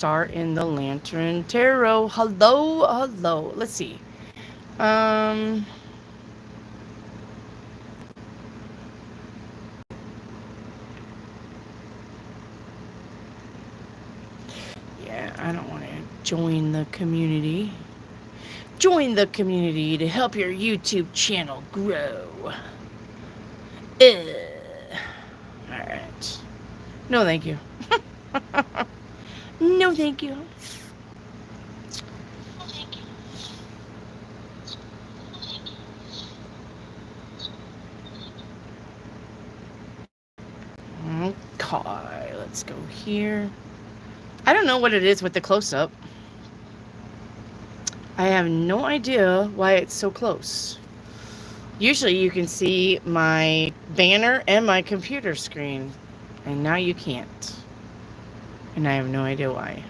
star in the Lantern Tarot. Hello, hello. Let's see. Um, yeah, I don't want to join the community. Join the community to help your YouTube channel grow. All right. No, thank you. No, thank you. Okay, let's go here. I don't know what it is with the close up. I have no idea why it's so close. Usually you can see my banner and my computer screen, and now you can't. And I have no idea why.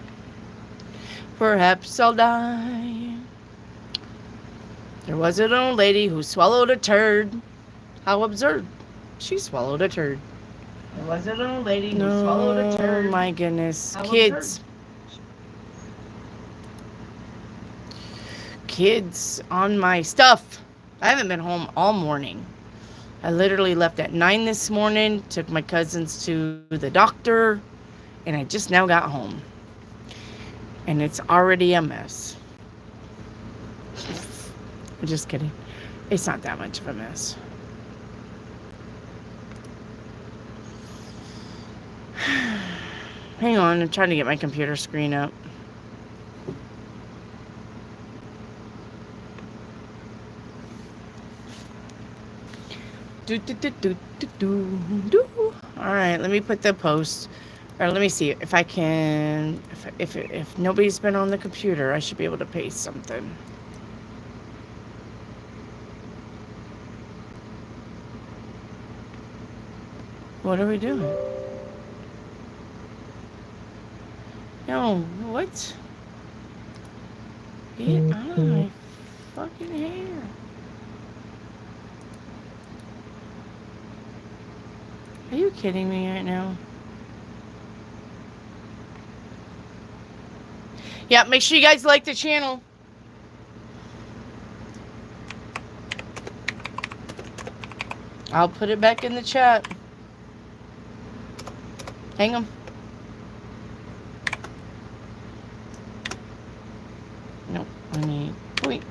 Perhaps I'll die. There was an old lady who swallowed a turd. How absurd. She swallowed a turd. There was an old lady who swallowed a turd. Oh my goodness. How kids. Absurd. Kids on my stuff. I haven't been home all morning. I literally left at 9 this morning, took my cousins to the doctor, and I just now got home. And it's already a mess. I'm just kidding. It's not that much of a mess. Hang on, I'm trying to get my computer screen up. All right, let me put the post. Or let me see if I can. If nobody's been on the computer, I should be able to paste something. What are we doing? No, what? Get out of my fucking hair. Are you kidding me right now? Yeah, make sure you guys like the channel. I'll put it back in the chat. Hang on. Nope, I need boink.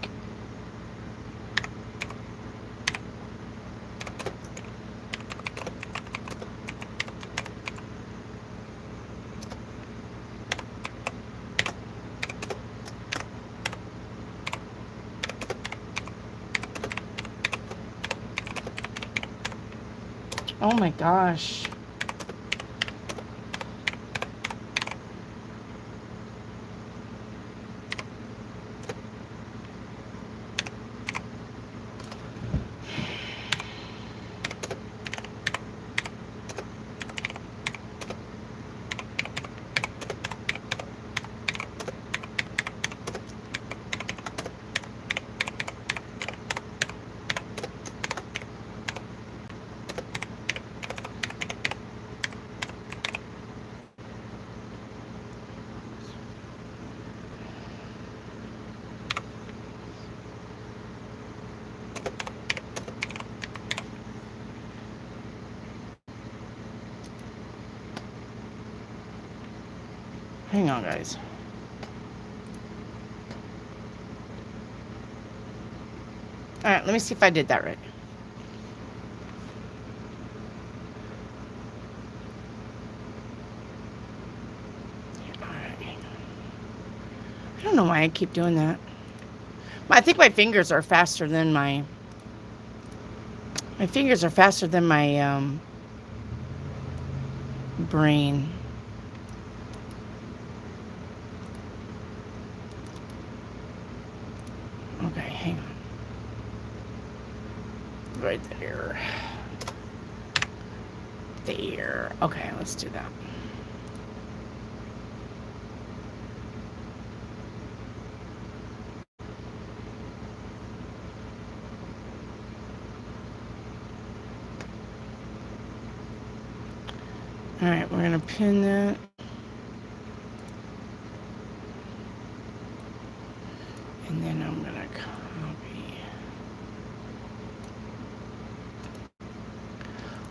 Oh my gosh. Hang on, guys. All right, let me see if I did that right. All right. I don't know why I keep doing that. I think my fingers are faster than my fingers are faster than my brain. Okay, hang on. Right there. There. Okay, let's do that. All right, we're going to pin that. And then I'm going to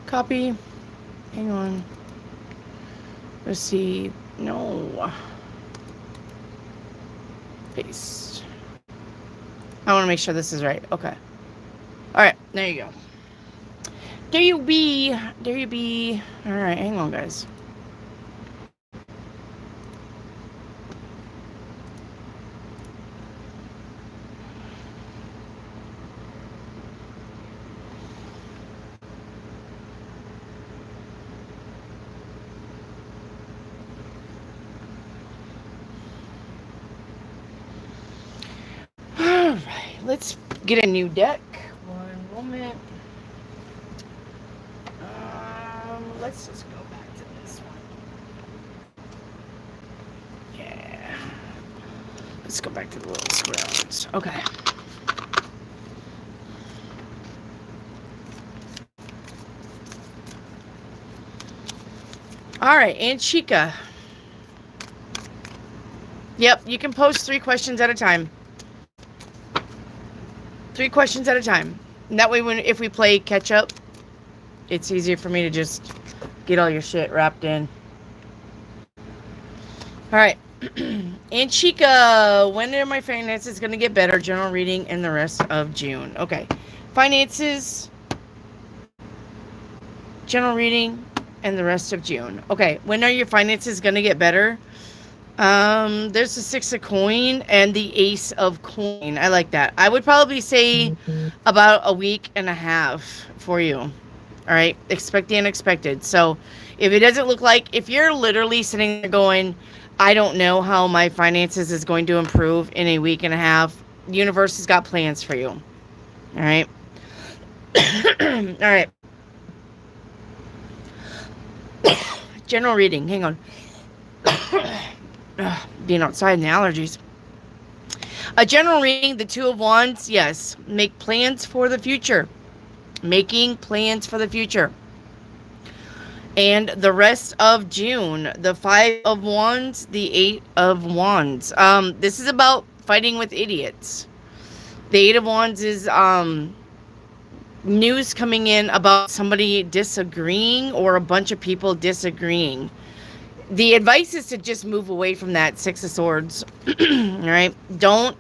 copy. Hang on. Let's see. No. Paste. I want to make sure this is right. Okay. All right. There you go. There you be. There you be. All right. Hang on, guys. All right. Let's get a new deck. One moment. Let's just go back to this one. Yeah. Let's go back to the little squares. Okay. All right, Aunt Chica. Yep, you can post 3 questions at a time. 3 questions at a time. And that way, if we play catch up, it's easier for me to just get all your shit wrapped in. All right. Aunt Chica, when are my finances going to get better? General reading in the rest of June. Okay. Finances, general reading, and the rest of June. Okay. When are your finances going to get better? There's the 6 of coin and the ace of coin. I like that. I would probably say about a week and a half for you. All right. Expect the unexpected. So if it doesn't look like, if you're literally sitting there going, I don't know how my finances is going to improve in a week and a half, the universe has got plans for you. All right. All right. General reading. Hang on. Being outside and the allergies. A general reading, the 2 of Wands, yes. Make plans for the future. Making plans for the future. And the rest of June, the 5 of Wands, the 8 of Wands. This is about fighting with idiots. The 8 of Wands is news coming in about somebody disagreeing or a bunch of people disagreeing. The advice is to just move away from that 6 of Swords. All right? Don't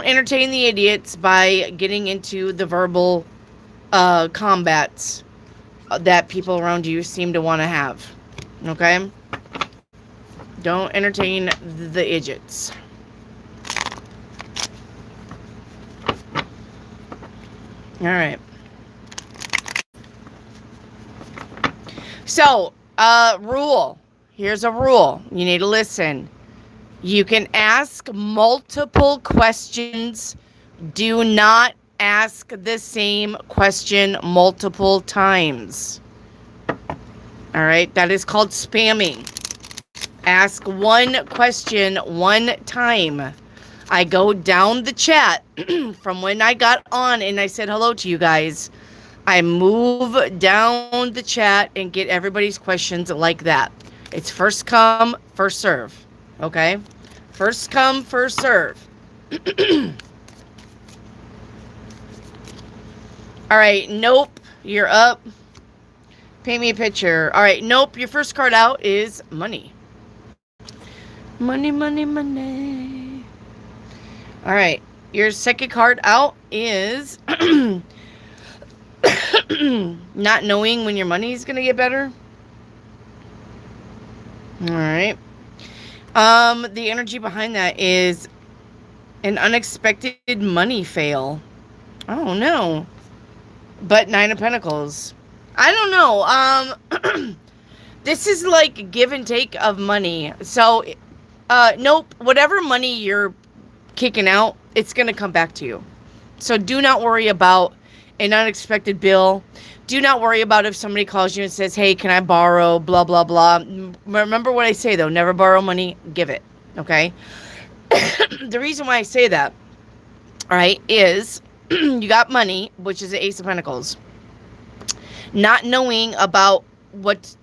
entertain the idiots by getting into the verbal combats that people around you seem to want to have. Okay? Don't entertain the idiots. All right. So, rule. Here's a rule. You need to listen. You can ask multiple questions. Do not ask the same question multiple times. All right? That is called spamming. Ask one question one time. I go down the chat from when I got on and I said hello to you guys. I move down the chat and get everybody's questions like that. It's first come, first serve. Okay? First come, first serve. All right. Nope. You're up. Paint me a picture. All right. Nope. Your first card out is money. Money, money, money. All right. Your second card out is not knowing when your money is going to get better. All right. The energy behind that is an unexpected money fail. Oh, no. But 9 of Pentacles. I don't know. This is like give and take of money. So, nope. Whatever money you're kicking out, it's going to come back to you. So do not worry about an unexpected bill. Do not worry about if somebody calls you and says, hey, can I borrow, blah, blah, blah. Remember what I say, though. Never borrow money. Give it. Okay? The reason why I say that, all right, is you got money, which is the Ace of Pentacles. Not knowing about what's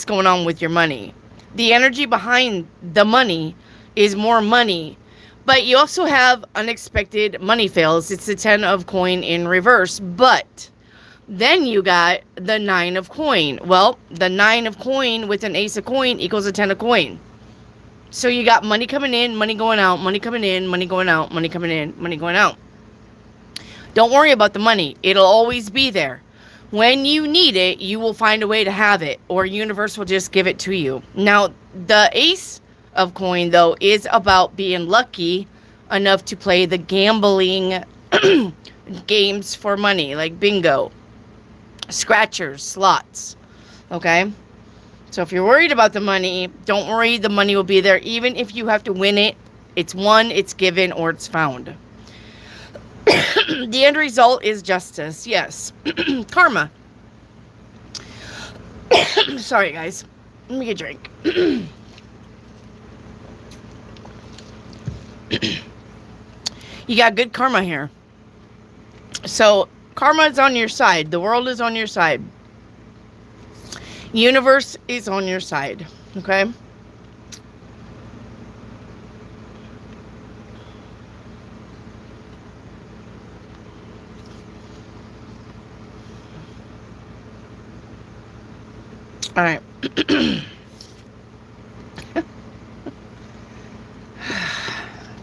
going on with your money. The energy behind the money is more money, But you also have unexpected money fails. It's the 10 of coin in reverse. But then you got the 9 of coin. Well, the 9 of coin with an ace of coin equals a 10 of coin. So you got money coming in, money going out, money coming in, money going out, money coming in, money going out. Don't worry about the money. It'll always be there. When you need it, you will find a way to have it, or universe will just give it to you. Now, the ace of coin, though, is about being lucky enough to play the gambling games for money, like bingo, scratchers, slots. Okay? So if you're worried about the money, don't worry, the money will be there. Even if you have to win it, it's won, it's given, or it's found. The end result is justice. Yes. Karma. Sorry, guys. Let me get a drink. You got good karma here. So, karma is on your side. The world is on your side. Universe is on your side. Okay? All right.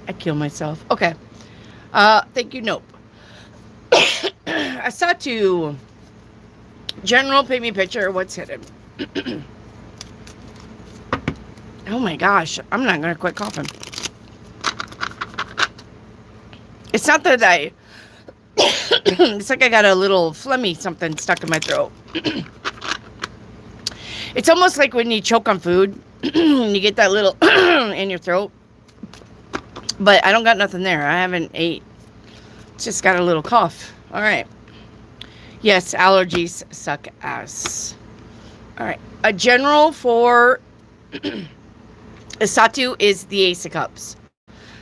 I kill myself. Okay. Thank you. Nope. I saw to general pay me picture. What's hidden? Oh my gosh. I'm not going to quit coughing. It's not that I... It's like I got a little phlegmy something stuck in my throat. It's almost like when you choke on food, you get that little in your throat. But I don't got nothing there. I haven't ate. Just got a little cough. All right. Yes, allergies suck ass. All right. A general for Asatu is the Ace of Cups.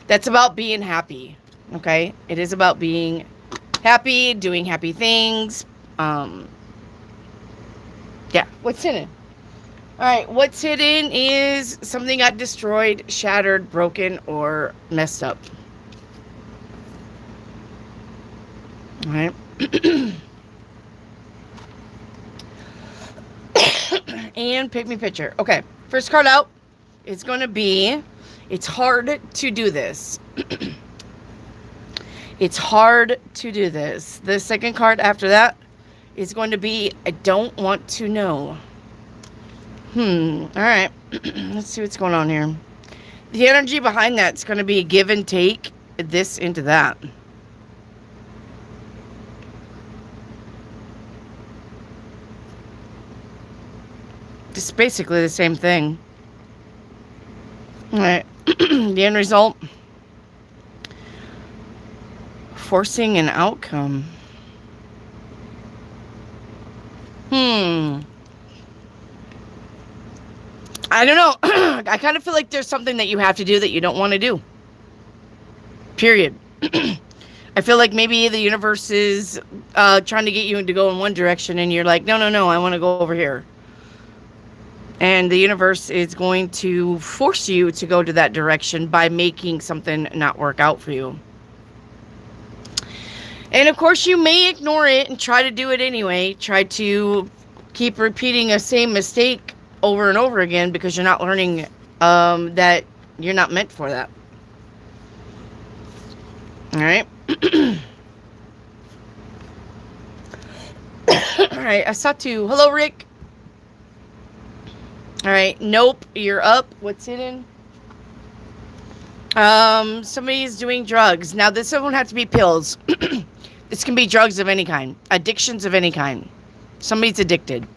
That's about being happy. Okay? It is about being happy, doing happy things. Yeah. What's in it? All right, what's hidden is something got destroyed, shattered, broken, or messed up. All right. And pick me picture. Okay, first card out is going to be, it's hard to do this. It's hard to do this. The second card after that is going to be, I don't want to know. All right. Let's see what's going on here. The energy behind that's going to be give and take this into that. It's basically the same thing. All right. The end result. Forcing an outcome. I don't know. I kind of feel like there's something that you have to do that you don't want to do. Period. I feel like maybe the universe is trying to get you to go in one direction and you're like, no, I want to go over here. And the universe is going to force you to go to that direction by making something not work out for you. And of course, you may ignore it and try to do it anyway. Try to keep repeating a same mistake over and over again because you're not learning that you're not meant for that. All right. All right. Asatu. Hello, Rick. All right. Nope. You're up. What's hidden? Somebody's doing drugs. Now, this doesn't have to be pills. This can be drugs of any kind. Addictions of any kind. Somebody's addicted.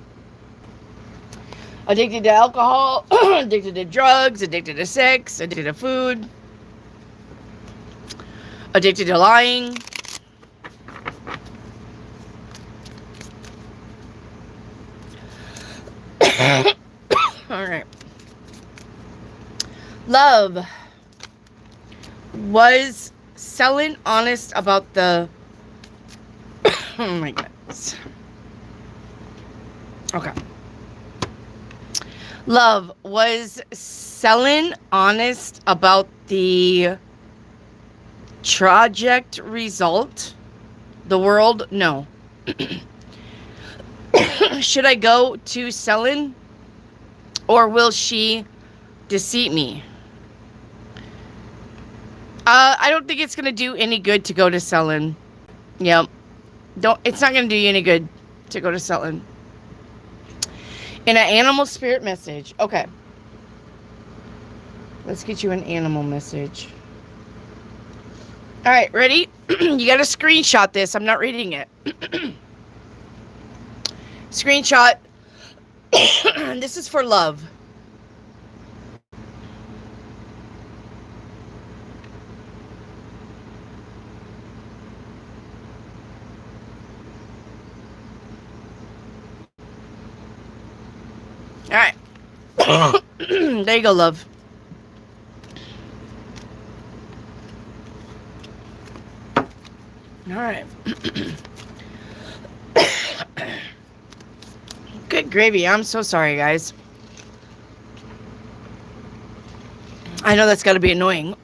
Addicted to alcohol, addicted to drugs, addicted to sex, addicted to food, addicted to lying. All right. Love was selling honest about the... Oh my goodness. Okay. Love was selling honest about the Project result. The world, no. Should I go to Selin, or will she deceive me? I don't think it's gonna do any good to go to Selin. Yep. It's not gonna do you any good to go to Selin. In an animal spirit message. Okay. Let's get you an animal message. All right, ready? You got to screenshot this. I'm not reading it. Screenshot. This is for love. All right. There you go, love. All right. Good gravy. I'm so sorry, guys. I know that's got to be annoying,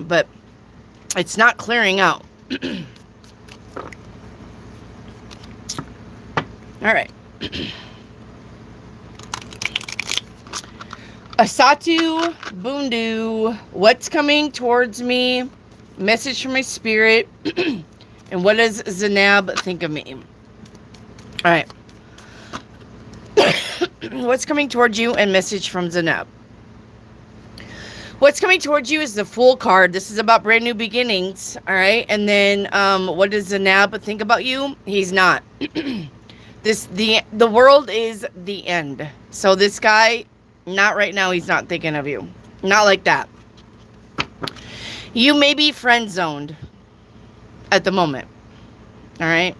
but it's not clearing out. All right. Asatu Bundu, what's coming towards me? Message from my spirit. And what does Zanab think of me? All right. What's coming towards you and message from Zanab? What's coming towards you is the Fool card. This is about brand new beginnings. All right. And then what does Zanab think about you? He's not. The world is the end. So this guy, not right now, he's not thinking of you. Not like that. You may be friend zoned at the moment. All right.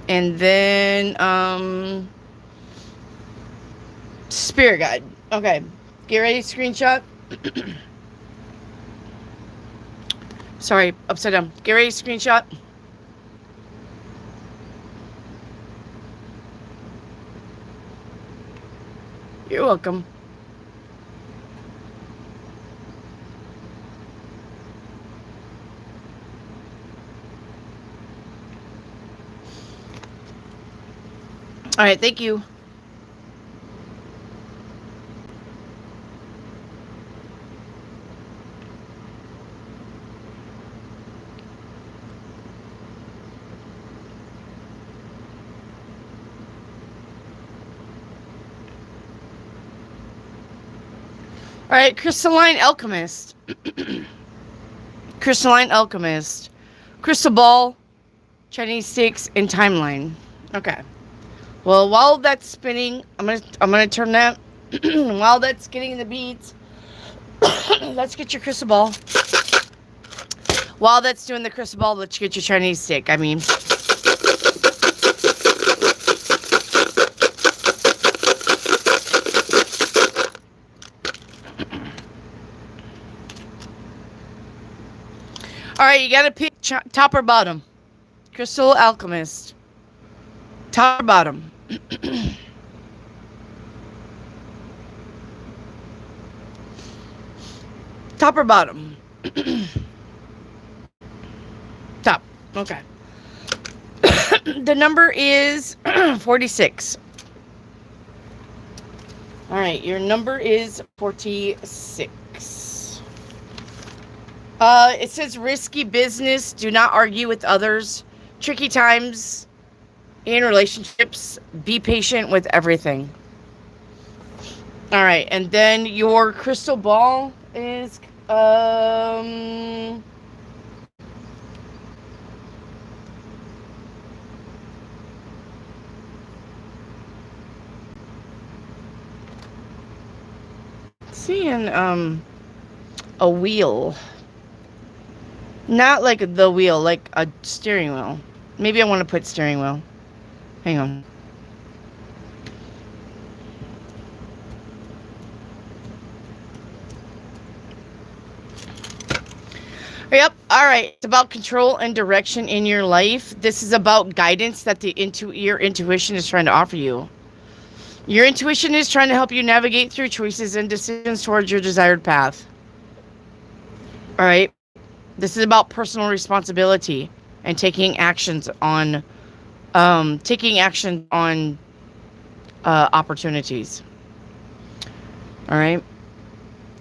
And then spirit guide. Okay. Get ready, screenshot. Sorry, upside down. Get ready, screenshot. You're welcome. All right, thank you. All right, Crystalline Alchemist. Crystalline Alchemist. Crystal Ball, Chinese Sticks, and Timeline. Okay. Well, while that's spinning, I'm gonna turn that. While that's getting the beads, let's get your crystal ball. While that's doing the crystal ball, let's get your Chinese stick. I mean. All right, you gotta pick top or bottom. Crystal Alchemist. Top or bottom. Top or bottom? Top. Okay. The number is 46. All right, your number is 46. It says risky business. Do not argue with others. Tricky times in relationships. Be patient with everything. All right, and then your crystal ball is seeing a wheel. Not like the wheel, like a steering wheel. Maybe I want to put steering wheel. Hang on. Yep. All right. It's about control and direction in your life. This is about guidance that your intuition is trying to offer you. Your intuition is trying to help you navigate through choices and decisions towards your desired path. All right. This is about personal responsibility and taking actions on opportunities. All right.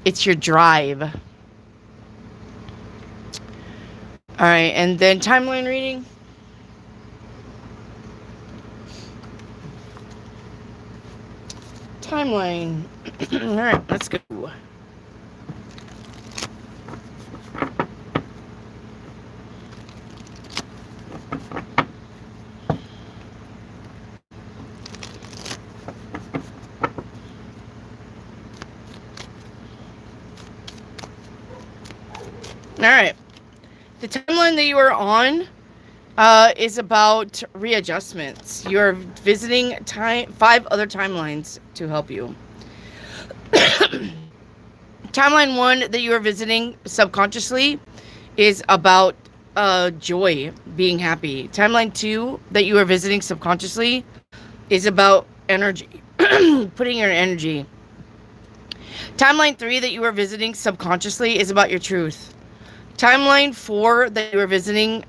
It's your drive. All right. And then timeline reading. Timeline. All right. Let's go. All right. The timeline that you are on is about readjustments. You're visiting 5 other timelines to help you. Timeline 1 that you are visiting subconsciously is about joy, being happy. Timeline 2 that you are visiting subconsciously is about energy, putting your energy. Timeline 3 that you are visiting subconsciously is about your truth. Timeline 4 that you are visiting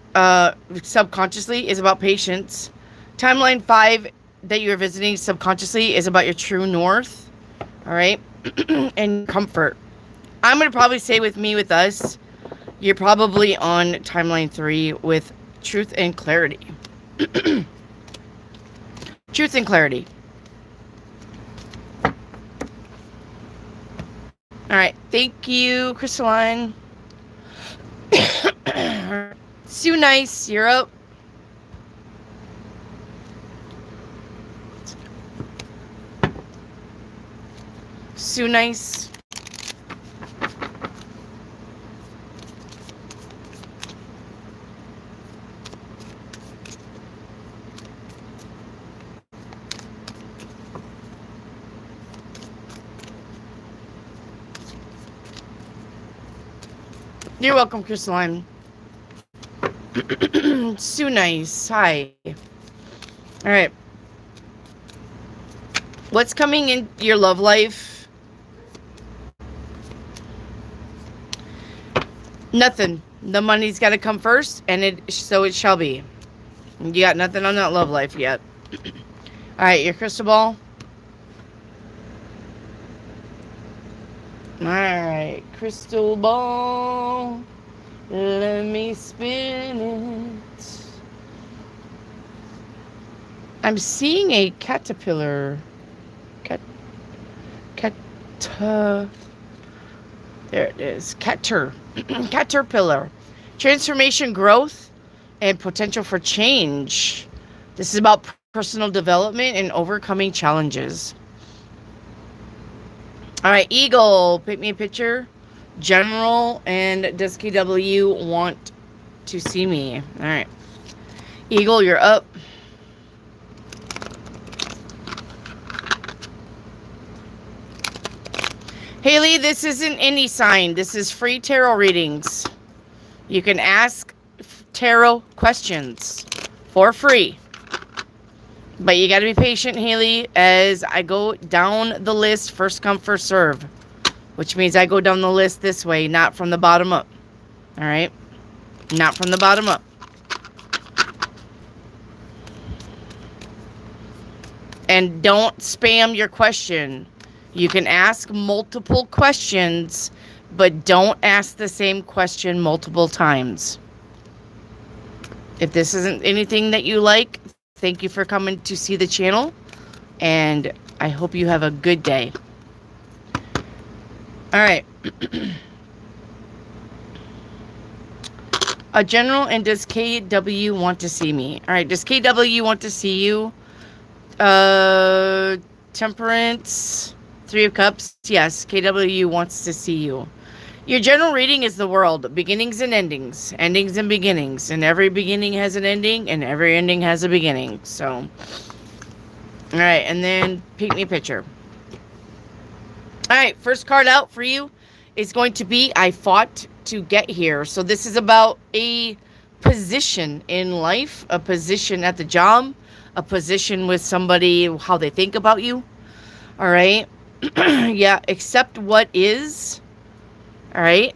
subconsciously is about patience. Timeline 5 that you are visiting subconsciously is about your true north. All right. And comfort. I'm going to probably say with us, you're probably on timeline 3 with truth and clarity. Truth and clarity. All right. Thank you, Crystalline. Sue Nice, you're up. Sue Nice. You're welcome, Crystalline. Sue Nice. Hi. All right. What's coming in your love life? Nothing. The money's got to come first, and so it shall be. You got nothing on that love life yet. All right, your crystal ball. All right, crystal ball. Let me spin it. I'm seeing a caterpillar. There it is. Caterpillar. Transformation, growth, and potential for change. This is about personal development and overcoming challenges. All right, Eagle, pick me a picture. General, and does KW want to see me? All right. Eagle, you're up. Haley, this isn't any sign. This is free tarot readings. You can ask tarot questions for free. But you got to be patient, Haley, as I go down the list, first come, first serve. Which means I go down the list this way, not from the bottom up. All right? Not from the bottom up. And don't spam your question. You can ask multiple questions, but don't ask the same question multiple times. If this isn't anything that you like, thank you for coming to see the channel, and I hope you have a good day. All right. A general, and does KW want to see me? All right, does KW want to see you? Temperance, 3 of Cups. Yes, KW wants to see you. Your general reading is the world, beginnings and endings and beginnings, and every beginning has an ending, and every ending has a beginning. So, all right, and then pick me a picture. All right, first card out for you is going to be I fought to get here. So this is about a position in life, a position at the job, a position with somebody, how they think about you. All right. Yeah, accept what is. All right.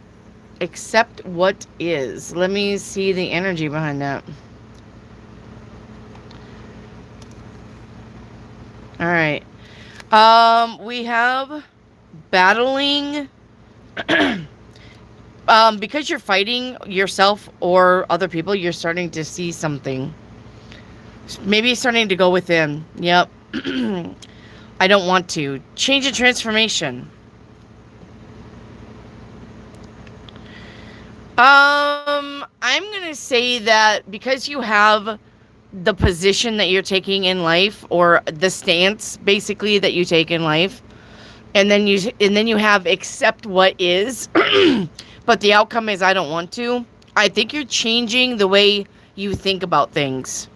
Accept what is. Let me see the energy behind that. All right. We have battling. Because you're fighting yourself or other people, you're starting to see something. Maybe starting to go within. Yep. I don't want to. Change and transformation. I'm going to say that because you have the position that you're taking in life, or the stance basically that you take in life, and then you have accept what is, but the outcome is I don't want to. I think you're changing the way you think about things.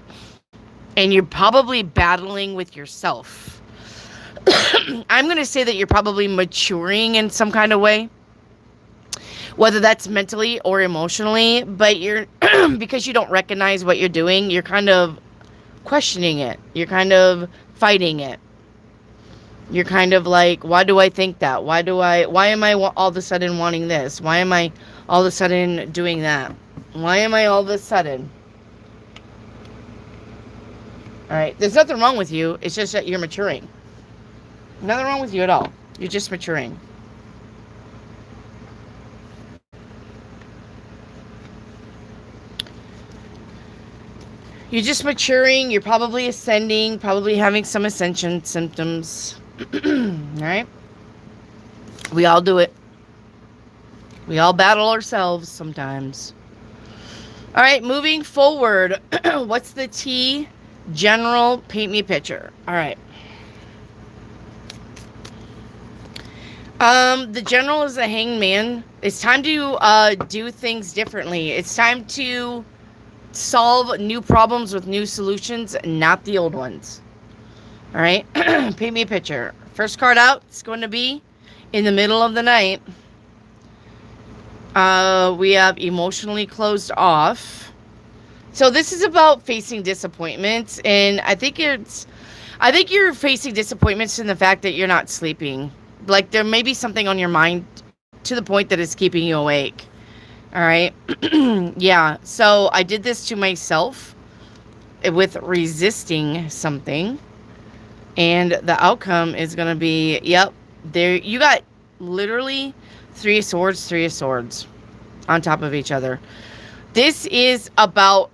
And you're probably battling with yourself. I'm going to say that you're probably maturing in some kind of way, whether that's mentally or emotionally, but you're because you don't recognize what you're doing, you're kind of questioning it. You're kind of fighting it. You're kind of like, why do I think that? Why am I all of a sudden wanting this? Why am I all of a sudden doing that? Why am I all of a sudden? All right. There's nothing wrong with you. It's just that you're maturing. Nothing wrong with you at all. You're just maturing. You're just maturing. You're probably ascending, probably having some ascension symptoms. All right. We all do it. We all battle ourselves sometimes. All right. Moving forward. What's the T? General, paint me a picture. All right. The general is a hanged man. It's time to do things differently. It's time to solve new problems with new solutions, not the old ones. All right. Paint me a picture. First card out, it's going to be in the middle of the night. We have emotionally closed off. So this is about facing disappointments, and I think you're facing disappointments in the fact that you're not sleeping. Like there may be something on your mind to the point that it's keeping you awake. All right. Yeah. So I did this to myself with resisting something, and the outcome is going to be, yep, there you got literally 3 of swords on top of each other. This is about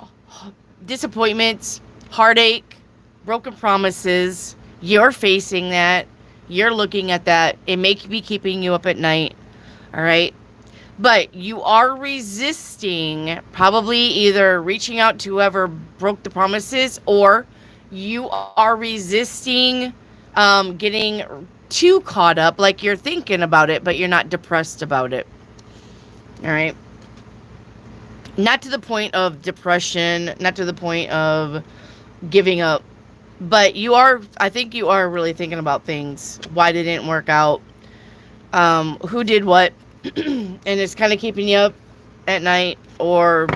disappointments, heartache, broken promises. You're facing that. You're looking at that. It may be keeping you up at night. All right. But you are resisting probably either reaching out to whoever broke the promises, or you are resisting getting too caught up. Like you're thinking about it, but you're not depressed about it. All right. Not to the point of depression, not to the point of giving up, but I think you are really thinking about things. Why did it work out? Who did what? And it's kind of keeping you up at night, or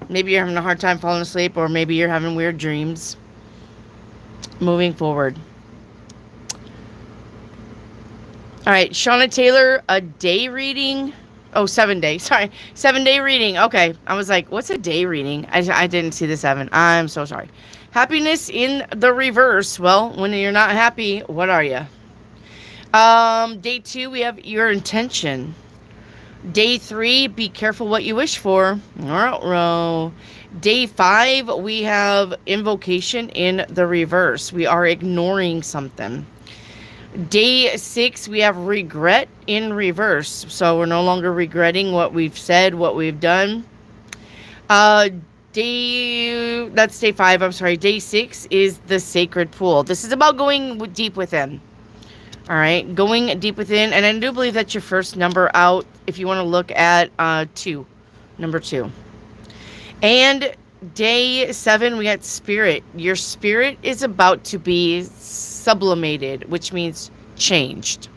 maybe you're having a hard time falling asleep, or maybe you're having weird dreams. Moving forward. All right, Shauna Taylor, a day reading. Oh, 7 day. Sorry. 7 day reading. Okay. I was like, what's a day reading? I didn't see the 7. I'm so sorry. Happiness in the reverse. Well, when you're not happy, what are you? Day 2, we have your intention. Day 3, be careful what you wish for. Row. Day 5, we have invocation in the reverse. We are ignoring something. Day 6, we have regret in reverse. So we're no longer regretting what we've said, what we've done. That's day 5. I'm sorry. Day 6 is the sacred pool. This is about going deep within. All right. Going deep within. And I do believe that's your first number out if you want to look at 2. Number 2. And day 7, we got spirit. Your spirit is about to be sublimated, which means changed.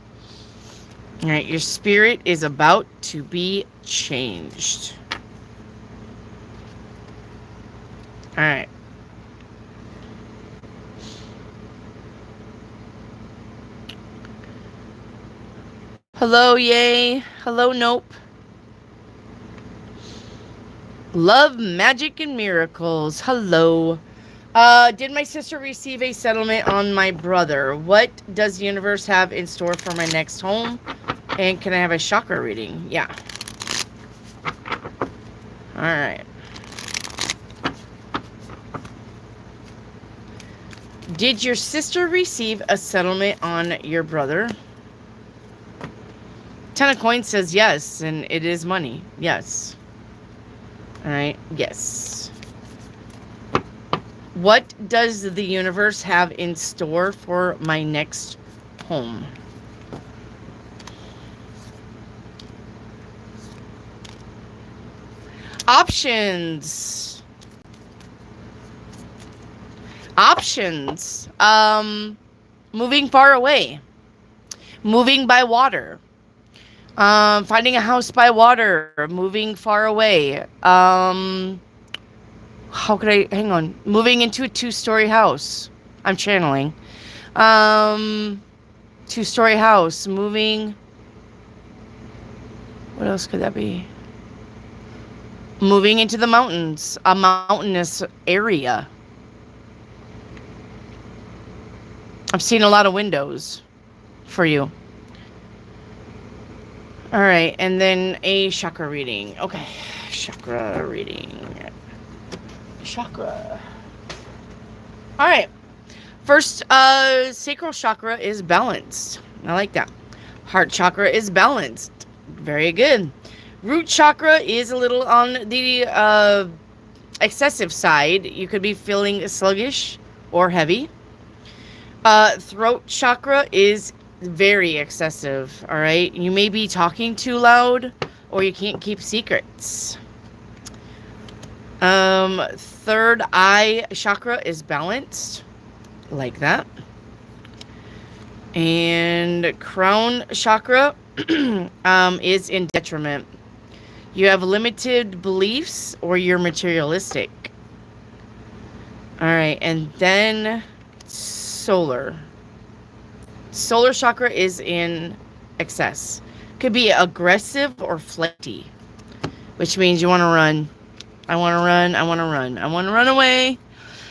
All right, your spirit is about to be changed. All right. Hello, yay. Hello, nope. Love, magic, and miracles. Hello. Did my sister receive a settlement on my brother? What does the universe have in store for my next home? And can I have a chakra reading? Yeah. Alright. Did your sister receive a settlement on your brother? Ten of Coins says yes, and it is money. Yes. Alright, yes. What does the universe have in store for my next home? Options. Options. Moving far away. Moving by water. Finding a house by water. Moving far away. How could I, hang on. Moving into a 2-story house. I'm channeling. 2-story house. Moving. What else could that be? Moving into the mountains. A mountainous area. I'm seeing a lot of windows for you. All right, and then a chakra reading. Okay, chakra reading. Chakra. All right. First, sacral chakra is balanced. I like that. Heart chakra is balanced. Very good. Root chakra is a little on the excessive side. You could be feeling sluggish or heavy. Throat chakra is very excessive. All right. You may be talking too loud, or you can't keep secrets. Third eye chakra is balanced, like that. And crown chakra is in detriment. You have limited beliefs, or you're materialistic. All right, and then solar chakra is in excess. Could be aggressive or flighty, which means you want to run. I want to run. I want to run. I want to run away.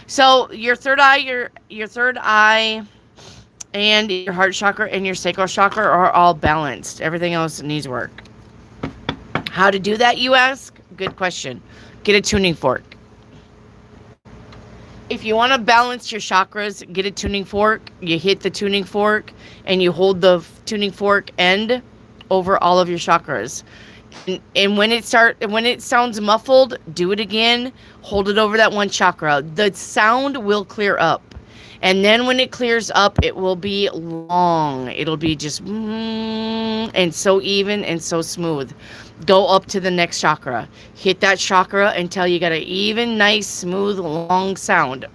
So your third eye, your third eye, and your heart chakra and your sacral chakra are all balanced. Everything else needs work. How to do that, you ask? Good question. Get a tuning fork. If you want to balance your chakras, get a tuning fork. You hit the tuning fork and you hold the tuning fork end over all of your chakras. And when it sounds muffled, do it again. Hold it over that one chakra. The sound will clear up. And then when it clears up, it will be long. It'll be just and so even and so smooth. Go up to the next chakra. Hit that chakra until you got an even, nice, smooth, long sound.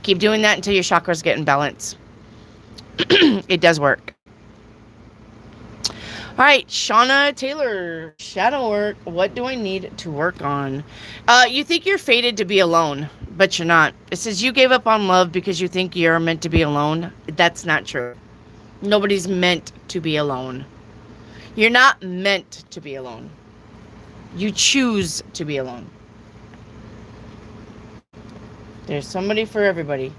Keep doing that until your chakras get in balance. It does work. All right, Shauna Taylor, shadow work. What do I need to work on? You think you're fated to be alone, but you're not. It says you gave up on love because you think you're meant to be alone. That's not true. Nobody's meant to be alone. You're not meant to be alone. You choose to be alone. There's somebody for everybody.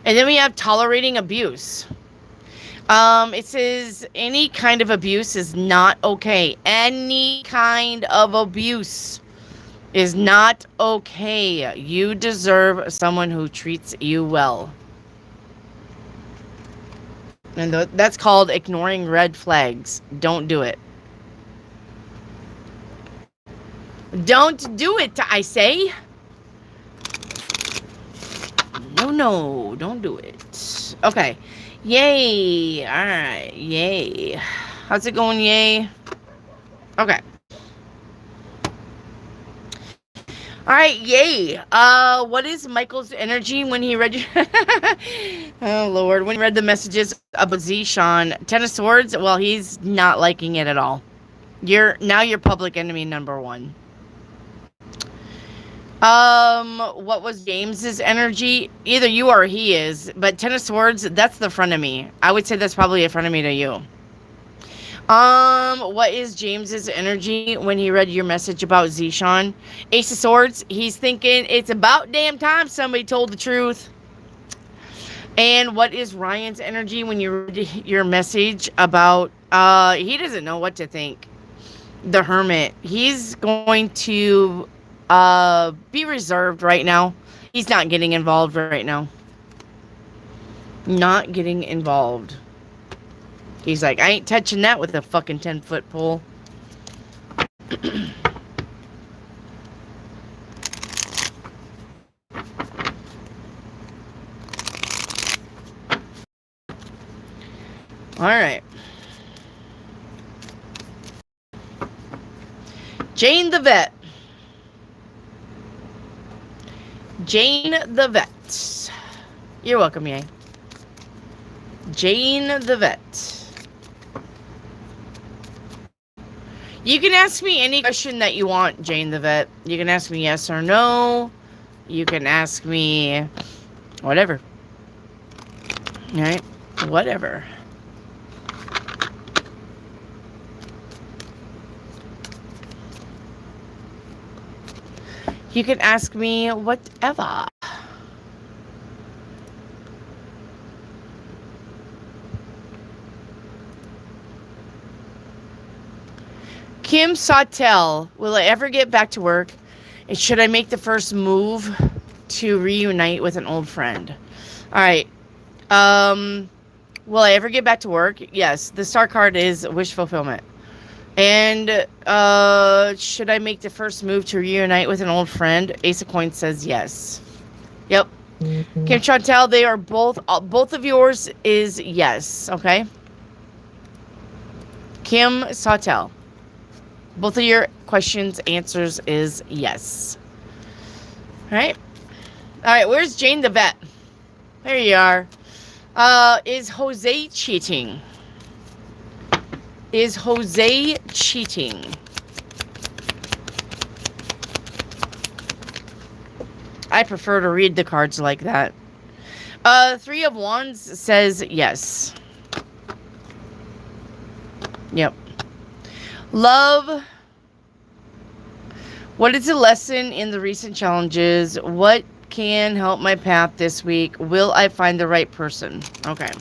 And then we have tolerating abuse. It says any kind of abuse is not okay. Any kind of abuse is not okay. You deserve someone who treats you well. And that's called ignoring red flags. Don't do it. Don't do it, I say. No, don't do it. Okay. Yay. All right. Yay. How's it going? Yay. Okay. All right. Yay. What is Michael's energy when he read... Oh, Lord. When he read the messages about Zishan. Ten of Swords? Well, he's not liking it at all. Now you're public enemy number 1. What was James's energy? Either you or he is, but Ten of Swords, that's the frenemy. I would say that's probably a frenemy to you. What is James's energy when he read your message about Zishan? Ace of Swords, he's thinking it's about damn time somebody told the truth. And what is Ryan's energy when you read your message about, he doesn't know what to think. The Hermit, he's going to, be reserved right now. He's not getting involved right now. Not getting involved. He's like, I ain't touching that with a fucking 10-foot pole. All right. Jane the Vet. Jane the Vet. You're welcome, Yang. Jane the Vet. You can ask me any question that you want, Jane the Vet. You can ask me yes or no. You can ask me whatever. All right? Whatever. You can ask me whatever. Kim Sawtell, will I ever get back to work? And should I make the first move to reunite with an old friend? All right. Will I ever get back to work? Yes. The star card is wish fulfillment. And should I make the first move to reunite with an old friend? Ace of Coins says yes. Yep. Mm-hmm. Kim Chantel, they are both of yours is yes. Okay. Kim Sawtell, both of your questions answers is yes. All right. All right. Where's Jane the Vet? There you are. Is Jose cheating? Is Jose cheating? I prefer to read the cards like that. Three of Wands says yes. Yep. Love. What is the lesson in the recent challenges? What can help my path this week? Will I find the right person? Okay.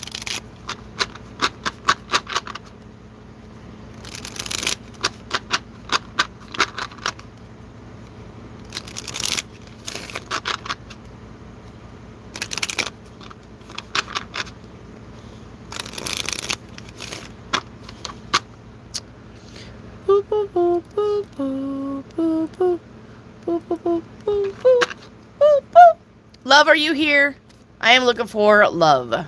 Love, are you here? I am looking for love.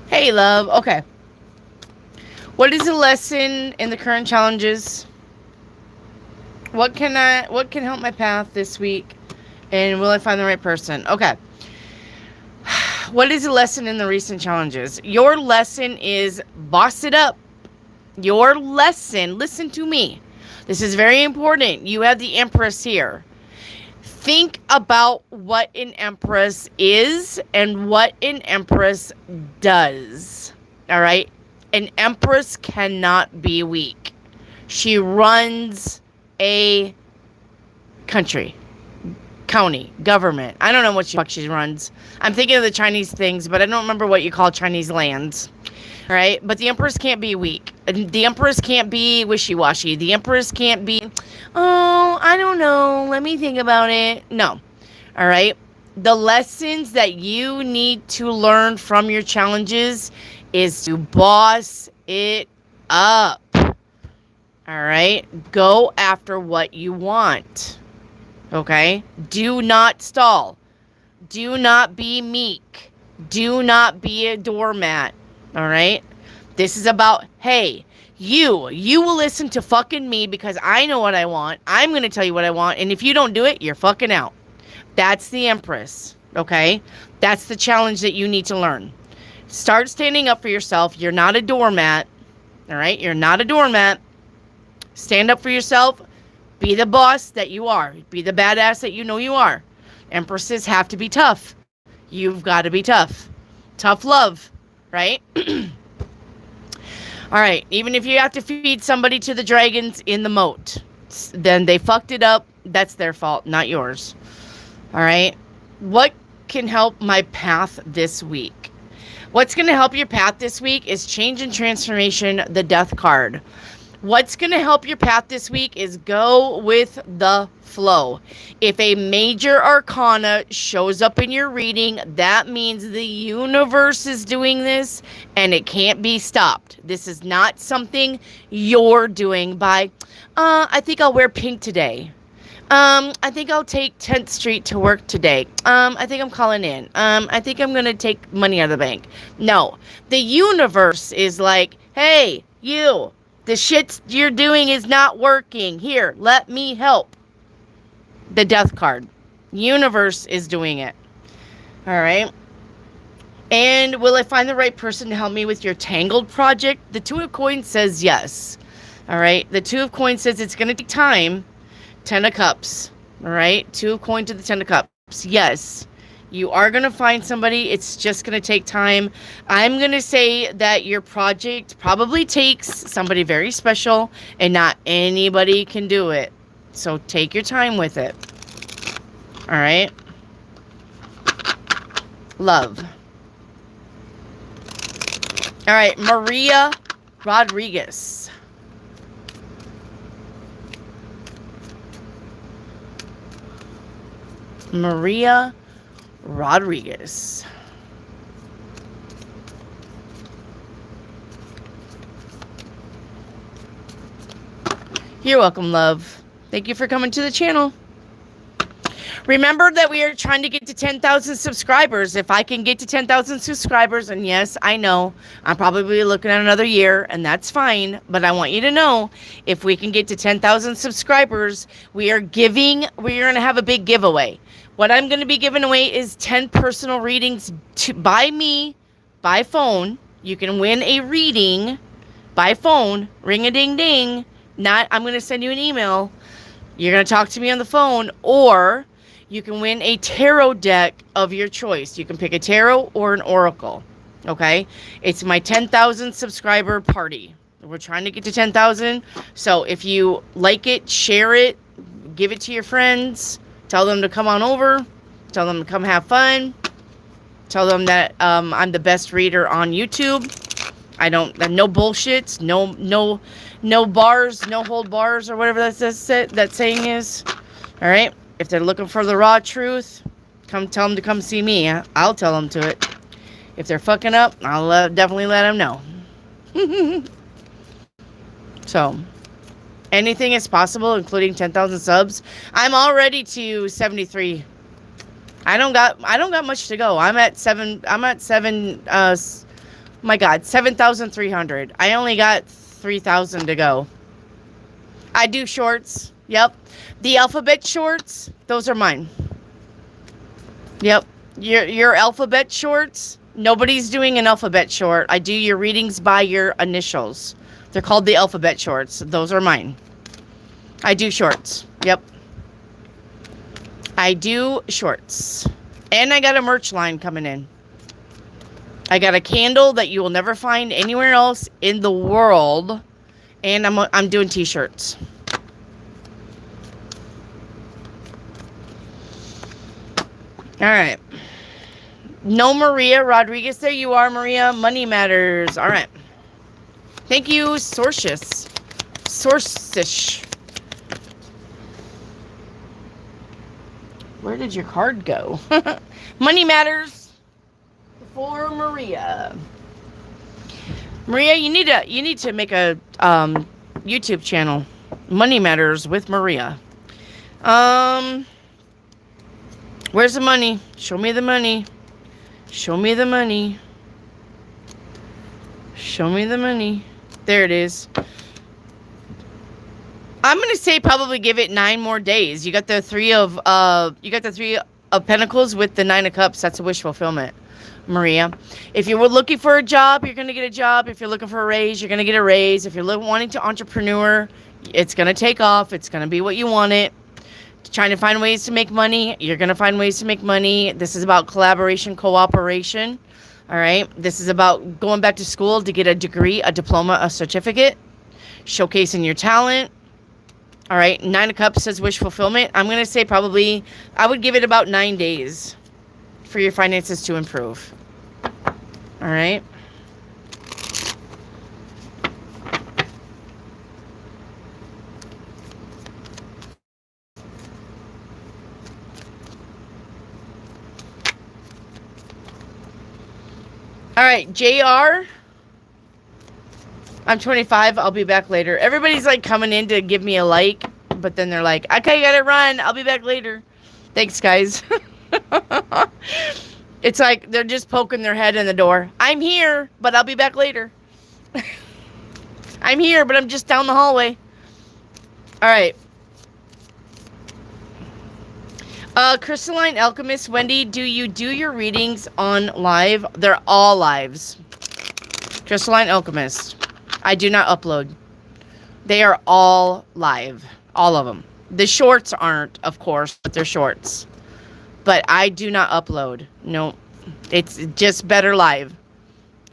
Hey, love. Okay. What is the lesson in the current challenges? What can help my path this week? And will I find the right person? Okay. What is the lesson in the recent challenges? Your lesson is boss it up. Your lesson, listen to me. This is very important. You have the Empress here. Think about what an Empress is and what an Empress does. All right? An Empress cannot be weak. She runs a country, county, government. I don't know what the fuck she runs. I'm thinking of the Chinese things, but I don't remember what you call Chinese lands. All right? But the Empress can't be weak. The Empress can't be wishy-washy. The Empress can't be, oh, I don't know. Let me think about it. No. All right? The lessons that you need to learn from your challenges is to boss it up. All right? Go after what you want. Okay? Do not stall. Do not be meek. Do not be a doormat. All right? This is about, hey, you will listen to fucking me because I know what I want. I'm going to tell you what I want. And if you don't do it, you're fucking out. That's the Empress. Okay? That's the challenge that you need to learn. Start standing up for yourself. You're not a doormat. All right? You're not a doormat. Stand up for yourself. Be the boss that you are. Be the badass that you know you are. Empresses have to be tough. You've got to be tough. Tough love, right? All right. Even if you have to feed somebody to the dragons in the moat, then they fucked it up. That's their fault, not yours. All right. What can help my path this week? What's going to help your path this week is change and transformation, the death card. What's going to help your path this week is go with the flow. If a major arcana shows up in your reading, that means the universe is doing this and it can't be stopped. This is not something you're doing by, I think I'll wear pink today. I think I'll take 10th Street to work today. I think I'm calling in. I think I'm going to take money out of the bank. No, the universe is like, hey, you. The shit you're doing is not working. Here, let me help. The death card. Universe is doing it. All right. And will I find the right person to help me with your Tangled project? The Two of Coins says yes. All right. The Two of Coins says it's going to take time. 10 of Cups. All right. Two of Coins to the 10 of Cups. Yes. You are going to find somebody. It's just going to take time. I'm going to say that your project probably takes somebody very special and not anybody can do it. So take your time with it. All right. Love. All right. Maria Rodriguez. Maria Rodriguez. You're welcome, love. Thank you for coming to the channel. Remember that we are trying to get to 10,000 subscribers. If I can get to 10,000 subscribers, and yes, I know I'm probably looking at another year, and that's fine, but I want you to know, if we can get to 10,000 subscribers, we are going to have a big giveaway. What I'm going to be giving away is 10 personal readings by me, by phone. You can win a reading by phone, ring-a-ding-ding. I'm going to send you an email. You're going to talk to me on the phone, or you can win a tarot deck of your choice. You can pick a tarot or an oracle, okay? It's my 10,000 subscriber party. We're trying to get to 10,000, so if you like it, share it, give it to your friends. Tell them to come on over. Tell them to come have fun. Tell them that I'm the best reader on YouTube. No bullshits. No bars. No hold bars or whatever that saying is. All right. If they're looking for the raw truth, tell them to come see me. I'll tell them to it. If they're fucking up, I'll definitely let them know. So, anything is possible, including 10,000 subs. I'm already to 73. I don't got much to go. I'm at 7,300. I only got 3,000 to go. I do shorts. Yep. The alphabet shorts, those are mine. Yep. Your alphabet shorts, nobody's doing an alphabet short. I do your readings by your initials. They're called the alphabet shorts. Those are mine. I do shorts. Yep. I do shorts. And I got a merch line coming in. I got a candle that you will never find anywhere else in the world. And I'm doing t-shirts. All right. No Maria Rodriguez. There you are, Maria. Money matters. All right. Thank you, Sorcious. Sorcish. Where did your card go? Money matters for Maria. Maria, you need to make a YouTube channel. Money matters with Maria. Where's the money? Show me the money. Show me the money. Show me the money. There it is. I'm gonna say probably give it 9 more days. You got the three of Pentacles with the Nine of Cups. That's a wish fulfillment, Maria. If you were looking for a job, you're going to get a job. If you're looking for a raise, you're going to get a raise. If you're wanting to entrepreneur, it's going to take off. It's going to be what you want it. Trying to find ways to make money, you're going to find ways to make money. This is about collaboration, cooperation. All right. This is about going back to school to get a degree, a diploma, a certificate, showcasing your talent. All right. Nine of Cups says wish fulfillment. I'm going to say probably, I would give it about 9 days for your finances to improve. All right. All right, JR. I'm 25. I'll be back later. Everybody's like coming in to give me a like, but then they're like, okay, gotta run. I'll be back later. Thanks, guys. It's like they're just poking their head in the door. I'm here, but I'll be back later. I'm here, but I'm just down the hallway. All right. Crystalline Alchemist, Wendy, do you do your readings on live? They're all lives. Crystalline Alchemist. I do not upload. They are all live. All of them. The shorts aren't, of course, but they're shorts. But I do not upload. No. It's just better live.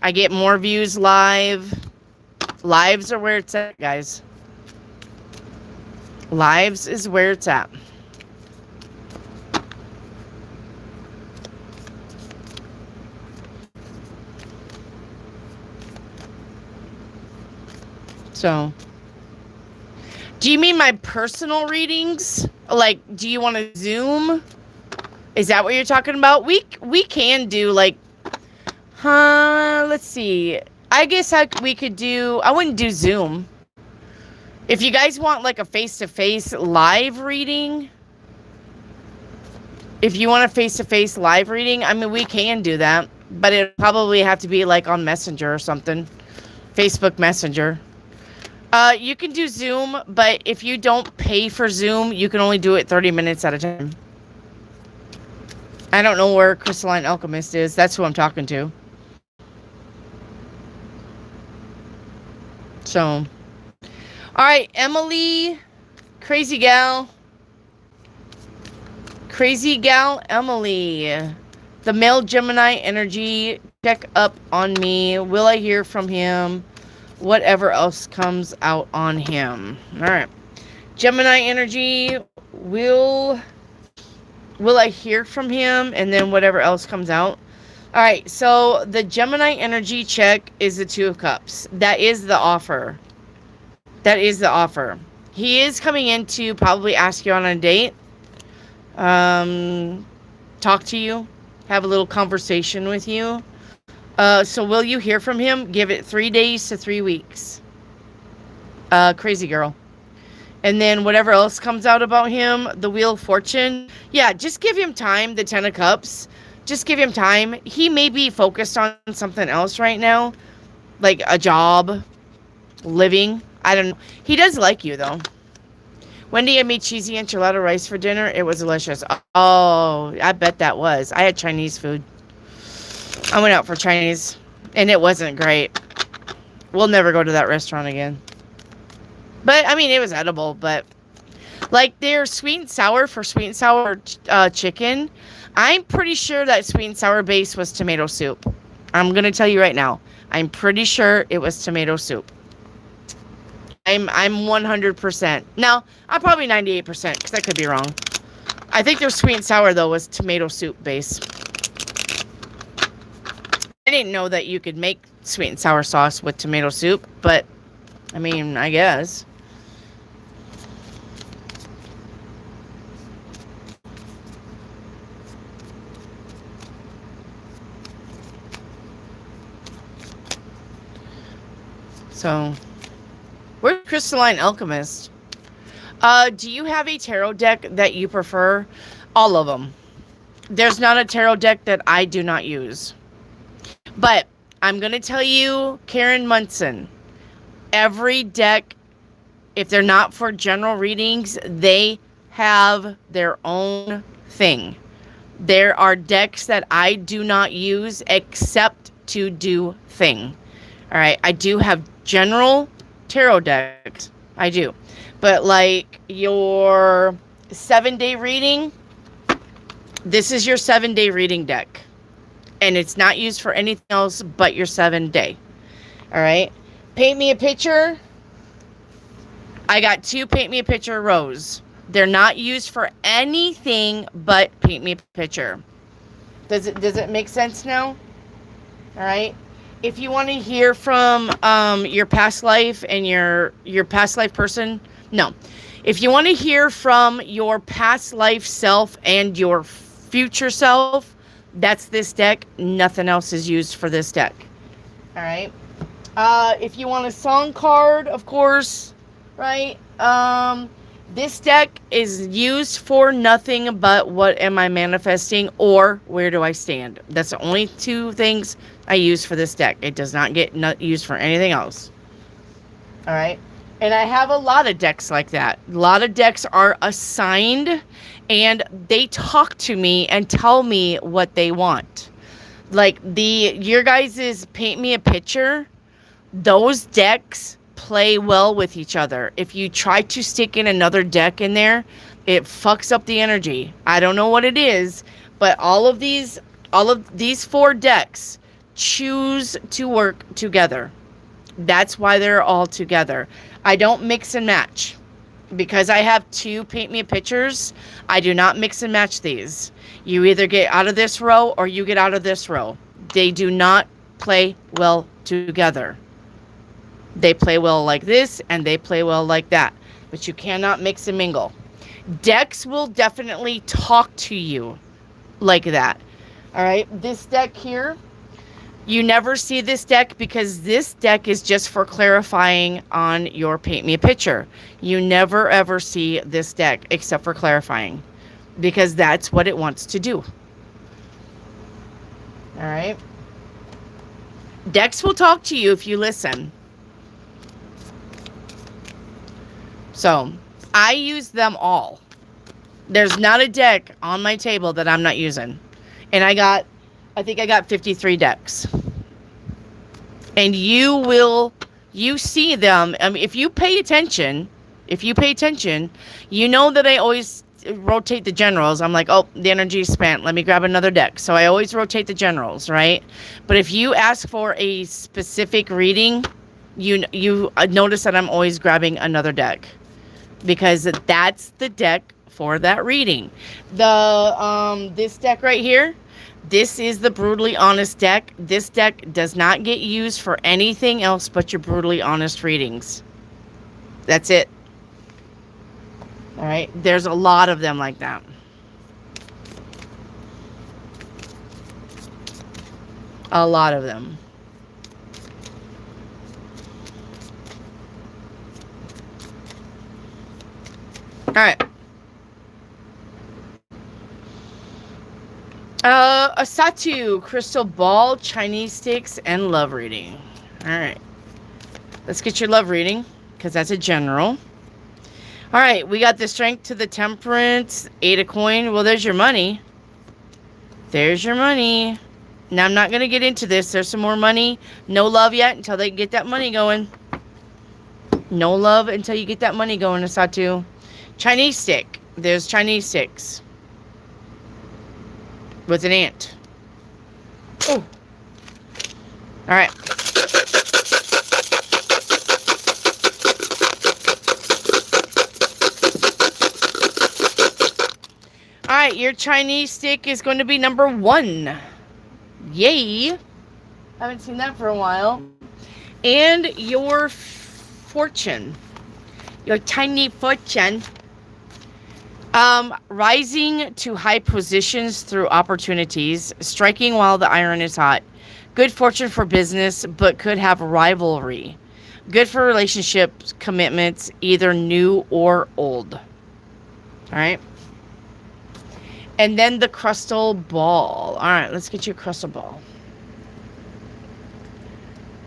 I get more views live. Lives are where it's at, guys. Lives is where it's at. So, do you mean my personal readings? Like, do you want to Zoom? Is that what you're talking about? We can do like, let's see. I guess we could do, I wouldn't do Zoom. If you guys want like a face-to-face live reading, if you want a face-to-face live reading, I mean, we can do that. But it'd probably have to be like on Messenger or something. Facebook Messenger. You can do Zoom, but if you don't pay for Zoom, you can only do it 30 minutes at a time. I don't know where Crystalline Alchemist is. That's who I'm talking to. So, all right, Emily, crazy gal. Crazy gal Emily. The male Gemini energy, check up on me. Will I hear from him? Whatever else comes out on him. All right. Gemini energy, will I hear from him? And then whatever else comes out. All right. So the Gemini energy check is the Two of Cups. That is the offer. That is the offer. He is coming in to probably ask you on a date. Talk to you. Have a little conversation with you. So will you hear from him? Give it 3 days to 3 weeks. Crazy girl. And then whatever else comes out about him, the Wheel of Fortune. Yeah, just give him time, the Ten of Cups. Just give him time. He may be focused on something else right now. Like a job, living. I don't know. He does like you, though. Wendy, I made cheesy enchilada rice for dinner. It was delicious. Oh, I bet that was. I had Chinese food. I went out for Chinese, and it wasn't great. We'll never go to that restaurant again. But, I mean, it was edible, but... Like, their sweet and sour for sweet and sour chicken, I'm pretty sure that sweet and sour base was tomato soup. I'm going to tell you right now. I'm pretty sure it was tomato soup. I'm 100%. Now, I'm probably 98%, because I could be wrong. I think their sweet and sour, though, was tomato soup base. I didn't know that you could make sweet and sour sauce with tomato soup, but, I mean, I guess. So, where's Crystalline Alchemist? Do you have a tarot deck that you prefer? All of them. There's not a tarot deck that I do not use. But I'm going to tell you, Karen Munson, every deck, if they're not for general readings, they have their own thing. There are decks that I do not use except to do thing. All right. I do have general tarot decks. I do. But like your 7-day reading, this is your 7-day reading deck. And it's not used for anything else but your 7-day. All right. Paint me a picture. I got 2 paint me a picture rows. They're not used for anything but paint me a picture. Does it make sense now? All right. If you want to hear from your past life and your past life person, no. If you want to hear from your past life self and your future self, that's this deck. Nothing else is used for this deck. All right. If you want a song card, of course, right? This deck is used for nothing but what am I manifesting or where do I stand. That's the only 2 things I use for this deck. It does not get used for anything else. All right. And I have a lot of decks like that. A lot of decks are assigned and they talk to me and tell me what they want. Like your guys' paint me a picture, those decks play well with each other. If you try to stick in another deck in there, it fucks up the energy. I don't know what it is, but all of these 4 decks choose to work together. That's why they're all together. I don't mix and match. Because I have 2 paint me a pictures, I do not mix and match these. You either get out of this row or you get out of this row. They do not play well together. They play well like this and they play well like that. But you cannot mix and mingle. Decks will definitely talk to you like that. All right. This deck here, you never see this deck because this deck is just for clarifying on your paint me a picture. You never ever see this deck except for clarifying because that's what it wants to do. All right. Decks will talk to you if you listen. So, I use them all. There's not a deck on my table that I'm not using. And I think I got 53 decks. And you see them. I mean, if you pay attention, you know that I always rotate the generals. I'm like, oh, the energy is spent. Let me grab another deck. So I always rotate the generals, right? But if you ask for a specific reading, you notice that I'm always grabbing another deck. Because that's the deck for that reading. This deck right here, this is the Brutally Honest deck. This deck does not get used for anything else but your Brutally Honest readings. That's it. All right. There's a lot of them like that. A lot of them. All right. A Satu, crystal ball, Chinese sticks, and love reading. All right. Let's get your love reading because that's a general. All right. We got the strength to the temperance, 8 of coin. Well, there's your money. There's your money. Now, I'm not going to get into this. There's some more money. No love yet until they get that money going. No love until you get that money going, Asatu. Chinese stick. There's Chinese sticks. With an ant. Oh. All right. All right, your Chinese stick is going to be number 1. Yay. Haven't seen that for a while. And your fortune. Your tiny fortune. Rising to high positions through opportunities, striking while the iron is hot. Good fortune for business, but could have rivalry. Good for relationships, commitments, either new or old. All right. And then the crystal ball. All right, let's get you a crystal ball.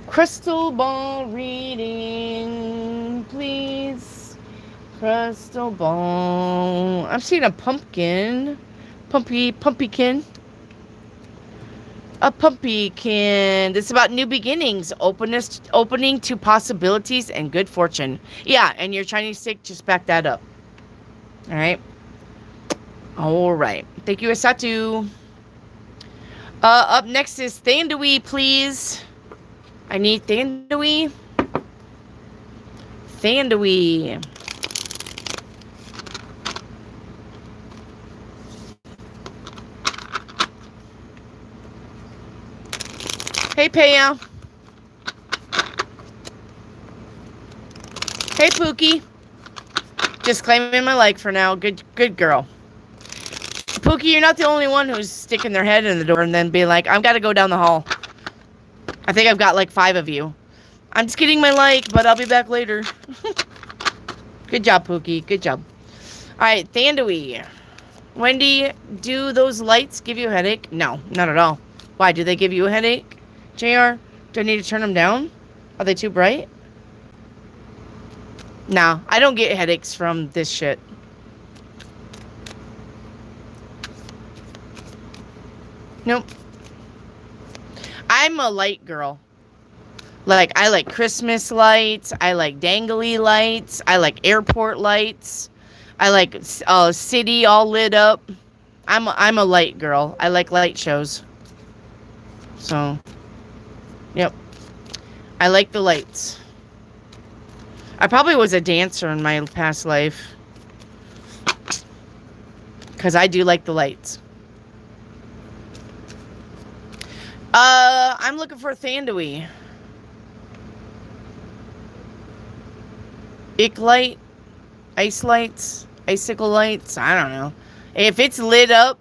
Crystal ball reading, please. Crystal ball. I'm seeing a pumpkin Pumpkin. A pumpkin. This is about new beginnings, opening to possibilities and good fortune. Yeah, and your Chinese stick, just back that up. All right. All right. Thank you, Asatu. Up next is Thandui, please. I need Thandui. Thandui. Hey, Paya. Hey, Pookie. Just claiming my like for now. Good girl. Pookie, you're not the only one who's sticking their head in the door and then being like, I've got to go down the hall. I think I've got like 5 of you. I'm just getting my like, but I'll be back later. Good job, Pookie. Good job. All right, Thandui. Wendy, do those lights give you a headache? No, not at all. Why, do they give you a headache? JR, do I need to turn them down? Are they too bright? No, I don't get headaches from this shit. Nope. I'm a light girl. Like, I like Christmas lights. I like dangly lights. I like airport lights. I like city all lit up. I'm a light girl. I like light shows. So, yep. I like the lights. I probably was a dancer in my past life. Because I do like the lights. I'm looking for Thandui. Ick light? Ice lights? Icicle lights? I don't know. If it's lit up,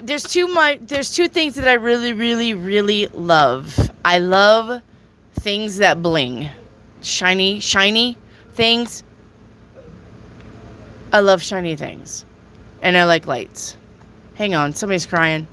there's two things that I really, really, really love. I love things that bling. Shiny things. I love shiny things. And I like lights. Hang on, somebody's crying.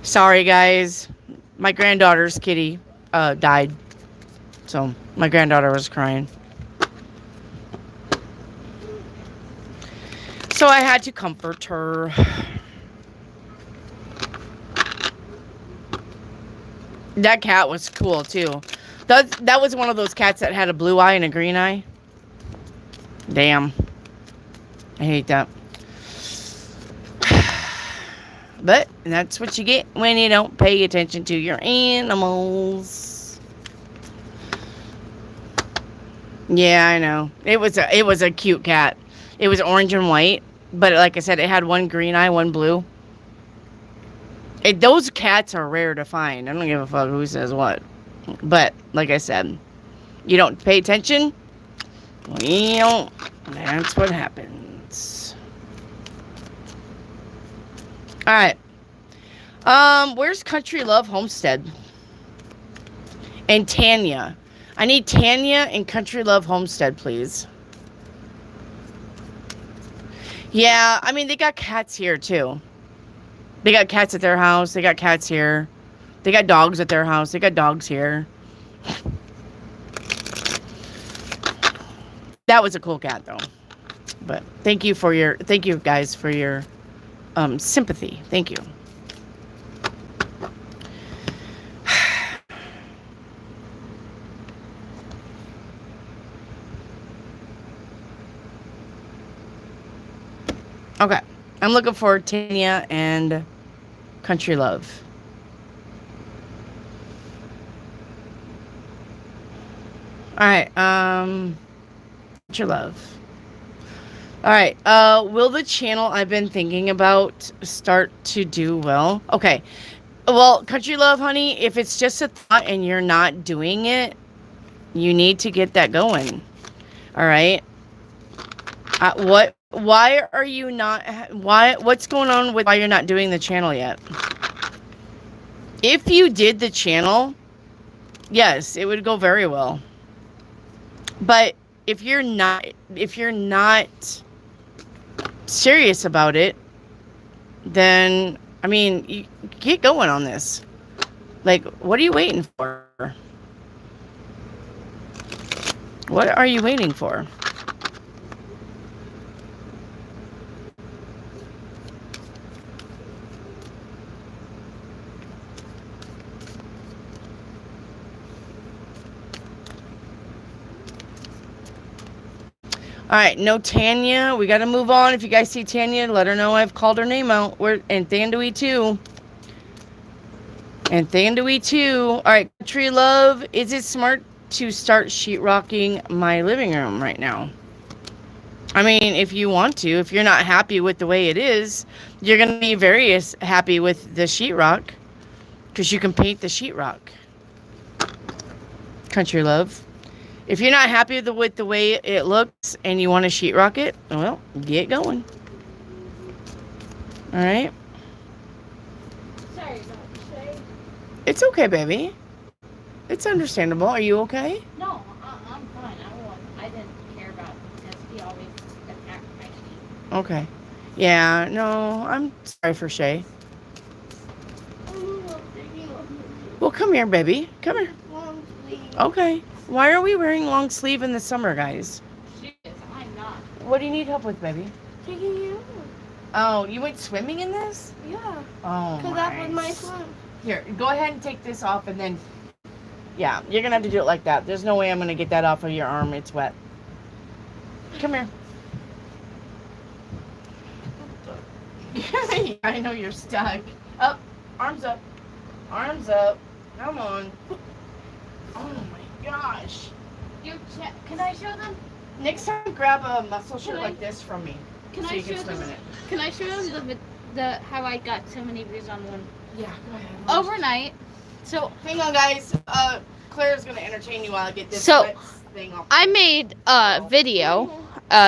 Sorry, guys. My granddaughter's kitty died. So, my granddaughter was crying. So, I had to comfort her. That cat was cool, too. That was one of those cats that had a blue eye and a green eye. Damn. I hate that. But that's what you get when you don't pay attention to your animals. Yeah, I know. It was a cute cat. It was orange and white, but like I said, it had one green eye, one blue. Those cats are rare to find. I don't give a fuck who says what. But like I said, you don't pay attention. Well, that's what happens. All right. Where's Country Love Homestead? And Tanya. I need Tanya and Country Love Homestead, please. Yeah, I mean, they got cats here, too. They got cats at their house. They got cats here. They got dogs at their house. They got dogs here. That was a cool cat, though. But thank you guys for your sympathy. Thank you. Okay, I'm looking for Tanya and Country Love. All right, Country Love. All right, will the channel I've been thinking about start to do well? Okay, well, Country Love, honey, if it's just a thought and you're not doing it, you need to get that going. All right. Why are you not, what's going on with why you're not doing the channel yet? If you did the channel, yes, it would go very well. But if you're not serious about it, then, I mean, you get going on this. Like, what are you waiting for? What are you waiting for? All right, no Tanya. We got to move on. If you guys see Tanya, let her know I've called her name out. And Thandui too. And Thandui too. All right, Country Love. Is it smart to start sheetrocking my living room right now? I mean, if you want to. If you're not happy with the way it is, you're going to be very happy with the sheetrock. Because you can paint the sheetrock. Country Love. If you're not happy with the way it looks and you want to sheetrock it, well, get going. All right. Sorry about the shade. It's okay, baby. It's understandable. Are you okay? No, I'm fine. I didn't care about him because he always attacked my feet. Okay. Yeah, no, I'm sorry for Shay. Well, come here, baby. Come here. Okay. Why are we wearing long sleeve in the summer, guys? She is. I'm not. What do you need help with, baby? Taking you. Oh, you went swimming in this? Yeah. Oh, Because that was my swim. Here, go ahead and take this off and then... Yeah, you're going to have to do it like that. There's no way I'm going to get that off of your arm. It's wet. Come here. I know you're stuck. Up. Arms up. Arms up. Come on. Oh, my gosh. Can I show them? Next time, grab a muscle shirt like this from me. Can so I you can show swim them? in it. Can I show them the how I got so many views on one? Yeah, go ahead. Overnight. So hang on, guys. Claire's gonna entertain you while I get this So, thing off. I made a video.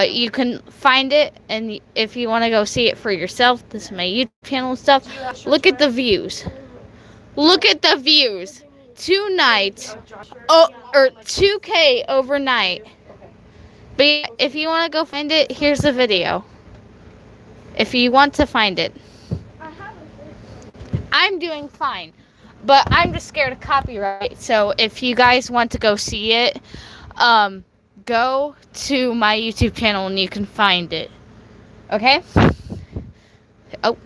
You can find it, and if you want to go see it for yourself, this is my YouTube channel and stuff. Look at the views. Look at the views. 2 nights. Oh, or 2K overnight. But yeah, if you want to go find it, here's the video. If you want to find it. I'm doing fine. But I'm just scared of copyright. So if you guys want to go see it, go to my YouTube channel and you can find it. Okay? Oh.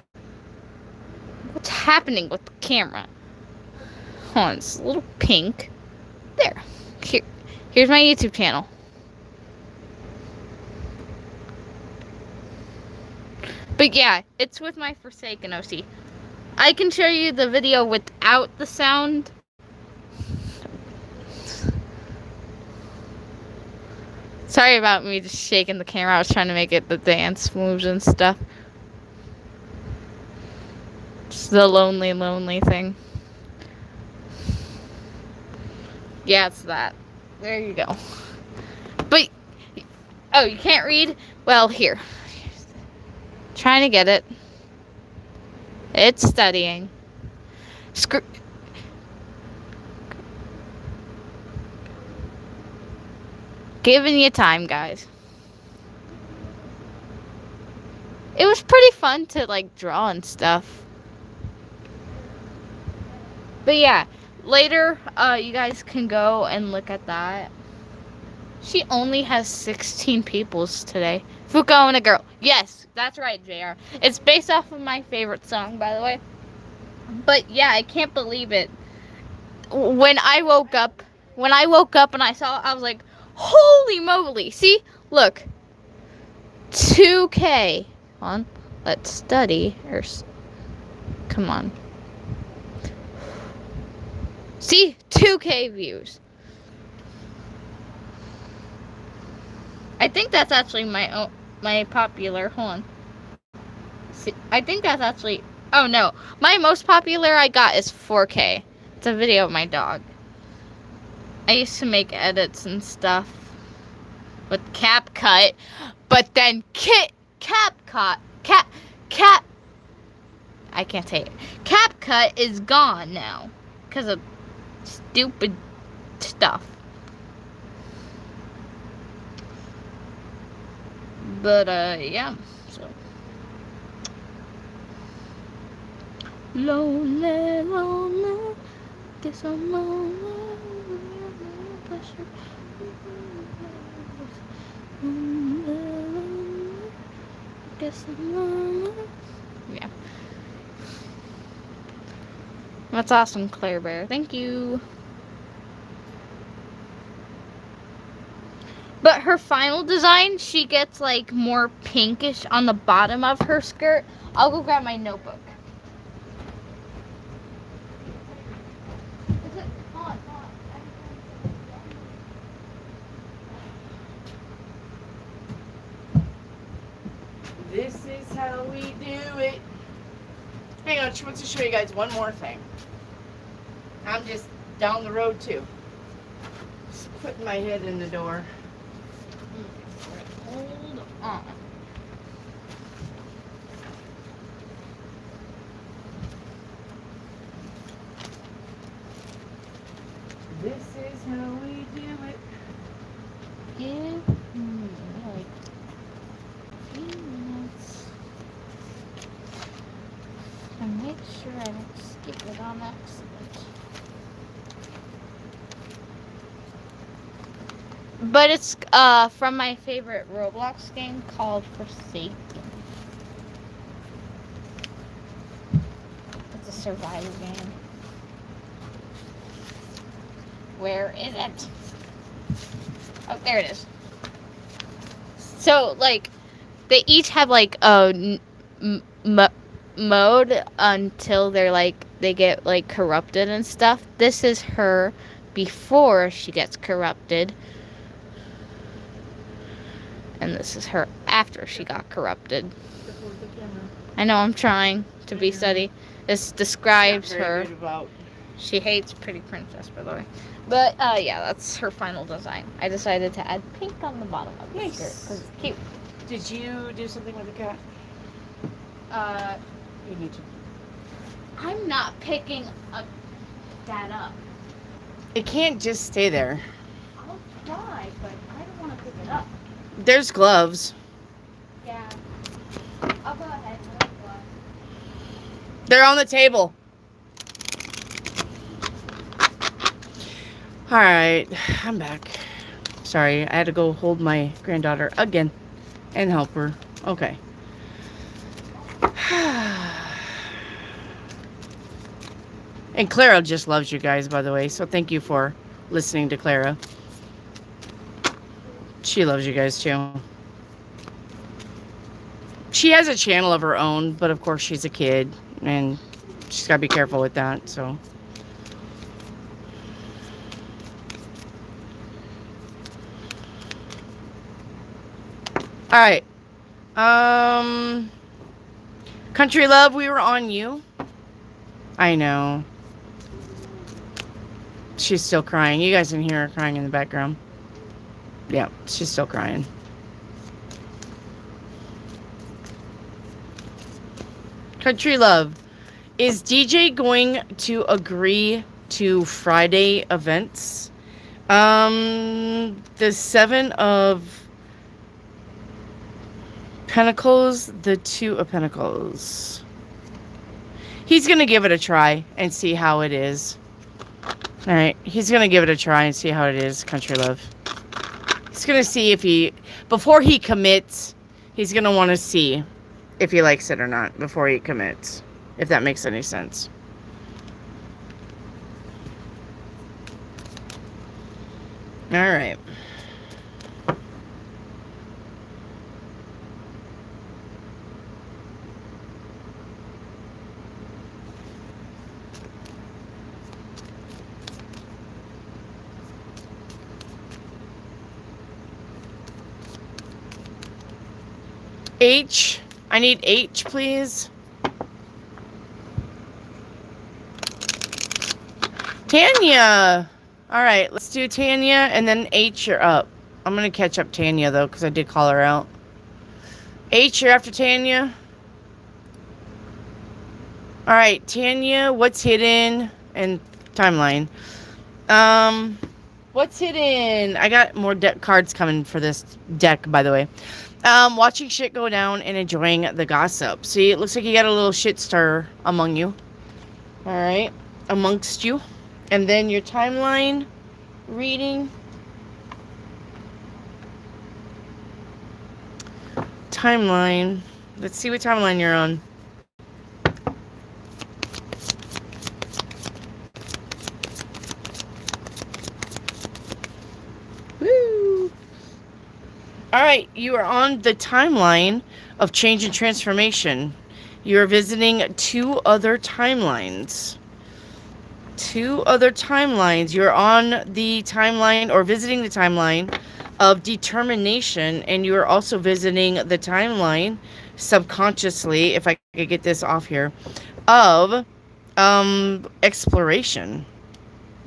What's happening with the camera? Hold on, it's a little pink. There. Here's my YouTube channel. But yeah, it's with my Forsaken OC. I can show you the video without the sound. Sorry about me just shaking the camera. I was trying to make it the dance moves and stuff. Just the lonely, lonely thing. Yeah, it's that. There you go. But, oh, you can't read? Well, here. Trying to get it. It's studying. Giving you time, guys. It was pretty fun to like draw and stuff. But yeah, later you guys can go and look at that. She only has 16 peoples today. Fuko and a girl. Yes, that's right, JR. It's based off of my favorite song, by the way. But yeah, I can't believe it. When I woke up and I saw it, I was like, holy moly. See? Look. 2K. Hold on. Let's study. Come on. See? 2K views. I think that's actually my popular. Hold on. See, I think that's actually. Oh no, my most popular I got is 4K. It's a video of my dog. I used to make edits and stuff with CapCut, but then CapCut. I can't say it. CapCut is gone now because of stupid stuff. But yeah, so lonely, lonely, guess I'm lonely, pressure. Guess I'm lonely. Yeah, that's awesome, Claire Bear. Thank you. But her final design, she gets like more pinkish on the bottom of her skirt. I'll go grab my notebook. This is how we do it. Hang on, she wants to show you guys one more thing. I'm just down the road too. Just putting my head in the door. Hold on. This is how we do it. Give me like a few minutes to make sure I don't skip it on accident. But it's from my favorite Roblox game called Forsaken. It's a survival game. Where is it? Oh, there it is. So, like, they each have, like, a mode until they're, like, they get, like, corrupted and stuff. This is her before she gets corrupted. And this is her after she got corrupted. I know, I'm trying to be steady. This describes her. She hates Pretty Princess, by the way. But, yeah, that's her final design. I decided to add pink on the bottom of the skirt because it's cute. Did you do something with the cat? You need to. I'm not picking that up. It can't just stay there. I'll try, but I don't want to pick it up. There's gloves. Yeah. I'll go ahead. They're on the table. Alright, I'm back. Sorry, I had to go hold my granddaughter again and help her. Okay. And Clara just loves you guys, by the way, so thank you for listening to Clara. She loves you guys too. She has a channel of her own, but of course she's a kid and she's got to be careful with that, so. All right. Country Love, we were on you. I know. She's still crying. You guys can hear her crying in the background. Yeah, she's still crying. Country Love, is DJ going to agree to Friday events? The 7 of Pentacles, the 2 of Pentacles. He's going to give it a try and see how it is. All right. He's going to give it a try and see how it is, country love. He's going to see if he, before he commits, he's going to want to see if he likes it or not before he commits, if that makes any sense. All right. H. I need H, please. Tanya. All right, let's do Tanya, and then H, you're up. I'm going to catch up Tanya, though, because I did call her out. H, you're after Tanya. All right, Tanya, what's hidden? And timeline. What's hidden? I got more deck cards coming for this deck, by the way. Watching shit go down and enjoying the gossip. See, it looks like you got a little shit stir among you. All right, amongst you. And then your timeline reading. Timeline. Let's see what timeline you're on. Woo! All right, you are on the timeline of change and transformation. You are visiting 2 other timelines. 2 other timelines. You're on the timeline or visiting the timeline of determination, and you're also visiting the timeline subconsciously, if I could get this off here, of exploration.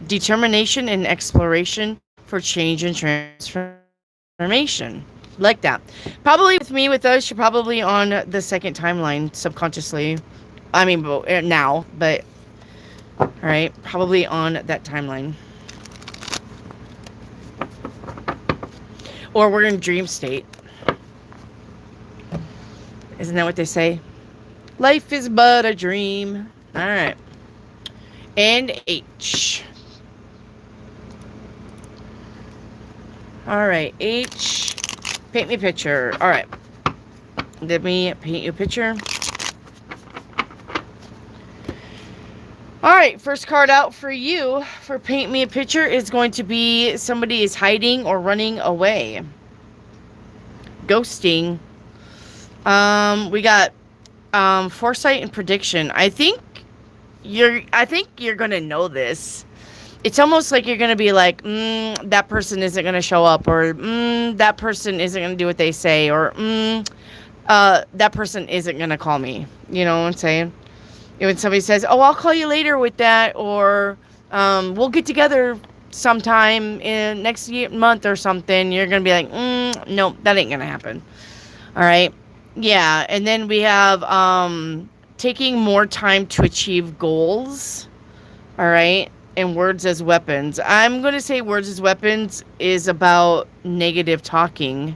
Determination and exploration for change and transformation. Like that. Probably with me, with us, you're probably on the second timeline subconsciously. I mean, now, but all right, probably on that timeline. Or we're in dream state. Isn't that what they say? Life is but a dream. All right. And H. All right, H. Paint me a picture. All right. Let me paint you a picture. All right, first card out for you for Paint Me a Picture is going to be somebody is hiding or running away. Ghosting. We got foresight and prediction. I think you're gonna know this. It's almost like you're gonna be like, that person isn't gonna show up, or that person isn't gonna do what they say, or that person isn't gonna call me. You know what I'm saying? When somebody says, oh, I'll call you later with that, or we'll get together sometime in next month or something, you're going to be like, nope, that ain't going to happen. All right. Yeah. And then we have taking more time to achieve goals. All right. And words as weapons. I'm going to say words as weapons is about negative talking.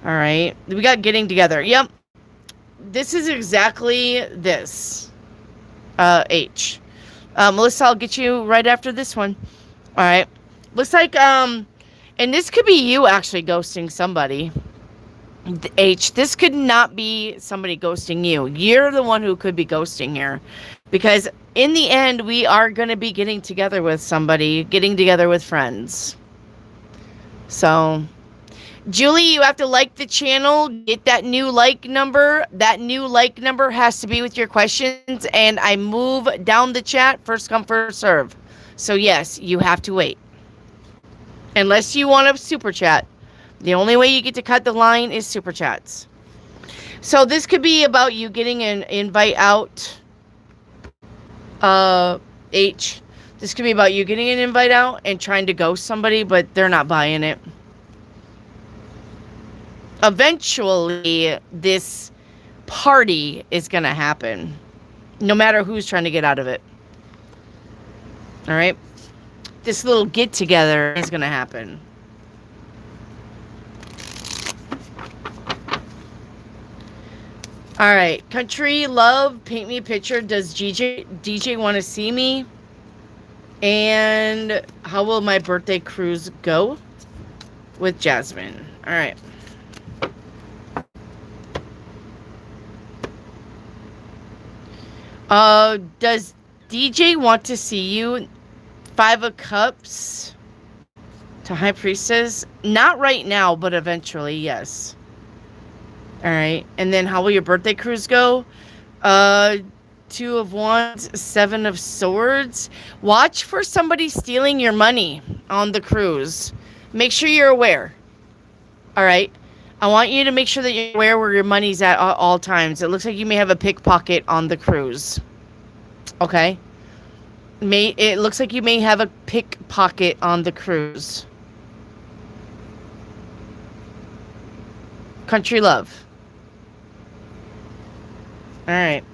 All right. We got getting together. Yep. This is exactly this. H. Melissa, I'll get you right after this one. All right. Looks like, and this could be you actually ghosting somebody. H, this could not be somebody ghosting you. You're the one who could be ghosting here. Because in the end, we are going to be getting together with somebody, getting together with friends. So, Julie, you have to like the channel, get that new like number. That new like number has to be with your questions, and I move down the chat, first come, first serve. So yes, you have to wait. Unless you want a super chat. The only way you get to cut the line is super chats. So this could be about you getting an invite out. H. This could be about you getting an invite out and trying to ghost somebody, but they're not buying it. Eventually, this party is going to happen. No matter who's trying to get out of it. All right. this little get together is gonna happen. All right, country love, paint me a picture. Does DJ want to see me? And how will my birthday cruise go? With Jasmine. All right. Does DJ want to see you? 5 of Cups to High Priestess. Not right now, but eventually, yes. All right. And then how will your birthday cruise go? 2 of Wands, 7 of Swords. Watch for somebody stealing your money on the cruise. Make sure you're aware. All right. I want you to make sure that you're aware where your money's at all times. It looks like you may have a pickpocket on the cruise. Okay. It looks like you may have a pickpocket on the cruise. Country love. All right.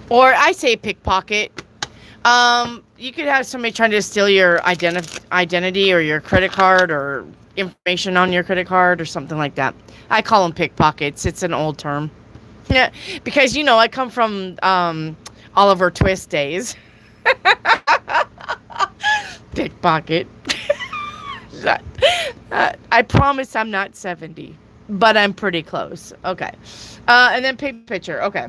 Or I say pickpocket. You could have somebody trying to steal your identity or your credit card or information on your credit card or something like that. I call them pickpockets. It's an old term. Yeah, because, you know, I come from Oliver Twist days. Pickpocket. I promise I'm not 70, but I'm pretty close. Okay. And then paint picture. Okay.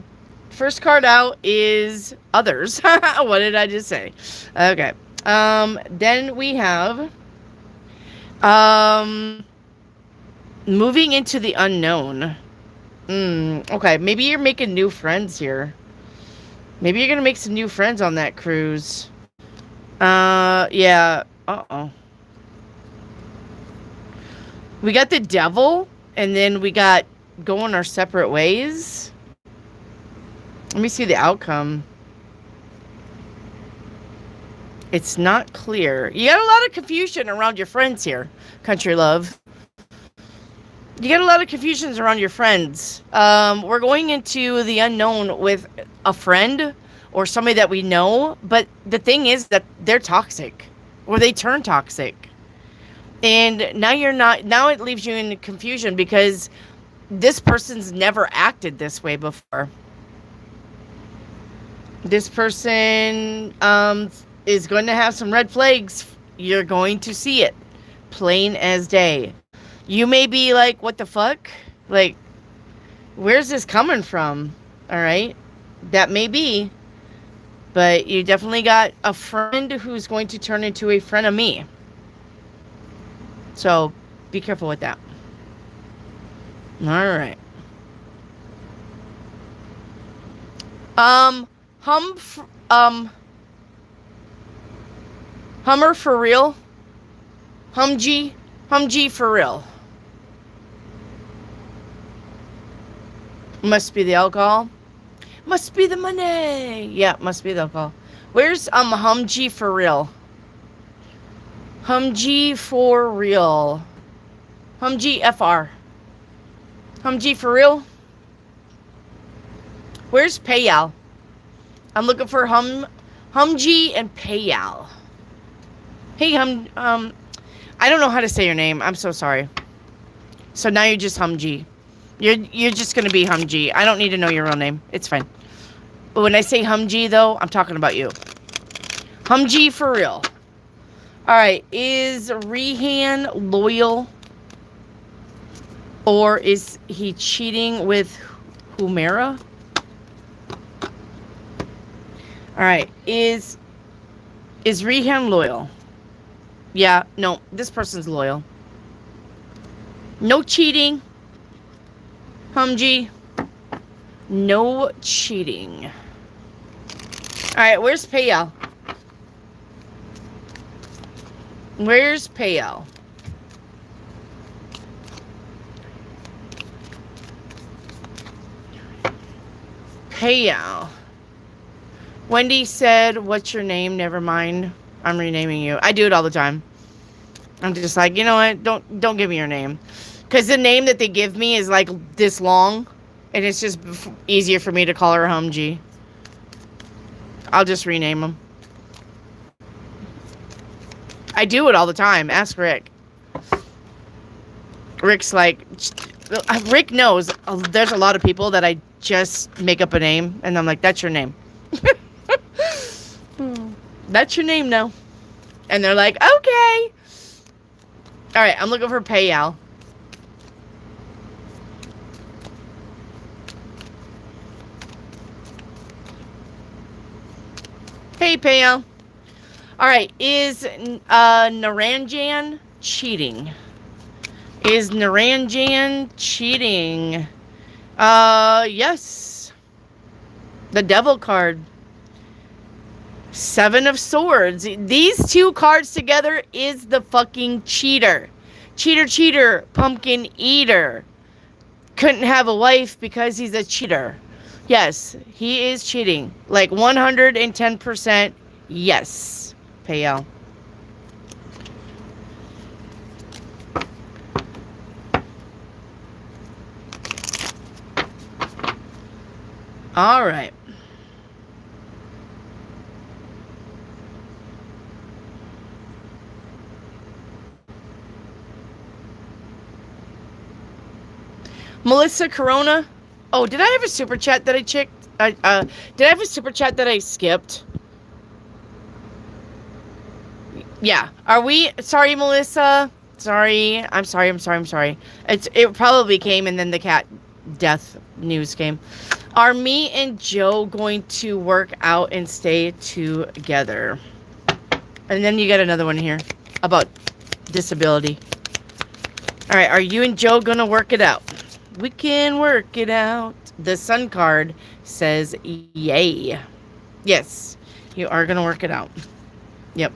First card out is others. What did I just say? Okay. Then we have moving into the unknown. Okay, maybe you're making new friends here. Maybe you're gonna make some new friends on that cruise. Yeah. Uh-oh. We got the devil, and then we got going our separate ways. Let me see the outcome. It's not clear. You got a lot of confusion around your friends here, country love. You got a lot of confusions around your friends. We're going into the unknown with a friend or somebody that we know, but the thing is that they're toxic, or they turn toxic. And now now it leaves you in confusion because this person's never acted this way before. This person is going to have some red flags. You're going to see it plain as day. You may be like, what the fuck? Like, where's this coming from? All right. That may be. But you definitely got a friend who's going to turn into a friend of me. So be careful with that. All right. Hummer for real. Humgee for real. Must be the alcohol. Must be the money. Yeah, must be the alcohol. Where's Humgee for real? Humgee for real. Humgee FR. Humgee for real. Where's Payal? I'm looking for Humgee and Payal. Hey, I don't know how to say your name. I'm so sorry. So now you're just Humgee. You're just gonna be Humgee. I don't need to know your real name. It's fine. But when I say Humgee, though, I'm talking about you. Humgee for real. All right. Is Rehan loyal, or is he cheating with Humera? All right. Is Rehan loyal? Yeah. No. This person's loyal. No cheating. Humgee. No cheating. All right, where's Payal? Where's Payal? Payal. Wendy said, what's your name? Never mind. I'm renaming you. I do it all the time. I'm just like, you know what? Don't give me your name. Because the name that they give me is like this long. And it's just easier for me to call her Humgee. I'll just rename them. I do it all the time. Ask Rick. Rick's like, Rick knows there's a lot of people that I just make up a name, and I'm like, that's your name. That's your name now. And they're like, okay. All right, I'm looking for Payal. Hey, Payal. All right, is Naranjan cheating? Is Naranjan cheating? Yes. The Devil card. 7 of Swords. These two cards together is the fucking cheater. Cheater, cheater, pumpkin eater. Couldn't have a wife because he's a cheater. Yes, he is cheating. Like 110% yes. Payal. All right. Melissa Corona. Oh, did I have a super chat that I checked? Did I have a super chat that I skipped? Yeah. Are we? Sorry, Melissa. Sorry. I'm sorry. It probably came and then the cat death news came. Are me and Joe going to work out and stay together? And then you got another one here about disability. All right. Are you and Joe going to work it out? We can work it out. The Sun card says yay. Yes, you are going to work it out. Yep.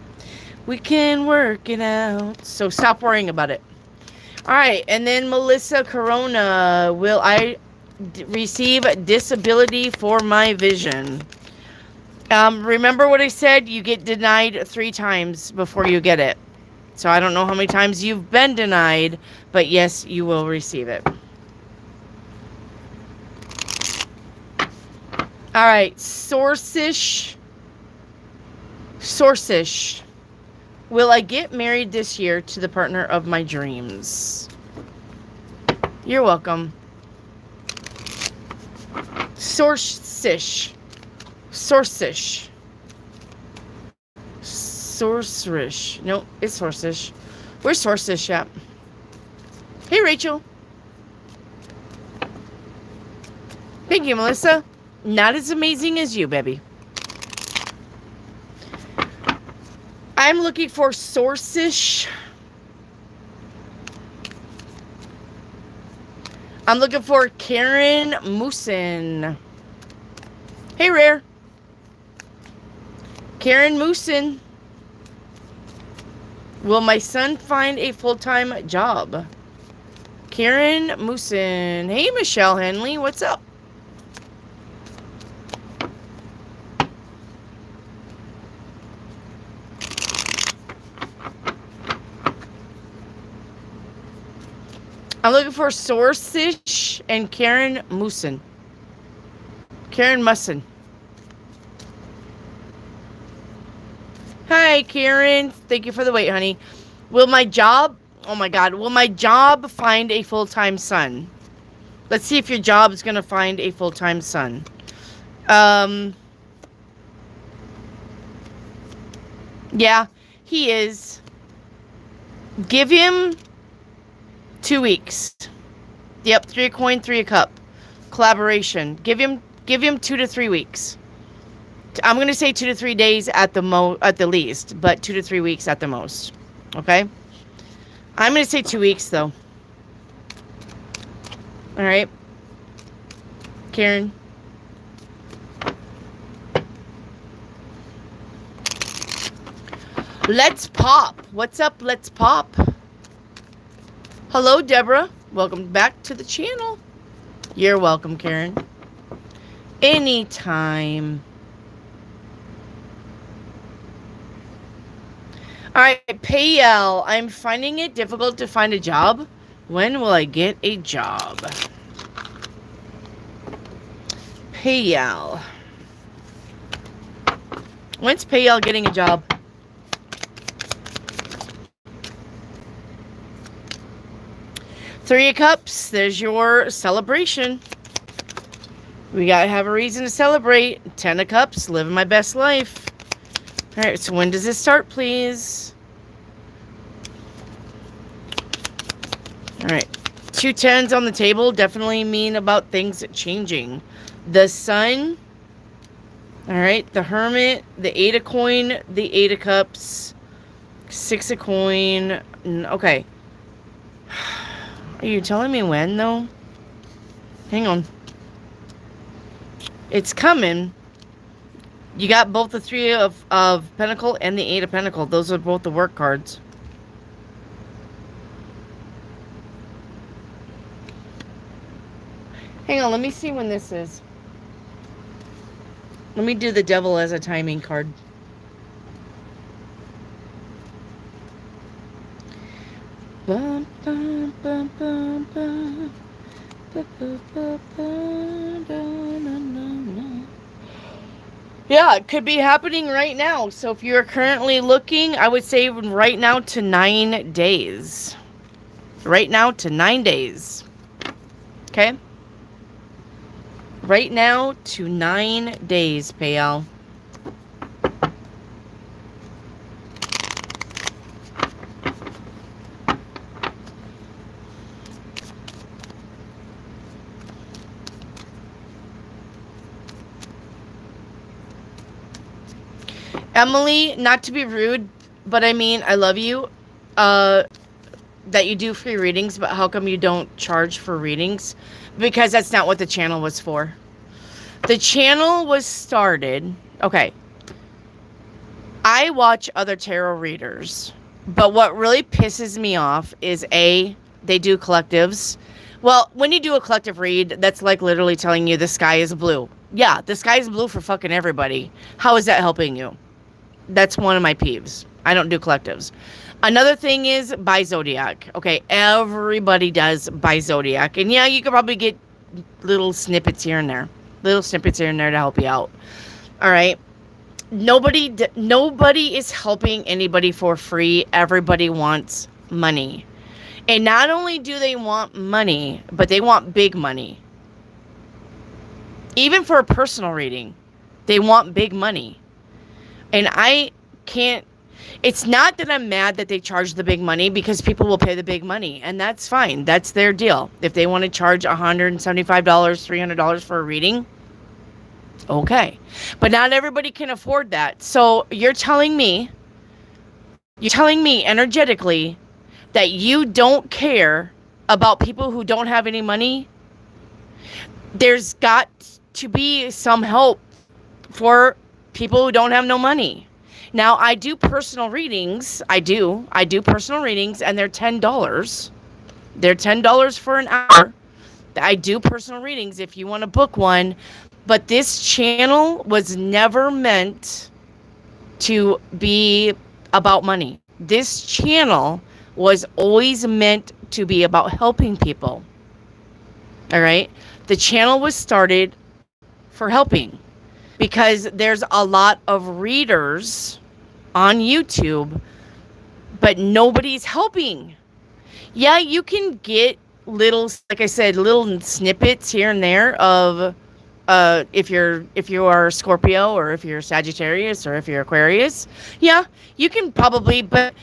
We can work it out. So stop worrying about it. All right. And then Melissa Corona. Will I receive disability for my vision? Remember what I said? You get denied 3 times before you get it. So I don't know how many times you've been denied, but yes, you will receive it. All right, Sourcish. Will I get married this year to the partner of my dreams? You're welcome. Sourcish. No, it's Sourcish. Where's Sourcish at? Hey, Rachel. Thank you, Melissa. Not as amazing as you, baby. I'm looking for Sourcish. I'm looking for Karen Moosin. Hey, Rare. Karen Moosin. Will my son find a full-time job? Karen Moosin. Hey, Michelle Henley. What's up? I'm looking for Sourcish and Karen Moosin. Karen Mussin. Hi, Karen. Thank you for the wait, honey. Will my job... Oh, my God. Will my job find a full-time son? Let's see if your job is going to find a full-time son. Yeah, he is. Give him 2 weeks. Yep, 3 a coin, 3 a cup. Collaboration. Give him 2 to 3 weeks. I'm gonna say 2 to 3 days at the least, but 2 to 3 weeks at the most. Okay. I'm gonna say 2 weeks though. All right, Karen. Let's pop. What's up? Let's pop. Hello, Deborah. Welcome back to the channel. You're welcome, Karen. Anytime. All right, Payel. I'm finding it difficult to find a job. When will I get a job? Payel. When's Payal getting a job? Three of Cups, there's your celebration. We gotta have a reason to celebrate. 10 of Cups, living my best life. All right, so when does this start, please? All right, 2 10s on the table definitely mean about things changing. The Sun, all right, the Hermit, the 8 of Coin, the 8 of Cups, 6 of Coin. Okay. Are you telling me when, though? Hang on. It's coming. You got both the 3 of Pentacle and the 8 of Pentacle. Those are both the work cards. Hang on, let me see when this is. Let me do the Devil as a timing card. Bum, bum, bum, bum, bum. Yeah, it could be happening right now. So if you're currently looking, I would say right now to 9 days. Right now to 9 days. Okay? Right now to 9 days, Payal. Emily, not to be rude, but I mean, I love you, that you do free readings, but how come you don't charge for readings? Because that's not what the channel was for. The channel was started, okay, I watch other tarot readers, but what really pisses me off is A, they do collectives. Well, when you do a collective read, that's like literally telling you the sky is blue. Yeah, the sky is blue for fucking everybody. How is that helping you? That's one of my peeves. I don't do collectives. Another thing is by zodiac. Okay, everybody does by zodiac. And yeah, you could probably get little snippets here and there. Little snippets here and there to help you out. All right. Nobody is helping anybody for free. Everybody wants money. And not only do they want money, but they want big money. Even for a personal reading, they want big money. And I can't, it's not that I'm mad that they charge the big money, because people will pay the big money, and that's fine. That's their deal. If they want to charge $175, $300 for a reading, okay. But not everybody can afford that. So you're telling me energetically that you don't care about people who don't have any money? There's got to be some help for people who don't have no money. Now, I do personal readings. I do personal readings, and they're $10. They're $10 for an hour. I do personal readings if you want to book one. But this channel was never meant to be about money. This channel was always meant to be about helping people. All right? The channel was started for helping, because there's a lot of readers on YouTube, but nobody's helping. Yeah, you can get little, like I said, little snippets here and there of if you are Scorpio, or if you're Sagittarius, or if you're Aquarius. Yeah, you can probably, but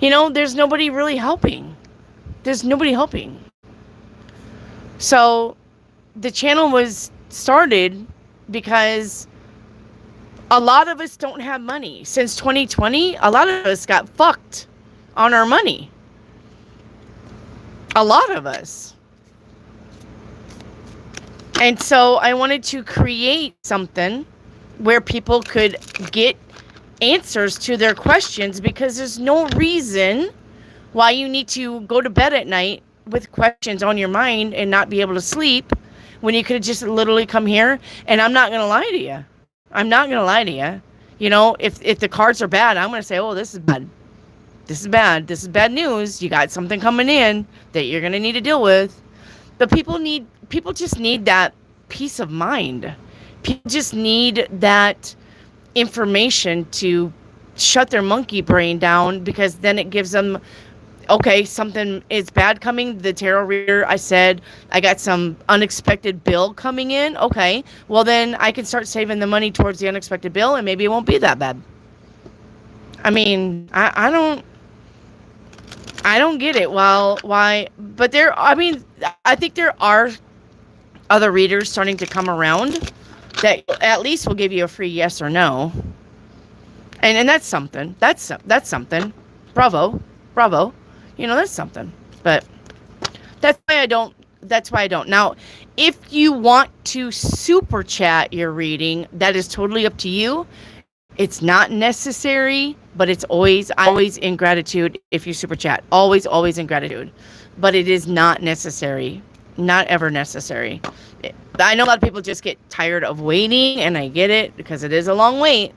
you know, there's nobody really helping. There's nobody helping. So the channel was started because a lot of us don't have money. Since 2020, a lot of us got fucked on our money. A lot of us. And so I wanted to create something where people could get answers to their questions, because there's no reason why you need to go to bed at night with questions on your mind and not be able to sleep, when you could just literally come here. And I'm not going to lie to you. I'm not going to lie to you. You know, if the cards are bad, I'm going to say, oh, this is bad. This is bad. This is bad news. You got something coming in that you're going to need to deal with. But people need people just need that peace of mind. People just need that information to shut their monkey brain down, because then it gives them, okay, something is bad coming. The tarot reader, I said, I got some unexpected bill coming in. Okay, well then I can start saving the money towards the unexpected bill, and maybe it won't be that bad. I mean, I don't get it. Well, why? But I think there are other readers starting to come around that at least will give you a free yes or no. And that's something. That's something. Bravo. That's something. But that's why I don't. Now, if you want to super chat your reading, that is totally up to you. It's not necessary, but it's always in gratitude if you super chat. Always in gratitude. But it is not necessary. Not ever necessary. I know a lot of people just get tired of waiting, and I get it, because it is a long wait.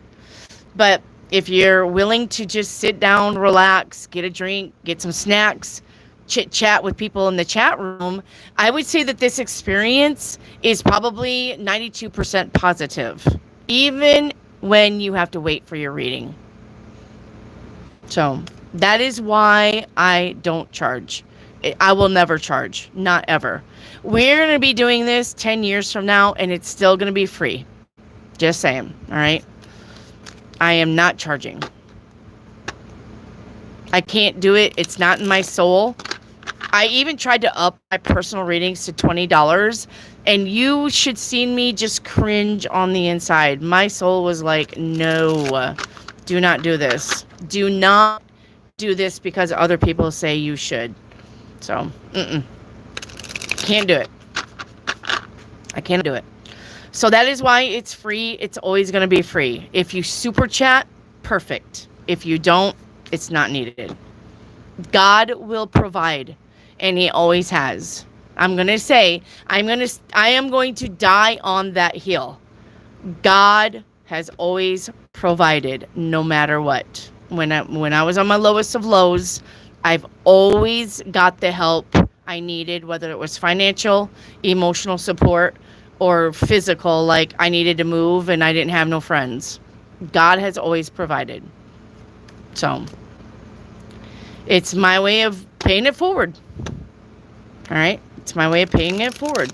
But if you're willing to just sit down, relax, get a drink, get some snacks, chit chat with people in the chat room, I would say that this experience is probably 92% positive, even when you have to wait for your reading. So that is why I don't charge. I will never charge. Not ever. We're going to be doing this 10 years from now, and it's still going to be free. Just saying. All right. I am not charging. I can't do it. It's not in my soul. I even tried to up my personal readings to $20, and you should see me just cringe on the inside. My soul was like, no, do not do this. Do not do this because other people say you should. So, can't do it. I can't do it. So that is why it's free. It's always going to be free. If you super chat, perfect. If you don't, it's not needed. God will provide, and he always has. I'm going to say, I am going to die on that hill. God has always provided, no matter what. When I was on my lowest of lows, I've always got the help I needed, whether it was financial, emotional support, or physical, like I needed to move and I didn't have no friends. God has always provided. So it's my way of paying it forward. All right? It's my way of paying it forward.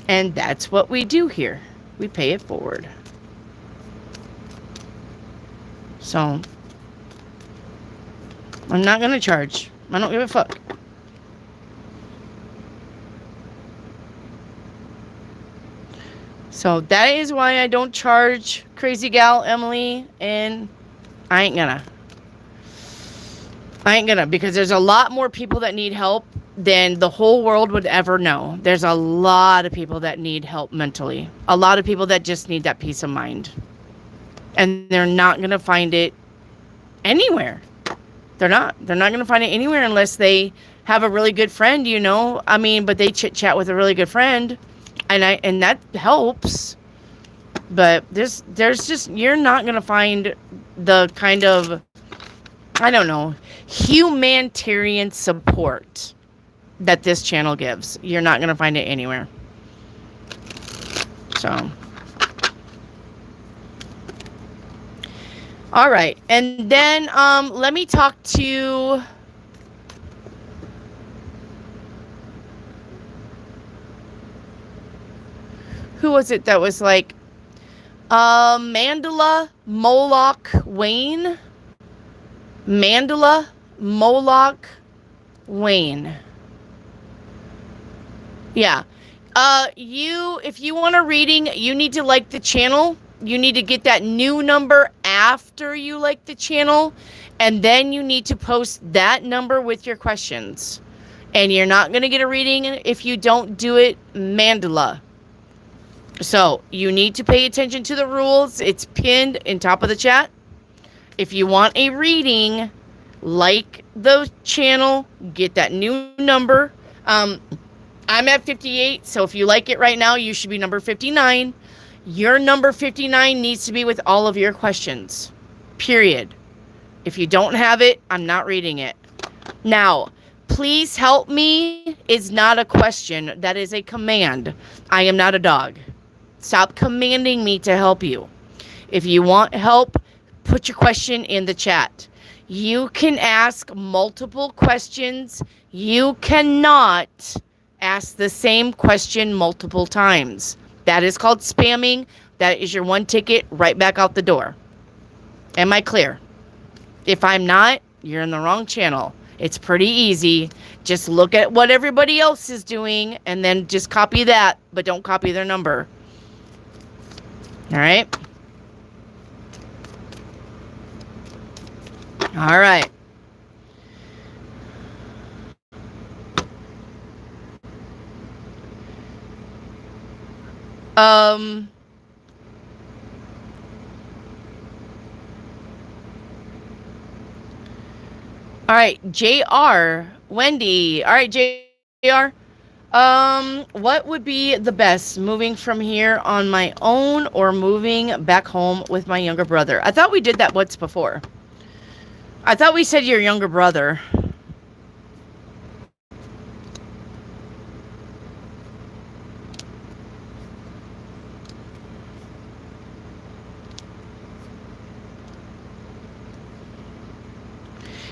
And that's what we do here. We pay it forward. So I'm not going to charge. I don't give a fuck. So that is why I don't charge, Crazy Gal Emily, and I ain't gonna, because there's a lot more people that need help than the whole world would ever know. There's a lot of people that need help mentally. A lot of people that just need that peace of mind. And they're not gonna find it anywhere. They're not gonna find it anywhere unless they have a really good friend, but they chit chat with a really good friend. And that helps, but there's just, you're not going to find the kind of, I don't know, humanitarian support that this channel gives. You're not going to find it anywhere. So, all right. And then, let me talk to, who was it that was like, Mandela Moloch Wayne? Mandela Moloch Wayne. Yeah. If you want a reading, you need to like the channel. You need to get that new number after you like the channel. And then you need to post that number with your questions. And you're not going to get a reading if you don't do it Mandela. So, you need to pay attention to the rules. It's pinned in top of the chat. If you want a reading, like the channel, get that new number. I'm at 58, so if you like it right now, you should be number 59. Your number 59 needs to be with all of your questions. Period. If you don't have it, I'm not reading it. Now, please help me is not a question. That is a command. I am not a dog. Stop commanding me to help you. If you want help, put your question in the chat. You can ask multiple questions. You cannot ask the same question multiple times. That is called spamming. That is your one ticket right back out the door. Am I clear? If I'm not, you're in the wrong channel. It's pretty easy. Just look at what everybody else is doing and then just copy that, but don't copy their number. All right? All right. All right, JR, Wendy. All right, JR. What would be the best, moving from here on my own or moving back home with my younger brother? I thought we did that once before. I thought we said your younger brother.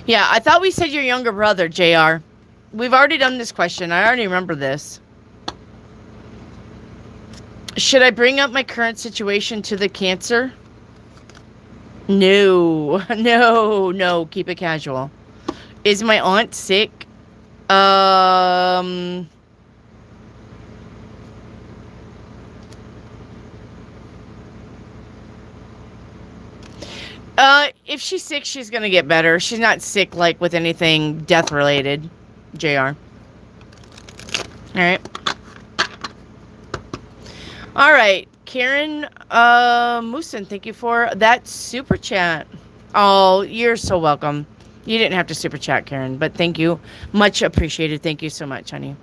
Yeah, I thought we said your younger brother, JR. We've already done this question. I already remember this. Should I bring up my current situation to the Cancer? No. No. Keep it casual. Is my aunt sick? If she's sick, she's gonna get better. She's not sick, like, with anything death-related, JR. Alright. Alright, Karen, Moosin, thank you for that super chat. Oh, you're so welcome. You didn't have to super chat, Karen, but thank you. Much appreciated. Thank you so much, honey.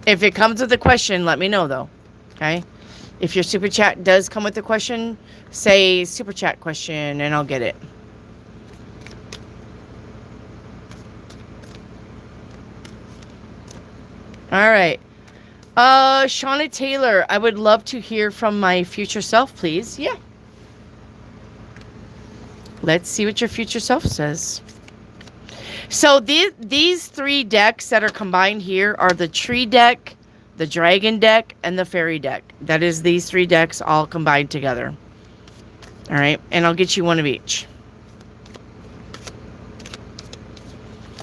If it comes with a question, let me know, though. Okay? If your super chat does come with a question, say super chat question, and I'll get it. All right. Shauna Taylor, I would love to hear from my future self, please. Yeah. Let's see what your future self says. So these three decks that are combined here are the tree deck, the dragon deck, and the fairy deck. That is these three decks all combined together. All right. And I'll get you one of each.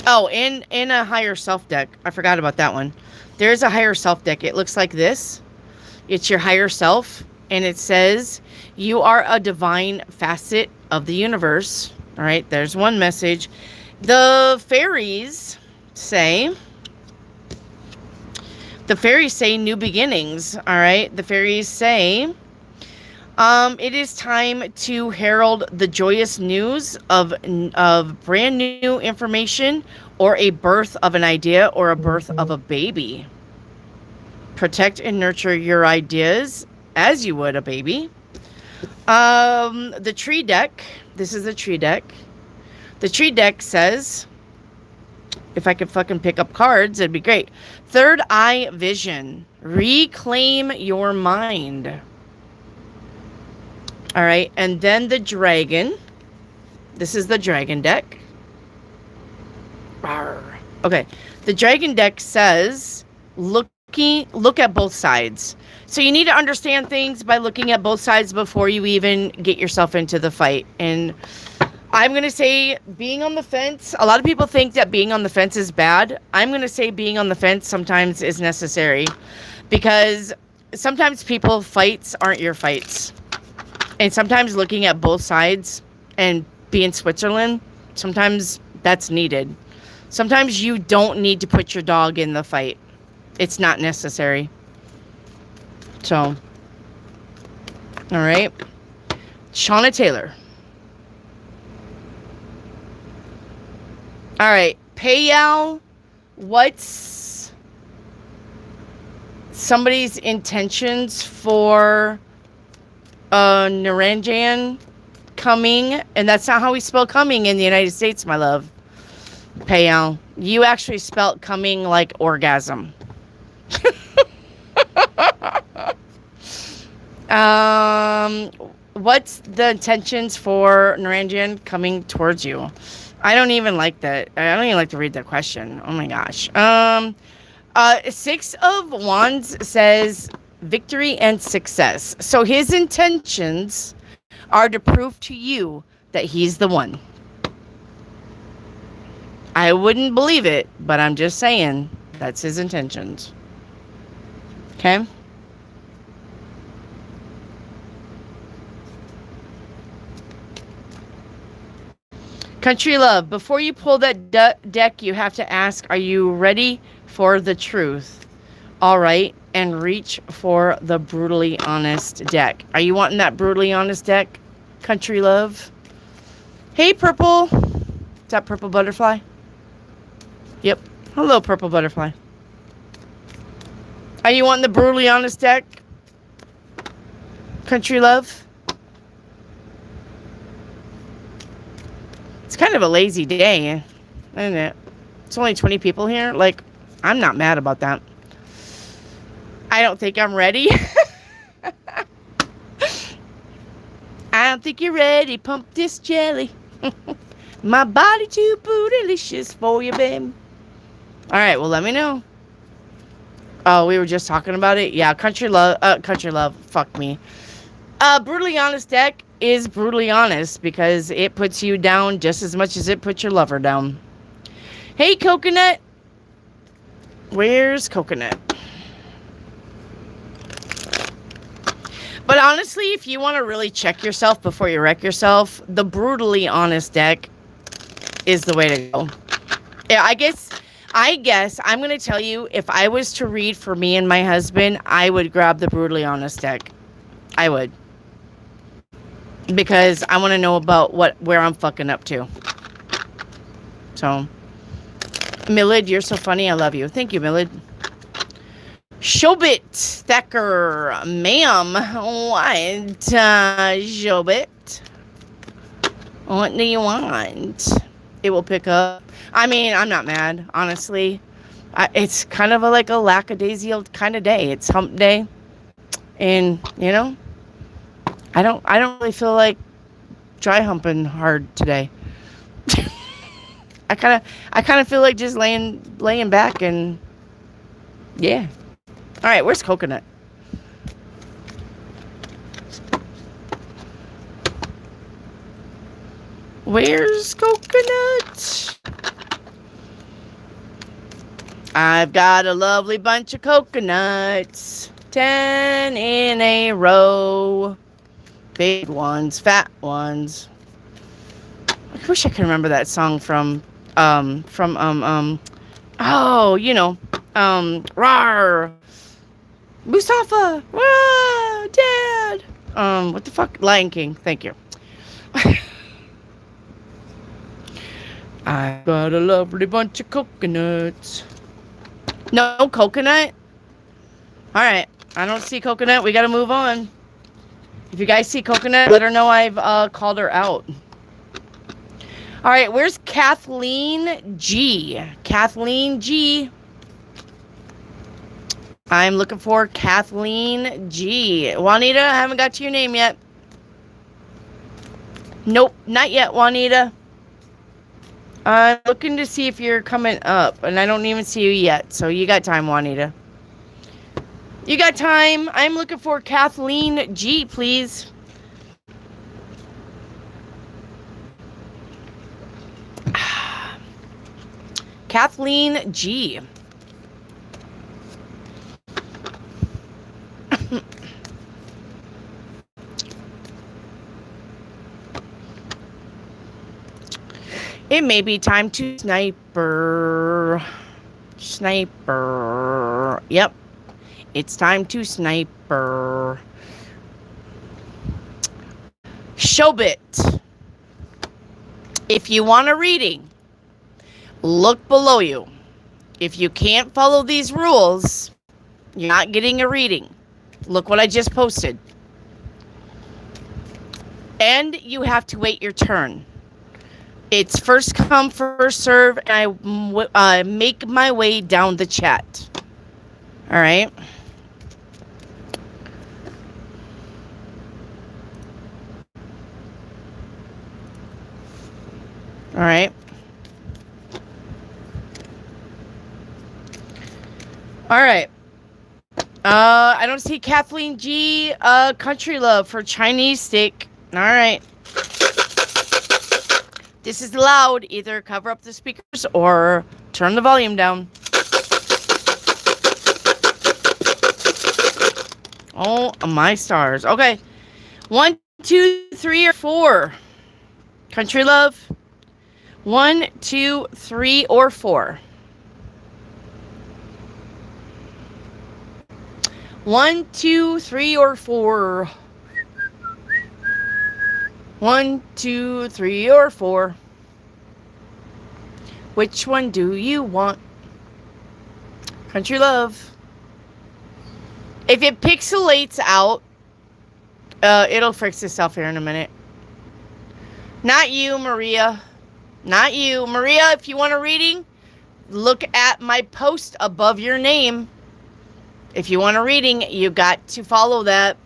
Oh, and a higher self deck. I forgot about that one. There's a higher self deck. It looks like this. It's your higher self. And it says, you are a divine facet of the universe. All right. There's one message. The fairies say new beginnings. All right. The fairies say, it is time to herald the joyous news of brand new information, or a birth of an idea, or a birth of a baby. Protect and nurture your ideas as you would a baby. The tree deck. This is the tree deck. The tree deck says, if I could fucking pick up cards, it'd be great. Third eye vision. Reclaim your mind. All right. And then the dragon. This is the dragon deck. Okay. The dragon deck says, look at both sides. So you need to understand things by looking at both sides before you even get yourself into the fight. And I'm going to say being on the fence. A lot of people think that being on the fence is bad. I'm going to say being on the fence sometimes is necessary, because sometimes fights aren't your fights. And sometimes looking at both sides and being Switzerland, sometimes that's needed. Sometimes you don't need to put your dog in the fight. It's not necessary. So, all right. Shauna Taylor. All right. Payal, what's somebody's intentions for Naranjan coming? And that's not how we spell coming in the United States, my love. Payal, you actually spelt coming like orgasm. What's the intentions for Naranjan coming towards you? I don't even like that. I don't even like to read the question. Oh my gosh. Six of Wands says victory and success. So his intentions are to prove to you that he's the one. I wouldn't believe it, but I'm just saying that's his intentions. Okay? Country Love, before you pull that deck, you have to ask, are you ready for the truth? All right, and reach for the brutally honest deck. Are you wanting that brutally honest deck, Country Love? Hey, Purple. Is that Purple Butterfly? Yep. Hello, Purple Butterfly. Are you wanting the brutally honest deck, Country Love? It's kind of a lazy day, isn't it? It's only 20 people here. Like, I'm not mad about that. I don't think I'm ready. I don't think you're ready. Pump this jelly. My body too bootylicious for you, babe. All right, well, let me know. Oh, we were just talking about it? Yeah, Country Love. Fuck me. Brutally honest deck is brutally honest because it puts you down just as much as it puts your lover down. Hey, Coconut. Where's Coconut? But honestly, if you want to really check yourself before you wreck yourself, the brutally honest deck is the way to go. Yeah, I guess I'm going to tell you, if I was to read for me and my husband, I would grab the brutally honest deck. I would. Because I want to know about where I'm fucking up to. So, Millid, you're so funny. I love you. Thank you, Millid. Shobit Thacker, ma'am. What, Shobit? What do you want? It will pick up. I mean, I'm not mad, honestly. It's kind of like a lackadaisical kind of day. It's hump day. And, you know, I don't really feel like dry humping hard today. I kind of feel like just laying back and yeah. All right, where's Coconut? Where's Coconut? I've got a lovely bunch of coconuts. 10 in a row. Big ones, fat ones. I wish I could remember that song from oh, you know, Rawr. Mustafa! Whoa, Dad! What the fuck? Lion King. Thank you. I got a lovely bunch of coconuts. No coconut? Alright. I don't see Coconut. We gotta move on. If you guys see Coconut, let her know I've called her out. Alright, where's Kathleen G? Kathleen G. I'm looking for Kathleen G. Juanita, I haven't got to your name yet. Nope, not yet, Juanita. I'm looking to see if you're coming up, and I don't even see you yet. So you got time, Juanita. You got time. I'm looking for Kathleen G, please. Kathleen G. It may be time to sniper. Sniper. Yep. It's time to sniper. Showbit. If you want a reading, look below you. If you can't follow these rules, you're not getting a reading. Look what I just posted. And you have to wait your turn. It's first come, first serve, and I make my way down the chat. All right. All right. All right. I don't see Kathleen G. Country Love for Chinese steak. All right. This is loud. Either cover up the speakers or turn the volume down. Oh, my stars. Okay. 1, 2, 3, or 4. Country Love. 1, 2, 3, or 4. 1, 2, 3, or 4. 1, 2, 3, or 4. Which one do you want? Country Love. If it pixelates out, it'll fix itself here in a minute. Not you, Maria. Not you. Maria, if you want a reading, look at my post above your name. If you want a reading, you got to follow that.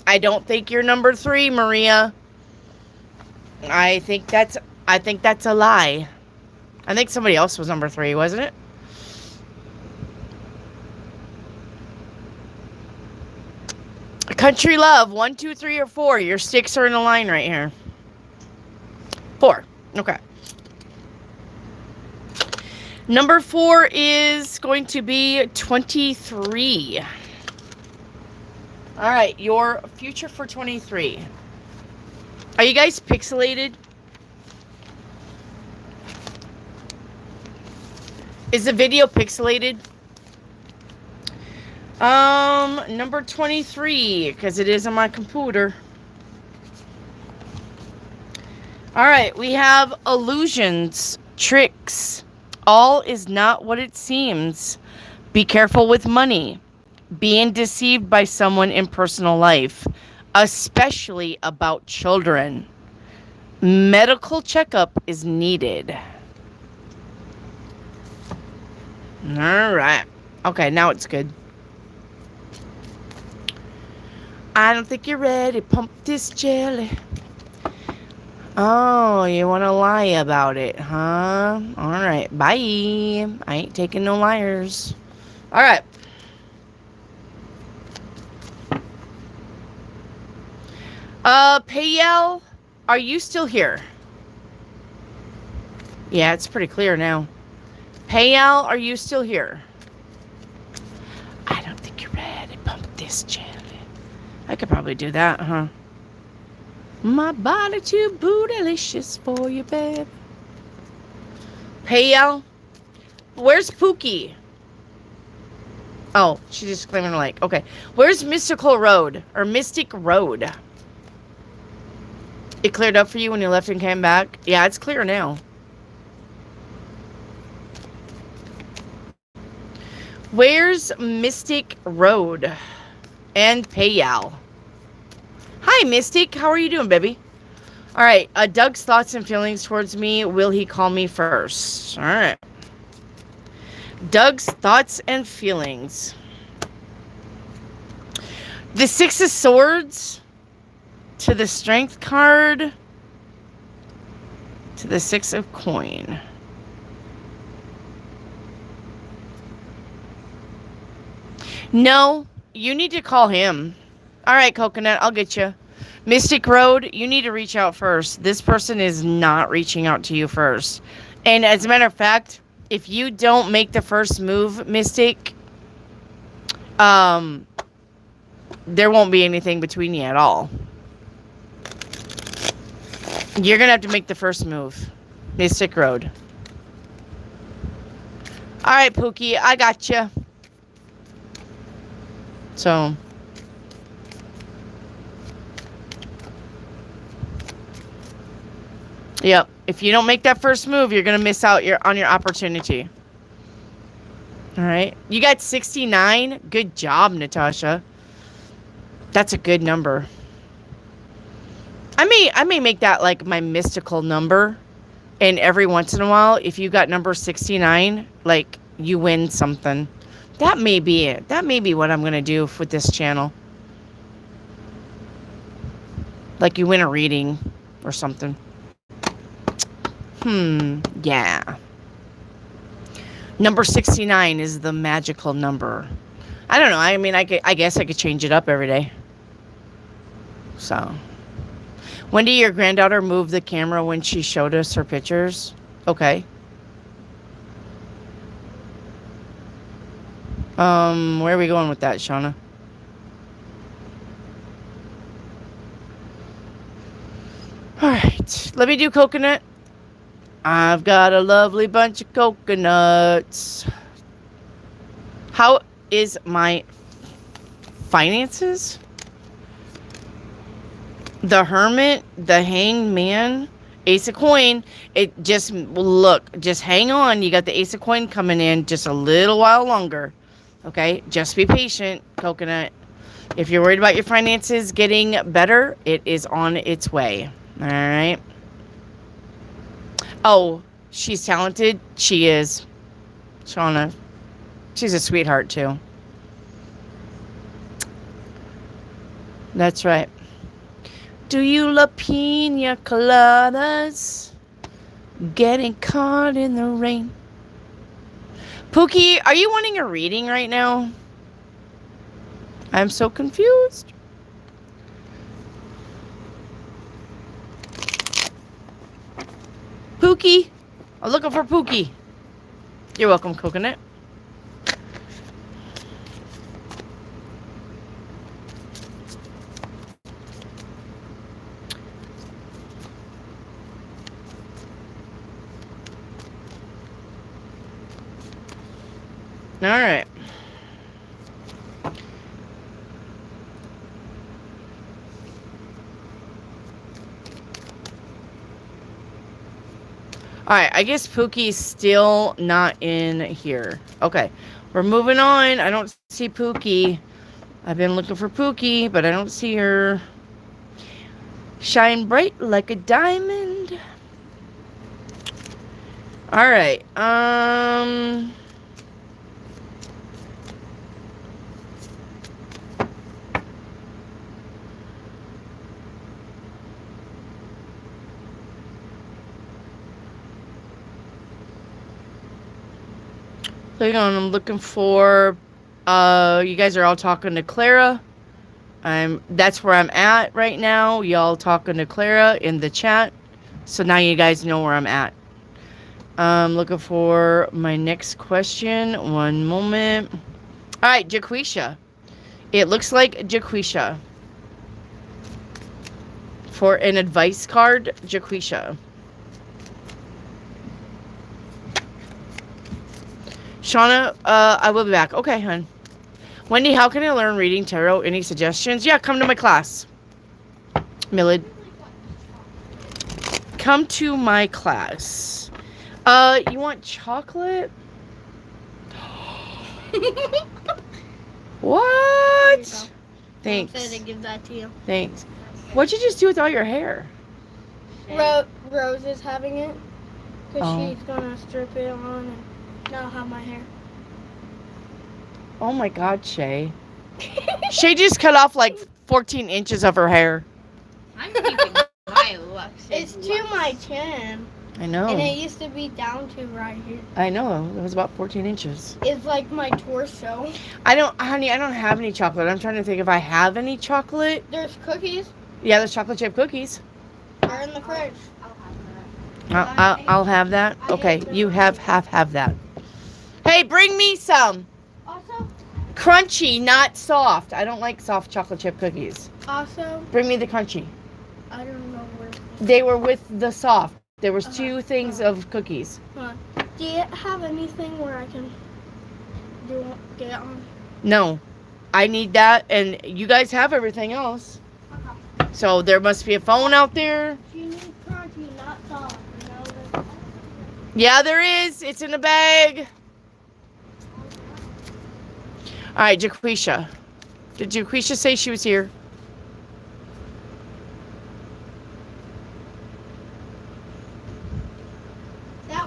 I don't think you're number 3, Maria. I think that's a lie. I think somebody else was number 3, wasn't it? Country Love, 1, 2, 3, or 4. Your sticks are in a line right here. 4. Okay. Number 4 is going to be 23. All right, your future for 23. Are you guys pixelated? Is the video pixelated? Number 23, because it is on my computer. All right, we have illusions, tricks. All is not what it seems. Be careful with money. Being deceived by someone in personal life, especially about children. Medical checkup is needed. All right. Okay, now it's good. I don't think you're ready. Pump this jelly. Oh, you want to lie about it, huh? All right. Bye. I ain't taking no liars. All right. Payel, are you still here? Yeah, it's pretty clear now. Payel, are you still here? I don't think you're ready. Pump this jelly. I could probably do that, huh? My body too bootylicious for you, babe. Payel, where's Pookie? Oh, she just claiming her like, okay. Where's Mystical Road? Or Mystic Road? It cleared up for you when you left and came back? Yeah, it's clear now. Where's Mystic Road? And Payal. Hi, Mystic. How are you doing, baby? All right. Doug's thoughts and feelings towards me. Will he call me first? All right. Doug's thoughts and feelings. The 6 of Swords to the Strength card to the 6 of Coin. No, you need to call him. All right, Coconut, I'll get you. Mystic Road, you need to reach out first. This person is not reaching out to you first. And as a matter of fact, if you don't make the first move, Mystic, there won't be anything between you at all. You're going to have to make the first move. Mystic Road. All right, Pookie, I got you. So, yep. If you don't make that first move, you're going to miss out on your opportunity. All right. You got 69. Good job, Natasha. That's a good number. I may make that like my mystical number. And every once in a while, if you got number 69, like, you win something. That may be it. That may be what I'm going to do with this channel. Like, you win a reading or something. Yeah. Number 69 is the magical number. I don't know. I mean, I guess I could change it up every day. So. When did your granddaughter move the camera when she showed us her pictures? Okay. Where are we going with that, Shauna? All right. Let me do coconut. I've got a lovely bunch of coconuts. How is my finances? The Hermit, the Hanged Man, Ace of Coin. It just, look, just hang on. You got the Ace of Coin coming in just a little while longer. Okay? Just be patient, coconut. If you're worried about your finances getting better, it is on its way. All right? Oh, she's talented. She is. Shauna. She's a sweetheart, too. That's right. Do you love pina coladas? Getting caught in the rain. Pookie, are you wanting a reading right now? I'm so confused. Pookie. I'm looking for Pookie. You're welcome, coconut. All right. All right, I guess Pookie's still not in here. Okay, we're moving on. I don't see Pookie. I've been looking for Pookie, but I don't see her. Shine bright like a diamond. All right. Hang on, I'm looking for, you guys are all talking to Clara. That's where I'm at right now. Y'all talking to Clara in the chat. So now you guys know where I'm at. I'm looking for my next question. One moment. All right, Jaquisha. It looks like Jaquisha. For an advice card, Jaquisha. Shauna, I will be back. Okay, hon. Wendy, how can I learn reading tarot? Any suggestions? Yeah, come to my class. Millard. Come to my class. You want chocolate? What? Thanks. I said to give that to you. Thanks. What'd you just do with all your hair? Rose is having it. Because Oh. she's going to strip it on and now I'll have my hair. Oh my God, Shay. Shay just cut off like 14 inches of her hair. I'm keeping my looks. It's to my chin. I know. And it used to be down to right here. I know. It was about 14 inches. It's like my torso. Honey, I don't have any chocolate. I'm trying to think if I have any chocolate. There's cookies. Yeah, there's chocolate chip cookies. They're in the fridge. I'll have that. Okay, you have that. Hey, bring me some. Also, Crunchy, not soft. I don't like soft chocolate chip cookies. Bring me the crunchy. I don't know where. They were with the soft. There was two things of cookies. Do you have anything where I can get on? No, I need that, and you guys have everything else. So there must be a phone out there. You need crunchy, not soft. You know? Yeah, there is. It's in a bag. All right, Jaquisha. Did Jaquisha say she was here?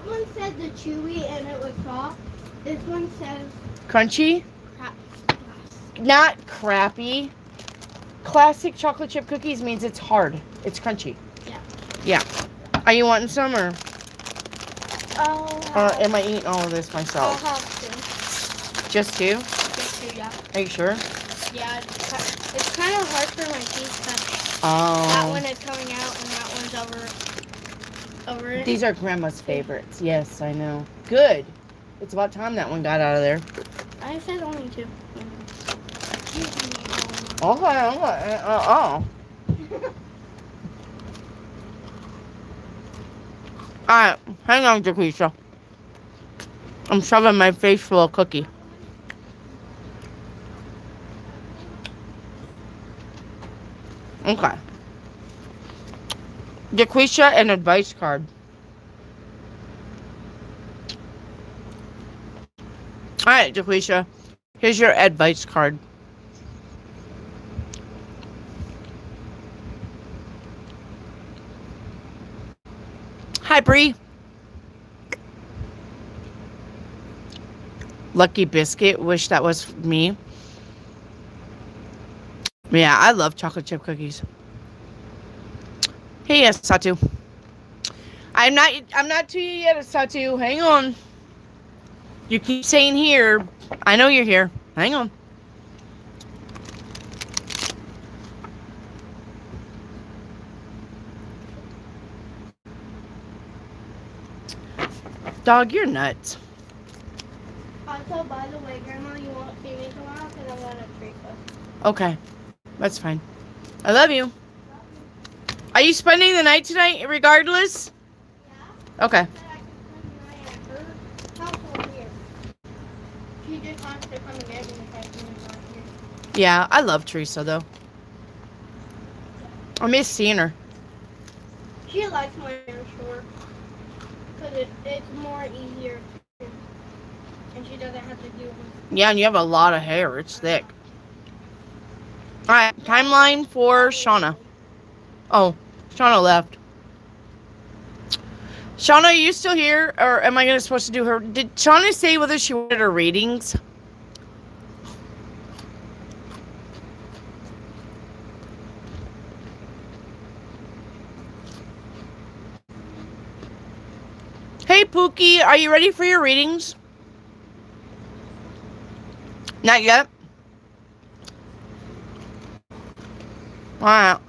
one said the chewy and it was soft. This one says Crunchy? crap. Not crappy. Classic chocolate chip cookies means it's hard. It's crunchy. Yeah. Yeah. Are you wanting some or Oh. am I eating all of this I'll myself? have to. Just two? Just to, yeah. Are you sure? Yeah, it's kind of hard for my teeth because Oh. that one is coming out and that one's over it. These are Grandma's favorites. Yes, I know. Good. It's about time that one got out of there. I said only two. Okay. Alright, hang on, Jaquisha. I'm shoving my face full of cookie. Okay. Jaquisha, an advice card. Alright, Jaquisha. Here's your advice card. Hi, Bree. Lucky Biscuit. Wish that was me. Yeah, I love chocolate chip cookies. Hey, yes, Satu. I'm not to you yet, Satu. Hang on. You keep saying here. I know you're here. Hang on. Dog, you're nuts. Also, by the way, Grandma, you won't see me tomorrow because I'm going to treat us. Okay. That's fine. I love you. Are you spending the night tonight regardless? Yeah. Okay. But I can spend the night at her house over here. She just wants to come and get me if I can not here. Yeah, I love Teresa though. I miss seeing her. She likes my hair short because it's more easier to, and she doesn't have to deal with. Yeah, and you have a lot of hair. It's thick. Alright, timeline for Shauna. Oh, Shauna left. Shauna, are you still here? Or am I supposed to do her? Did Shauna say whether she wanted her readings? Hey, Pookie, are you ready for your readings? Not yet? Alright.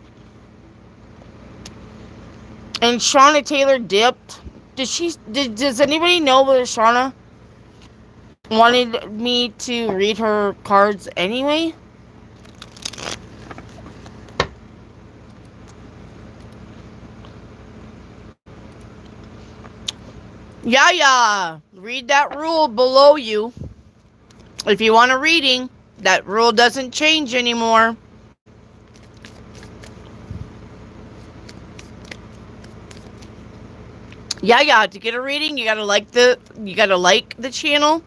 And Shauna Taylor dipped. Does anybody know whether Shauna wanted me to read her cards anyway? Yeah. Read that rule below you. If you want a reading, that rule doesn't change anymore. Yeah, to get a reading, you gotta like the channel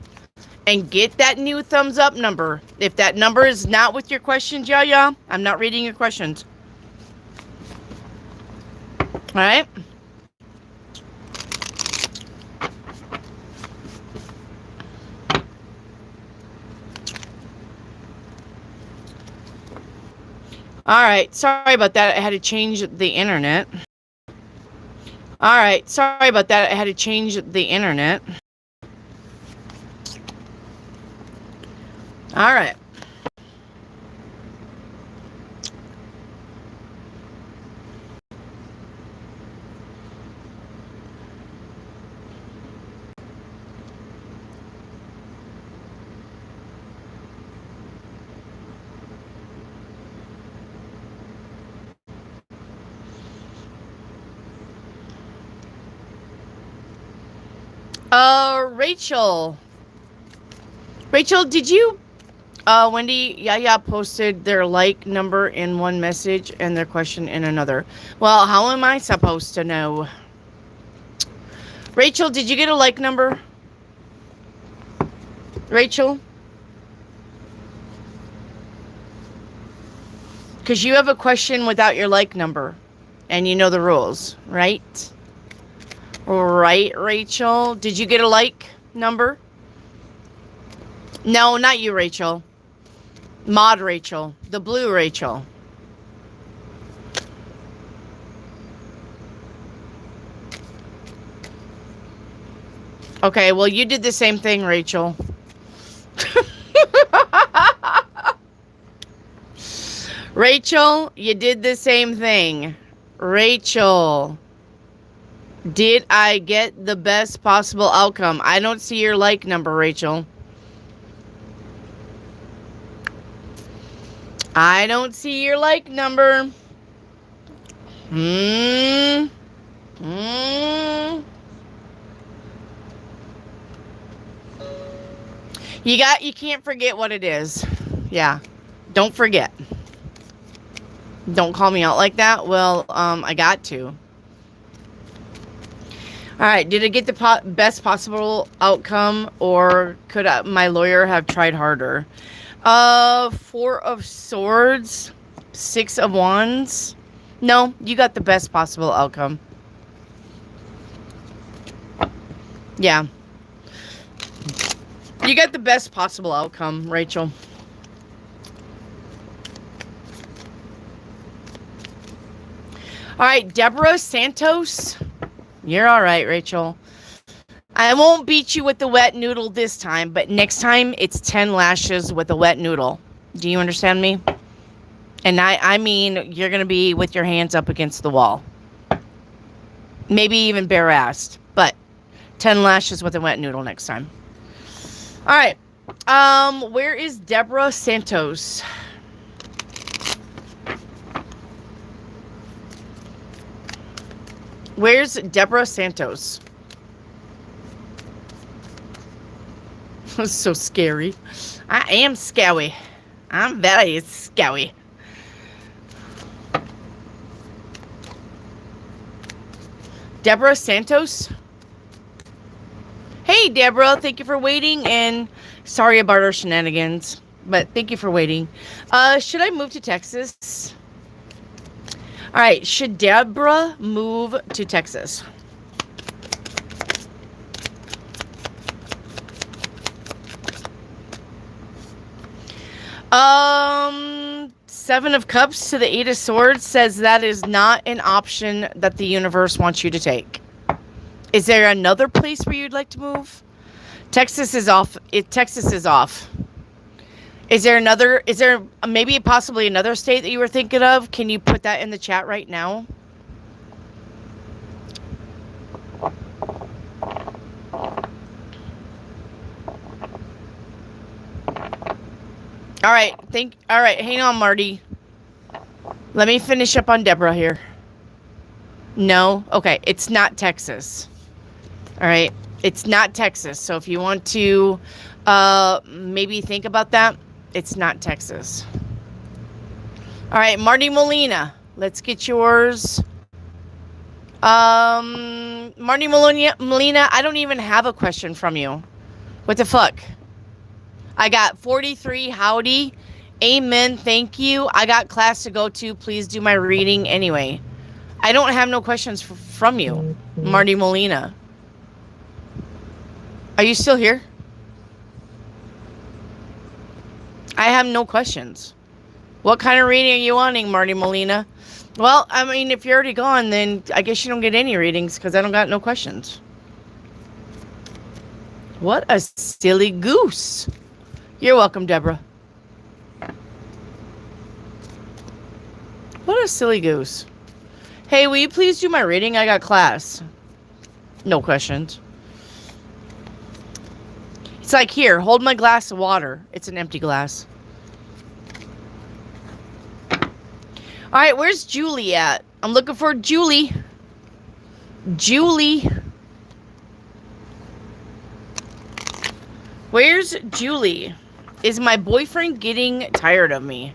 and get that new thumbs up number. If that number is not with your questions, I'm not reading your questions. Alright? Alright, sorry about that. I had to change the internet. Alright, sorry about that. I had to change the internet. Alright. Rachel. Rachel, did you, Wendy, Yaya posted their like number in one message and their question in another. Well, how am I supposed to know? Rachel, did you get a like number? Rachel? Because you have a question without your like number. And you know the rules, right? Right, Rachel? Did you get a like number? No, not you, Rachel. Mod Rachel. The blue Rachel. Okay, well, you did the same thing, Rachel. Rachel, you did the same thing. Rachel, did I get the best possible outcome? I don't see your like number, Rachel. I don't see your like number. You can't forget what it is. Yeah. Don't forget. Don't call me out like that. Well, I got to. All right. Did I get the best possible outcome, or could my lawyer have tried harder? 4 of Swords, 6 of Wands. No, you got the best possible outcome. Yeah. You got the best possible outcome, Rachel. All right, Deborah Santos. You're all right, Rachel. I won't beat you with the wet noodle this time, but next time it's 10 lashes with a wet noodle. Do you understand me? And I mean, you're going to be with your hands up against the wall. Maybe even bare-assed, but 10 lashes with a wet noodle next time. All right. Where is Deborah Santos? Where's Deborah Santos? That's so scary. I am scary. I'm very scary. Deborah Santos? Hey, Deborah. Thank you for waiting, and sorry about our shenanigans, but thank you for waiting. Should I move to Texas? All right. Should Deborah move to Texas? Seven of Cups to the 8 of Swords says that is not an option that the universe wants you to take. Is there another place where you'd like to move? Texas is off. Texas is off. Is there maybe possibly another state that you were thinking of? Can you put that in the chat right now? All right, hang on, Marty. Let me finish up on Deborah here. No? Okay, it's not Texas. All right, it's not Texas. So if you want to maybe think about that, it's not Texas. All right, Marty Molina. Let's get yours. Marty Molina, I don't even have a question from you. What the fuck? I got 43, howdy. Amen, thank you. I got class to go to. Please do my reading anyway. I don't have no questions from you, Marty Molina. Are you still here? I have no questions. What kind of reading are you wanting, Marty Molina? Well, I mean, if you're already gone, then I guess you don't get any readings because I don't got no questions. What a silly goose. You're welcome, Deborah. What a silly goose. Hey, will you please do my reading? I got class. No questions. It's like, here, hold my glass of water. It's an empty glass. All right, where's Julie at? I'm looking for Julie. Julie. Where's Julie? Is my boyfriend getting tired of me?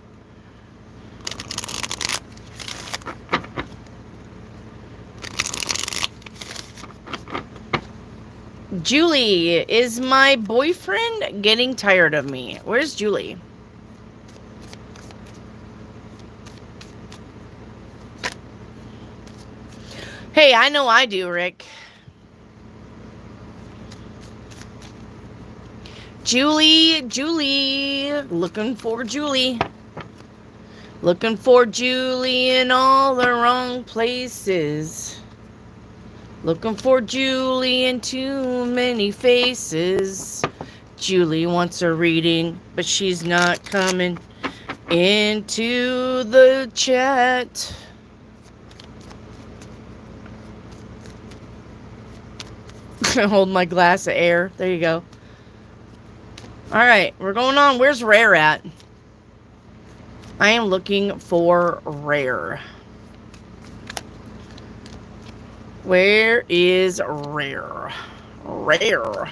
Julie, is my boyfriend getting tired of me? Where's Julie? Hey, I know I do, Rick. Julie. Looking for Julie. Looking for Julie in all the wrong places. Looking for Julie in too many faces. Julie wants a reading, but she's not coming into the chat. Hold my glass of air. There you go. All right, we're going on. Where's Rare at? I am looking for Rare. Where is Rare? Rare.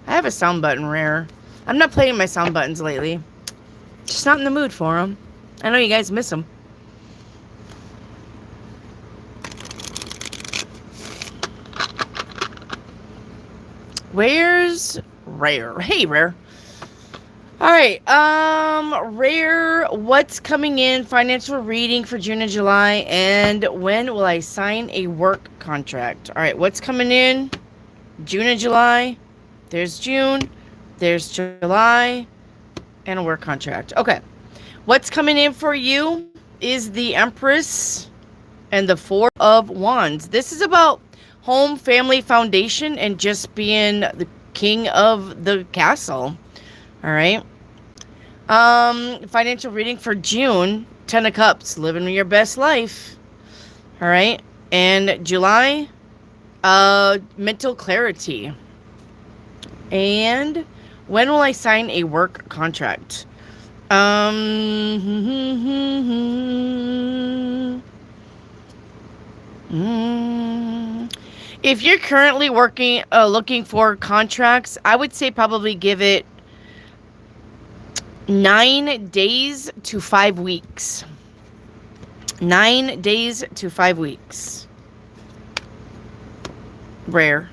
I have a sound button, Rare. I'm not playing my sound buttons lately. Just not in the mood for them. I know you guys miss them. Where's Rare? Hey, Rare. All right, Rare, what's coming in? Financial reading for June and July, and when will I sign a work contract? All right, what's coming in? June and July. There's June. There's July. And a work contract. Okay. What's coming in for you is the Empress and the Four of Wands. This is about home, family, foundation, and just being the king of the castle. All right. Financial reading for June, 10 of Cups, living your best life. All right. And July, mental clarity. And when will I sign a work contract? If you're currently working, looking for contracts, I would say probably give it 9 days to 5 weeks. 9 days to 5 weeks. Rare.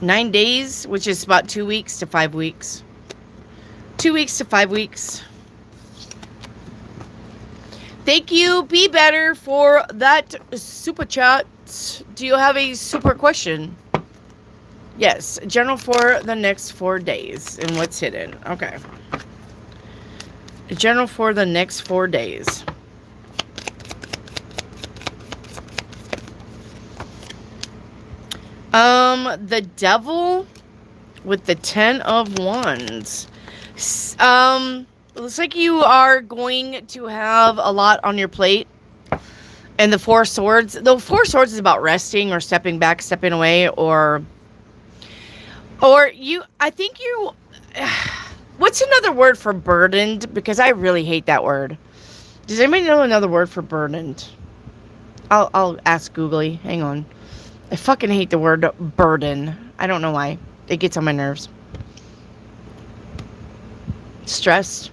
9 days, which is about 2 weeks to 5 weeks. 2 weeks to 5 weeks. Thank you, Be Better, for that super chat. Do you have a super question? Yes, general for the next 4 days. And what's hidden? Okay. General for the next 4 days. The Devil with the 10 of Wands. Looks like you are going to have a lot on your plate. And the Four Swords. The Four Swords is about resting or stepping back, stepping away, or you, I think you, what's another word for burdened? Because I really hate that word. Does anybody know another word for burdened? I'll ask Googly. Hang on. I fucking hate the word burden. I don't know why. It gets on my nerves. Stressed.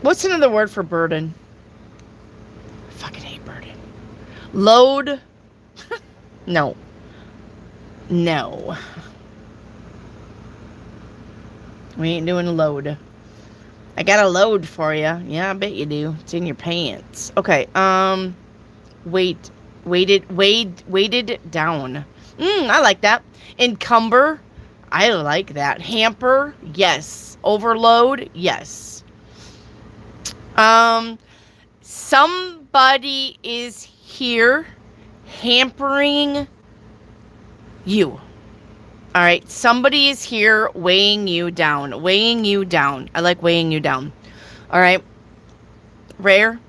What's another word for burden? I fucking hate burden. Load. No. No. We ain't doing a load. I got a load for you. Yeah, I bet you do. It's in your pants. Okay. Weighted down. I like that. Encumber. I like that. Hamper. Yes. Overload. Yes. Somebody is here hampering you. All right. Somebody is here weighing you down. Weighing you down. I like weighing you down. All right. Rare.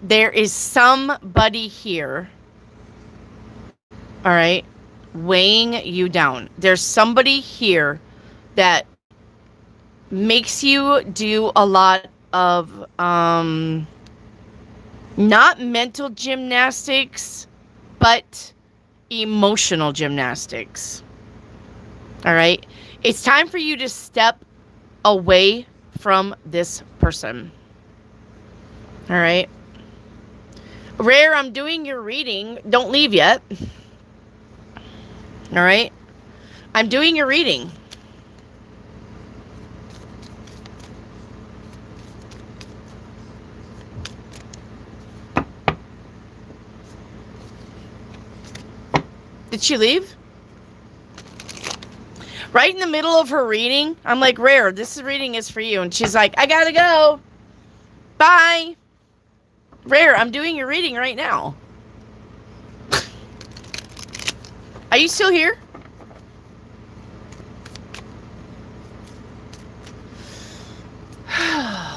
There is somebody here. All right. Weighing you down. There's somebody here that makes you do a lot of not mental gymnastics, but emotional gymnastics. All right. It's time for you to step away from this person. All right. Rare, I'm doing your reading. Don't leave yet. All right. I'm doing your reading. Did she leave? Right in the middle of her reading, I'm like, Rare, this reading is for you. And she's like, I gotta go. Bye. Rare, I'm doing your reading right now. Are you still here?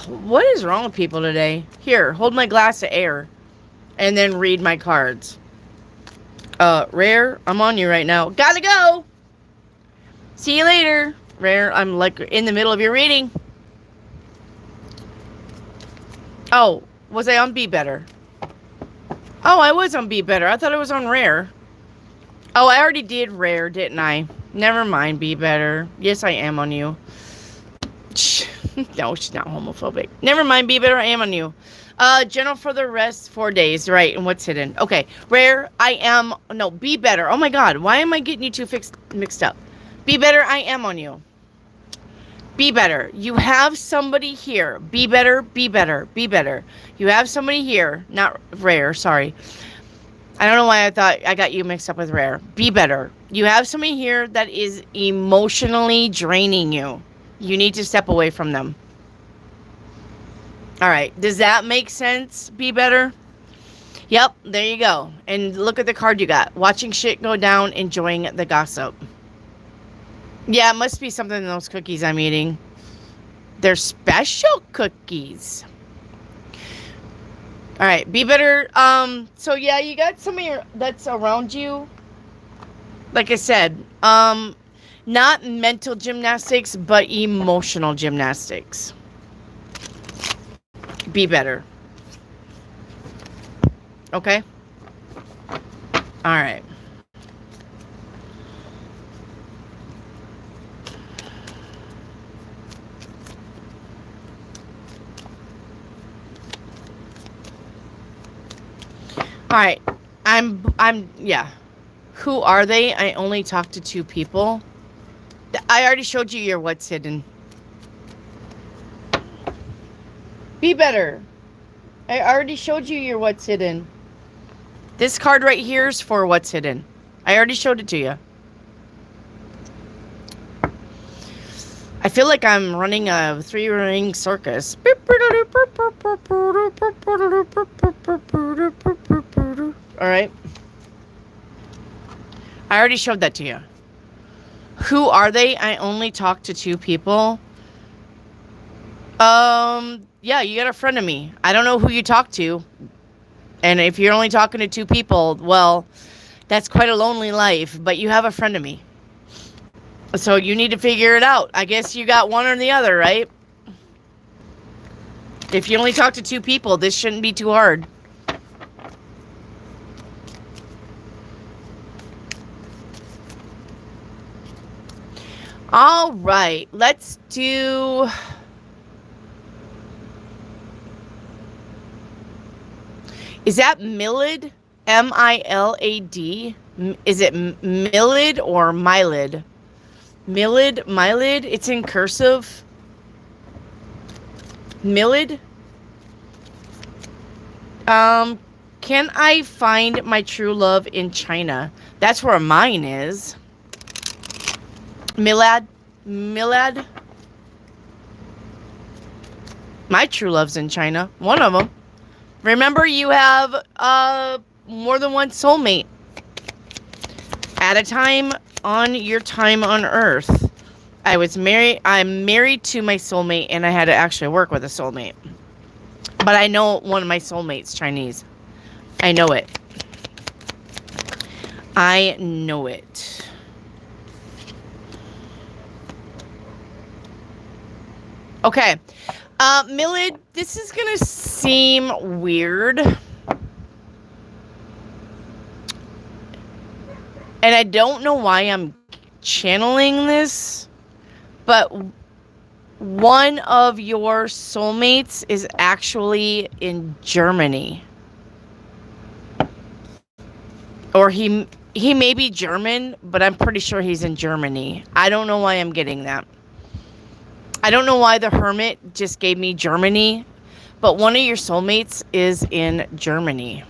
What is wrong with people today? Here, hold my glass of air. And then read my cards. Rare, I'm on you right now. Gotta go. See you later. Rare, I'm like in the middle of your reading. Oh, was I on Be Better? Oh, I was on Be Better. I thought I was on Rare. Oh, I already did Rare, didn't I? Never mind, Be Better. Yes, I am on you. No, she's not homophobic. Never mind, Be Better, I am on you. General for the rest 4 days. Right, and what's hidden? Okay, Rare, I am... No, Be Better. Oh my god, why am I getting you two mixed up? Be Better, I am on you. Be Better. You have somebody here. Be Better, Be Better, Be Better. You have somebody here. Not Rare, sorry. I don't know why I thought I got you mixed up with Rare. Be Better. You have somebody here that is emotionally draining you. You need to step away from them. All right. Does that make sense? Be Better? Yep. There you go. And look at the card you got. Watching shit go down, enjoying the gossip. Yeah, it must be something in those cookies I'm eating. They're special cookies. All right. Be Better. So yeah, you got somebody that's around you. Like I said, not mental gymnastics, but emotional gymnastics. Be Better. Okay? All right. All right. Yeah. Who are they? I only talked to 2 people. I already showed you your what's hidden. Be Better. I already showed you your what's hidden. This card right here is for what's hidden. I already showed it to you. I feel like I'm running a 3-ring circus. All right. I already showed that to you. Who are they? I only talked to 2 people. Yeah, you got a friend of me. I don't know who you talk to. And if you're only talking to 2 people, well, that's quite a lonely life, but you have a friend of me. So you need to figure it out. I guess you got one or the other, right? If you only talk to 2 people, this shouldn't be too hard. All right, let's do... Is that Millid? M-I-L-A-D? Is it Millid or Mylid? Millid? Mylid? It's in cursive. Millid? Can I find my true love in China? That's where mine is. Milad? Milad? My true love's in China. One of them. Remember, you have more than one soulmate at a time on your time on Earth. I'm married to my soulmate, and I had to actually work with a soulmate. But I know one of my soulmates Chinese. I know it. I know it. Okay. Millid, this is going to seem weird. And I don't know why I'm channeling this, but one of your soulmates is actually in Germany. Or he may be German, but I'm pretty sure he's in Germany. I don't know why I'm getting that. I don't know why the Hermit just gave me Germany, but one of your soulmates is in Germany.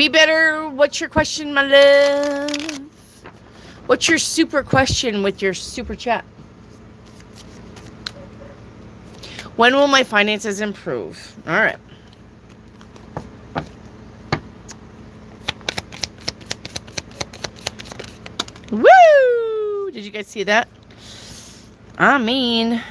Be better. What's your question, my love? What's your super question with your super chat? When will my finances improve? All right. Woo! Did you guys see that? I mean,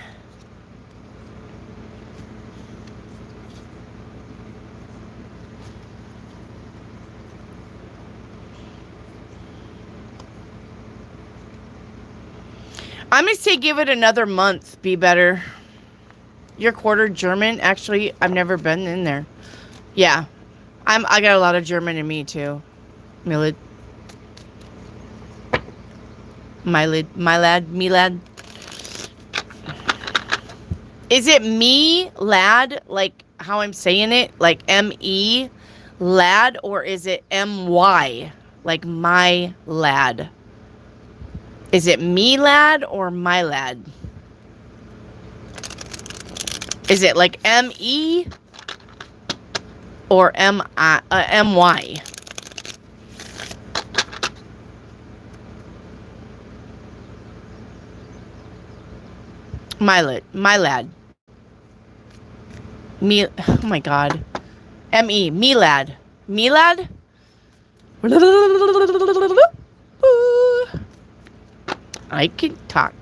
I'm going to say give it another month. Be better. You're quarter German. Actually, I've never been in there. Yeah. I got a lot of German in me too. Milad. My lad. Me lad. Is it me lad, like how I'm saying it? Like M-E lad, or is it M-Y? Like my lad? Is it me lad or my lad? Is it like M-E or M-Y? My lad. Me, oh my God. M-E, me lad. Me lad? I can talk.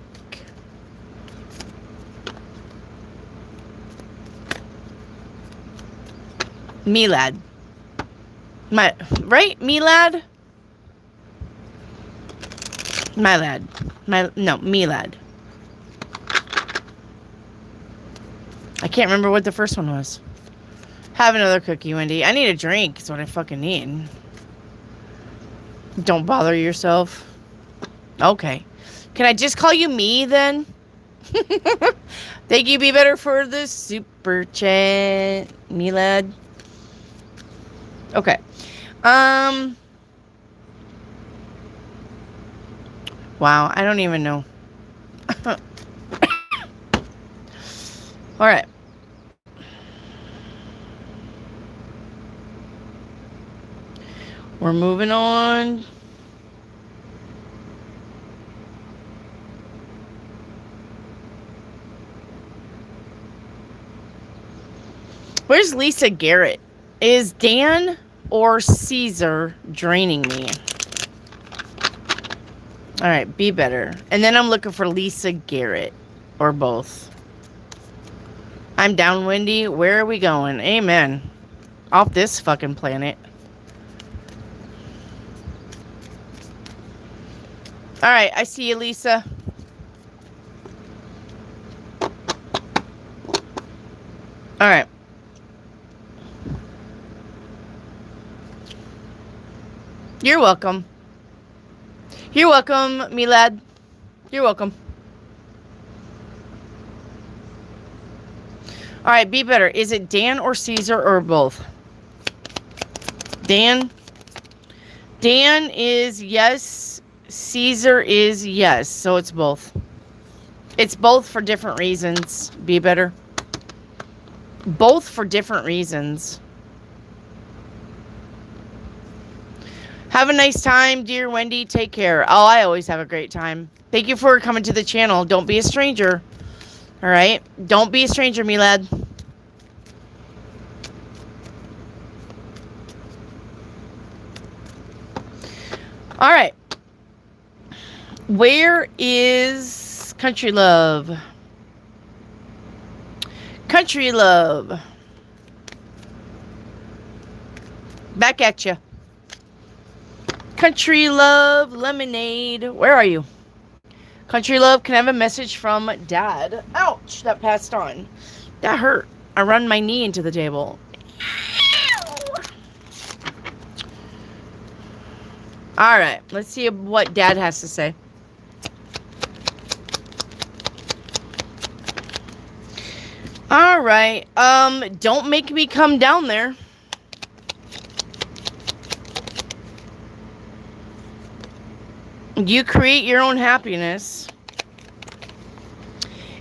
Milad. Right? Milad? My lad. Milad. I can't remember what the first one was. Have another cookie, Wendy. I need a drink. Is what I fucking need. Don't bother yourself. Okay. Can I just call you me then? Thank you, Be Better, for the super chat. Milad. Okay. Wow, I don't even know. All right. We're moving on. Where's Lisa Garrett? Is Dan or Caesar draining me? All right, Be Better. And then I'm looking for Lisa Garrett or both. I'm down, Wendy. Where are we going? Amen. Off this fucking planet. All right, I see you, Lisa. All right. You're welcome. You're welcome, me lad. You're welcome. All right, Be Better. Is it Dan or Caesar or both? Dan. Dan is yes. Caesar is yes. So it's both. It's both for different reasons. Be Better. Both for different reasons. Have a nice time, dear Wendy. Take care. Oh, I always have a great time. Thank you for coming to the channel. Don't be a stranger. All right? Don't be a stranger, me lad. All right. Where is Country Love? Country Love. Back at you. Country Love Lemonade. Where are you? Country Love, can I have a message from Dad? Ouch, that passed on. That hurt. I run my knee into the table. All right, let's see what Dad has to say. All right, don't make me come down there. You create your own happiness.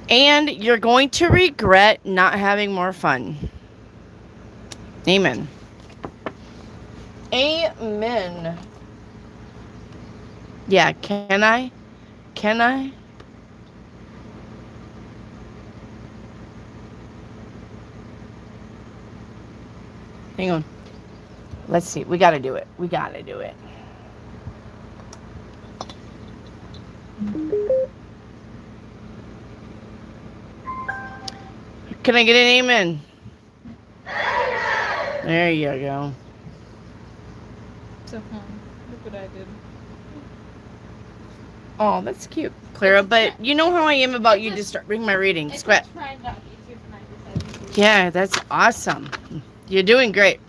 And you're going to regret not having more fun. Amen. Amen. Yeah, can I? Can I? Hang on. Let's see. We got to do it. We got to do it. Can I get an amen? There you go. So, look what I did. Oh, that's cute, Clara. But you know how I am about you disturbing my reading. Squat. Yeah, that's awesome. You're doing great.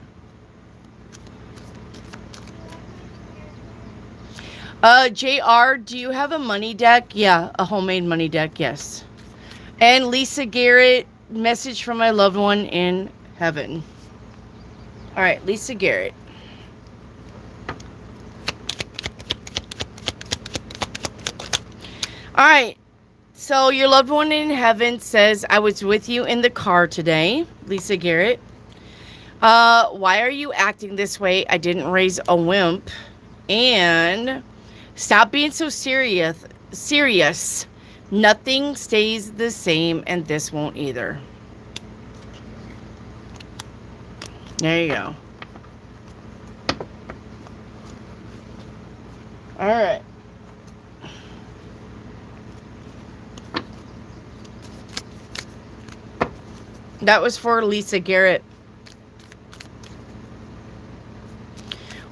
JR, do you have a money deck? Yeah, a homemade money deck, yes. And Lisa Garrett, message from my loved one in heaven. All right, Lisa Garrett. All right, so your loved one in heaven says, I was with you in the car today, Lisa Garrett. Why are you acting this way? I didn't raise a wimp. And stop being so serious. Nothing stays the same, and this won't either. There you go. All right. That was for Lisa Garrett.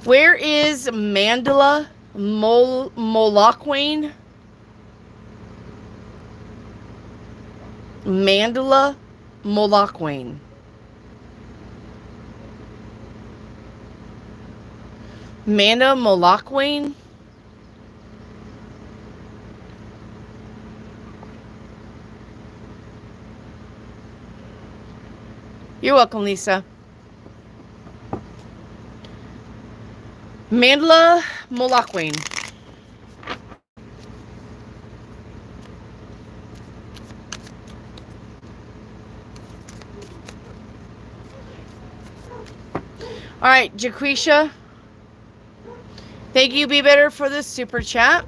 Where is Mandela Molaquane? Mandela Molaquane. Manda Molaquane? You're welcome, Lisa. Mandela Molaquane. All right, Jaquisha. Thank you, Be Better, for the super chat.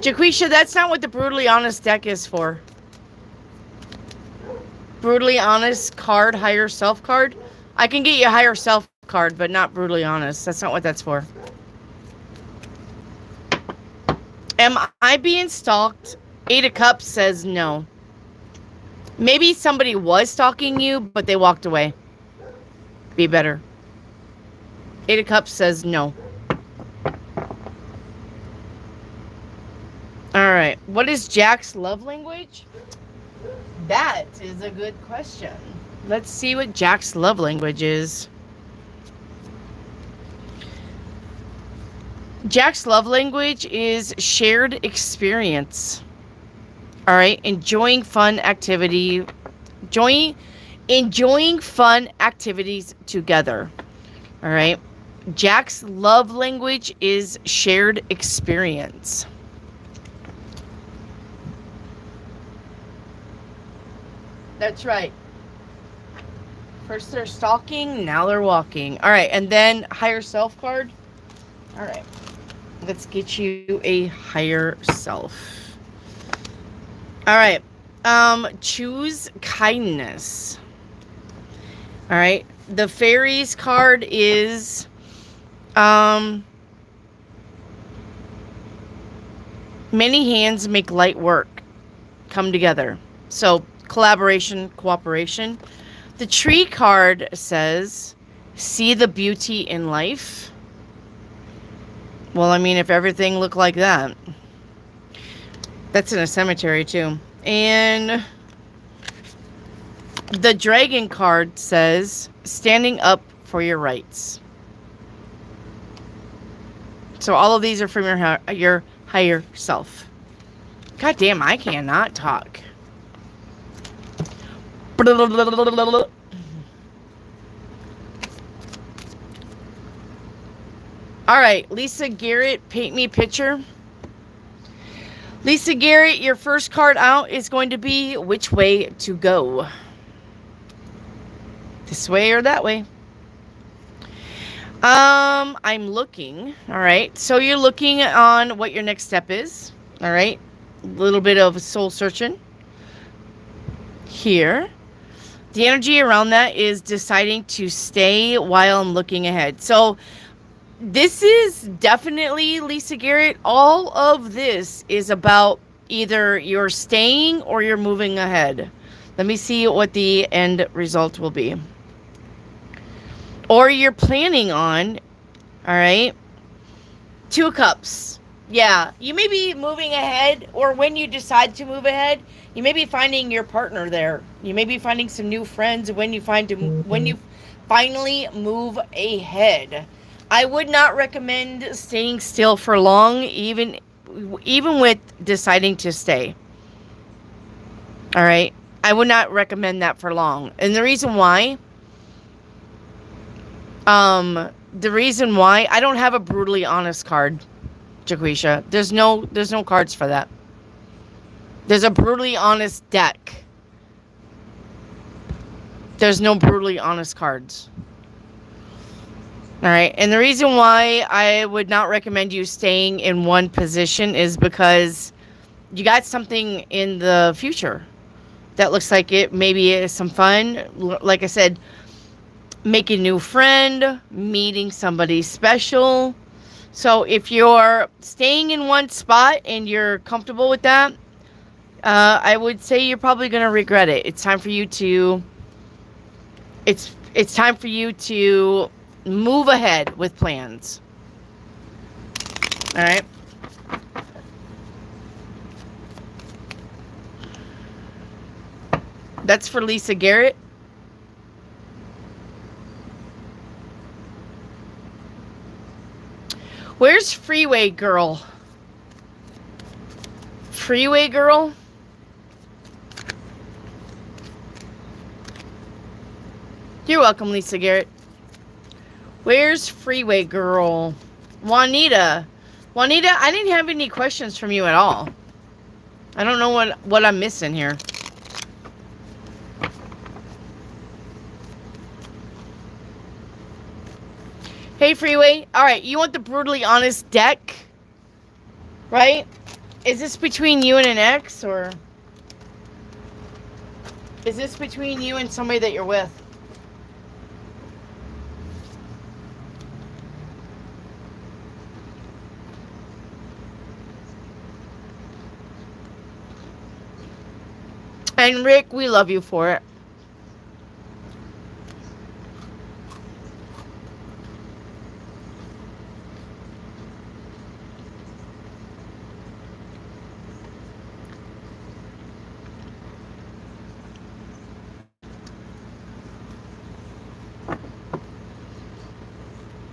Jaquisha, that's not what the Brutally Honest deck is for. Brutally Honest card, Higher Self card. I can get you a Higher Self card, but not Brutally Honest. That's not what that's for. Am I being stalked? 8 of Cups says no. Maybe somebody was stalking you, but they walked away. Be Better. 8 of Cups says no. All right. What is Jack's love language? That is a good question. Let's see what Jack's love language is. Jack's love language is shared experience. All right. Enjoying fun activity. Enjoying fun activities together. All right. Jack's love language is shared experience. That's right. First they're stalking, now they're walking. All right, and then Higher Self card. All right. Let's get you a Higher Self. All right. Choose kindness. All right. The Fairies card is many hands make light work come together. So collaboration, cooperation. The Tree card says see the beauty in life. Well, I mean, if everything looked like that. That's in a cemetery too. And the Dragon card says standing up for your rights. So all of these are from your higher self. God damn, I cannot talk. All right, Lisa Garrett, paint me a picture. Lisa Garrett, your first card out is going to be which way to go. This way or that way. I'm looking. All right. So you're looking on what your next step is. All right. A little bit of soul searching here. The energy around that is deciding to stay while I'm looking ahead. So this is definitely, Lisa Garrett, all of this is about either you're staying or you're moving ahead. Let me see what the end result will be. Or you're planning on, all right, 2 of Cups. Yeah, you may be moving ahead, or when you decide to move ahead, you may be finding your partner there. You may be finding some new friends when you finally move ahead. I would not recommend staying still for long, even with deciding to stay. All right, I would not recommend that for long, and the reason why. The reason why I don't have a brutally honest card, Jaquisha. There's no cards for that. There's a brutally honest deck. There's no brutally honest cards. All right. And the reason why I would not recommend you staying in one position is because you got something in the future that looks like it maybe is some fun. Like I said, make a new friend, meeting somebody special. So if you're staying in one spot and you're comfortable with that, I would say you're probably going to regret it. It's time for you to move ahead with plans. All right. That's for Lisa Garrett. Where's Freeway Girl? Freeway Girl? You're welcome, Lisa Garrett. Where's Freeway Girl? Juanita. Juanita, I didn't have any questions from you at all. I don't know what I'm missing here. Hey, Freeway. All right, you want the brutally honest deck, right? Is this between you and an ex, or is this between you and somebody that you're with? And Rick, we love you for it.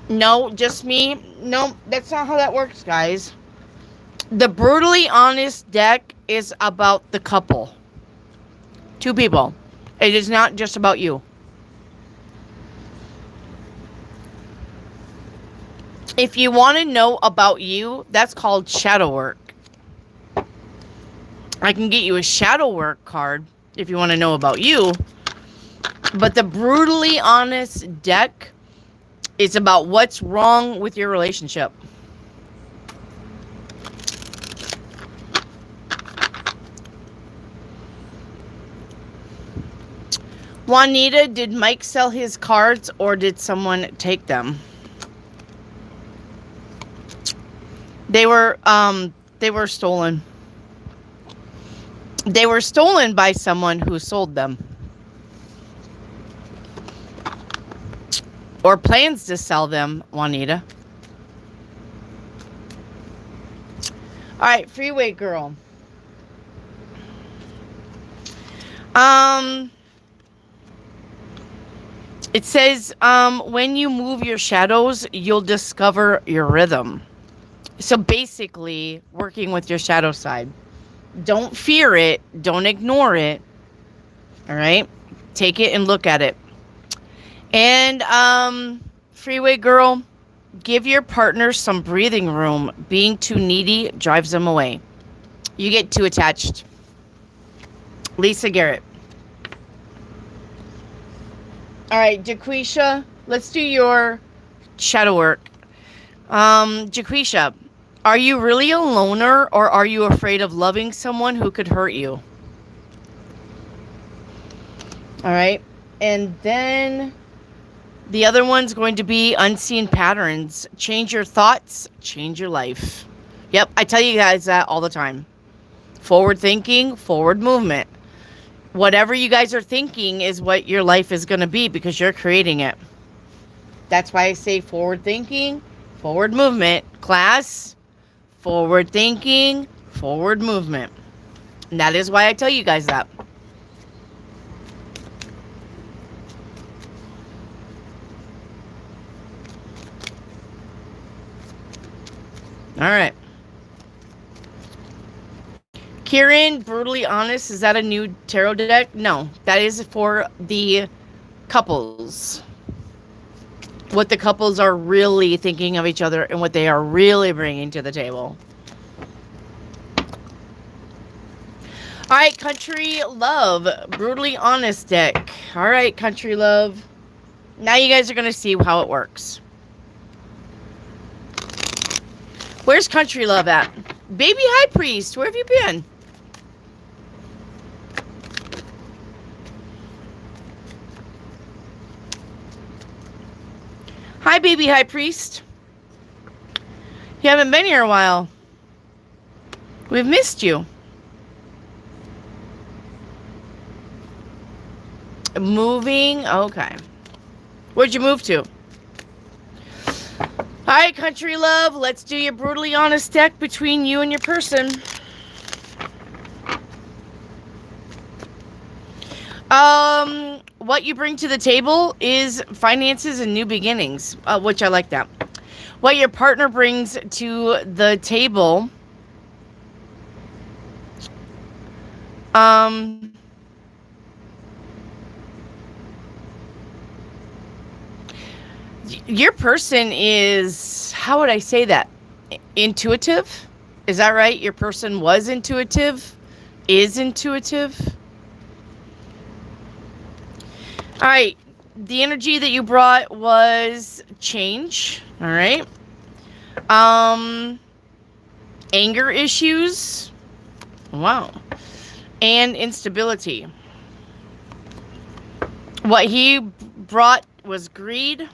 No, just me. No, that's not how that works, guys. The brutally honest deck is about the couple. 2 people. It is not just about you. If you want to know about you, that's called shadow work. I can get you a shadow work card if you want to know about you. But the brutally honest deck is about what's wrong with your relationship. Juanita, did Mike sell his cards or did someone take them? They were stolen. They were stolen by someone who sold them. Or plans to sell them, Juanita. All right, Freeway Girl. It says, when you move your shadows, you'll discover your rhythm. So basically, working with your shadow side. Don't fear it. Don't ignore it. All right? Take it and look at it. And, Freeway Girl, give your partner some breathing room. Being too needy drives them away. You get too attached. Lisa Garrett. All right, Jaquisha, let's do your shadow work. Jaquisha, are you really a loner, or are you afraid of loving someone who could hurt you? All right. And then the other one's going to be unseen patterns. Change your thoughts, change your life. Yep, I tell you guys that all the time. Forward thinking, forward movement. Whatever you guys are thinking is what your life is going to be, because you're creating it. That's why I say forward thinking, forward movement. Class, forward thinking, forward movement. And that is why I tell you guys that. All right. Kieran, brutally honest, is that a new tarot deck? No, that is for the couples. What the couples are really thinking of each other and what they are really bringing to the table. All right, Country Love, brutally honest deck. All right, Country Love. Now you guys are going to see how it works. Where's Country Love at? Baby High Priest, where have you been? Hi, Baby High Priest. You haven't been here a while. We've missed you. Moving? Okay. Where'd you move to? All right, Country Love. Let's do your brutally honest deck between you and your person. What you bring to the table is finances and new beginnings, which I like that. What your partner brings to the table, your person is, how would I say that? Intuitive? Is that right? Your person was intuitive? Is intuitive? All right. The energy that you brought was change. All right. Anger issues. Wow. And instability. What he brought was greed,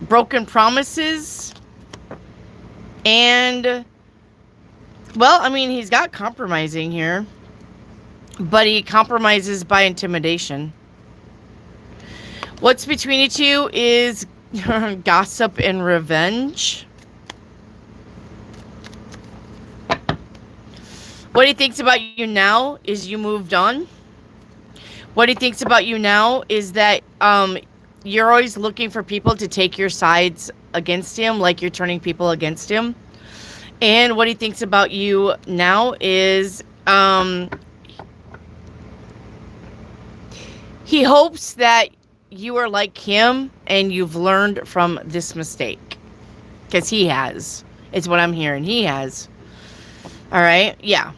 broken promises, and, well, I mean, he's got compromising here, but he compromises by intimidation. What's between you two is gossip and revenge. What he thinks about you now is you moved on. What he thinks about you now is that you're always looking for people to take your sides against him, like you're turning people against him. And what he thinks about you now is he hopes that you are like him and you've learned from this mistake. Because he has. It's what I'm hearing. He has. All right? Yeah.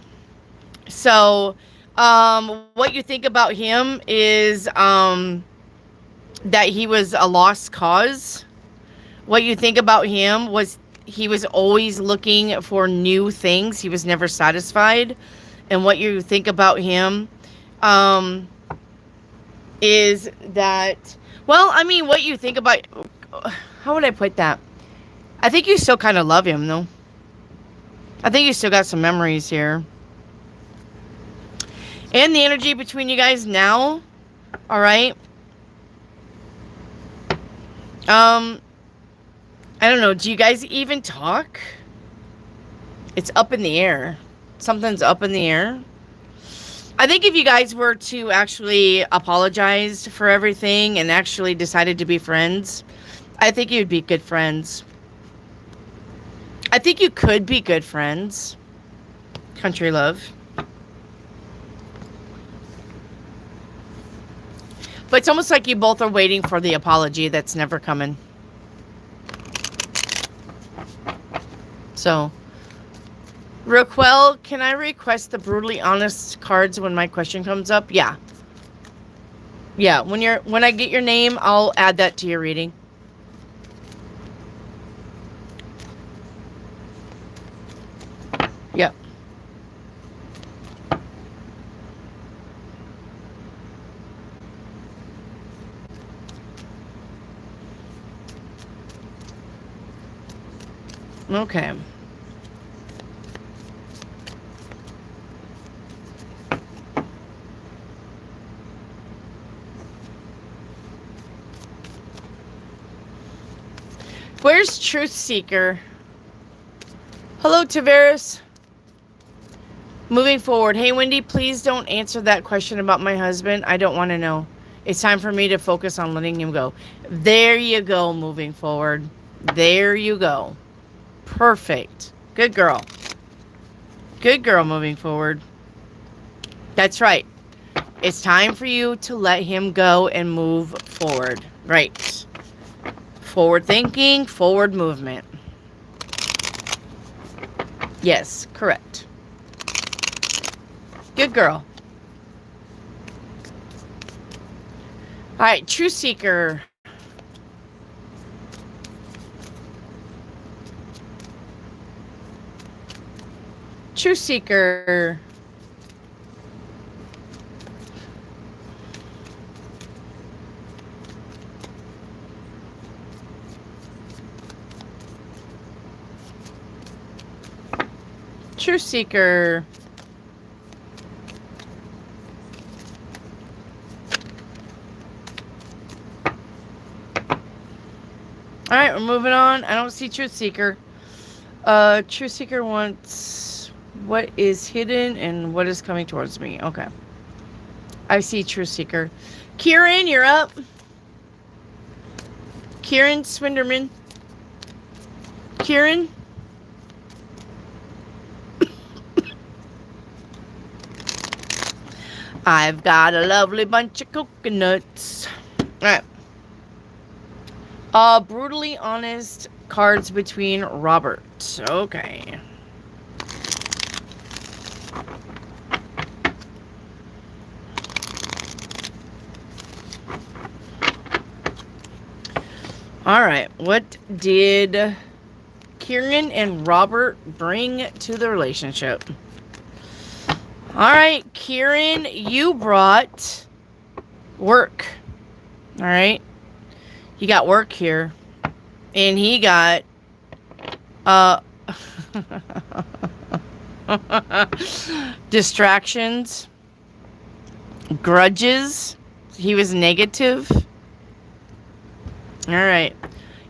So, what you think about him is that he was a lost cause. What you think about him was he was always looking for new things. He was never satisfied. And what you think about him is that, well, I mean, what you think about, how would I put that? I think you still kind of love him, though. I think you still got some memories here. And the energy between you guys now, all right? I don't know. Do you guys even talk? It's up in the air. Something's up in the air. I think if you guys were to actually apologize for everything and actually decided to be friends, I think you'd be good friends. I think you could be good friends. Country Love. But it's almost like you both are waiting for the apology that's never coming. Raquel, can I request the brutally honest cards when my question comes up? Yeah. Yeah, when I get your name, I'll add that to your reading. Yep. Okay. Where's Truth Seeker? Hello, Tavares. Moving forward. Hey, Wendy, please don't answer that question about my husband. I don't want to know. It's time for me to focus on letting him go. There you go, moving forward. There you go. Perfect. Good girl. Good girl, moving forward. That's right. It's time for you to let him go and move forward. Right. Forward thinking, forward movement. Yes, correct. Good girl. All right, Truth Seeker. Truth Seeker. Truth Seeker. All right, we're moving on. I don't see Truth Seeker. Truth Seeker wants what is hidden and what is coming towards me. Okay. I see Truth Seeker. Kieran, you're up. Kieran Swinderman. Kieran. I've got a lovely bunch of coconuts. All right. Brutally honest cards between Robert. Okay. All right. What did Kieran and Robert bring to the relationship? All right, Kieran, you brought work. All right. You got work here. And he got distractions, grudges. He was negative. All right.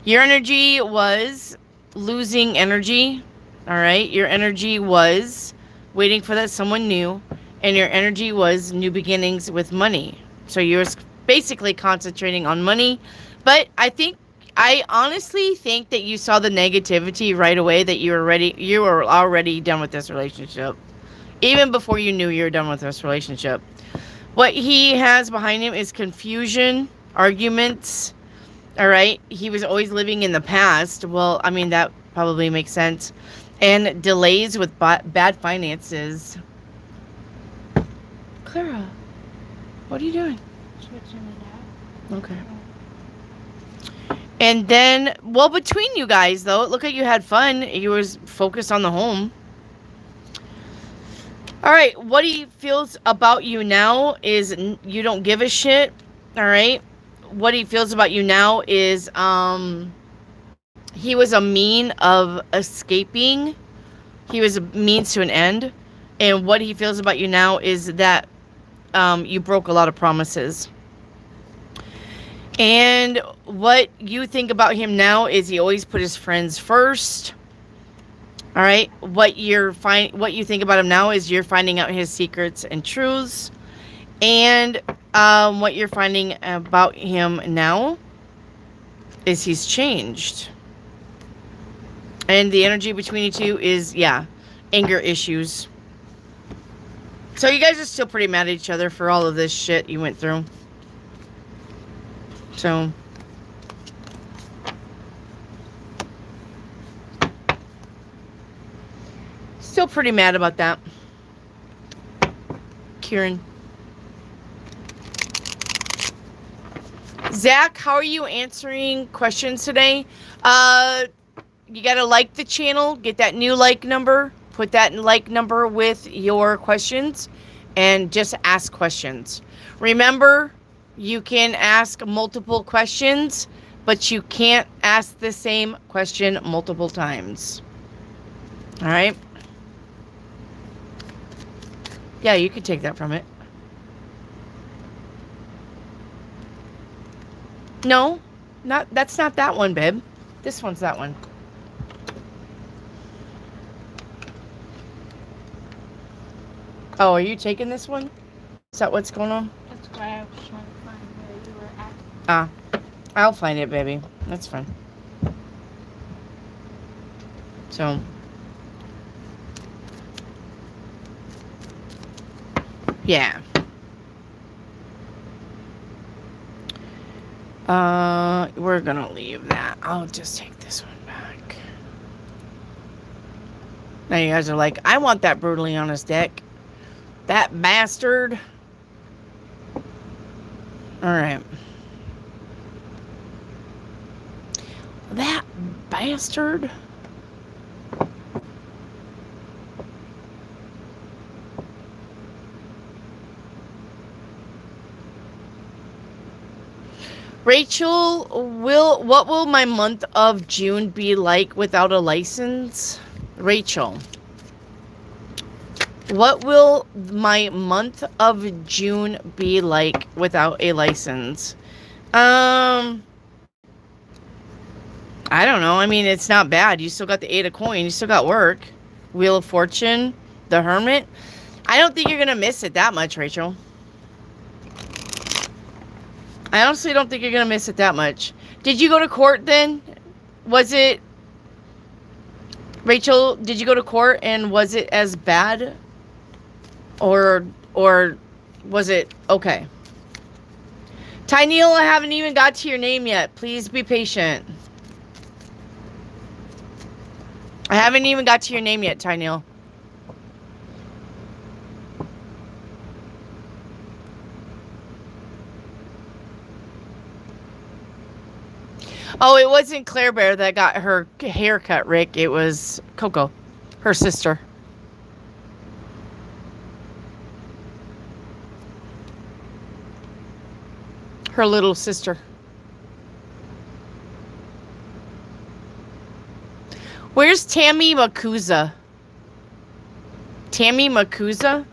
Your energy was losing energy. All right. Your energy was waiting for that someone new, and your energy was new beginnings with money. So you were basically concentrating on money, but I honestly think that you saw the negativity right away, that you were already done with this relationship, even before you knew you were done with this relationship. What he has behind him is confusion, arguments. All right, he was always living in the past. Well, I mean, that probably makes sense. And delays with bad finances. Clara, what are you doing? Switching it out. Okay. And then, well, between you guys, though, look like you had fun. You was focused on the home. All right, what he feels about you now is you don't give a shit. All right. What he feels about you now is he was a mean of escaping. He was a means to an end. And what he feels about you now is that you broke a lot of promises. And what you think about him now is he always put his friends first. All right. What you think about him now is you're finding out his secrets and truths. And what you're finding about him now is he's changed. And the energy between you two is, yeah, anger issues. So you guys are still pretty mad at each other for all of this shit you went through. So still pretty mad about that. Kieran. Zach, how are you answering questions today? You got to like the channel, get that new like number, put that like number with your questions, and just ask questions. Remember, you can ask multiple questions, but you can't ask the same question multiple times. All right? Yeah, you can take that from it. No, that's not that one, babe. This one's that one. Oh, are you taking this one? Is that what's going on? That's why I was trying to find where you were at. Ah, I'll find it, baby. That's fine. So, yeah. We're gonna leave that. I'll just take this one back. Now you guys are like, I want that brutally honest deck. That bastard. Alright. That bastard. Rachel, what will my month of June be like without a license? Rachel, what will my month of June be like without a license? I don't know. I mean, it's not bad. You still got the 8 of coin. You still got work. Wheel of Fortune, the Hermit. I don't think you're going to miss it that much, Rachel. I honestly don't think you're going to miss it that much. Did you go to court then? Was it... Rachel, did you go to court and was it as bad? Or was it okay? Ty Neil, I haven't even got to your name yet. Please be patient. I haven't even got to your name yet, Ty Neil. Oh, it wasn't Claire Bear that got her hair cut, Rick. It was Coco, her sister. Her little sister. Where's Tammy Makuza? Tammy Makuza?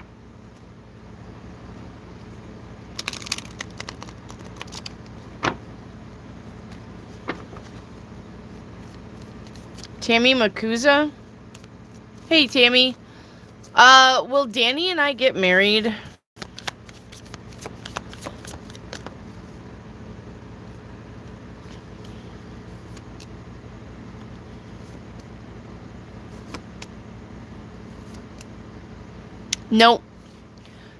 Tammy Makuza? Hey, Tammy. Will Danny and I get married? Nope.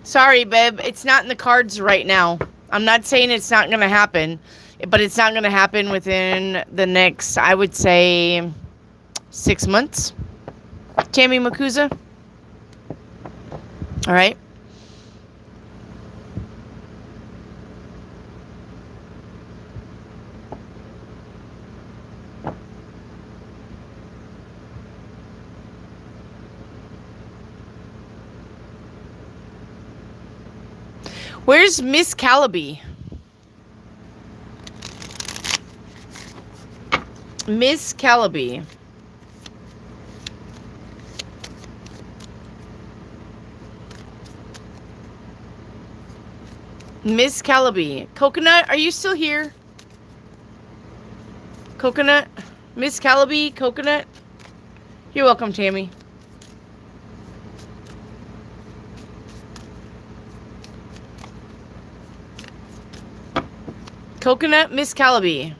Sorry, babe. It's not in the cards right now. I'm not saying it's not going to happen, but it's not going to happen within the next, I would say, 6 months. Tammy Makuza. All right. Where's Miss Calaby? Miss Calaby. Miss Calaby. Coconut, are you still here? Coconut? Miss Calaby? Coconut? You're welcome, Tammy. Coconut, Miss Calaby.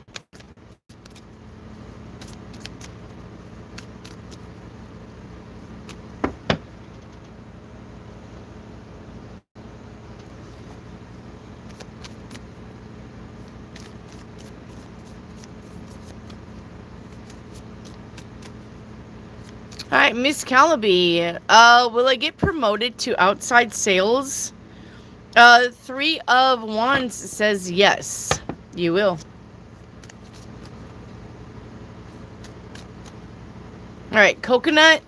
All right, Miss Calaby. Will I get promoted to outside sales? 3 of Wands says yes, you will. All right, Coconut.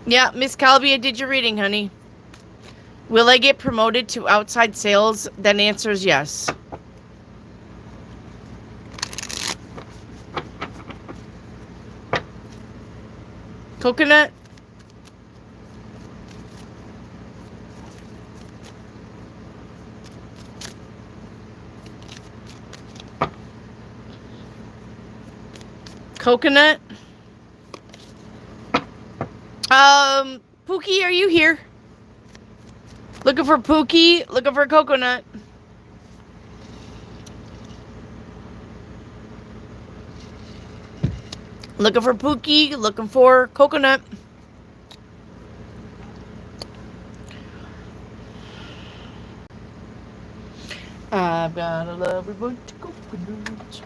Yeah, Miss Calaby, I did your reading, honey. Will I get promoted to outside sales? That answer is yes. Coconut. Coconut. Pookie, are you here? Looking for Pookie, looking for Coconut. Looking for Pookie, looking for Coconut. I've got a lovely bunch of coconuts.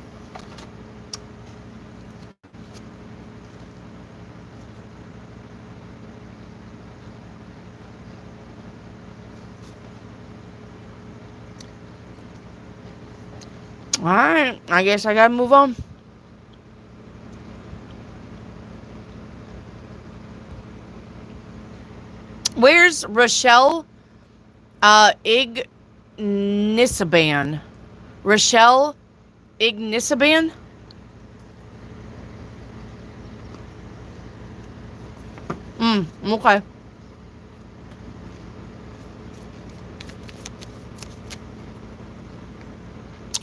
Alright, I guess I gotta move on. Where's Rochelle Ignisaban? Rochelle Ignisaban? Okay.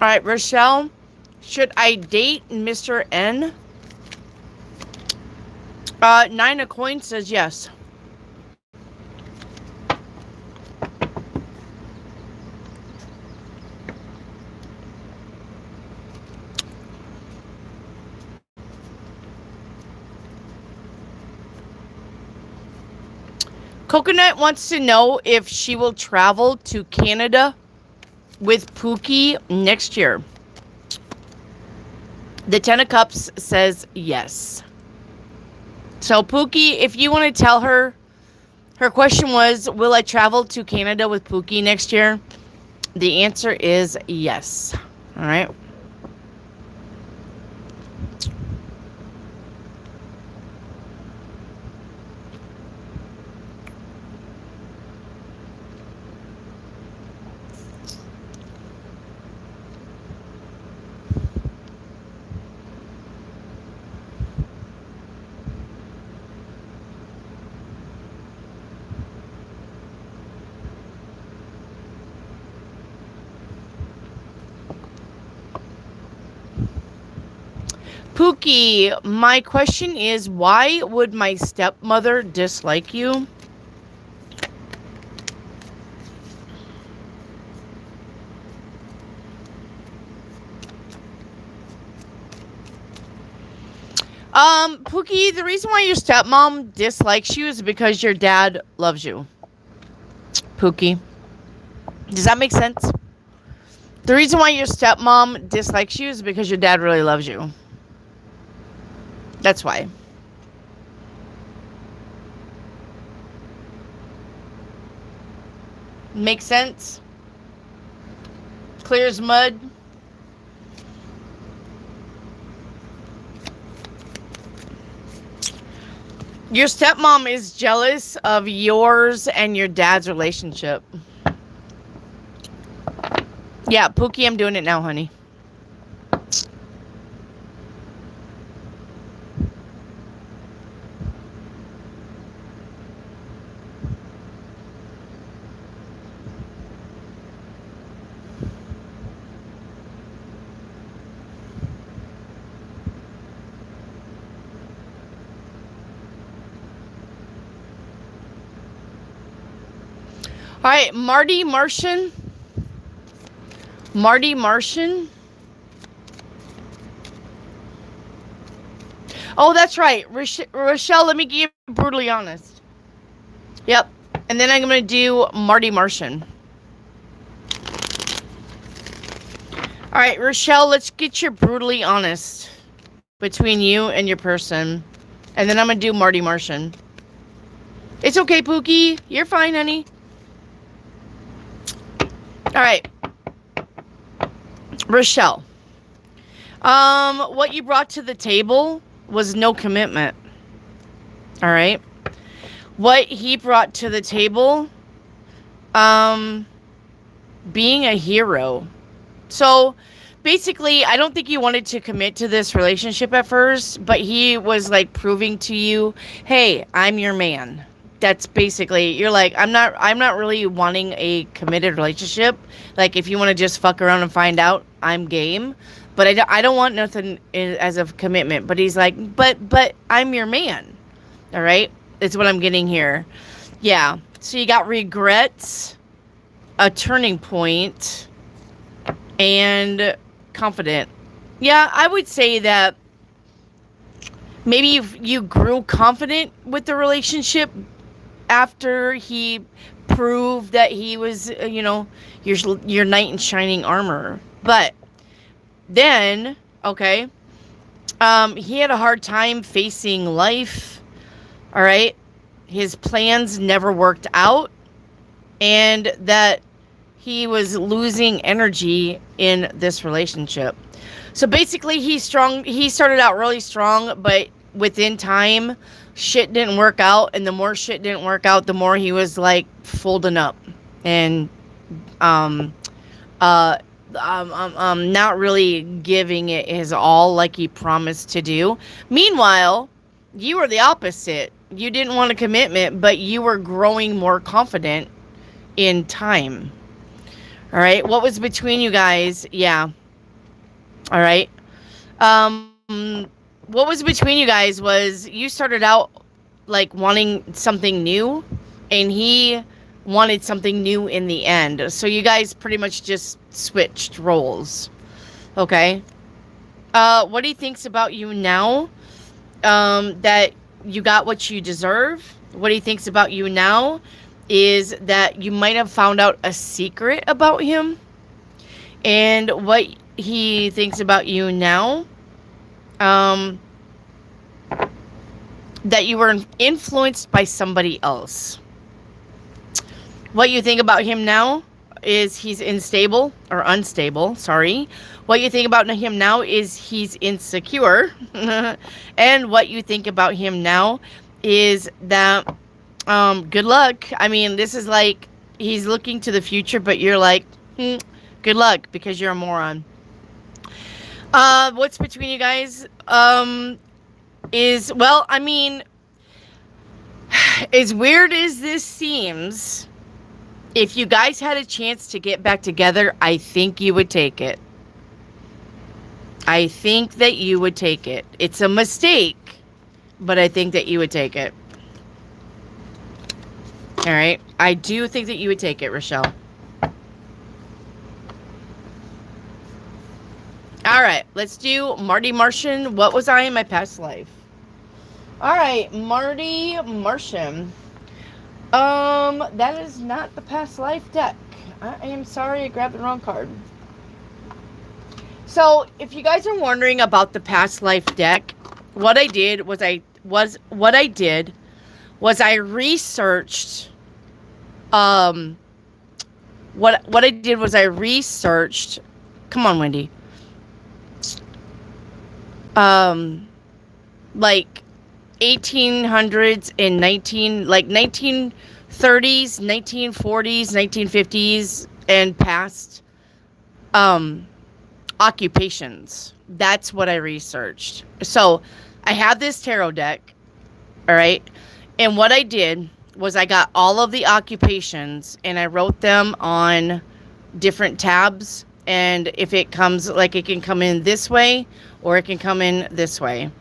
Alright, Rochelle, should I date Mr. N? 9 of coins says yes. Coconut wants to know if she will travel to Canada with Pookie next year. The 10 of Cups says yes. So Pookie, if you want to tell her, her question was, will I travel to Canada with Pookie next year? The answer is yes. All right. Pookie, my question is, why would my stepmother dislike you? Pookie, the reason why your stepmom dislikes you is because your dad loves you. Pookie. Does that make sense? The reason why your stepmom dislikes you is because your dad really loves you. That's why. Makes sense? Clear as mud? Your stepmom is jealous of yours and your dad's relationship. Yeah, Pookie, I'm doing it now, honey. All right, Marty Martian. Marty Martian. Oh, that's right. Rochelle, let me give you brutally honest. Yep. And then I'm going to do Marty Martian. All right, Rochelle, let's get your brutally honest between you and your person. And then I'm going to do Marty Martian. It's okay, Pookie. You're fine, honey. All right. Rochelle. What you brought to the table was no commitment. All right. What he brought to the table, being a hero. So basically, I don't think you wanted to commit to this relationship at first, but he was like proving to you, hey, I'm your man. That's basically, you're like, I'm not really wanting a committed relationship. Like, if you want to just fuck around and find out, I'm game. But I don't want nothing as a commitment. But he's like, but I'm your man. All right? It's what I'm getting here. Yeah. So you got regrets, a turning point, and confident. Yeah, I would say that maybe you grew confident with the relationship after he proved that he was, your knight in shining armor. But then, okay, he had a hard time facing life. All right. His plans never worked out, and that he was losing energy in this relationship. So basically, he started out really strong, but within time, shit didn't work out. And the more shit didn't work out, the more he was like folding up and not really giving it his all like he promised to do. Meanwhile, you were the opposite. You didn't want a commitment, but you were growing more confident in time. All right. What was between you guys? Yeah. All right. What was between you guys was you started out like wanting something new, and he wanted something new in the end. So you guys pretty much just switched roles. Okay. What he thinks about you now, that you got what you deserve. What he thinks about you now is that you might have found out a secret about him. And what he thinks about you now, that you were influenced by somebody else. What you think about him now is he's unstable. Sorry. What you think about him now is he's insecure. And what you think about him now is that, good luck. I mean, this is like, he's looking to the future, but you're like, good luck, because you're a moron. What's between you guys, is, well, I mean, as weird as this seems, if you guys had a chance to get back together, I think you would take it. I think that you would take it. It's a mistake, but I think that you would take it. All right. I do think that you would take it, Rochelle. All right. Let's do Marty Martian. What was I in my past life? All right. Marty Martian. That is not the past life deck. I am sorry, I grabbed the wrong card. So, if you guys are wondering about the past life deck, what I did was I researched come on, Wendy. Like 1800s and 1930s, 1940s, 1950s and past occupations. That's what I researched. So I have this tarot deck, all right? And what I did was I got all of the occupations and I wrote them on different tabs. And if it comes, like, it can come in this way or it can come in this way.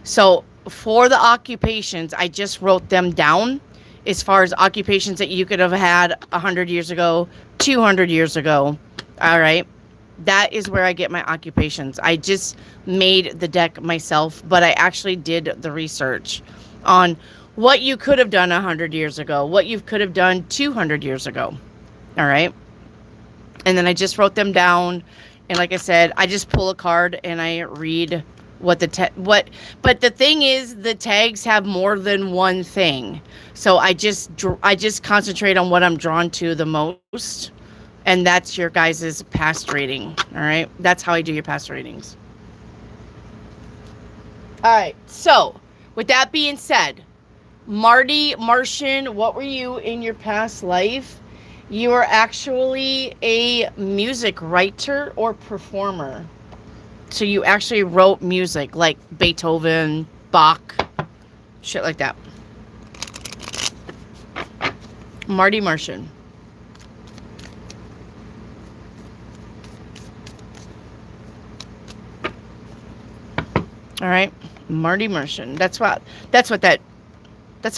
So for the occupations, I just wrote them down as far as occupations that you could have had 100 years ago, 200 years ago. All right. That is where I get my occupations. I just made the deck myself, but I actually did the research on what you could have done 100 years ago, what you could have done 200 years ago. All right. And then I just wrote them down. And like I said, I just pull a card and I read what but the thing is, the tags have more than one thing. So I just concentrate on what I'm drawn to the most. And that's your guys' past rating. All right. That's how I do your past ratings. All right. So with that being said, Martian, what were you in your past life? You are actually a music writer or performer. So you actually wrote music like Beethoven, Bach, shit like that. Martian. All right, Martian. That's how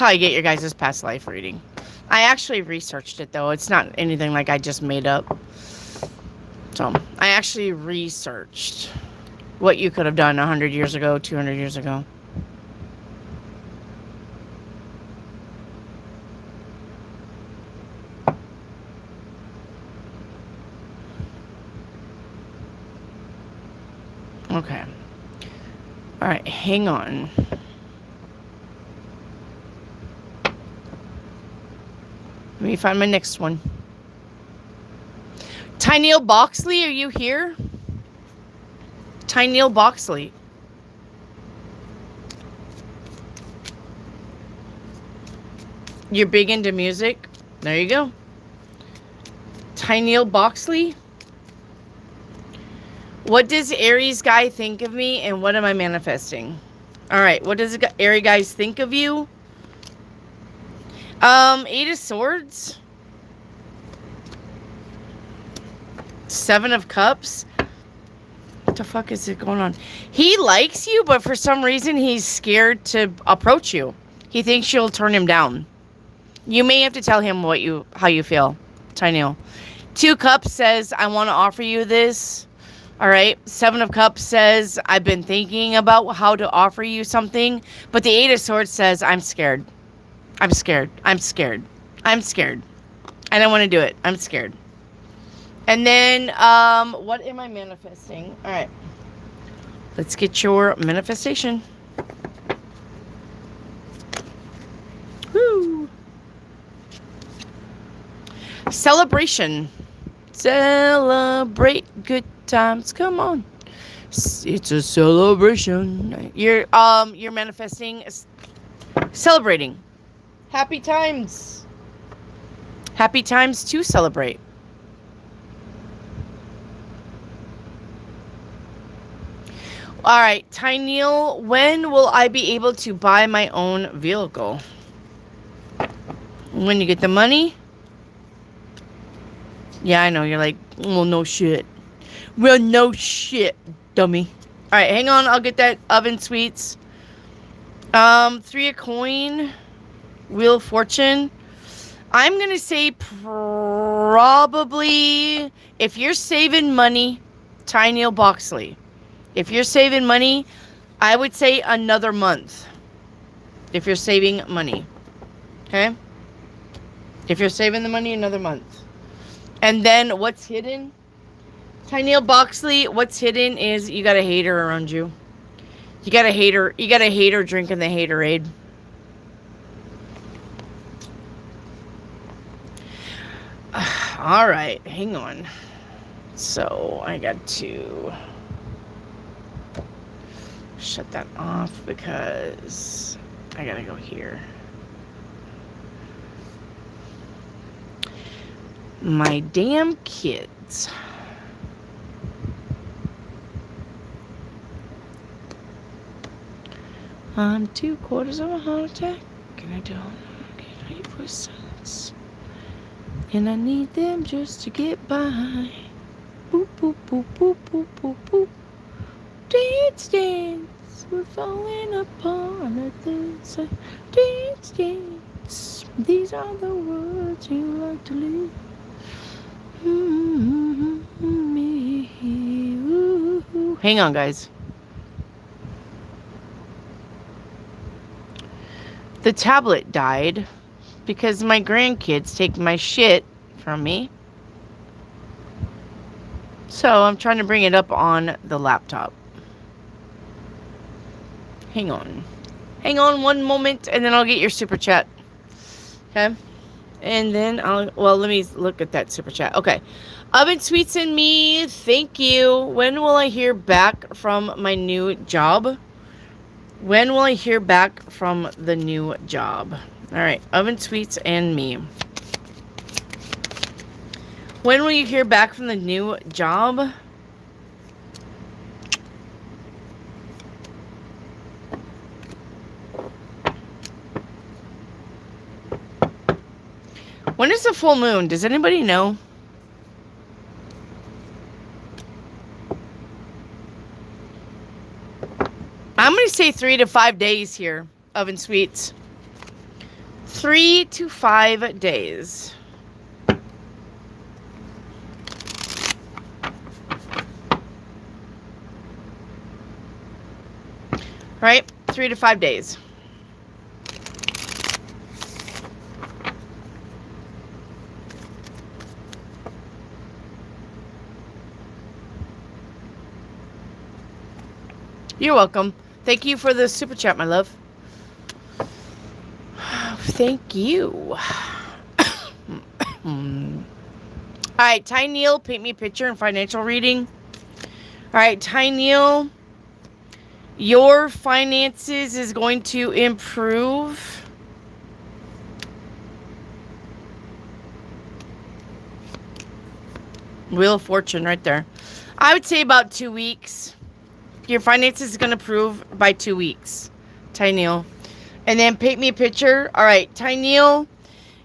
I get your guys' past life reading. I actually researched it though. It's not anything like I just made up. So I actually researched what you could have done 100 years ago, 200 years ago. Okay. All right, hang on. Let me find my next one. Tyneal Boxley, are you here? Tyneal Boxley. You're big into music? There you go. Tyneal Boxley. What does Aries guy think of me and what am I manifesting? All right, what does Aries guys think of you? 8 of Swords. 7 of Cups. What the fuck is it going on? He likes you, but for some reason he's scared to approach you. He thinks you'll turn him down. You may have to tell him how you feel, Tyneal. 2 Cups says, I want to offer you this. All right. 7 of Cups says, I've been thinking about how to offer you something. But the 8 of Swords says, I'm scared. I'm scared. I'm scared. I'm scared. I don't want to do it. I'm scared. And then, what am I manifesting? All right. Let's get your manifestation. Woo. Celebration. Celebrate good times. Come on. It's a celebration. You're manifesting, celebrating. Happy times. Happy times to celebrate. All right, Tyneal, when will I be able to buy my own vehicle? When you get the money? Yeah, I know. You're like, well, no shit. Well, no shit, dummy. All right, hang on. I'll get that oven sweets. 3 of coin. Wheel of Fortune. I'm going to say probably, if you're saving money, Tyneal Boxley. If you're saving money, I would say another month. If you're saving money. Okay? If you're saving the money, another month. And then what's hidden? Tyneal Boxley, what's hidden is you got a hater around you. You got a hater drinking the haterade. All right, hang on. So I got to shut that off because I gotta go here. My damn kids. I'm 2/4 of a heart attack, and I don't know can I push silence. And I need them just to get by. Boop, boop, boop, boop, boop, boop, boop. Dance, dance, we're falling apart at the side. Dance, dance, these are the words you like to live. Me. Hang on, guys. The tablet died because my grandkids take my shit from me. So I'm trying to bring it up on the laptop. Hang on. Hang on one moment and then I'll get your super chat. Okay? And then let me look at that super chat. Okay. Oven Sweets and Me, thank you. When will I hear back from my new job? When will I hear back from the new job? All right. Oven Sweets and Me. When will you hear back from the new job? When is the full moon? Does anybody know? I'm going to say 3 to 5 days here, Oven Sweets. 3 to 5 days. Right? 3 to 5 days. You're welcome. Thank you for the super chat, my love. Thank you. Alright, Ty Neal, paint me a picture and financial reading. Alright, Ty Neal, your finances is going to improve. Wheel of Fortune right there. I would say about 2 weeks. Your finances is going to improve by 2 weeks. Ty Neal. And then paint me a picture. All right, Ty Neal,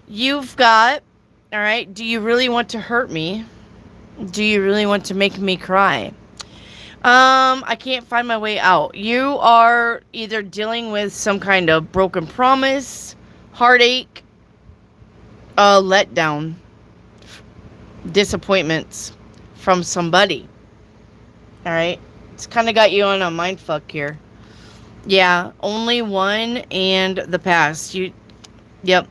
you've got, all right, do you really want to hurt me? Do you really want to make me cry? I can't find my way out. You are either dealing with some kind of broken promise, heartache, letdown, disappointments from somebody. All right. It's kind of got you on a mind fuck here. Yeah, only one and the past. Yep.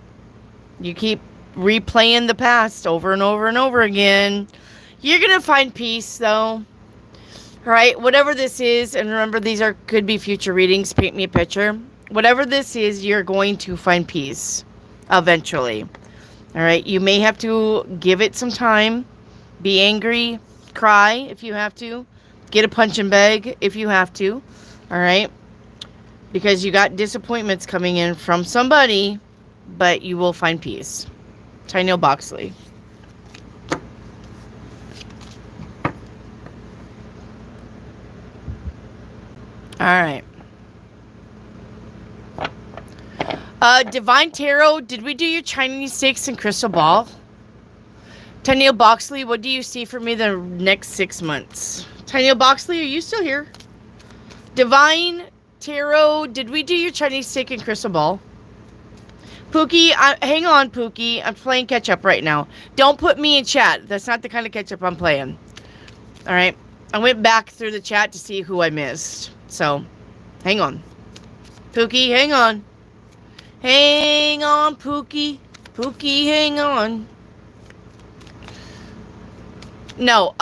You keep replaying the past over and over and over again. You're going to find peace, though. All right, whatever this is, and remember, these could be future readings. Paint me a picture. Whatever this is, you're going to find peace eventually. All right, you may have to give it some time. Be angry. Cry if you have to. Get a punching bag if you have to. All right? Because you got disappointments coming in from somebody, but you will find peace. Ty Neal Boxley. All right. Divine Tarot, did we do your Chinese sticks and crystal ball? Ty Neal Boxley, what do you see for me the next 6 months? Ty Neal Boxley, are you still here? Divine Tarot, did we do your Chinese stick and crystal ball? Pookie, hang on, Pookie. I'm playing catch up right now. Don't put me in chat. That's not the kind of catch up I'm playing. All right. I went back through the chat to see who I missed. So, hang on. Pookie, hang on. Hang on, Pookie. Pookie, hang on. No,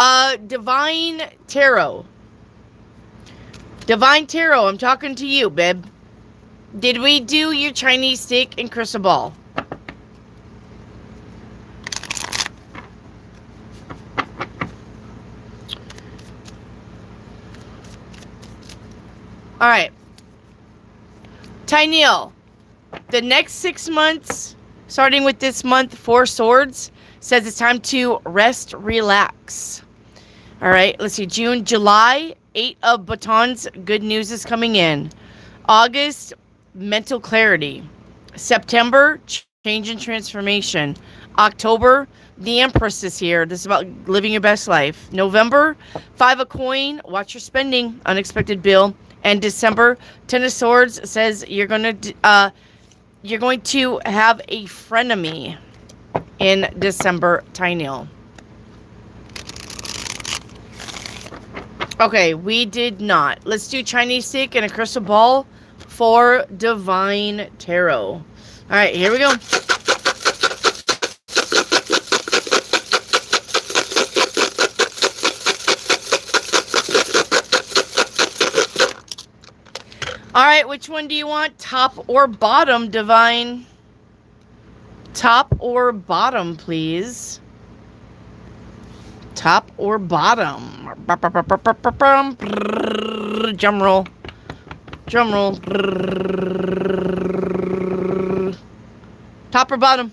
Divine Tarot. Divine Tarot, I'm talking to you, babe. Did we do your Chinese stick and crystal ball? All right. Ty Neal, the next 6 months, starting with this month, 4 Swords, says it's time to rest, relax. All right, let's see. June, July, 8 of Batons, good news is coming in. August, mental clarity. September, change and transformation. October, the Empress is here. This is about living your best life. November, 5 of coin, watch your spending, unexpected bill. And December, 10 of Swords says you're going to have a frenemy in December, Ty Neal. Okay, we did not. Let's do Chinese stick and a crystal ball for Divine Tarot. All right, here we go. All right, which one do you want? Top or bottom, Divine? Top or bottom, please. Top or bottom? Drum roll. Drum roll. Top or bottom?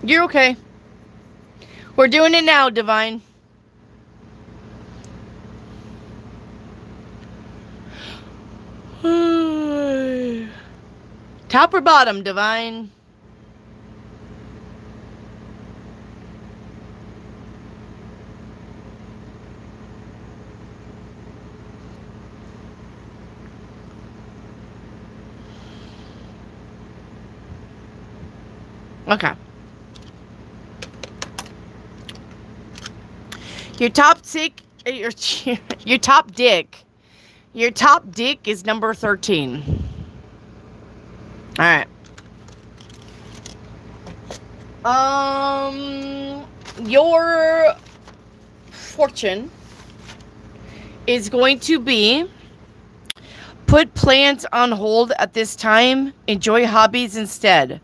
You're okay. We're doing it now, Divine. Top or bottom, Divine? Okay. Your top dick, your top dick. Your top dick is number 13. All right. Your fortune is going to be put plans on hold at this time. Enjoy hobbies instead.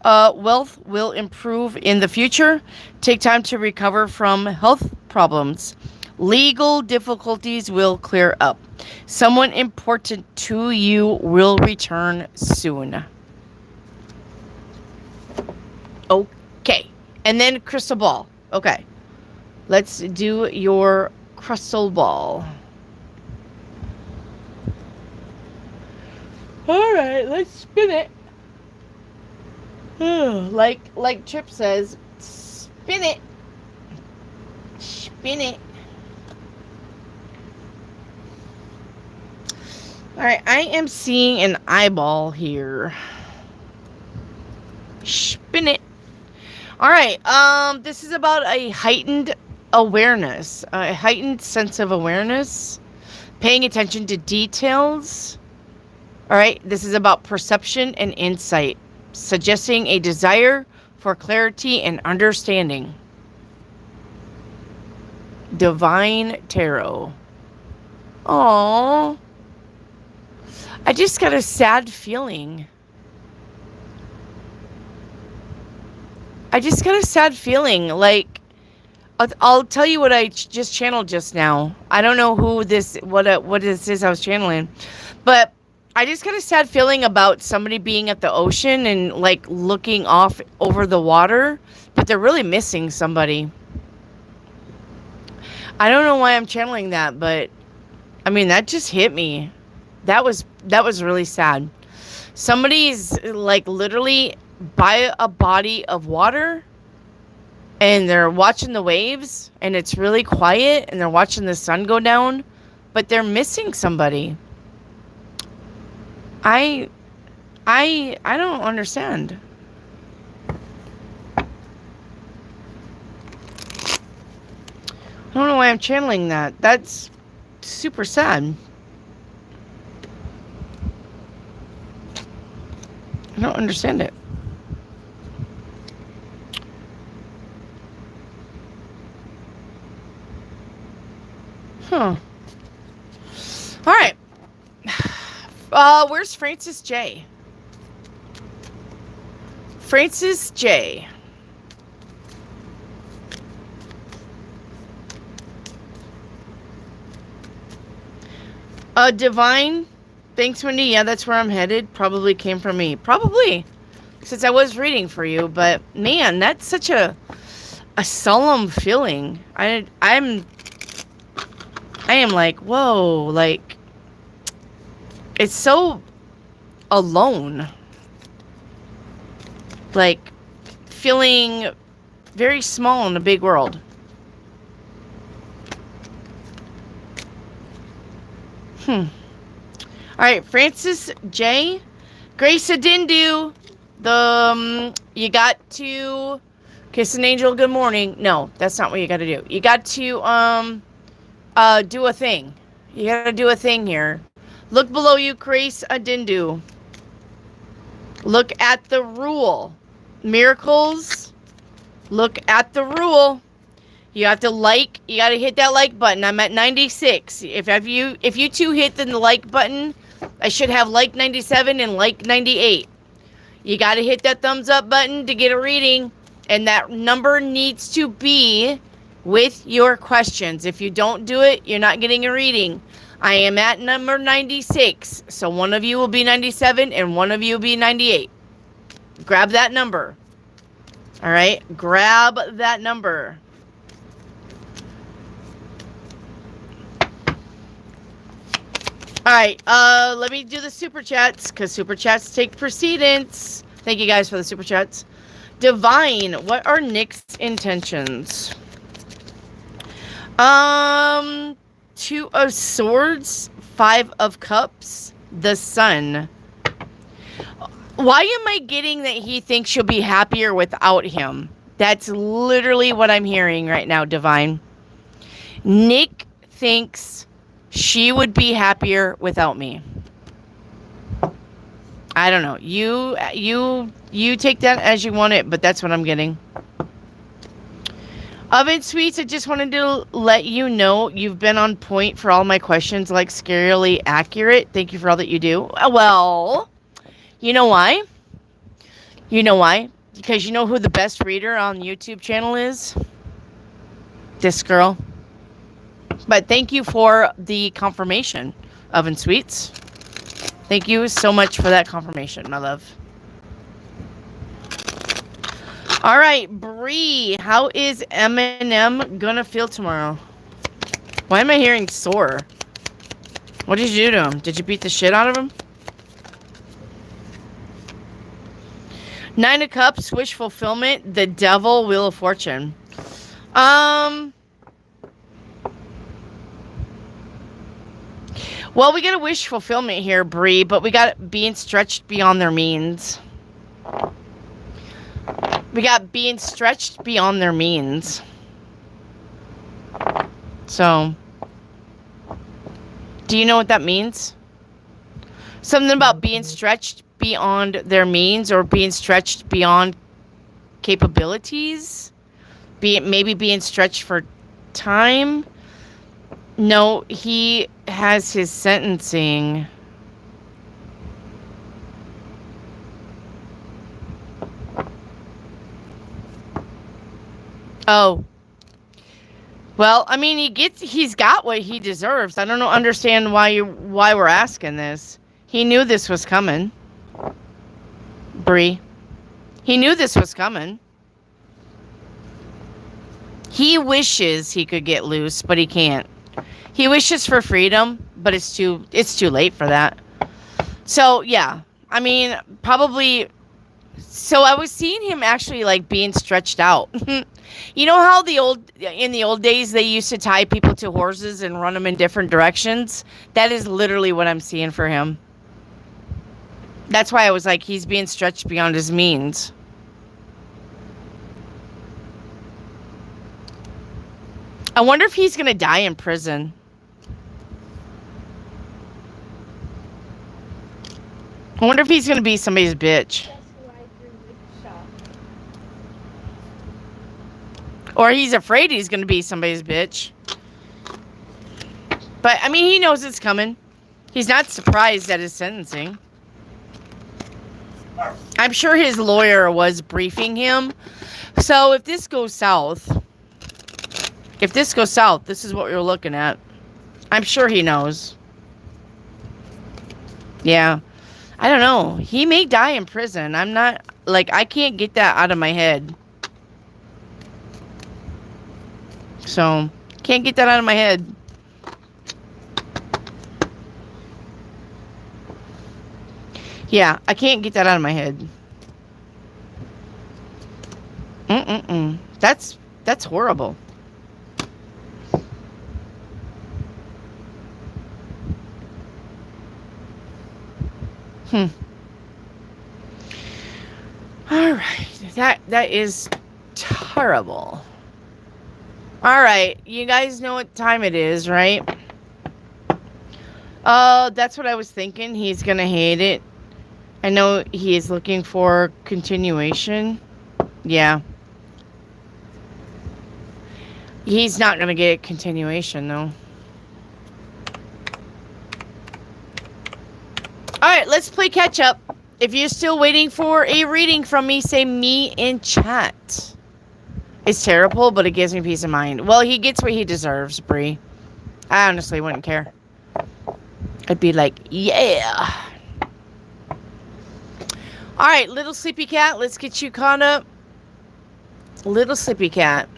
Wealth will improve in the future. Take time to recover from health problems. Legal difficulties will clear up. Someone important to you will return soon. Okay. And then crystal ball. Okay. Let's do your crystal ball. All right, let's spin it. Like Chip says, spin it. Spin it. All right, I am seeing an eyeball here. Spin it. All right, this is about a heightened awareness, a heightened sense of awareness, paying attention to details. All right, this is about perception and insight, suggesting a desire for clarity and understanding. Divine Tarot. Aww. I just got a sad feeling. Like, I'll tell you what I just channeled just now. I don't know who this, what this is I was channeling, but I just got a sad feeling about somebody being at the ocean and like looking off over the water, but they're really missing somebody. I don't know why I'm channeling that, but I mean, that just hit me. That was really sad. Somebody's like literally by a body of water and they're watching the waves and it's really quiet and they're watching the sun go down, but they're missing somebody. I don't understand. I don't know why I'm channeling that. That's super sad. I don't understand it. Huh. All right. Where's Francis J? Francis J. Divine. Thanks, Wendy. Yeah, that's where I'm headed. Probably came from me. Probably. Since I was reading for you. But, man, that's such a solemn feeling. I am like, whoa. Like, it's so alone. Like, feeling very small in a big world. All right, Francis J. Grace Adindu. You got to kiss an angel good morning. No, that's not what you got to do. You got to do a thing. You got to do a thing here. Look below you, Grace Adindu. Look at the rule. Miracles. Look at the rule. You have to like. You got to hit that like button. I'm at 96. If you two hit the like button, I should have like 97 and like 98. You got to hit that thumbs up button to get a reading, and that number needs to be with your questions. If you don't do it, you're not getting a reading. I am at number 96, so one of you will be 97 and one of you will be 98. Grab that number. All right, grab that number. All right, let me do the super chats, because super chats take precedence. Thank you guys for the super chats. Divine, what are Nick's intentions? 2 of Swords, 5 of Cups, the Sun. Why am I getting that he thinks she'll be happier without him? That's literally what I'm hearing right now, Divine. Nick thinks she would be happier without me. I don't know. You take that as you want it, but that's what I'm getting. Oven Sweets, I just wanted to let you know you've been on point for all my questions, like scarily accurate. Thank you for all that you do. Well, you know why? You know why? Because you know who the best reader on the YouTube channel is? This girl. But thank you for the confirmation, Oven Sweets. Thank you so much for that confirmation, my love. All right, Bree, how is Eminem gonna feel tomorrow? Why am I hearing sore? What did you do to him? Did you beat the shit out of him? 9 of Cups, wish fulfillment, the Devil, Wheel of Fortune. Well, we got a wish fulfillment here, Bree, but we got being stretched beyond their means. We got being stretched beyond their means. So, do you know what that means? Something about being stretched beyond their means, or being stretched beyond capabilities? Maybe being stretched for time? No, he has his sentencing. Oh. Well, I mean, he's got what he deserves. I don't understand why we're asking this. He knew this was coming. Bree. He knew this was coming. He wishes he could get loose, but he can't. He wishes for freedom, but it's too late for that. So, yeah. I mean, probably. So I was seeing him actually like being stretched out. You know how in the old days they used to tie people to horses and run them in different directions? That is literally what I'm seeing for him. That's why I was like, he's being stretched beyond his means. I wonder if he's going to die in prison. I wonder if he's going to be somebody's bitch. Or he's afraid he's going to be somebody's bitch. But, I mean, he knows it's coming. He's not surprised at his sentencing. I'm sure his lawyer was briefing him. So, if this goes south, this is what we're looking at. I'm sure he knows. Yeah. I don't know. He may die in prison. I'm not, like, I can't get that out of my head. So, can't get that out of my head. Yeah, I can't get that out of my head. That's horrible. Hmm. All right. That is terrible. All right. You guys know what time it is, right? That's what I was thinking. He's going to hate it. I know he is looking for continuation. Yeah. He's not going to get a continuation, though. Alright, let's play catch up. If you're still waiting for a reading from me, say me in chat. It's terrible, but it gives me peace of mind. Well, he gets what he deserves, Bree. I honestly wouldn't care. I'd be like, yeah. Alright, little sleepy cat, let's get you caught up. Little sleepy cat.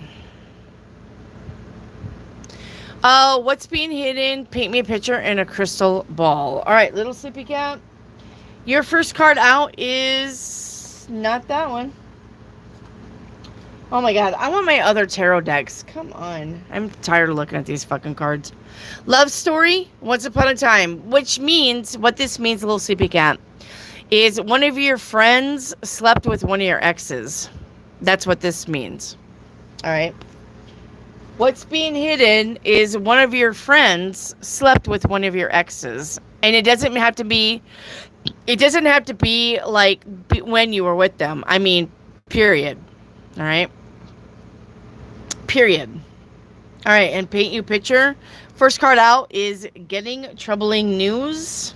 What's being hidden? Paint me a picture in a crystal ball. Alright, little sleepy cat. Your first card out is not that one. Oh my god, I want my other tarot decks. Come on. I'm tired of looking at these fucking cards. Love story, once upon a time. Which means, what this means, little sleepy cat, is one of your friends slept with one of your exes. That's what this means. Alright. What's being hidden is one of your friends slept with one of your exes. And it doesn't have to be like when you were with them. I mean, period. All right? Period. All right, and paint you a picture. First card out is getting troubling news.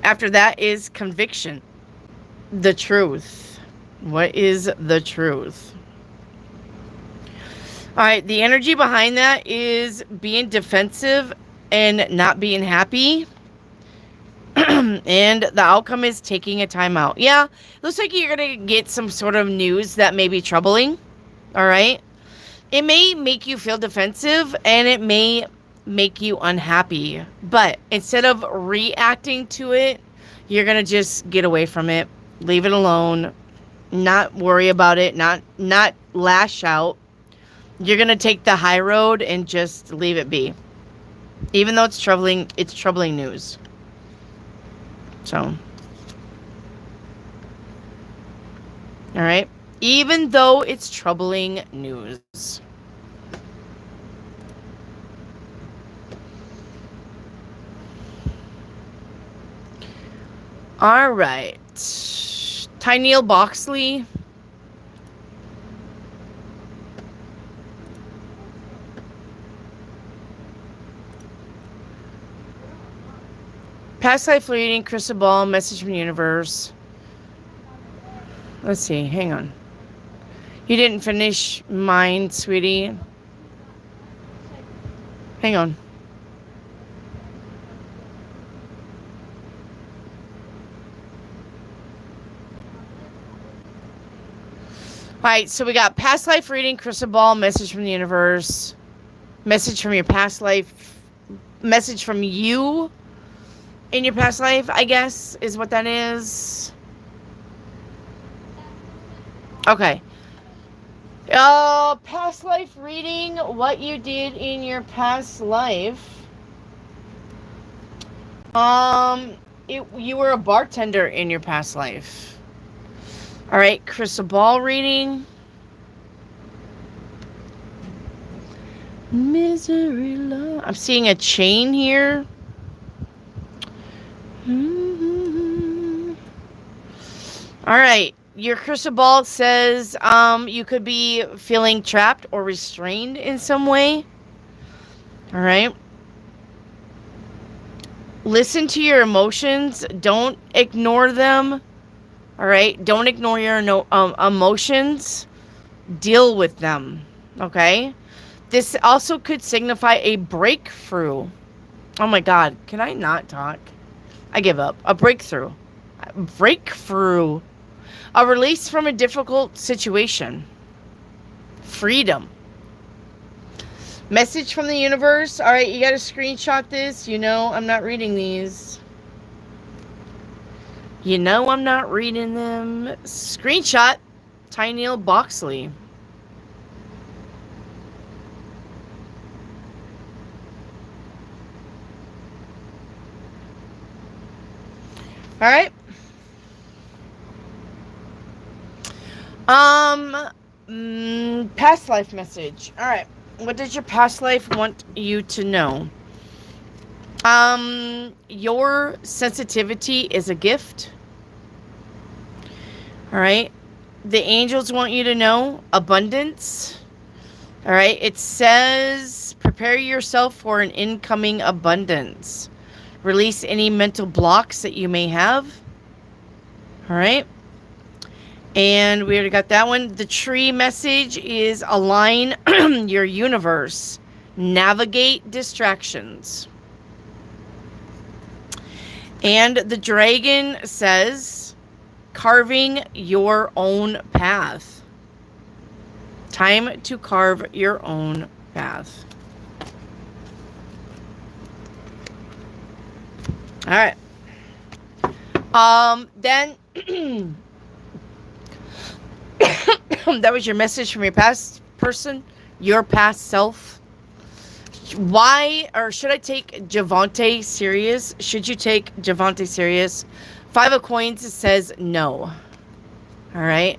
After that is conviction. The truth. What is the truth? All right, the energy behind that is being defensive and not being happy. And the outcome is taking a time out. Yeah, looks like you're going to get some sort of news that may be troubling. All right. It may make you feel defensive and it may make you unhappy. But instead of reacting to it, you're going to just get away from it. Leave it alone. Not worry about it. Not lash out. You're going to take the high road and just leave it be. Even though it's troubling news. So. All right. Even though it's troubling news. All right. Tyneal Boxley. Past life reading, crystal ball, message from the universe. Let's see, hang on. You didn't finish mine, sweetie. Hang on. Alright, so we got past life reading, crystal ball, message from the universe. Message from your past life. Message from you in your past life, I guess, is what that is. Okay. Past life reading, what you did in your past life. You were a bartender in your past life. All right, crystal ball reading. Misery love. I'm seeing a chain here. All right. Your crystal ball says you could be feeling trapped or restrained in some way. All right. Listen to your emotions. Don't ignore them. All right. Don't ignore your emotions. Deal with them. Okay. This also could signify a breakthrough. Oh my God. Can I not talk? I give up. A breakthrough. Breakthrough. A release from a difficult situation. Freedom. Message from the universe. All right, you got to screenshot this. You know I'm not reading these. You know I'm not reading them. Screenshot. Tyneal Boxley. All right. Past life message. All right. What does your past life want you to know? Your sensitivity is a gift. All right. The angels want you to know abundance. All right. It says prepare yourself for an incoming abundance. Release any mental blocks that you may have. All right. And we already got that one. The tree message is align your universe. Navigate distractions. And the dragon says carving your own path. Time to carve your own path. All right. Then that was your message from your past person, your past self. Why, or should I take Javante serious? Should you take Javante serious? 5 of coins says no. All right.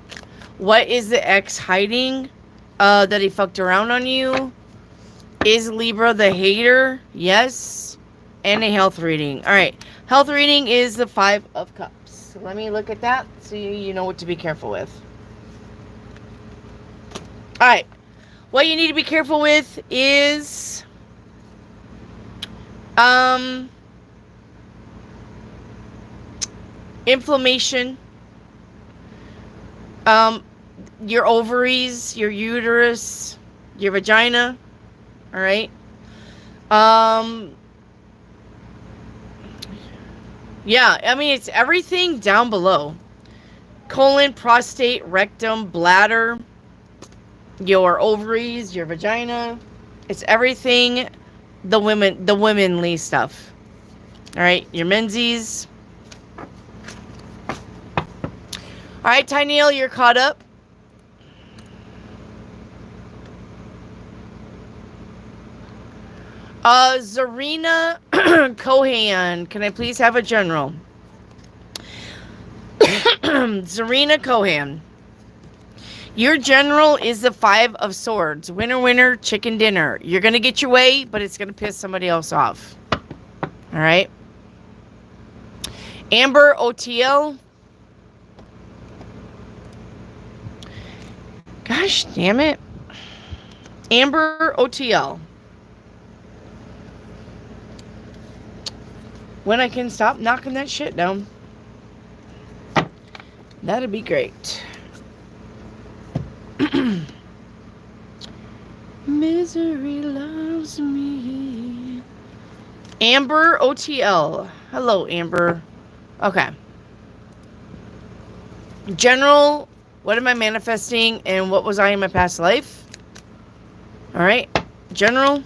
What is the ex hiding? That he fucked around on you? Is Libra the hater? Yes. And a health reading. All right. Health reading is the 5 of cups. So let me look at that so you know what to be careful with. All right. What you need to be careful with is inflammation, your ovaries, your uterus, your vagina. All right. Yeah, I mean, it's everything down below. Colon, prostate, rectum, bladder, your ovaries, your vagina. It's everything, the womanly stuff. All right, your menses. All right, Tyneal, you're caught up. Zarina Kohan, can I please have a general? Zarina Kohan. Your general is the 5 of swords. Winner, winner, chicken dinner. You're going to get your way, but it's going to piss somebody else off. All right. Amber OTL. Gosh damn it. Amber OTL. When I can stop knocking that shit down, that'd be great. Misery loves me. Amber OTL. Hello, Amber. Okay. General, what am I manifesting and what was I in my past life? All right. General.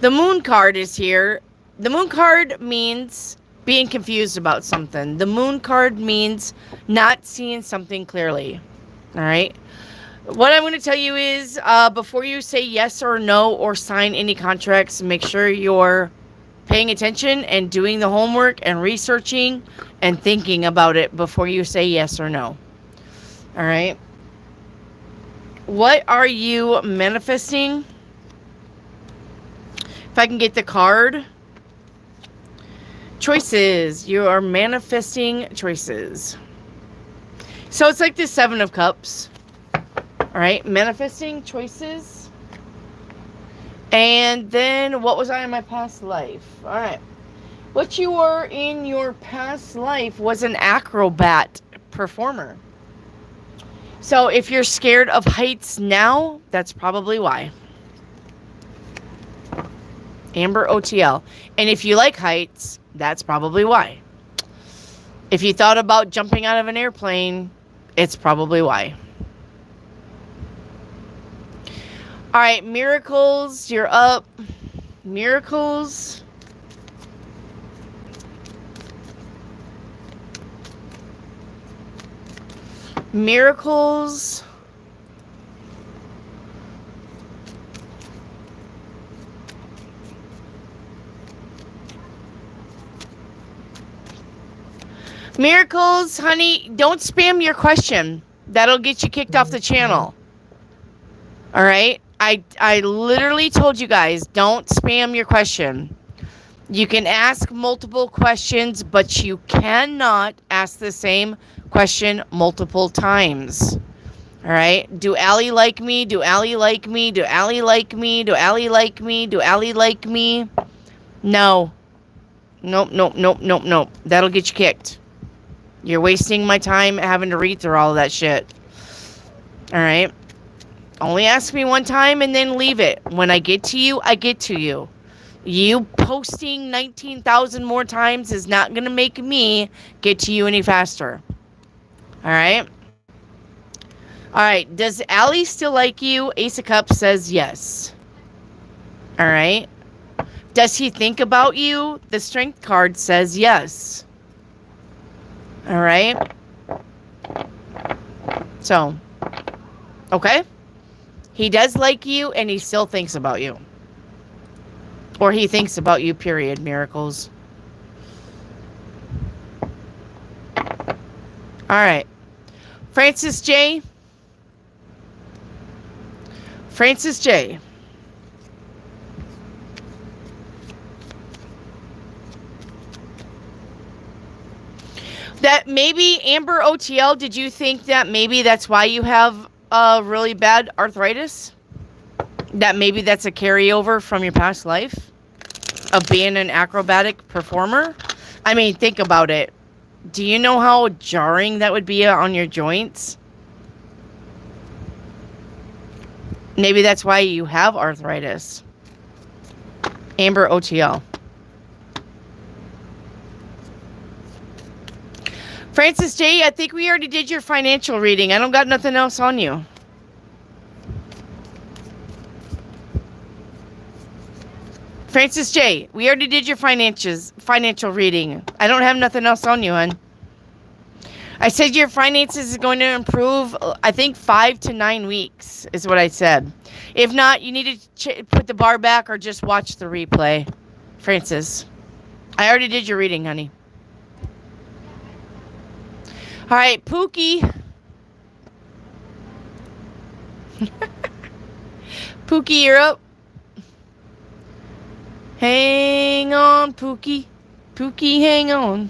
The moon card is here. The moon card means being confused about something. The moon card means not seeing something clearly. All right. What I'm going to tell you is before you say yes or no or sign any contracts, make sure you're paying attention and doing the homework and researching and thinking about it before you say yes or no. All right. What are you manifesting? If I can get the card. Choices. You are manifesting choices. So it's like the 7 of Cups. All right. Manifesting choices. And then what was I in my past life? All right. What you were in your past life was an acrobat performer. So if you're scared of heights now, that's probably why. Amber OTL. And if you like heights, that's probably why. If you thought about jumping out of an airplane, it's probably why. All right, miracles, you're up. Miracles. Miracles. Miracles, honey, don't spam your question. That'll get you kicked off the channel. All right? I literally told you guys, don't spam your question. You can ask multiple questions, but you cannot ask the same question multiple times. All right? Do Allie like me? Do Allie like me? Do Allie like me? Do Allie like me? Do Allie like me? No. Nope, nope, nope, nope, nope. That'll get you kicked. You're wasting my time having to read through all of that shit. All right? Only ask me one time and then leave it. When I get to you, I get to you. You posting 19,000 more times is not going to make me get to you any faster. All right? All right. Does Allie still like you? Ace of Cups says yes. All right. Does he think about you? The Strength card says yes. All right. So, okay. He does like you and he still thinks about you. Or he thinks about you, period, Miracles. All right. Francis J. Francis J. That maybe, Amber OTL, did you think that maybe that's why you have really bad arthritis? That maybe that's a carryover from your past life of being an acrobatic performer? I mean, think about it. Do you know how jarring that would be on your joints? Maybe that's why you have arthritis. Amber OTL. Francis J., I think we already did your financial reading. I don't got nothing else on you. Francis J., we already did your financial reading. I don't have nothing else on you, hon. I said your finances is going to improve, I think, 5 to 9 weeks is what I said. If not, you need to put the bar back or just watch the replay. Francis, I already did your reading, honey. All right, Pookie. Pookie, you're up. Hang on, Pookie. Pookie, hang on.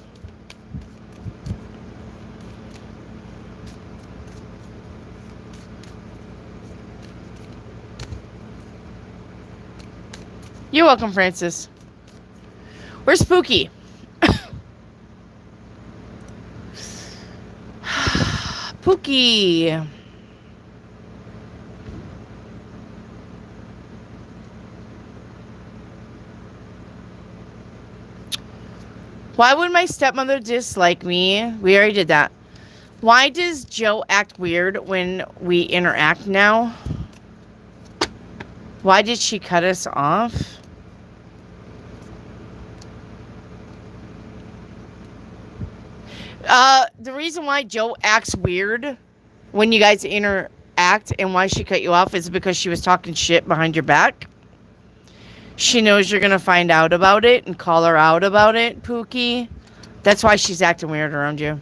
You're welcome, Francis. Where's Pookie? Pookie. Why would my stepmother dislike me? We already did that. Why does Joe act weird when we interact now? Why did she cut us off? The reason why Joe acts weird when you guys interact and why she cut you off is because she was talking shit behind your back. She knows you're going to find out about it and call her out about it, Pookie. That's why she's acting weird around you.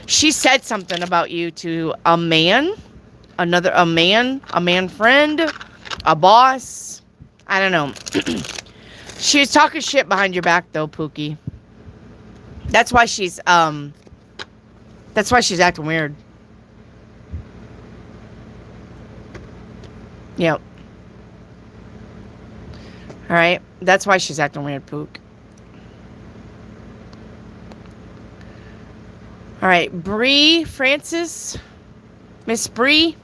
She said something about you to a man, a man friend, a boss. I don't know. She was talking shit behind your back, though, Pookie. That's why she's acting weird. Yep. All right. That's why she's acting weird, Pook. All right. Bree Francis. Miss Bree.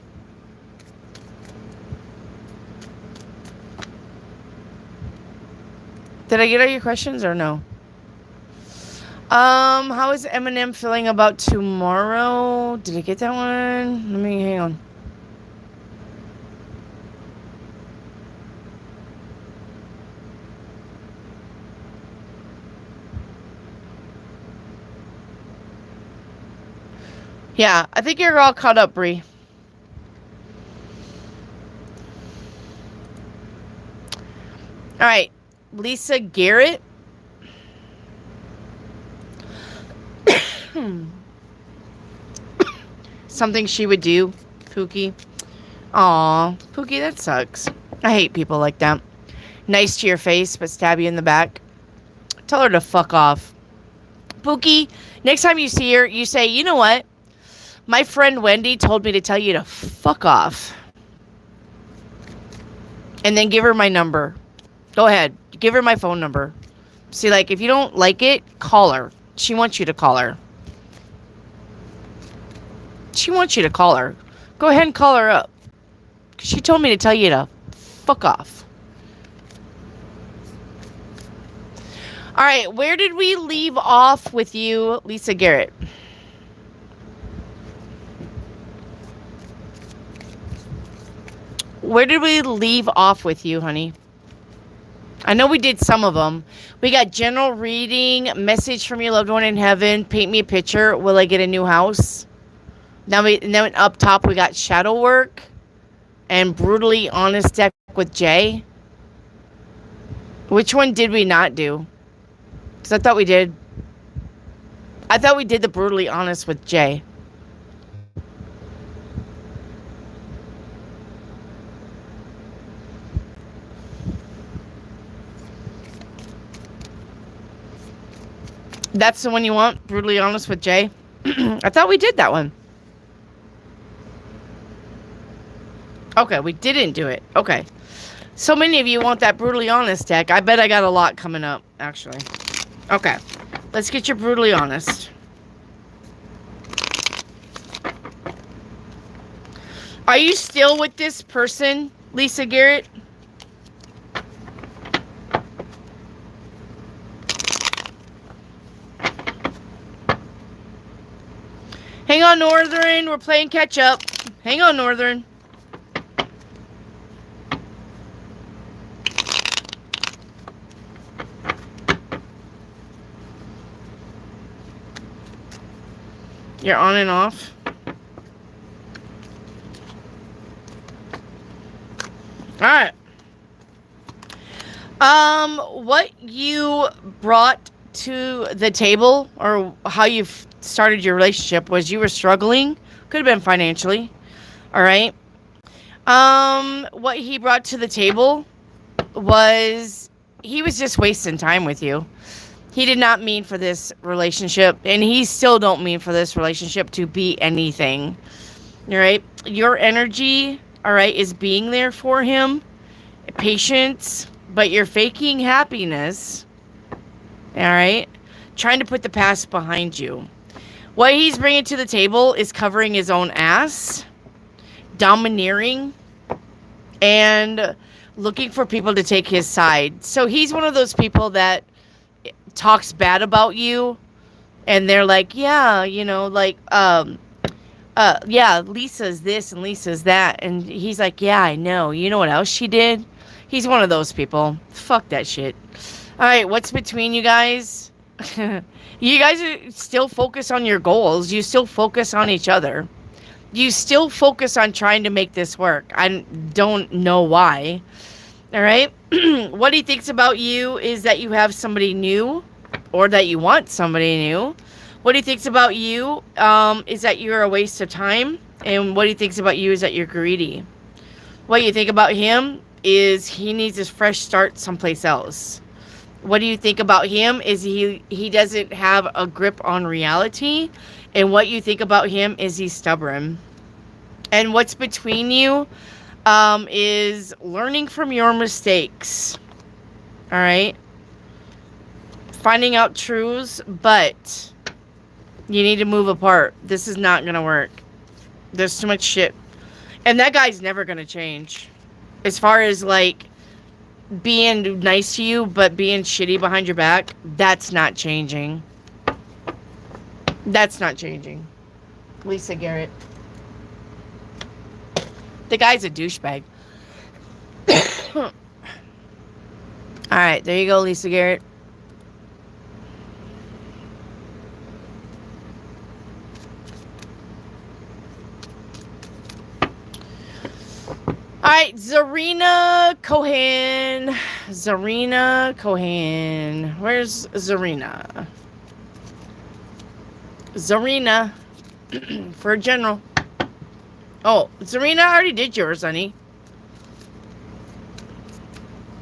Did I get all your questions or no? How is Eminem feeling about tomorrow? Did I get that one? Let me hang on. Yeah, I think you're all caught up, Bree. All right, Lisa Garrett. Something she would do, Pookie. Aw, Pookie, that sucks. I hate people like that. Nice to your face, but stab you in the back. Tell her to fuck off. Pookie, next time you see her, you say, you know what? My friend Wendy told me to tell you to fuck off. And then give her my number. Go ahead. Give her my phone number. See, like, if you don't like it, call her. She wants you to call her. She wants you to call her. Go ahead and call her up. She told me to tell you to fuck off. All right, where did we leave off with you, Lisa Garrett? Where did we leave off with you, honey? I know we did some of them. We got general reading, message from your loved one in heaven, paint me a picture, will I get a new house? Now up top we got shadow work and brutally honest deck with Jay. Which one did we not do? Because I thought we did. I thought we did the brutally honest with Jay. That's the one you want? Brutally honest with Jay? I thought we did that one. Okay, we didn't do it. Okay. So many of you want that brutally honest deck. I bet I got a lot coming up, actually. Okay. Let's get your brutally honest. Are you still with this person, Lisa Garrett? Hang on, Northern. We're playing catch up. Hang on, Northern. You're on and off. All right. What you brought to the table, or how you've started your relationship, was you were struggling. Could have been financially. All right. What he brought to the table was he was just wasting time with you. He did not mean for this relationship, and he still don't mean for this relationship to be anything. All right. Your energy, all right, is being there for him. Patience, but you're faking happiness. All right. Trying to put the past behind you. What he's bringing to the table is covering his own ass, domineering, and looking for people to take his side. So he's one of those people that talks bad about you, and they're like, yeah, you know, like, yeah, Lisa's this and Lisa's that. And he's like, yeah, I know. You know what else she did? He's one of those people. Fuck that shit. All right, what's between you guys? You guys are still focused on your goals. You still focus on each other. You still focus on trying to make this work. I don't know why. All right. What he thinks about you is that you have somebody new, or that you want somebody new. What he thinks about you is that you're a waste of time. And what he thinks about you is that you're greedy. What you think about him is he needs a fresh start someplace else. What do you think about him is he doesn't have a grip on reality. And what you think about him is he's stubborn. And what's between you is learning from your mistakes. All right. Finding out truths, but you need to move apart. This is not going to work. There's too much shit. And that guy's never going to change. As far as like being nice to you, but being shitty behind your back, that's not changing. That's not changing. Lisa Garrett. The guy's a douchebag. Alright, there you go, Lisa Garrett. Alright, Zarina Cohen. Zarina Cohen. Where's Zarina? Zarina for general. Oh, Zarina, I already did yours, honey.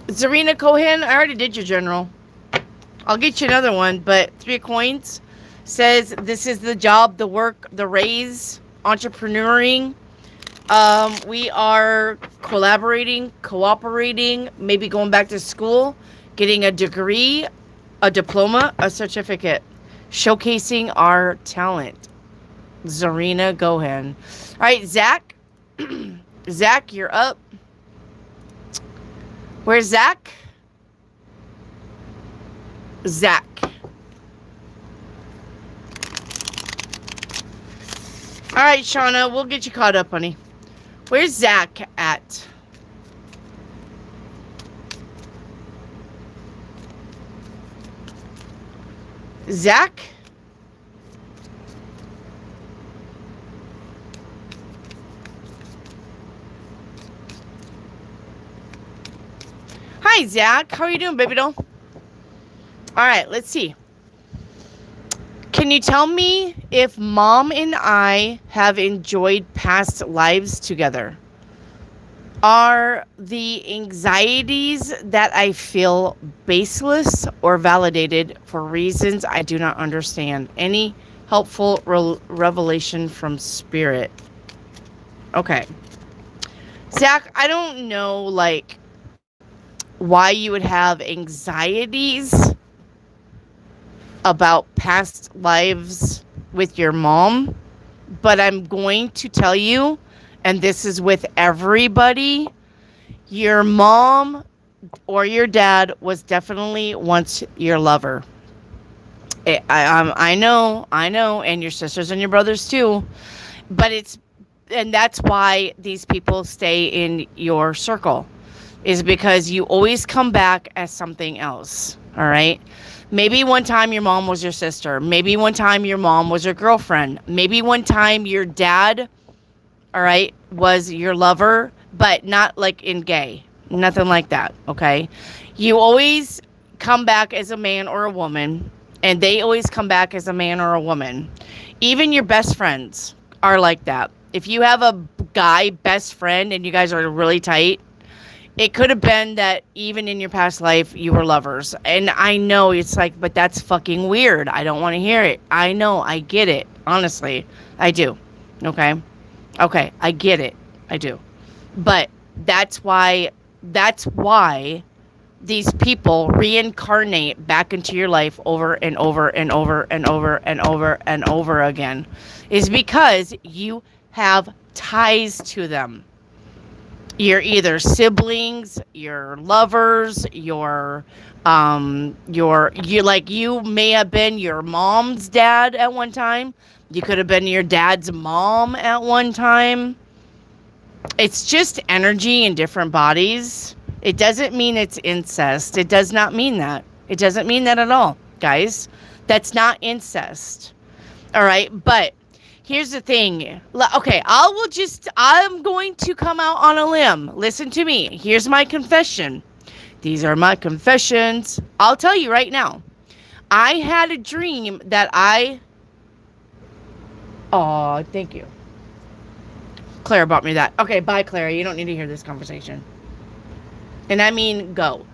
Zarina Cohen, I already did your general. I'll get you another one, but 3 coins says this is the job, the work, the raise, entrepreneuring. We are collaborating, cooperating, maybe going back to school, getting a degree, a diploma, a certificate, showcasing our talent. Zarina Gohan. All right, Zach. Zach, you're up. Where's Zach? Zach. All right, Shauna, we'll get you caught up, honey. Where's Zach at? Zach? Hi, Zach. How are you doing, baby doll? All right, let's see. Can you tell me if Mom and I have enjoyed past lives together? Are the anxieties that I feel baseless or validated for reasons I do not understand? Any helpful revelation from Spirit? Okay. Zach, I don't know, like, why you would have anxieties about past lives with your mom, but I'm going to tell you, and this is with everybody, your mom or your dad was definitely once your lover. I know, and your sisters and your brothers too, but and that's why these people stay in your circle, is because you always come back as something else, all right? Maybe one time your mom was your sister. Maybe one time your mom was your girlfriend. Maybe one time your dad, all right, was your lover, but not like in gay. Nothing like that, okay? You always come back as a man or a woman, and they always come back as a man or a woman. Even your best friends are like that. If you have a guy best friend and you guys are really tight, it could have been that even in your past life, you were lovers. And I know it's like, but that's fucking weird. I don't want to hear it. I know. I get it. Honestly, I do. Okay. Okay. I get it. I do. But that's why these people reincarnate back into your life over and over and over and over and over and over again, is because you have ties to them. You're either siblings, you're lovers, you may have been your mom's dad at one time. You could have been your dad's mom at one time. It's just energy in different bodies. It doesn't mean it's incest. It does not mean that. It doesn't mean that at all, guys. That's not incest. All right, but here's the thing. Okay, I'm going to come out on a limb. Listen to me. Here's my confession. These are my confessions. I'll tell you right now. I had a dream that Oh, thank you. Claire bought me that. Okay, bye, Claire. You don't need to hear this conversation. And I mean, go.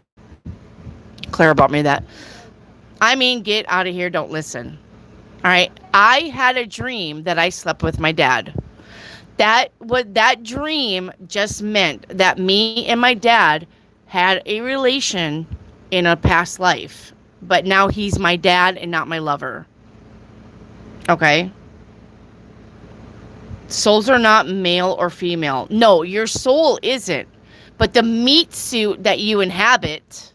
Claire bought me that. I mean, get out of here. Don't listen. All right. I had a dream that I slept with my dad. That dream just meant that me and my dad had a relation in a past life, but now he's my dad and not my lover. Okay. Souls are not male or female. No, your soul isn't. But the meat suit that you inhabit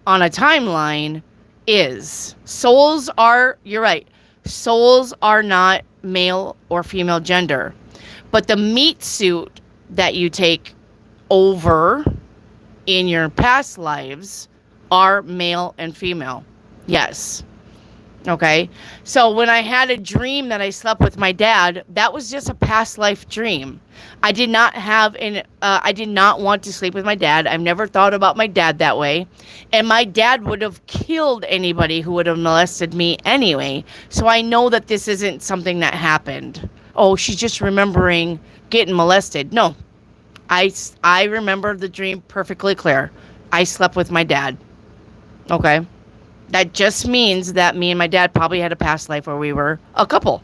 on a timeline is. Souls are, you're right. Souls are not male or female gender. But the meat suit that you take over in your past lives are male and female. Yes. Okay. So when I had a dream that I slept with my dad, that was just a past life dream. I did not want to sleep with my dad. I've never thought about my dad that way. And my dad would have killed anybody who would have molested me anyway. So I know that this isn't something that happened. Oh, she's just remembering getting molested. No, I remember the dream perfectly clear. I slept with my dad. Okay. That just means that me and my dad probably had a past life where we were a couple.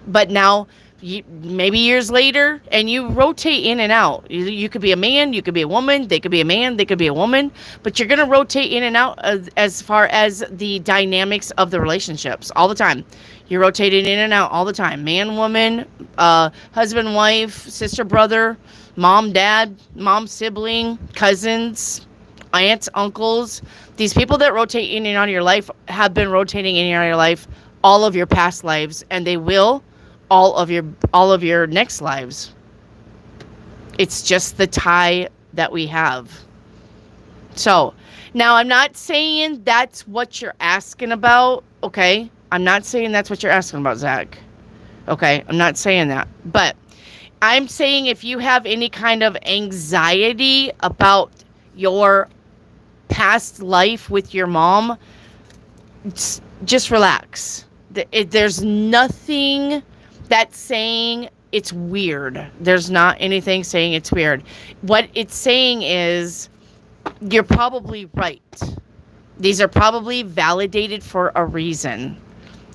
But now, maybe years later, and you rotate in and out. You could be a man, you could be a woman, they could be a man, they could be a woman, but you're going to rotate in and out as far as the dynamics of the relationships all the time. You're rotating in and out all the time. Man, woman, husband, wife, sister, brother, mom, dad, mom, sibling, cousins, aunts, uncles. These people that rotate in and out of your life have been rotating in and out of your life all of your past lives, and they will all of your next lives. It's just the tie that we have. So now I'm not saying that's what you're asking about. Okay, I'm not saying that's what you're asking about, Zach. Okay, I'm not saying that, but I'm saying if you have any kind of anxiety about your past life with your mom, just relax. There's nothing that's saying it's weird. There's not anything saying it's weird. What it's saying is you're probably right. These are probably validated for a reason.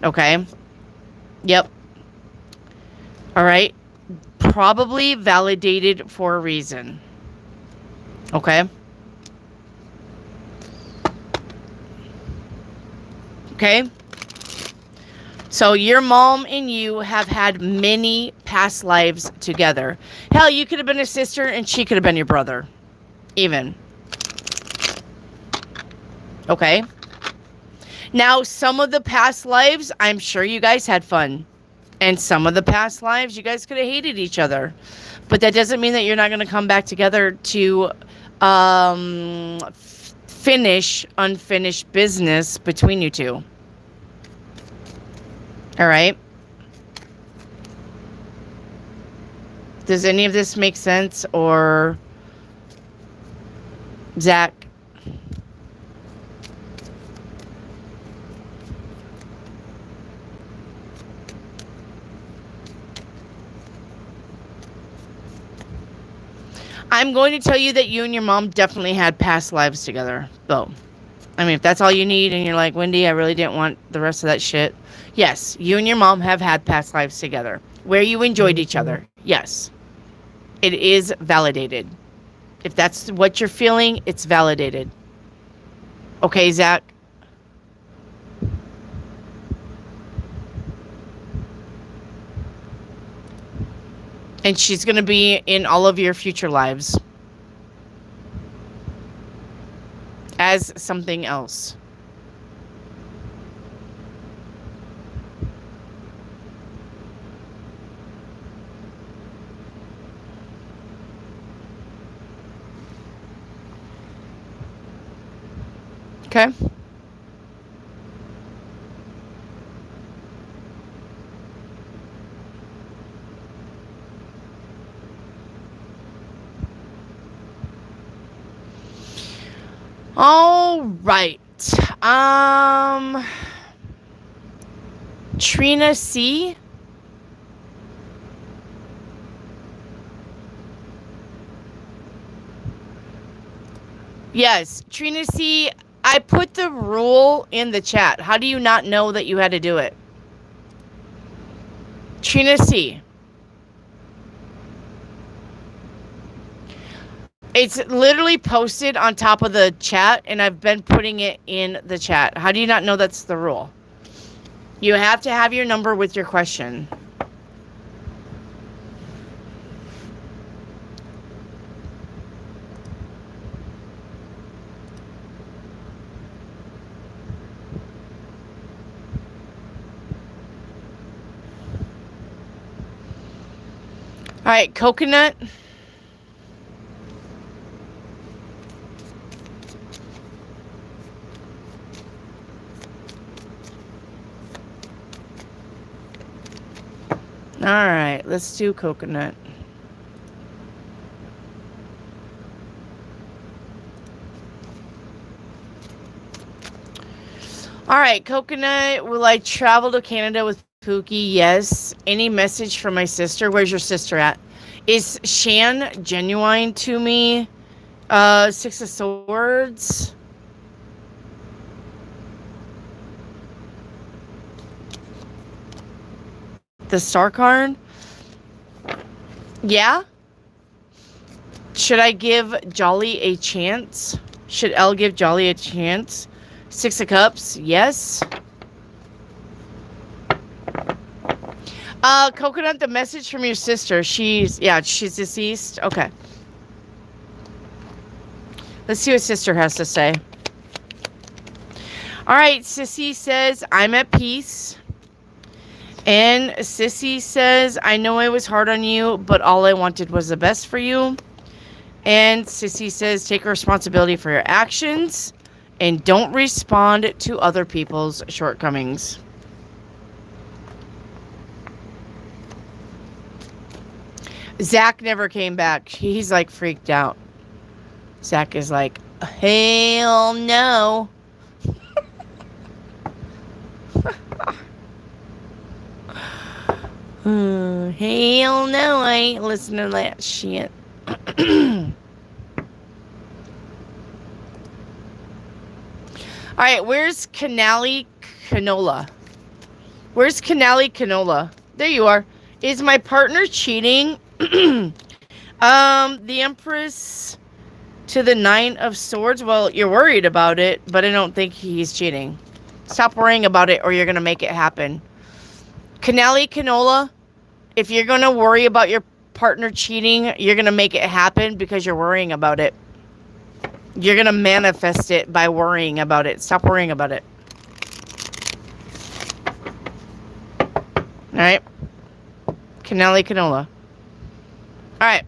Okay? Yep. All right? Probably validated for a reason. Okay? Okay? So your mom and you have had many past lives together. Hell, you could have been a sister and she could have been your brother. Even. Okay? Now, some of the past lives, I'm sure you guys had fun. And some of the past lives, you guys could have hated each other. But that doesn't mean that you're not going to come back together to finish unfinished business between you two. All right. Does any of this make sense? Or Zach? I'm going to tell you that you and your mom definitely had past lives together, though. I mean, if that's all you need and you're like, Wendy, I really didn't want the rest of that shit. Yes, you and your mom have had past lives together where you enjoyed each other. Yes. It is validated. If that's what you're feeling, it's validated. Okay, Zach? And she's going to be in all of your future lives as something else. Okay? All right. Trina C. Yes, Trina C. I put the rule in the chat. How do you not know that you had to do it? Trina C. It's literally posted on top of the chat, and I've been putting it in the chat. How do you not know that's the rule? You have to have your number with your question. All right, coconut. All right, let's do coconut. All right, coconut. Will I travel to Canada with Pookie? Yes. Any message from my sister? Where's your sister at? Is Shan genuine to me? Six of Swords. The Star card. Yeah. Should I give Jolly a chance? Should Elle give Jolly a chance? Six of Cups. Yes. Coconut, the message from your sister. She's deceased. Okay. Let's see what sister has to say. All right, Sissy says, I'm at peace. And Sissy says, I know I was hard on you, but all I wanted was the best for you. And Sissy says, take responsibility for your actions and don't respond to other people's shortcomings. Zach never came back. He's like freaked out. Zach is like, hell no. Hell no, I ain't listening to that shit. Alright, where's Canali Canola? Where's Canali Canola? There you are. Is my partner cheating? The Empress to the Nine of Swords. Well, you're worried about it, but I don't think he's cheating. Stop worrying about it or you're going to make it happen. Canali Canola, if you're going to worry about your partner cheating, you're going to make it happen because you're worrying about it. You're going to manifest it by worrying about it. Stop worrying about it. All right. Canali Canola. All right.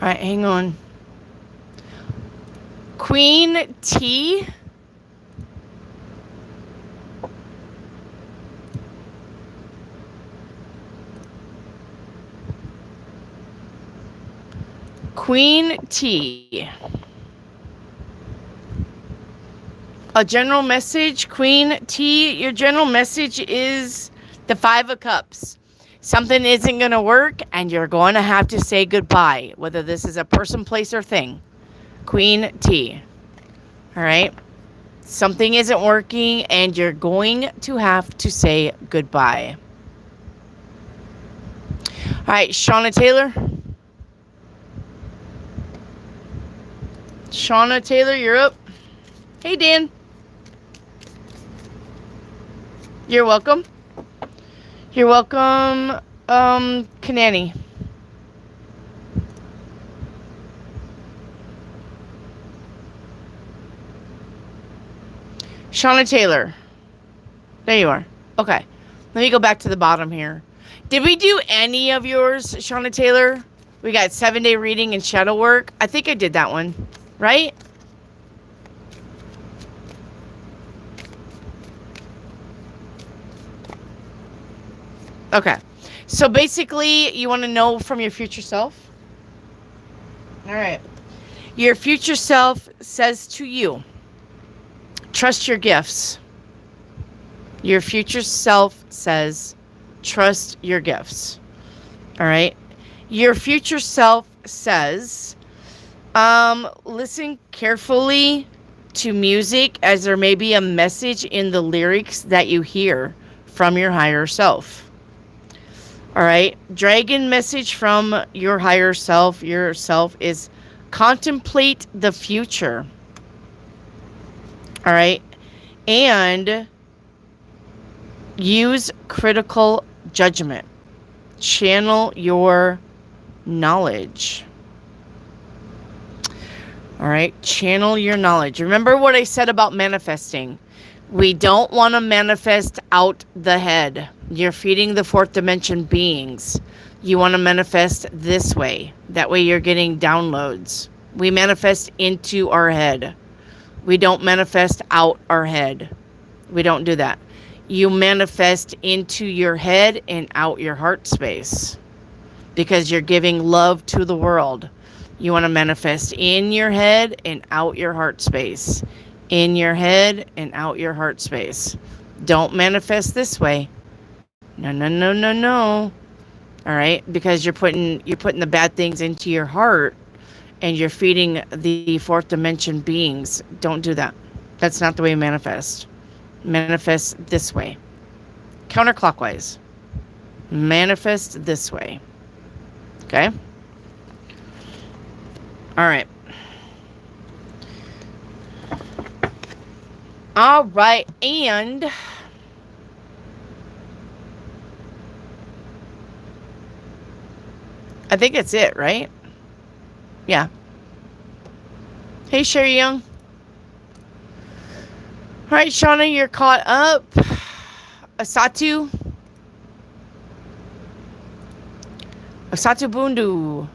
All right, hang on. Queen T. Queen T. A general message, Queen T. Your general message is the Five of Cups. Something isn't going to work and you're going to have to say goodbye, whether this is a person, place, or thing. Queen T. All right? Something isn't working and you're going to have to say goodbye. All right, Shauna Taylor. Shauna Taylor, you're up. Hey, Dan. You're welcome. You're welcome, Kanani. Shauna Taylor. There you are. Okay. Let me go back to the bottom here. Did we do any of yours, Shauna Taylor? We got 7-day reading and shadow work. I think I did that one. Right? Okay. So basically, you want to know from your future self? All right. Your future self says to you, trust your gifts. Your future self says, trust your gifts. All right. Your future self says, listen carefully to music as there may be a message in the lyrics that you hear from your higher self. All right. Dragon message from your higher self, yourself, is contemplate the future. All right. And use critical judgment. Channel your knowledge. All right. Channel your knowledge. Remember what I said about manifesting. We don't want to manifest out the head. You're feeding the fourth dimension beings. You want to manifest this way. That way you're getting downloads. We manifest into our head. We don't manifest out our head. We don't do that. You manifest into your head and out your heart space because you're giving love to the world. You want to manifest in your head and out your heart space. In your head and out your heart space. Don't manifest this way. No, no, no, no, no. All right? Because you're putting the bad things into your heart and you're feeding the fourth dimension beings. Don't do that. That's not the way you manifest. Manifest this way. Counterclockwise. Manifest this way. Okay? All right. All right. And I think it's it, right? Yeah. Hey, Sherry Young. All right, Shauna, you're caught up. Asatu. Asatu Bundu.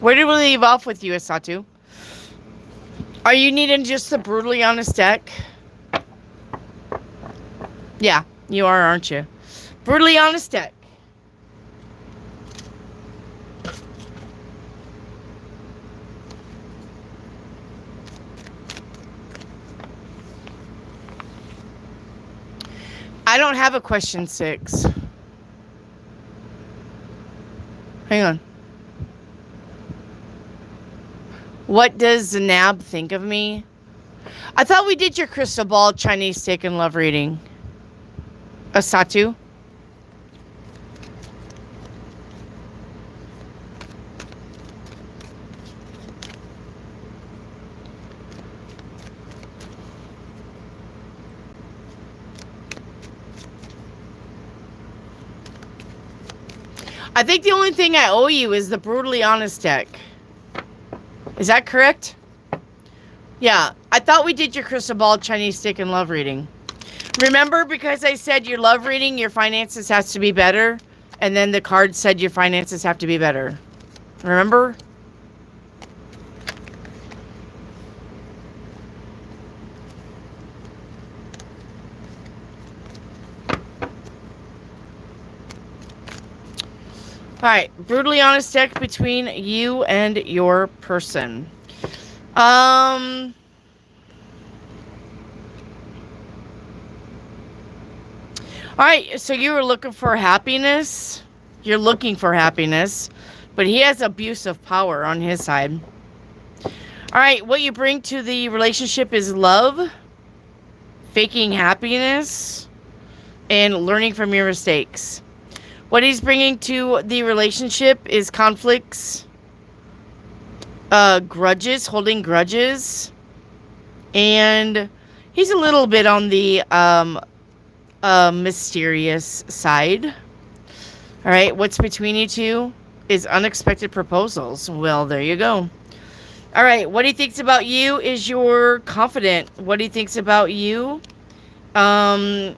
Where did we leave off with you, Asatu? Are you needing just the brutally honest deck? Yeah, you are, aren't you? Brutally honest deck. I don't have a question 6. Hang on. What does Zanab think of me? I thought we did your crystal ball, Chinese steak, and love reading. Asatu? I think the only thing I owe you is the brutally honest deck. Is that correct? Yeah, I thought we did your crystal ball, Chinese stick, and love reading. Remember, because I said your love reading, your finances has to be better, and then the card said your finances have to be better. Remember? All right, brutally honest deck between you and your person. All right, so you were looking for happiness. You're looking for happiness, but he has abusive power on his side. All right, what you bring to the relationship is love, faking happiness, and learning from your mistakes. What he's bringing to the relationship is conflicts, grudges, holding grudges, and he's a little bit on the mysterious side. All right, what's between you two is unexpected proposals. Well, there you go. All right, what he thinks about you is you're confident. What he thinks about you, why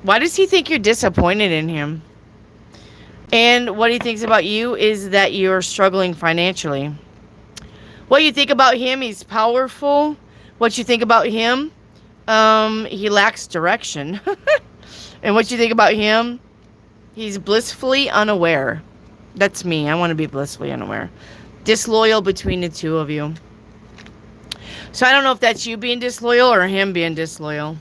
does he think you're disappointed in him? And what he thinks about you is that you're struggling financially. What you think about him, he's powerful. What you think about him, he lacks direction. And what you think about him, he's blissfully unaware. That's me. I want to be blissfully unaware. Disloyal between the two of you. So I don't know if that's you being disloyal or him being disloyal.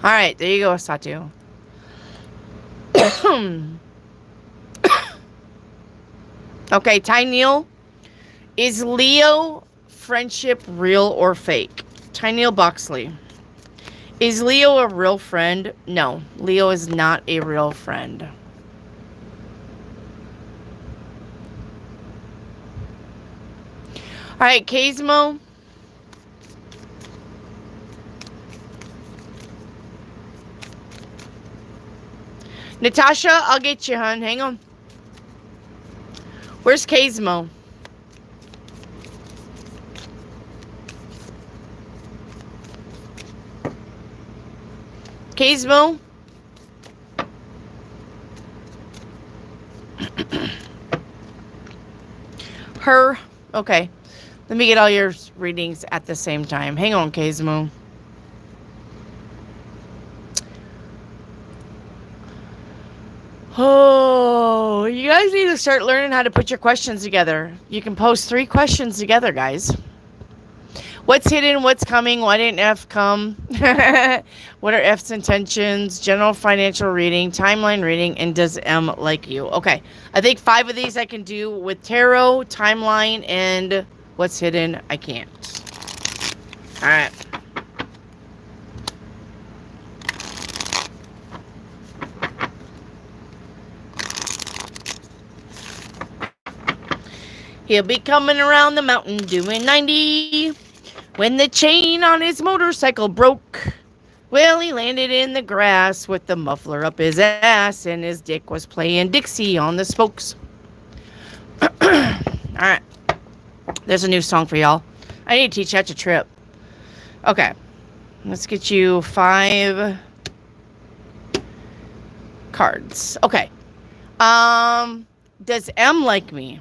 All right, there you go, Satu. Okay, Ty Neal. Is Leo friendship real or fake? Ty Neal Boxley. Is Leo a real friend? No, Leo is not a real friend. All right, Kazmo. Natasha, I'll get you, hon. Hang on. Where's Kazmo? Kazmo? Her. Okay. Let me get all your readings at the same time. Hang on, Kazmo. Oh, you guys need to start learning how to put your questions together. You can post 3 questions together, guys. What's hidden? What's coming? Why didn't F come? What are F's intentions? General financial reading, timeline reading, and does M like you? Okay, I think 5 of these I can do with tarot, timeline, and what's hidden. I can't. All right. He'll be coming around the mountain doing 90 when the chain on his motorcycle broke. Well, he landed in the grass with the muffler up his ass, and his dick was playing Dixie on the spokes. All right. There's a new song for y'all. I need to teach that to Trip. Okay. Let's get you 5 cards. Okay. Does M like me?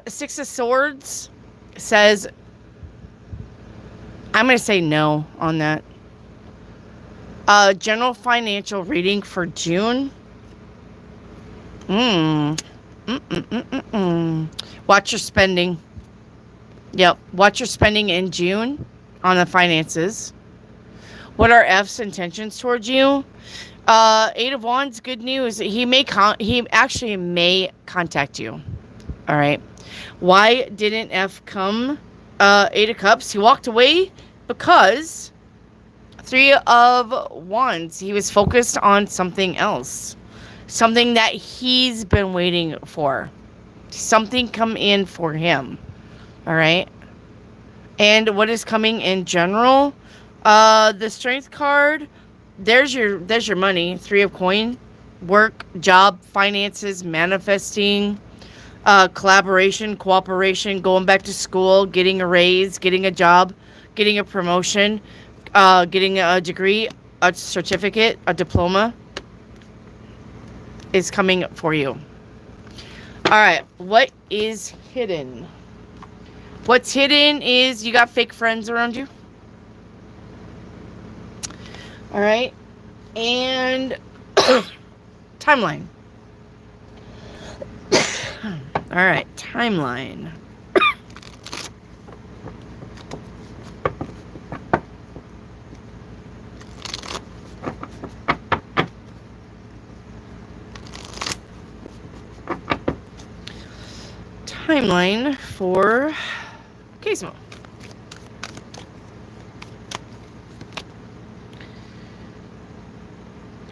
6 of Swords says, I'm going to say no on that. General financial reading for June. Watch your spending. Yep. Watch your spending in June on the finances. What are F's intentions towards you? 8 of Wands, good news. He actually may contact you. All right. Why didn't F come? 8 of Cups. He walked away because 3 of Wands. He was focused on something else. Something that he's been waiting for. Something come in for him. All right. And what is coming in general? The Strength card. There's your money. 3 of Coin. Work, job, finances, manifesting. Collaboration, cooperation, going back to school, getting a raise, getting a job, getting a promotion, getting a degree, a certificate, a diploma is coming for you. All right, what is hidden? What's hidden is you got fake friends around you. All right, and timeline. All right, timeline. Timeline for Kazmo.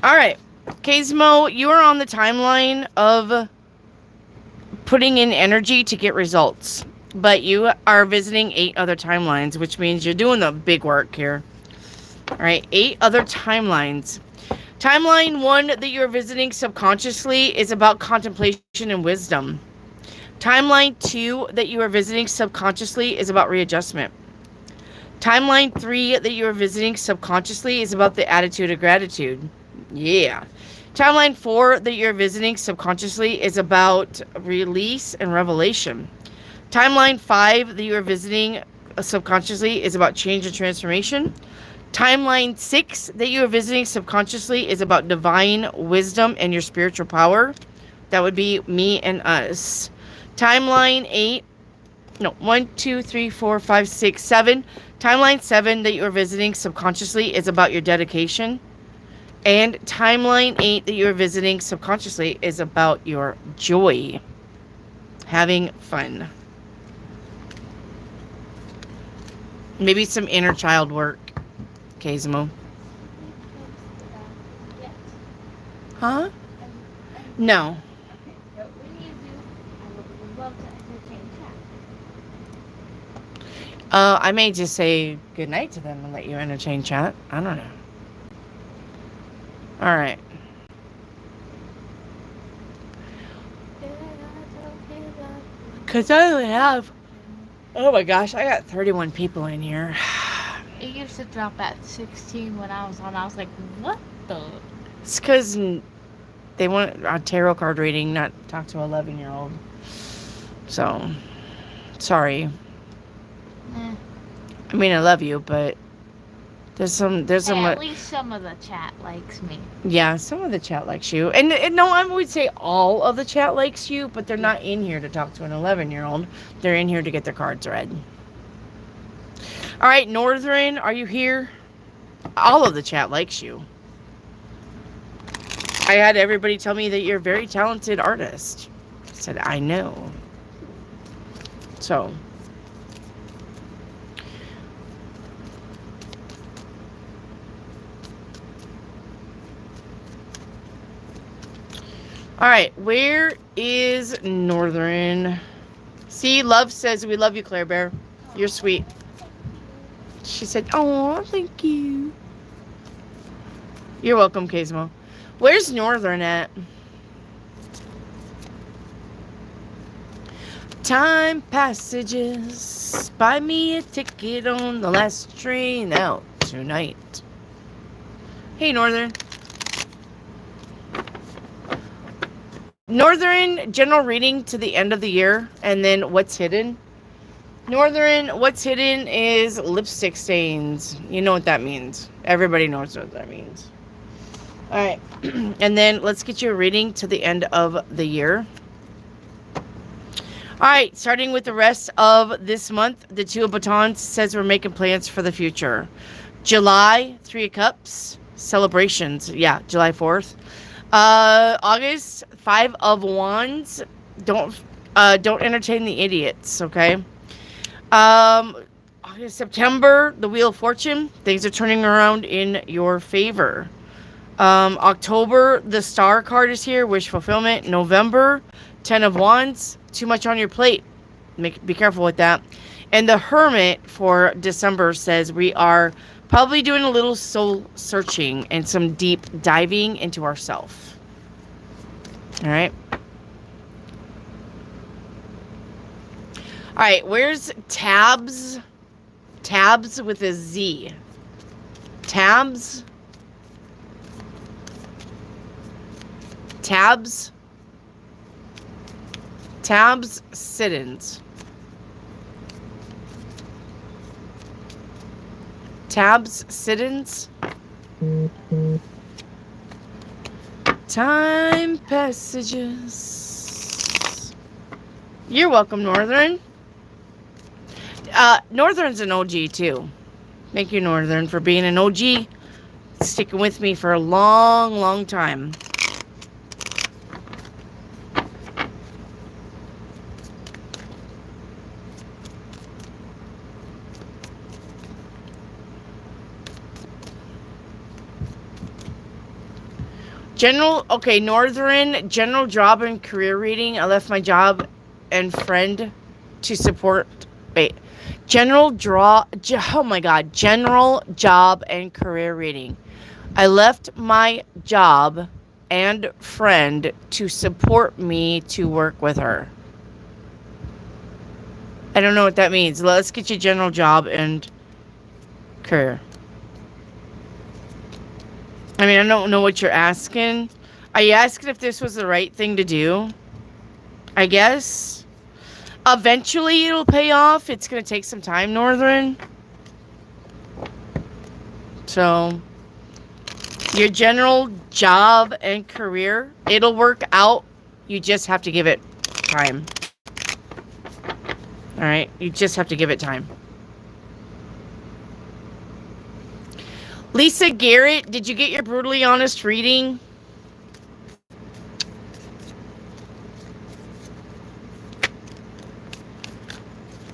All right, Kazmo, you are on the timeline of putting in energy to get results, but you are visiting 8 other timelines, which means you're doing the big work here. All right, 8 other timelines. Timeline 1 that you're visiting subconsciously is about contemplation and wisdom. Timeline 2 that you are visiting subconsciously is about readjustment. Timeline 3 that you are visiting subconsciously is about the attitude of gratitude. Yeah. Timeline 4 that you're visiting subconsciously is about release and revelation. Timeline 5 that you're visiting subconsciously is about change and transformation. Timeline 6 that you are visiting subconsciously is about divine wisdom and your spiritual power. That would be me and us. Timeline 8, no, 1, 2, 3, 4, 5, 6, 7. Timeline 7 that you are visiting subconsciously is about your dedication. And timeline 8 that you're visiting subconsciously is about your joy. Having fun. Maybe some inner child work, Kazmo. Huh? No. I may just say goodnight to them and let you entertain chat. I don't know. All right. Because I only have, oh my gosh, I got 31 people in here. It used to drop at 16 when I was on. I was like, what the? It's because they want a tarot card reading, not talk to an 11-year-old. So, sorry. Eh. I mean, I love you, but there's some. Hey, at least some of the chat likes me. Yeah, some of the chat likes you, and no, I would say all of the chat likes you, but they're not in here to talk to an 11-year-old. They're in here to get their cards read. All right, Northern, are you here? All of the chat likes you. I had everybody tell me that you're a very talented artist. I said, I know. So. All right, where is Northern? See, Love says, we love you, Claire Bear. You're sweet. She said, oh, thank you. You're welcome, Kazmo. Where's Northern at? Time passages. Buy me a ticket on the last train out tonight. Hey, Northern. Northern, general reading to the end of the year, and then what's hidden. Northern, what's hidden is lipstick stains. You know what that means. Everybody knows what that means. All right. And then let's get you a reading to the end of the year. All right. Starting with the rest of this month, the Two of Batons says we're making plans for the future. July, 3 of Cups, celebrations. Yeah, July 4th. August, 5 of Wands. Don't entertain the idiots, okay? August, September, the Wheel of Fortune. Things are turning around in your favor. October, the Star card is here. Wish fulfillment. November, 10 of Wands. Too much on your plate. Be careful with that. And the Hermit for December says we are probably doing a little soul searching and some deep diving into ourselves. All right. All right. Where's Tabs? Tabs with a Z. Tabs. Tabs. Tabs sit-ins. Tabs sit-ins. Time passages. You're welcome, Northern. Northern's an OG too. Thank you, Northern, for being an OG. Sticking with me for a long, long time. Northern, general job and career reading. I left my job and friend to support, general job and career reading. I left my job and friend to support me to work with her. I don't know what that means. Let's get you general job and career. I mean, I don't know what you're asking. Are you asking if this was the right thing to do? I guess. Eventually it'll pay off. It's going to take some time, Northern. So, your general job and career, it'll work out. You just have to give it time. All right? You just have to give it time. Lisa Garrett, did you get your brutally honest reading?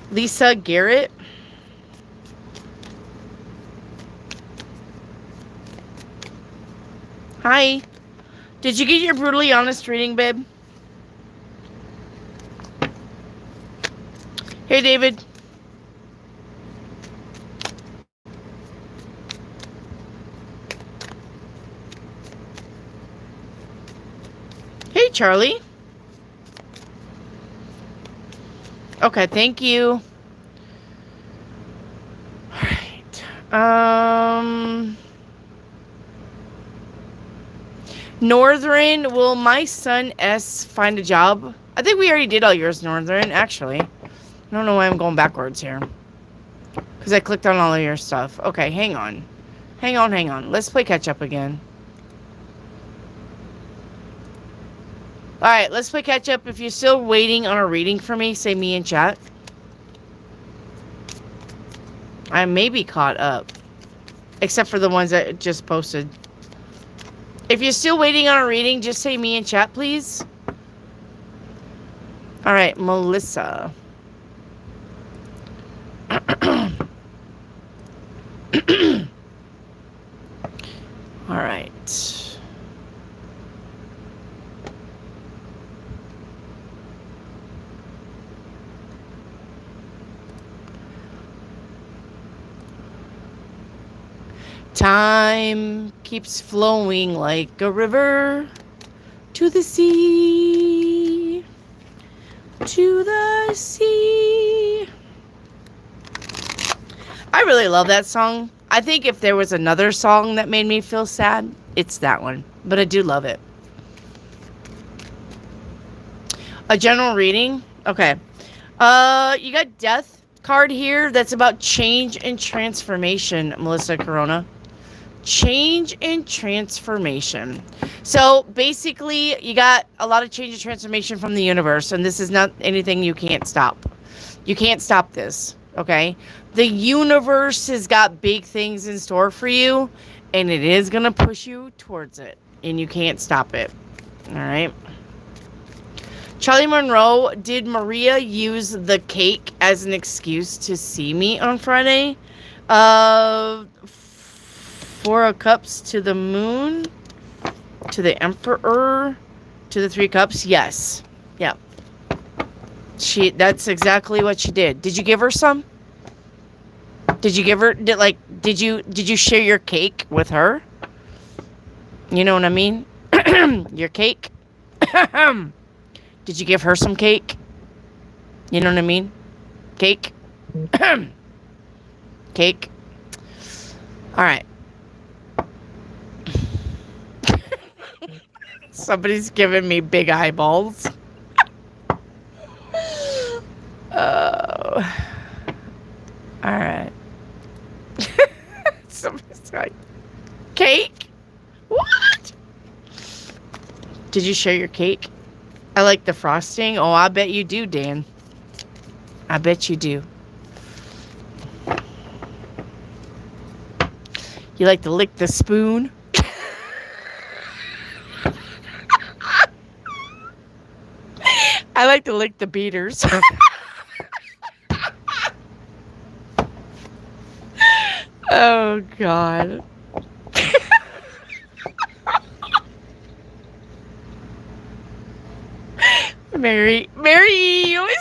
Lisa Garrett? Hi. Did you get your brutally honest reading, babe? Hey, David. Hey, Charlie. Okay, thank you. Alright. Northern, will my son S find a job? I think we already did all yours, Northern, actually. I don't know why I'm going backwards here. Because I clicked on all of your stuff. Okay, hang on. Hang on. Let's play catch up again. Alright, let's play catch up. If you're still waiting on a reading for me, say me in chat. I may be caught up. Except for the ones that just posted. If you're still waiting on a reading, just say me in chat, please. Alright, Melissa. Alright. Time keeps flowing like a river to the sea, to the sea. I really love that song. I think if there was another song that made me feel sad, it's that one. But I do love it. A general reading? Okay. You got death card here. That's about change and transformation, Melissa Corona. Change and transformation. So basically, you got a lot of change and transformation from the universe, and this is not anything you can't stop. You can't stop this, okay? The universe has got big things in store for you, and it is going to push you towards it, and you can't stop it. All right? Charlie Monroe, did Maria use the cake as an excuse to see me on Friday? 4 of Cups to the Moon, to the Emperor, to the 3 Cups. Yes. Yeah. That's exactly what she did. Did you give her some? Did you give her, did you share your cake with her? You know what I mean? Your cake? Did you give her some cake? You know what I mean? Cake? Cake? Alright. Somebody's giving me big eyeballs. Oh. Alright. Somebody's like, cake? What? Did you share your cake? I like the frosting. Oh, I bet you do, Dan. I bet you do. You like to lick the spoon? I like to lick the beaters. Oh, God. Mary always...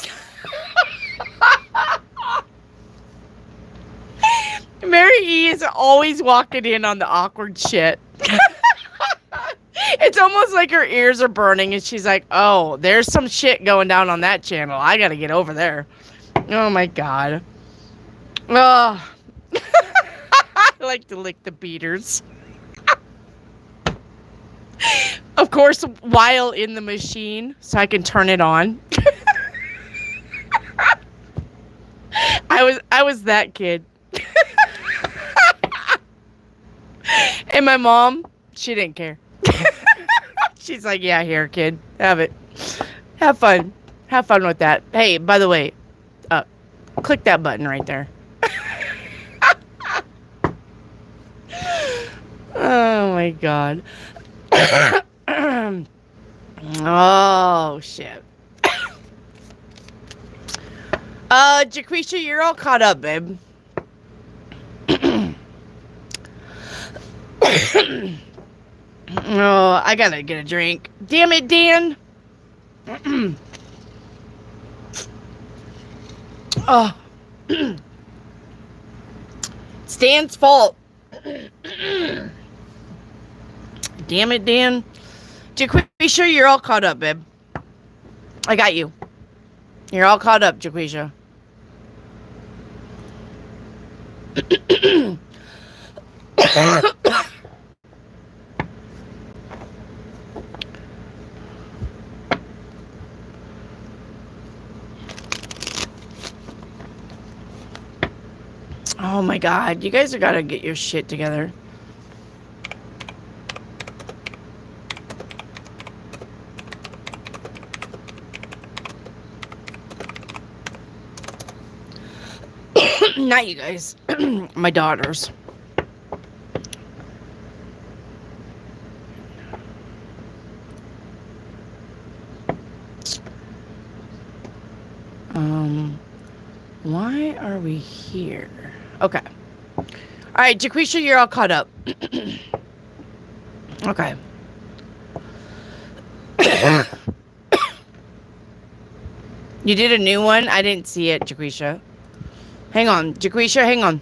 Mary E is always walking in on the awkward shit. It's almost like her ears are burning and she's like, oh, there's some shit going down on that channel. I gotta get over there. Oh my God. Oh. I like to lick the beaters. Of course, while in the machine, so I can turn it on. I was that kid. And my mom, she didn't care. She's like, yeah, here, kid. Have it. Have fun. Have fun with that. Hey, by the way, click that button right there. Oh, my God. Oh, shit. Jaquisha, you're all caught up, babe. Oh, I gotta get a drink. Damn it, Dan. Oh. It's Dan's fault. Damn it, Dan. Jaquisha, you're all caught up, babe. I got you. You're all caught up, Jaquisha. Oh my God, you guys are gotta get your shit together. Not you guys, my daughters. Why are we here? Okay. All right, Jaquisha, you're all caught up. Okay. You did a new one? I didn't see it, Jaquisha. Hang on, Jaquisha, hang on.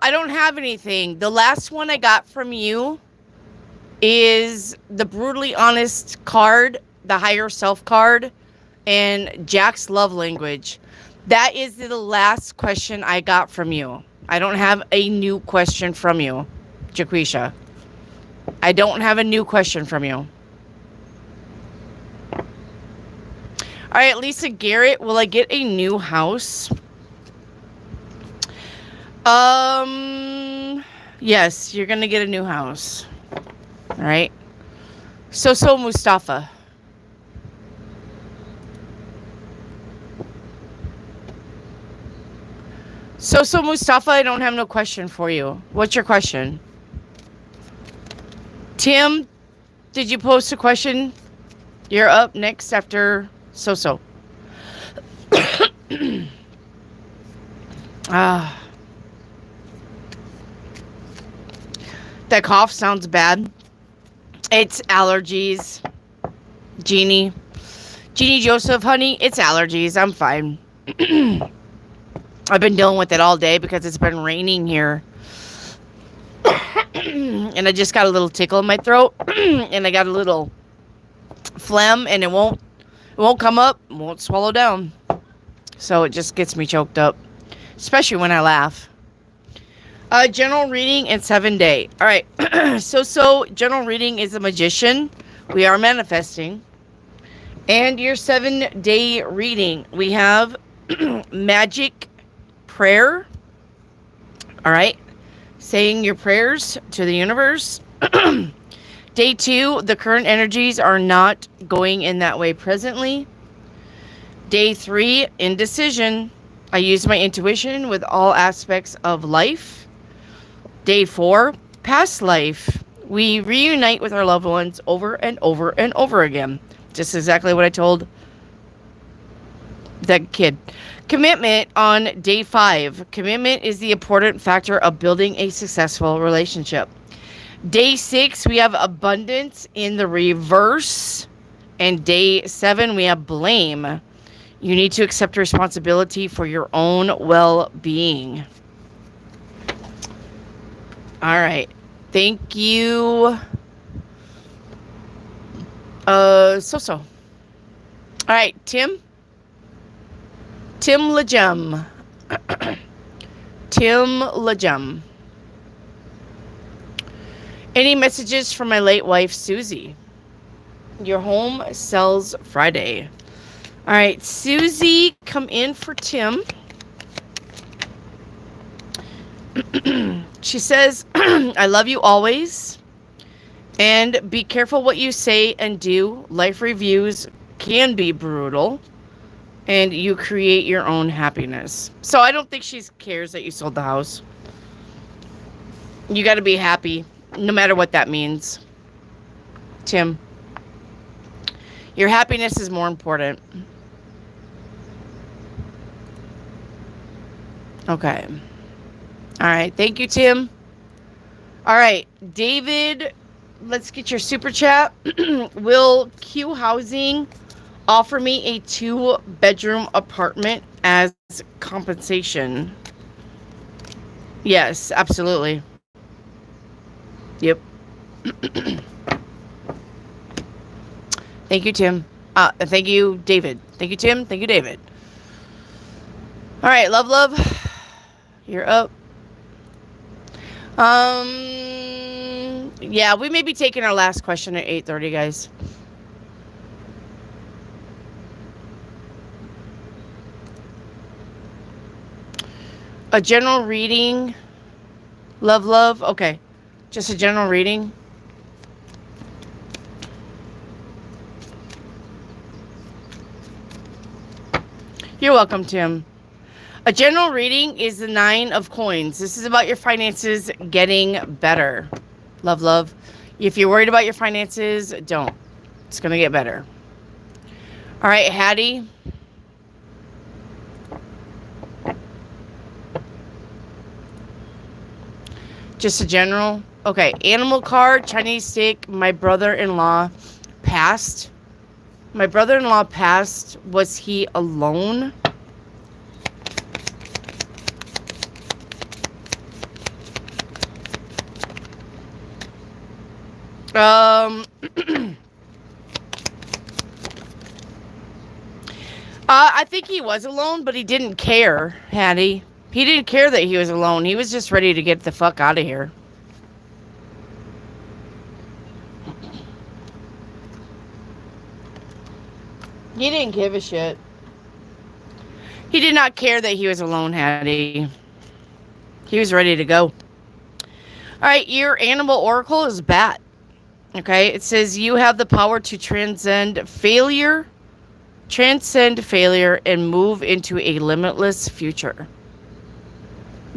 I don't have anything. The last one I got from you is the brutally honest card, the higher self card, and Jack's love language. That is the last question I got from you. I don't have a new question from you, Jaquisha. I don't have a new question from you. All right, Lisa Garrett, will I get a new house? Yes, you're gonna get a new house. All right. So Mustafa. So Mustafa, I don't have no question for you. What's your question? Tim, did you post a question? You're up next after So. That cough sounds bad. It's allergies. Jeannie Joseph, honey, it's allergies. I'm fine. I've been dealing with it all day because it's been raining here. And I just got a little tickle in my throat. And I got a little phlegm, and it won't come up, won't swallow down. So it just gets me choked up, especially when I laugh. General reading and 7-day. All right. So general reading is a magician. We are manifesting. And your 7-day reading, we have magic prayer. All right. Saying your prayers to the universe. Day 2, the current energies are not going in that way presently. Day 3, indecision. I use my intuition with all aspects of life. Day 4, past life. We reunite with our loved ones over and over and over again. Just exactly what I told that kid. Commitment on day 5. Commitment is the important factor of building a successful relationship. Day 6, we have abundance in the reverse. And day 7, we have blame. You need to accept responsibility for your own well-being. All right. Thank you. So. All right, Tim. Tim Legem. Tim Legem. Any messages from my late wife, Susie? Your home sells Friday. All right, Susie, come in for Tim. She says, I love you always. And be careful what you say and do. Life reviews can be brutal. And you create your own happiness. So I don't think she cares that you sold the house. You got to be happy, no matter what that means. Tim, your happiness is more important. Okay. All right. Thank you, Tim. All right. David, let's get your super chat. Will Q Housing offer me a 2-bedroom apartment as compensation? Yes, absolutely. Yep. Thank you, Tim. Thank you, David. Thank you, Tim. Thank you, David. All right, love. You're up. Yeah, we may be taking our last question at 8:30, guys. A general reading. Love. Okay. Just a general reading. You're welcome, Tim. A general reading is the 9 of coins. This is about your finances getting better. Love. If you're worried about your finances, don't. It's going to get better. All right, Hattie. Just a general. Okay, animal card, Chinese stick. My brother-in-law passed. My brother-in-law passed. Was he alone? I think he was alone, but he didn't care, Hattie. He didn't care that he was alone. He was just ready to get the fuck out of here. He didn't give a shit. He did not care that he was alone, Hattie. He was ready to go. All right, your animal oracle is bat. Okay, it says you have the power to transcend failure, and move into a limitless future.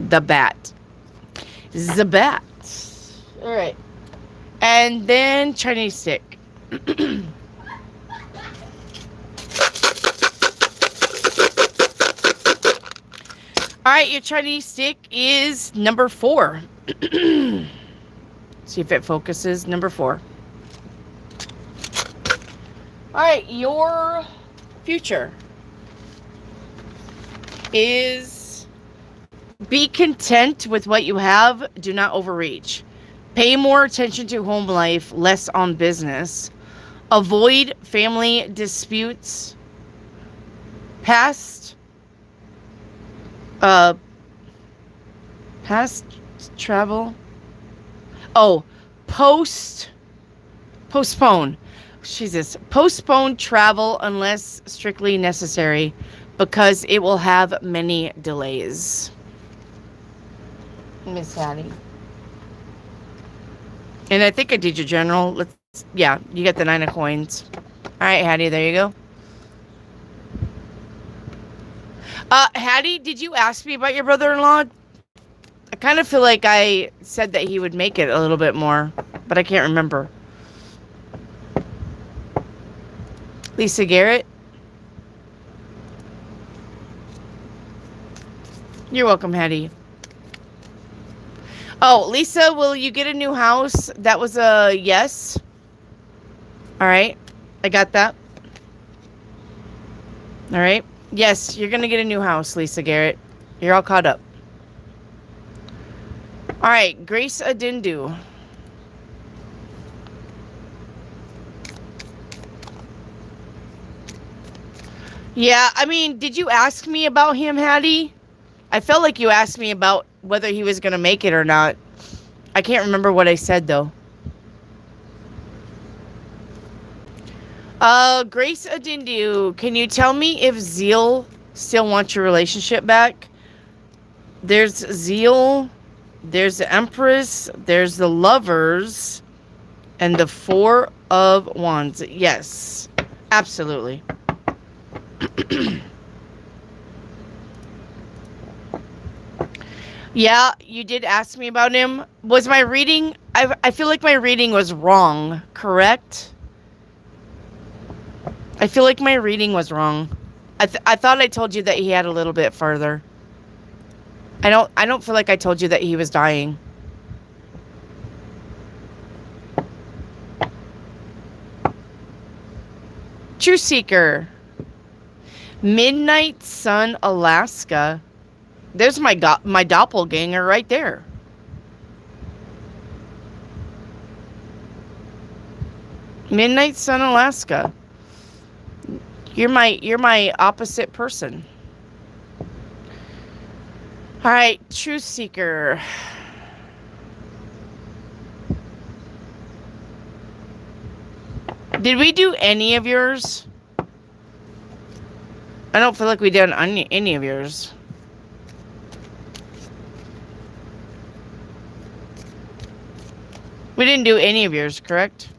The bat. The bat. All right. And then Chinese stick. All right, your Chinese stick is number 4. See if it focuses. Number 4. All right, your future is be content with what you have. Do not overreach. Pay more attention to home life, less on business. Avoid family disputes. Past travel. Oh, postpone. Jesus. Postpone travel unless strictly necessary because it will have many delays. Miss Hattie. And I think I did your general. Yeah, you get the 9 of coins. All right, Hattie, there you go. Hattie, did you ask me about your brother-in-law? I kind of feel like I said that he would make it a little bit more, but I can't remember. Lisa Garrett. You're welcome, Hattie. Oh, Lisa, will you get a new house? That was a yes. All right. I got that. All right. Yes, you're going to get a new house, Lisa Garrett. You're all caught up. All right. Grace Adindu. Yeah, I mean, did you ask me about him, Hattie? I felt like you asked me about whether he was going to make it or not. I can't remember what I said, though. Grace Adindu, can you tell me if Zeal still wants your relationship back? There's Zeal, there's the Empress, there's the Lovers, and the 4 of Wands. Yes, absolutely. Yeah, you did ask me about him. Was my reading... I feel like my reading was wrong, correct? I feel like my reading was wrong. I thought I told you that he had a little bit further. I don't feel like I told you that he was dying. True Seeker. Midnight Sun, Alaska. There's my doppelganger right there. Midnight Sun, Alaska. You're my opposite person. All right, Truth Seeker. Did we do any of yours? I don't feel like we did any of yours. We didn't do any of yours, correct?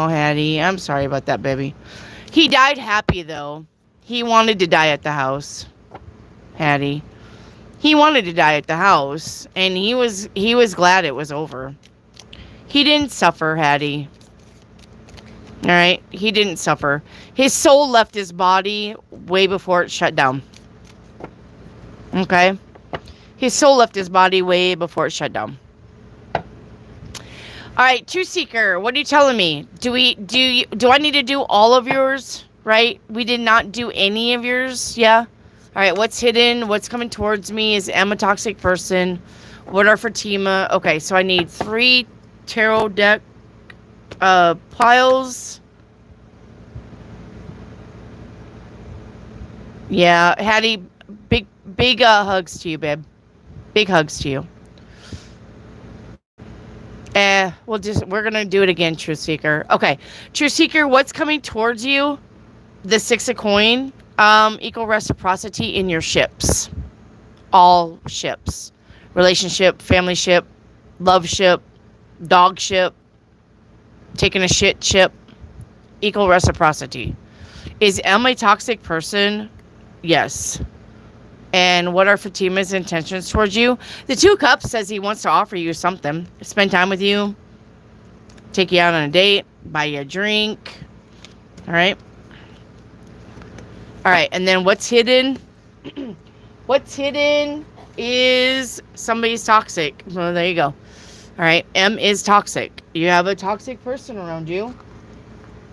Hattie, I'm sorry about that, baby. He died happy though. He wanted to die at the house, Hattie. He wanted to die at the house, and he was glad it was over. He didn't suffer, Hattie. All right, he didn't suffer. His soul left his body way before it shut down. Okay, his soul left his body way before it shut down. All right, Truth Seeker, what are you telling me? Do I need to do all of yours? Right? We did not do any of yours. Yeah. All right. What's hidden? What's coming towards me? Is am a toxic person? What are Fatima? Okay, so I need 3 tarot deck piles. Yeah, Hattie, big hugs to you, babe. Big hugs to you. We're gonna do it again, Truth Seeker. Okay, Truth Seeker, what's coming towards you? The 6 of coin. Equal reciprocity in your ships. All ships. Relationship, family ship, love ship, dog ship, taking a shit ship. Equal reciprocity. Is M a toxic person? Yes. And what are Fatima's intentions towards you? The 2 Cups says he wants to offer you something. Spend time with you. Take you out on a date. Buy you a drink. All right. All right. And then what's hidden? What's hidden is somebody's toxic. Well, there you go. All right. M is toxic. You have a toxic person around you.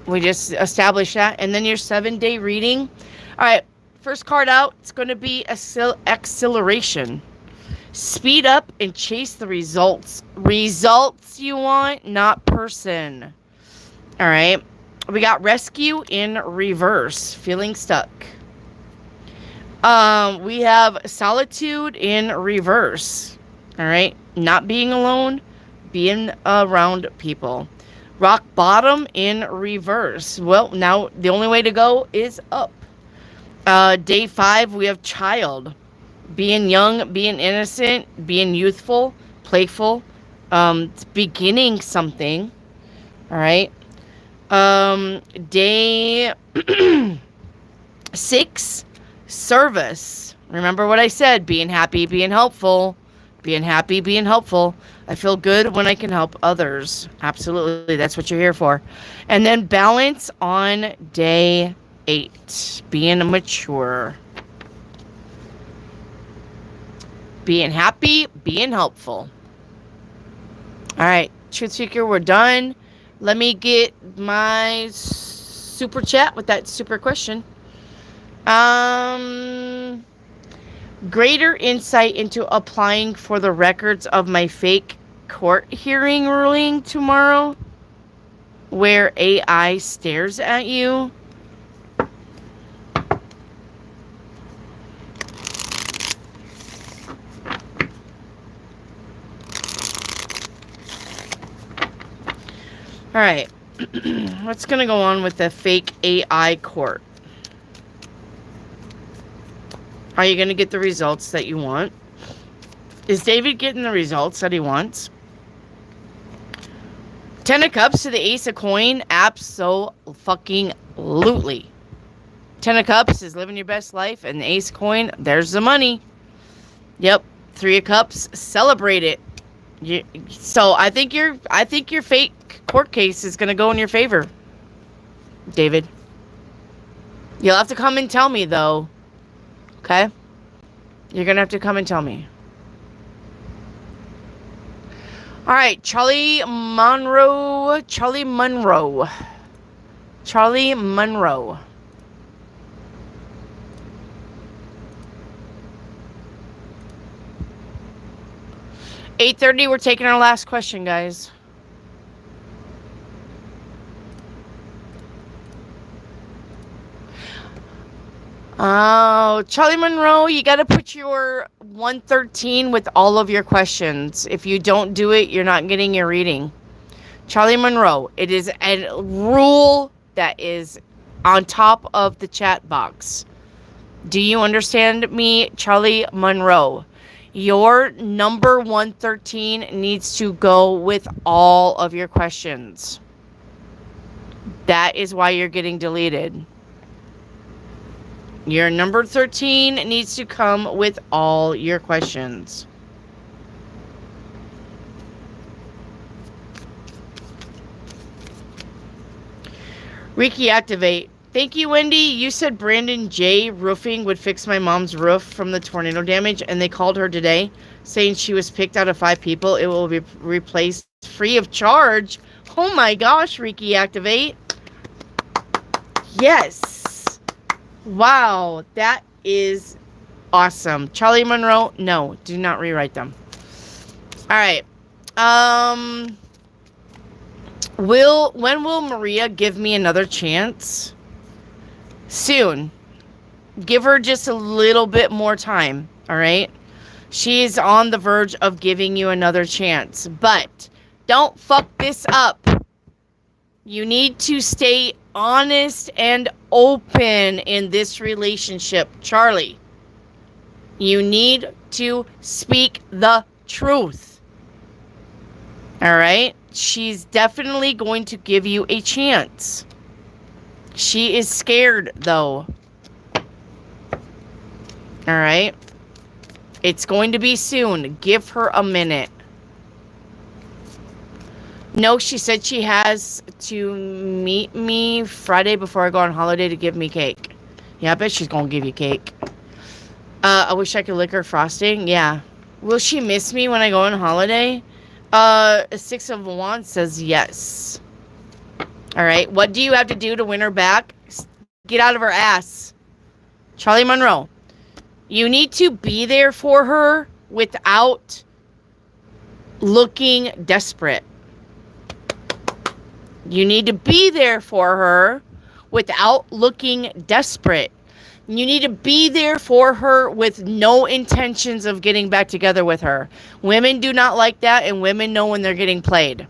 We just established that. And then your 7-day reading. All right. First card out, it's going to be acceleration. Speed up and chase the results. Results you want, not person. All right. We got rescue in reverse. Feeling stuck. We have solitude in reverse. All right. Not being alone, being around people. Rock bottom in reverse. Well, now the only way to go is up. Day 5, we have child. Being young, being innocent, being youthful, playful, beginning something. All right. Day 6, service. Remember what I said, being happy, being helpful. Being happy, being helpful. I feel good when I can help others. Absolutely, that's what you're here for. And then balance on day 8, being mature. Being happy, being helpful. All right, Truth Seeker, we're done. Let me get my super chat with that super question. Greater insight into applying for the records of my fake court hearing ruling tomorrow, where AI stares at you. All right, what's going to go on with the fake AI court? Are you going to get the results that you want? Is David getting the results that he wants? 10 of Cups to the Ace of Coin? Absolutely. 10 of Cups is living your best life, and the Ace of Coin, there's the money. Yep. 3 of Cups, celebrate it. So I think your fake court case is going to go in your favor, David. You'll have to come and tell me, though. Okay? You're going to have to come and tell me. All right, Charlie Monroe. Charlie Monroe. Charlie Monroe. $8:30, we're taking our last question, guys. Oh, Charlie Monroe, you got to put your 113 with all of your questions. If you don't do it, you're not getting your reading. Charlie Monroe, it is a rule that is on top of the chat box. Do you understand me, Charlie Monroe? Your number 113 needs to go with all of your questions. That is why you're getting deleted. Your number 13 needs to come with all your questions. Reiki activate. Thank you, Wendy. You said Brandon J. Roofing would fix my mom's roof from the tornado damage, and they called her today saying she was picked out of 5 people. It will be replaced free of charge. Oh my gosh, Reiki activate. Yes. Wow, that is awesome. Charlie Monroe, no, do not rewrite them. All right. When will Maria give me another chance? Soon. Give her just a little bit more time, all right? She's on the verge of giving you another chance, but don't fuck this up. You need to stay honest and open in this relationship, Charlie. You need to speak the truth. All right? She's definitely going to give you a chance. She is scared, though. All right? It's going to be soon. Give her a minute. No, she said she has to meet me Friday before I go on holiday to give me cake. Yeah, I bet she's going to give you cake. I wish I could lick her frosting. Yeah. Will she miss me when I go on holiday? 6 of Wands says yes. All right. What do you have to do to win her back? Get out of her ass. Charlie Monroe. You need to be there for her without looking desperate. You need to be there for her without looking desperate. You need to be there for her with no intentions of getting back together with her. Women do not like that, and women know when they're getting played.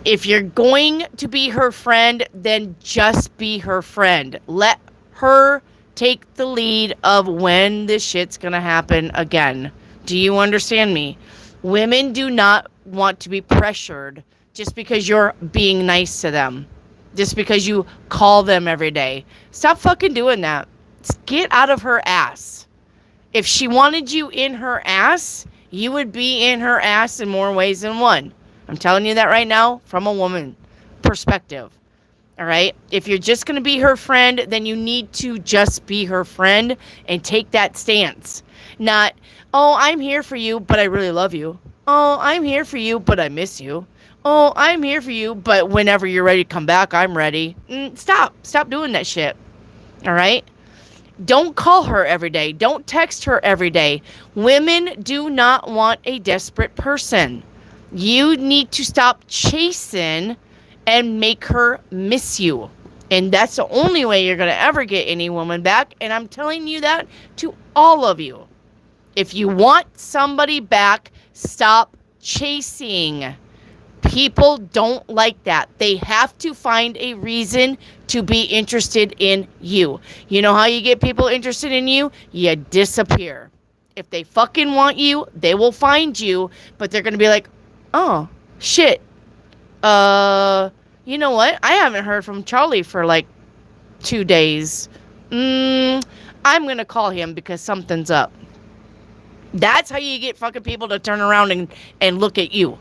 If you're going to be her friend, then just be her friend. Let her take the lead of when this shit's gonna happen again. Do you understand me? Women do not want to be pressured just because you're being nice to them. Just because you call them every day. Stop fucking doing that. Get out of her ass. If she wanted you in her ass, you would be in her ass in more ways than one. I'm telling you that right now from a woman perspective. All right? If you're just going to be her friend, then you need to just be her friend and take that stance. Not, oh, I'm here for you, but I really love you. Oh, I'm here for you, but I miss you. Oh, I'm here for you, but whenever you're ready to come back, I'm ready. Stop doing that shit. All right? Don't call her every day. Don't text her every day. Women do not want a desperate person. You need to stop chasing and make her miss you. And that's the only way you're going to ever get any woman back. And I'm telling you that to all of you. If you want somebody back, stop chasing. People don't like that. They have to find a reason to be interested in you. You know how you get people interested in you? You disappear. If they fucking want you, they will find you, but they're going to be like, oh, shit. You know what? I haven't heard from Charlie for like 2 days. I'm going to call him because something's up. That's how you get fucking people to turn around and look at you.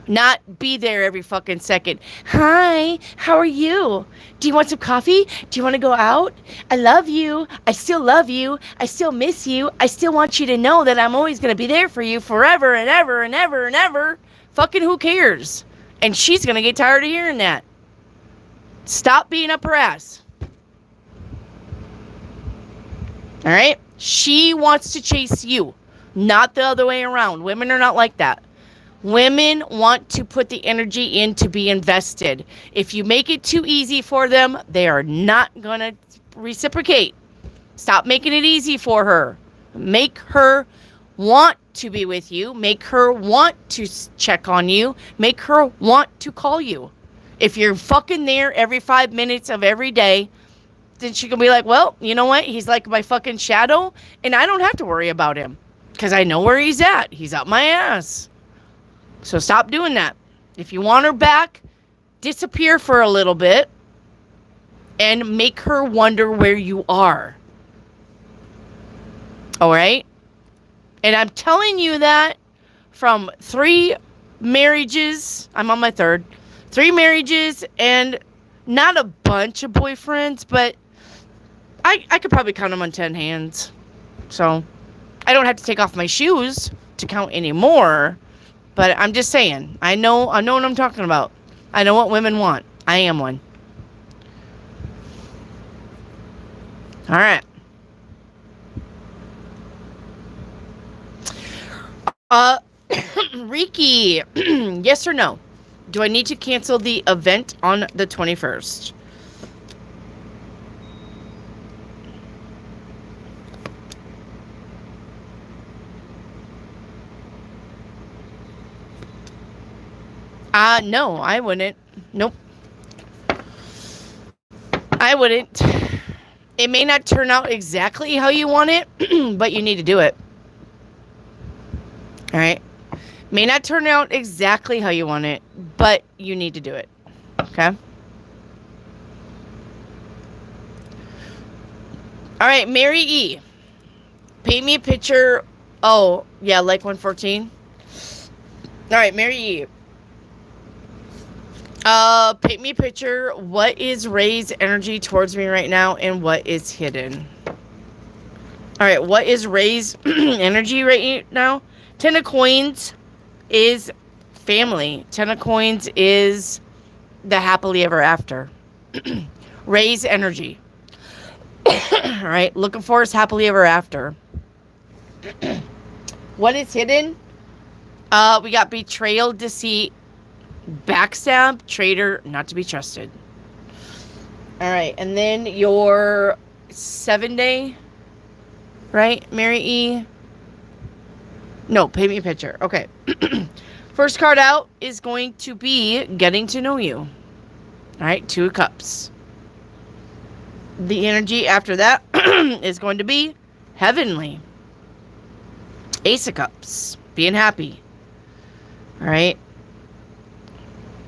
Not be there every fucking second. Hi, how are you? Do you want some coffee? Do you want to go out? I love you. I still love you. I still miss you. I still want you to know that I'm always going to be there for you forever and ever and ever and ever. Fucking who cares? And she's going to get tired of hearing that. Stop being up her ass. All right? She wants to chase you, not the other way around. Women are not like that. Women want to put the energy in to be invested. If you make it too easy for them, they are not going to reciprocate. Stop making it easy for her. Make her want to be with you. Make her want to check on you. Make her want to call you. If you're fucking there every 5 minutes of every day, then she can be like, well, you know what? He's like my fucking shadow, and I don't have to worry about him because I know where he's at. He's up my ass. So stop doing that. If you want her back, disappear for a little bit and make her wonder where you are. All right? And I'm telling you that from 3 marriages. I'm on my 3rd. 3 marriages and not a bunch of boyfriends, but I could probably count them on 10 hands. So I don't have to take off my shoes to count anymore. But I'm just saying, I know what I'm talking about. I know what women want. I am one. All right. Riki, yes or no? Do I need to cancel the event on the 21st? No, I wouldn't. Nope. I wouldn't. It may not turn out exactly how you want it, but you need to do it. All right? May not turn out exactly how you want it, but you need to do it. Okay? All right, Mary E. Paint me a picture. Oh, yeah, like 114. All right, Mary E. Paint me a picture. What is Ray's energy towards me right now, and what is hidden? All right, what is Ray's energy right now? 10 of Coins is family. 10 of Coins is the happily ever after. Ray's energy. All right, looking for his happily ever after. What is hidden? We got betrayal, deceit, backstab, traitor, not to be trusted. All right, and then your 7-day, right, Mary E? No, paint me a picture. Okay. First card out is going to be getting to know you. All right, 2 of Cups. The energy after that is going to be heavenly. Ace of Cups, being happy. All right.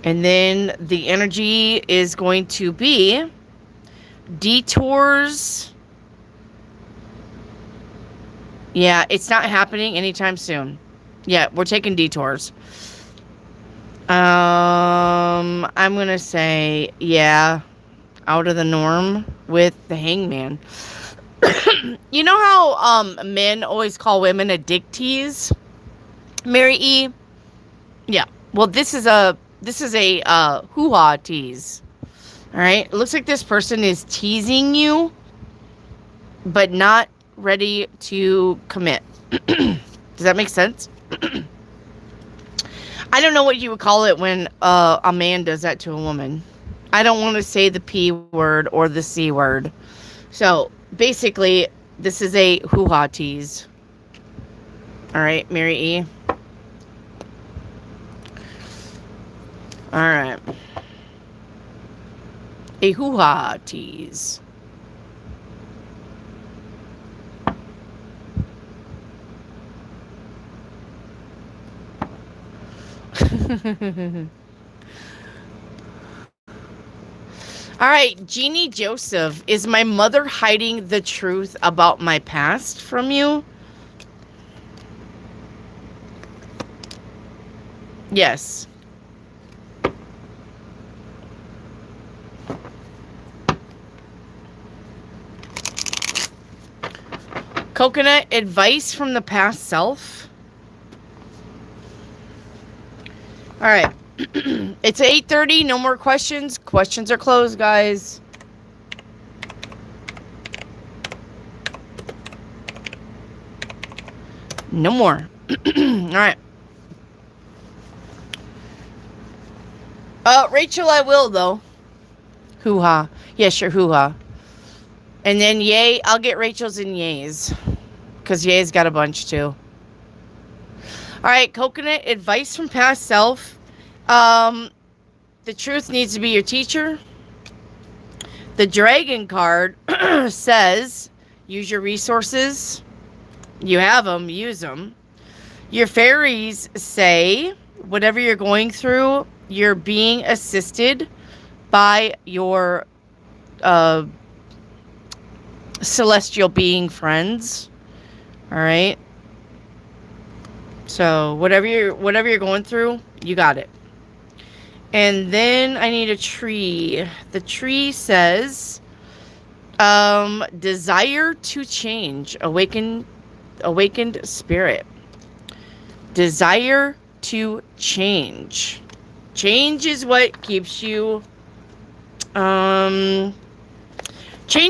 And then the energy is going to be detours. Yeah, it's not happening anytime soon. Yeah, we're taking detours. I'm going to say, yeah, out of the norm with the Hangman. You know how men always call women a dick tease? Mary E? Yeah. Well, this is a hoo-ha tease. All right? It looks like this person is teasing you, but not ready to commit. Does that make sense? I don't know what you would call it when a man does that to a woman. I don't want to say the P word or the C word. So, basically, this is a hoo-ha tease. All right, Mary E. All right. A hoo-ha tease. All right, Jeannie Joseph, is my mother hiding the truth about my past from you? Yes. Coconut, advice from the past self. All right. It's 8:30. No more questions. Questions are closed, guys. No more. All right. Rachel, I will, though. Hoo-ha. Yeah, sure, hoo-ha. And then yay, I'll get Rachel's and yays. Because yay's got a bunch, too. All right, Coconut, advice from past self. The truth needs to be your teacher. The dragon card says, use your resources. You have them, use them. Your fairies say, whatever you're going through, you're being assisted by your celestial being friends. All right. So whatever you're going through, you got it. And then I need a tree. The tree says, desire to change, awakened spirit. Desire to change. Change is what keeps you, change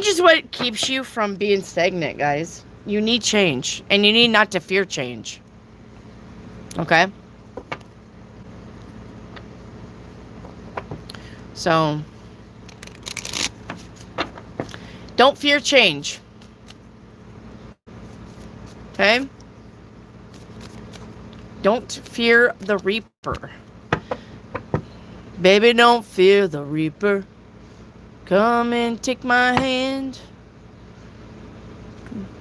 is what keeps you from being stagnant, guys. You need change, and you need not to fear change. Okay? So, don't fear change. Okay? Don't fear the reaper. Baby, don't fear the reaper. Come and take my hand.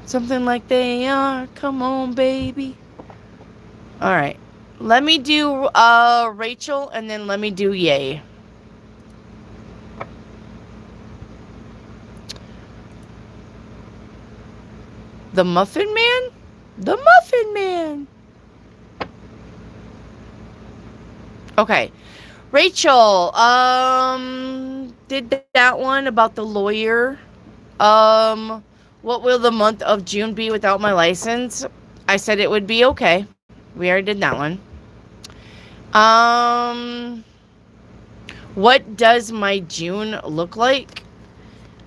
Something like they are. Come on, baby. All right. Let me do Rachel, and then let me do yay. The Muffin Man? The Muffin Man. Okay. Rachel, did that one about the lawyer. What will the month of June be without my license? I said it would be okay. We already did that one. What does my June look like?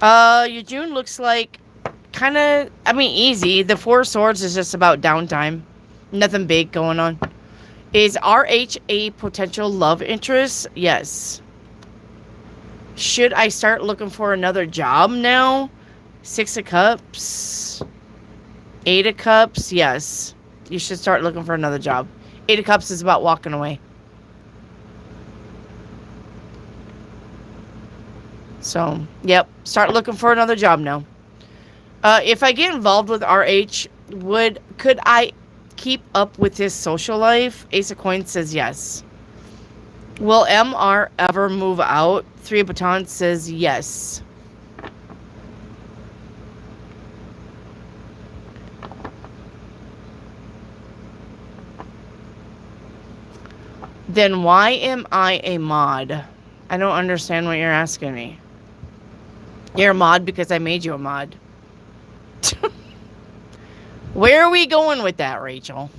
Your June looks like kind of, easy. The Four of Swords is just about downtime. Nothing big going on. Is RH a potential love interest? Yes. Should I start looking for another job now? 6 of Cups. 8 of Cups. Yes. You should start looking for another job. 8 of Cups is about walking away. So, yep. Start looking for another job now. If I get involved with RH, could I keep up with his social life? Ace of Coins says yes. Will MR ever move out? 3 of Batons says yes. Then why am I a mod? I don't understand what you're asking me. You're a mod because I made you a mod. Where are we going with that, Rachel?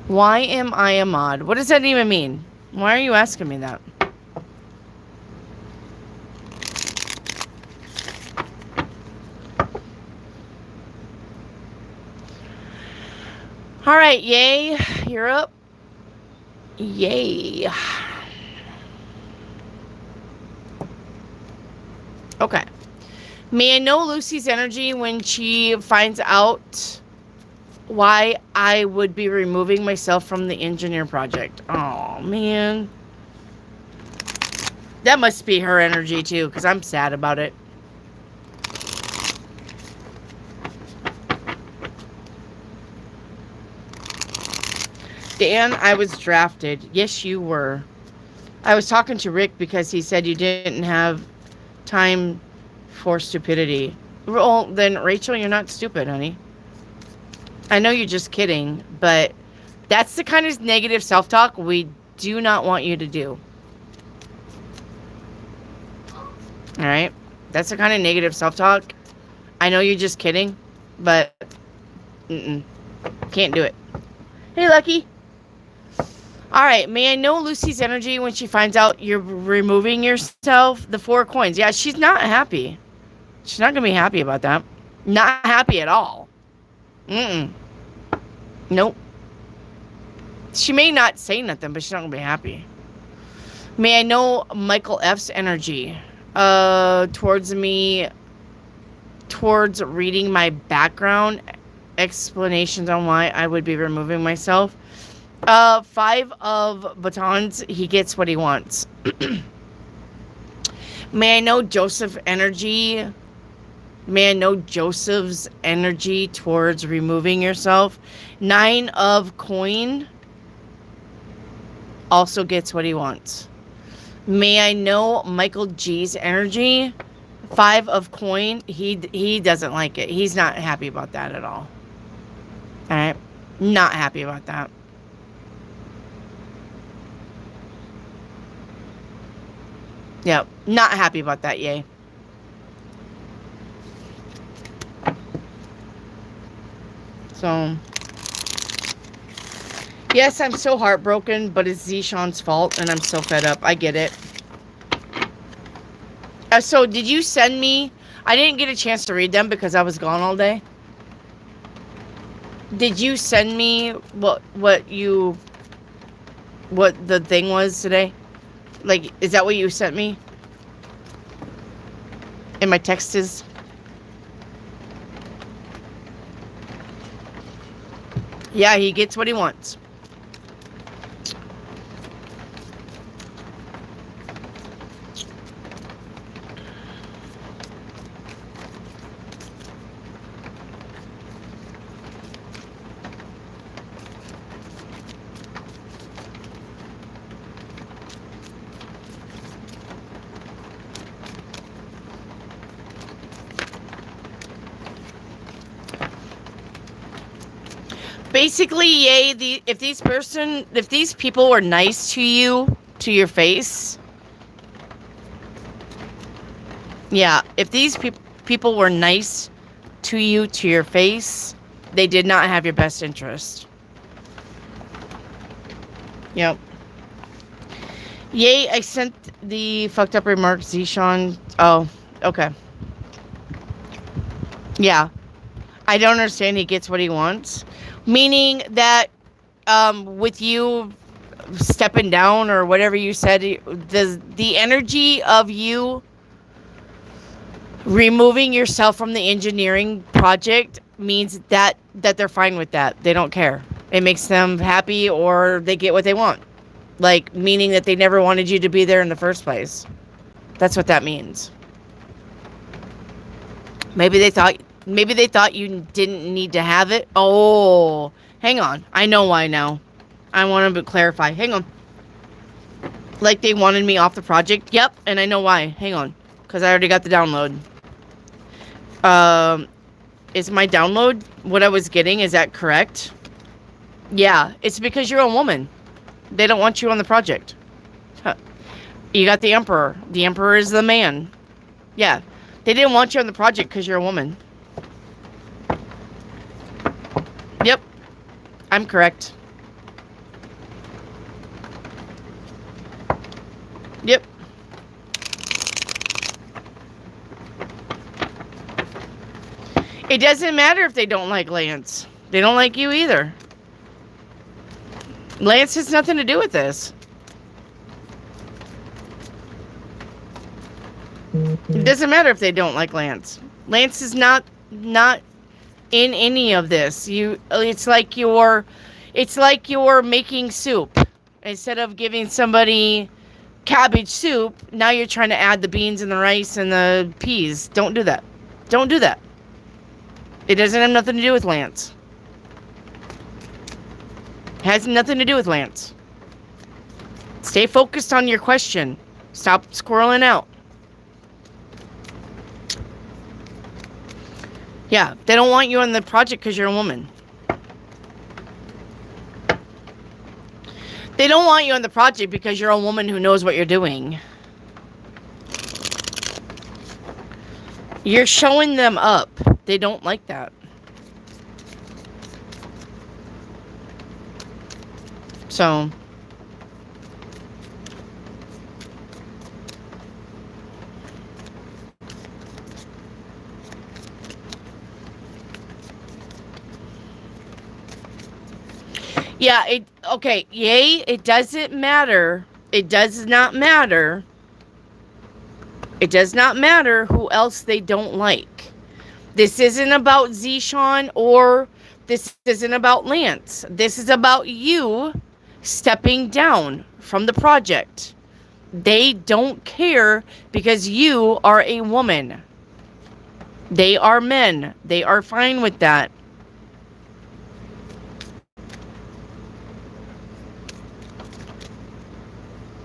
Why am I a mod? What does that even mean? Why are you asking me that? All right, yay. You're up. Yay. Okay. May I know Lucy's energy when she finds out why I would be removing myself from the engineer project? Oh, man. That must be her energy, too, because I'm sad about it. Dan, I was drafted. Yes, you were. I was talking to Rick because he said you didn't have time for stupidity. Well, then, Rachel, you're not stupid, honey. I know you're just kidding, but that's the kind of negative self-talk we do not want you to do. Alright? That's the kind of negative self-talk. I know you're just kidding, But, can't do it. Hey, Lucky. All right, may I know Lucy's energy when she finds out you're removing yourself? The 4 coins. Yeah, she's not happy. She's not going to be happy about that. Not happy at all. Nope. She may not say nothing, but she's not going to be happy. May I know Michael F's energy towards me, towards reading my background, explanations on why I would be removing myself. 5 of batons, he gets what he wants. May I know Joseph energy? May I know Joseph's energy towards removing yourself? 9 of coin also gets what he wants. May I know Michael G's energy? 5 of coin, he doesn't like it. He's not happy about that at all. Alright? Not happy about that. Yep, not happy about that, yay. So, yes, I'm so heartbroken, but it's Zishan's fault, and I'm so fed up. I get it. So, did you send me... I didn't get a chance to read them because I was gone all day. Did you send me what the thing was today? Like, is that what you sent me? And my text is... Yeah, he gets what he wants. Basically, yay, if these people were nice to you, to your face. Yeah, if these people were nice to you, to your face, they did not have your best interest. Yep. Yay, I sent the fucked up remarks, Zishan. Oh, okay. Yeah. I don't understand, he gets what he wants. Meaning that with you stepping down or whatever you said, the energy of you removing yourself from the engineering project means that they're fine with that. They don't care. It makes them happy, or they get what they want. Like, meaning that they never wanted you to be there in the first place. That's what that means. Maybe they thought you didn't need to have it. Oh, hang on. I know why now. I want to clarify. Hang on. Like they wanted me off the project. Yep, and I know why. Hang on. Because I already got the download. Is my download what I was getting? Is that correct? Yeah, it's because you're a woman. They don't want you on the project. You got the Emperor. The Emperor is the man. Yeah, they didn't want you on the project because you're a woman. Yep, I'm correct. Yep. It doesn't matter if they don't like Lance. They don't like you either. Lance has nothing to do with this. It doesn't matter if they don't like Lance. Lance is not in any of this. It's like you're making soup. Instead of giving somebody cabbage soup, now you're trying to add the beans and the rice and the peas. Don't do that. Don't do that. It doesn't have nothing to do with Lance. It has nothing to do with Lance. Stay focused on your question. Stop squirreling out. Yeah, they don't want you on the project because you're a woman. They don't want you on the project because you're a woman who knows what you're doing. You're showing them up. They don't like that. So, yeah, okay, yay, it doesn't matter. It does not matter. It does not matter who else they don't like. This isn't about Zishan or this isn't about Lance. This is about you stepping down from the project. They don't care because you are a woman. They are men. They are fine with that.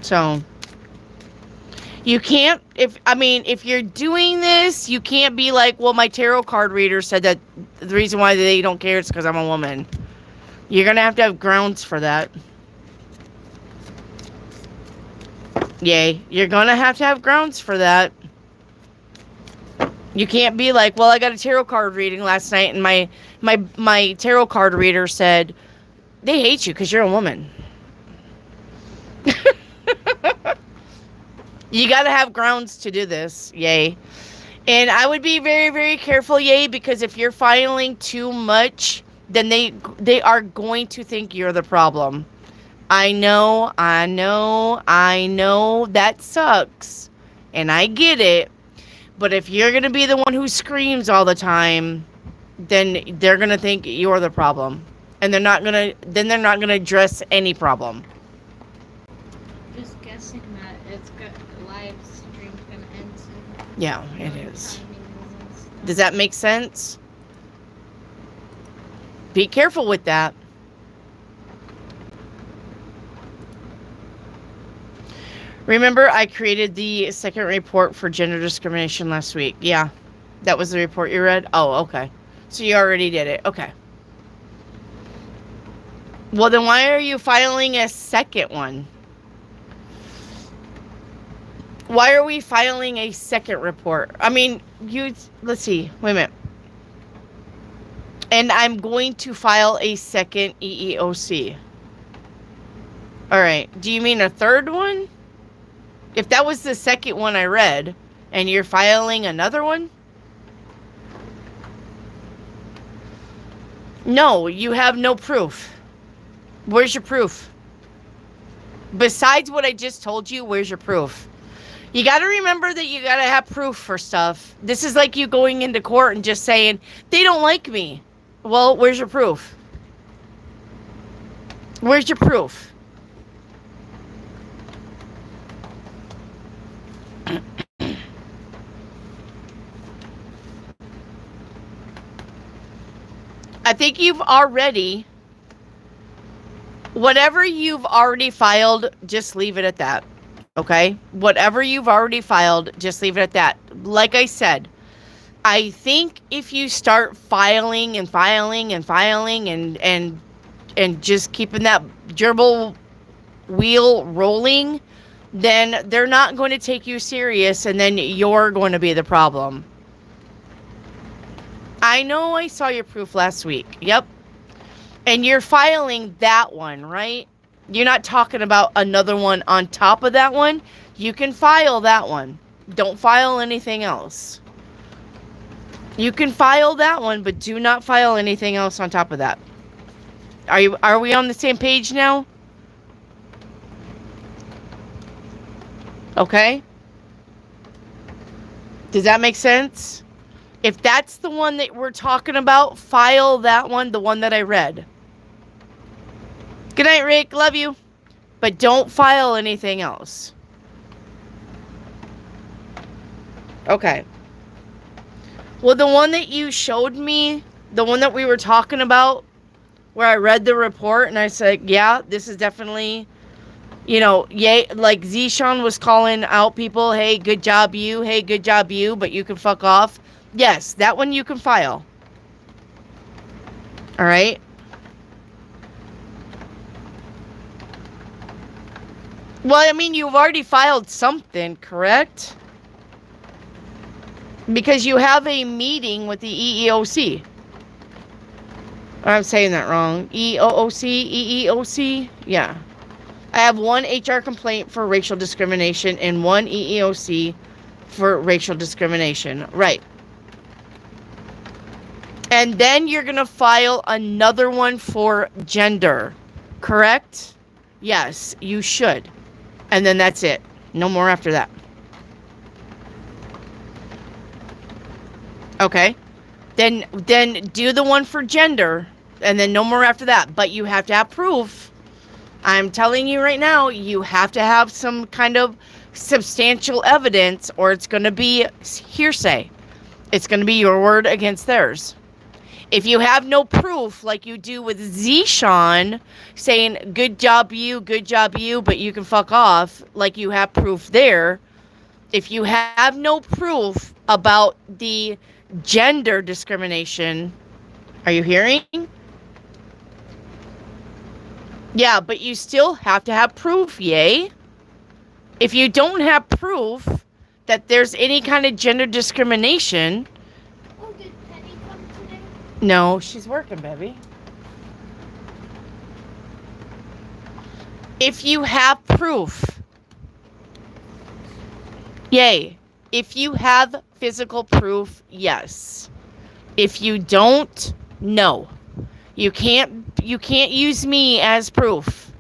So, you can't, if you're doing this, you can't be like, well, my tarot card reader said that the reason why they don't care is because I'm a woman. You're going to have grounds for that. Yay. You're going to have grounds for that. You can't be like, well, I got a tarot card reading last night and my tarot card reader said, they hate you because you're a woman. You got to have grounds to do this. Yay. And I would be very, very careful, yay, because if you're filing too much, then they are going to think you're the problem. I know that sucks. And I get it. But if you're going to be the one who screams all the time, then they're going to think you're the problem. And they're not going to address any problem. Just guessing that it's got live stream's going to end soon. Yeah, it is. Does that make sense? Be careful with that. Remember, I created the second report for gender discrimination last week. Yeah, that was the report you read? Oh, okay. So you already did it. Okay. Well, then why are you filing a second one? Why are we filing a second report? I mean, let's see. Wait a minute. And I'm going to file a second EEOC. All right. Do you mean a third one? If that was the second one I read, and you're filing another one? No, you have no proof. Where's your proof? Besides what I just told you, where's your proof? You got to remember that you got to have proof for stuff. This is like you going into court and just saying, they don't like me. Well, where's your proof? Where's your proof? I think whatever you've already filed, just leave it at that. Okay? Whatever you've already filed, just leave it at that. Like I said, I think if you start filing and filing and filing and just keeping that gerbil wheel rolling, then they're not going to take you serious, and then you're going to be the problem. I know I saw your proof last week. Yep. And you're filing that one, right? You're not talking about another one on top of that one. You can file that one. Don't file anything else. You can file that one, but do not file anything else on top of that. Are we on the same page now? Okay. Does that make sense? If that's the one that we're talking about, file that one, the one that I read. Good night, Rick. Love you. But don't file anything else. Okay. Well, the one that you showed me, the one that we were talking about, where I read the report and I said, yeah, this is definitely, yay, like Zishan was calling out people, hey, good job you, hey, good job you, but you can fuck off. Yes, that one you can file. All right. Well, I mean, you've already filed something, correct? Because you have a meeting with the EEOC. Or I'm saying that wrong. EEOC? Yeah. I have one HR complaint for racial discrimination and one EEOC for racial discrimination. Right. And then you're going to file another one for gender. Correct? Yes, you should. And then that's it. No more after that. Okay. Then do the one for gender. And then no more after that. But you have to have proof. I'm telling you right now, you have to have some kind of substantial evidence or it's going to be hearsay. It's going to be your word against theirs. If you have no proof, like you do with Zishan, saying, good job you, but you can fuck off, like you have proof there. If you have no proof about the gender discrimination, are you hearing? Yeah, but you still have to have proof, yay? If you don't have proof that there's any kind of gender discrimination... Oh, did Penny come today? No, she's working, baby. If you have proof, yay. If you have physical proof, yes. If you don't, no. You can't use me as proof.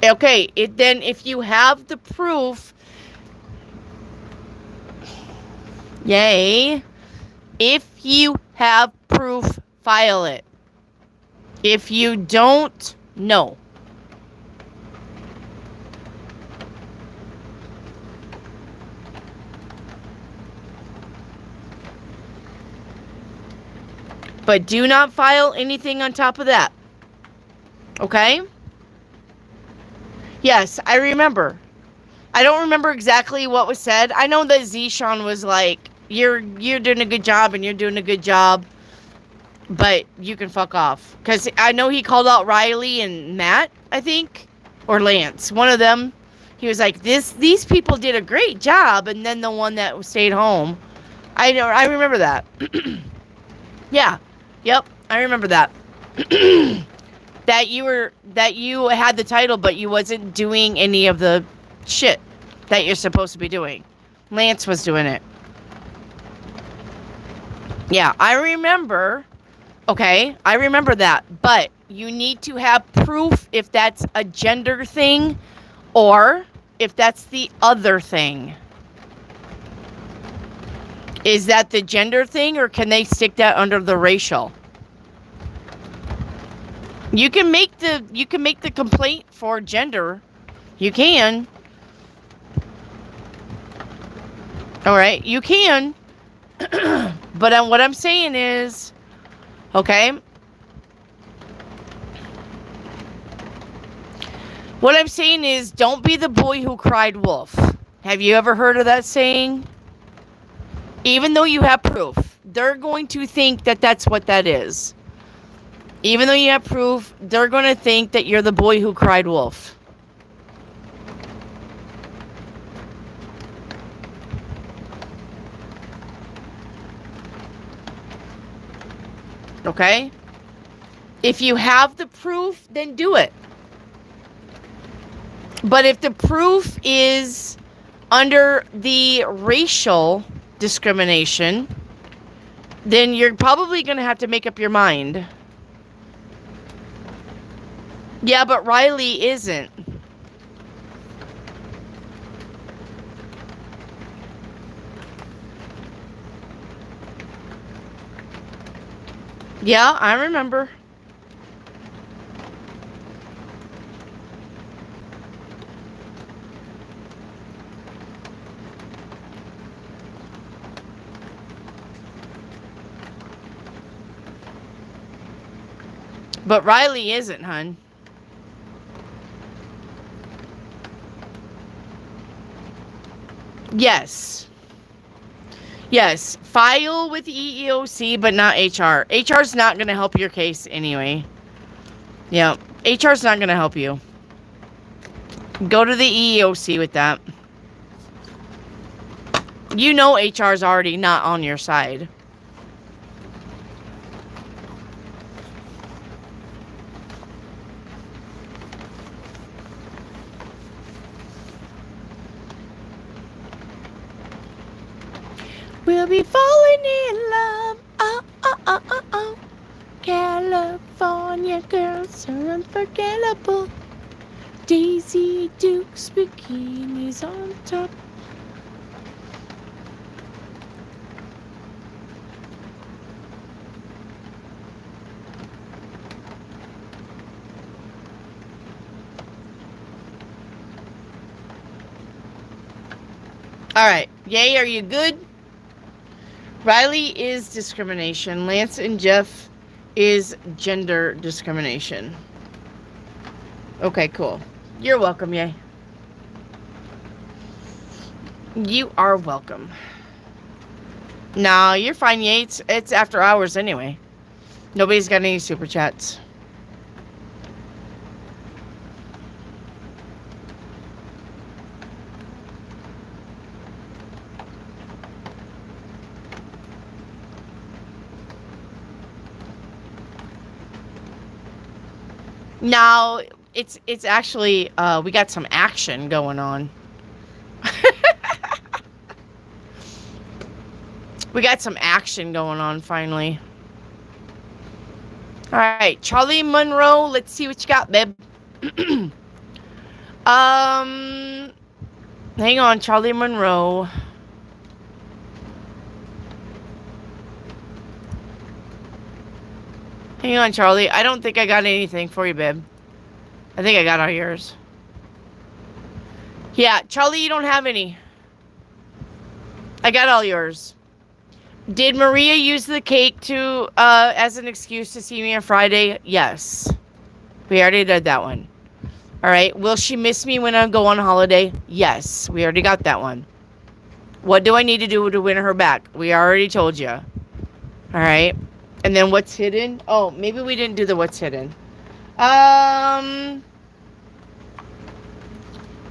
Okay, then if you have the proof, yay. If you have proof, file it. If you don't, no. But do not file anything on top of that. Okay? Yes, I remember. I don't remember exactly what was said. I know that Zishan was like, you're doing a good job and you're doing a good job, but you can fuck off. Because I know he called out Riley and Matt, I think, or Lance. One of them. He was like, these people did a great job, and then the one that stayed home. I remember that. Yeah. Yep, I remember that. that you had the title, but you wasn't doing any of the shit that you're supposed to be doing. Lance was doing it. Yeah, I remember. Okay, I remember that. But you need to have proof if that's a gender thing or if that's the other thing. Is that the gender thing, or can they stick that under the racial? You can make the complaint for gender. You can. All right, you can. But what I'm saying is, okay. What I'm saying is, don't be the boy who cried wolf. Have you ever heard of that saying? Even though you have proof, they're going to think that that's what that is. Even though you have proof, they're going to think that you're the boy who cried wolf. Okay? If you have the proof, then do it. But if the proof is under the racial discrimination, then you're probably going to have to make up your mind. Yeah, but Riley isn't. Yeah, I remember. But Riley isn't, hun. Yes. Yes. File with EEOC, but not HR. HR's not going to help your case anyway. Yeah. HR's not going to help you. Go to the EEOC with that. You know HR's already not on your side. We'll be falling in love. Oh, oh, oh, oh, oh. California girls are unforgettable. Daisy Dukes bikinis on top. Alright, yay, are you good? Riley is discrimination. Lance and Jeff is gender discrimination. Okay, cool. You're welcome, yay. You are welcome. No, you're fine, yay. It's after hours anyway. Nobody's got any super chats. Now, it's actually, we got some action going on. We got some action going on, finally. Alright, Charlie Monroe, let's see what you got, babe. Hang on, Charlie Monroe. Hang on, Charlie. I don't think I got anything for you, babe. I think I got all yours. Yeah, Charlie, you don't have any. I got all yours. Did Maria use the cake to as an excuse to see me on Friday? Yes. We already did that one. All right. Will she miss me when I go on holiday? Yes. We already got that one. What do I need to do to win her back? We already told you. All right. And then what's hidden? Oh, maybe we didn't do the what's hidden.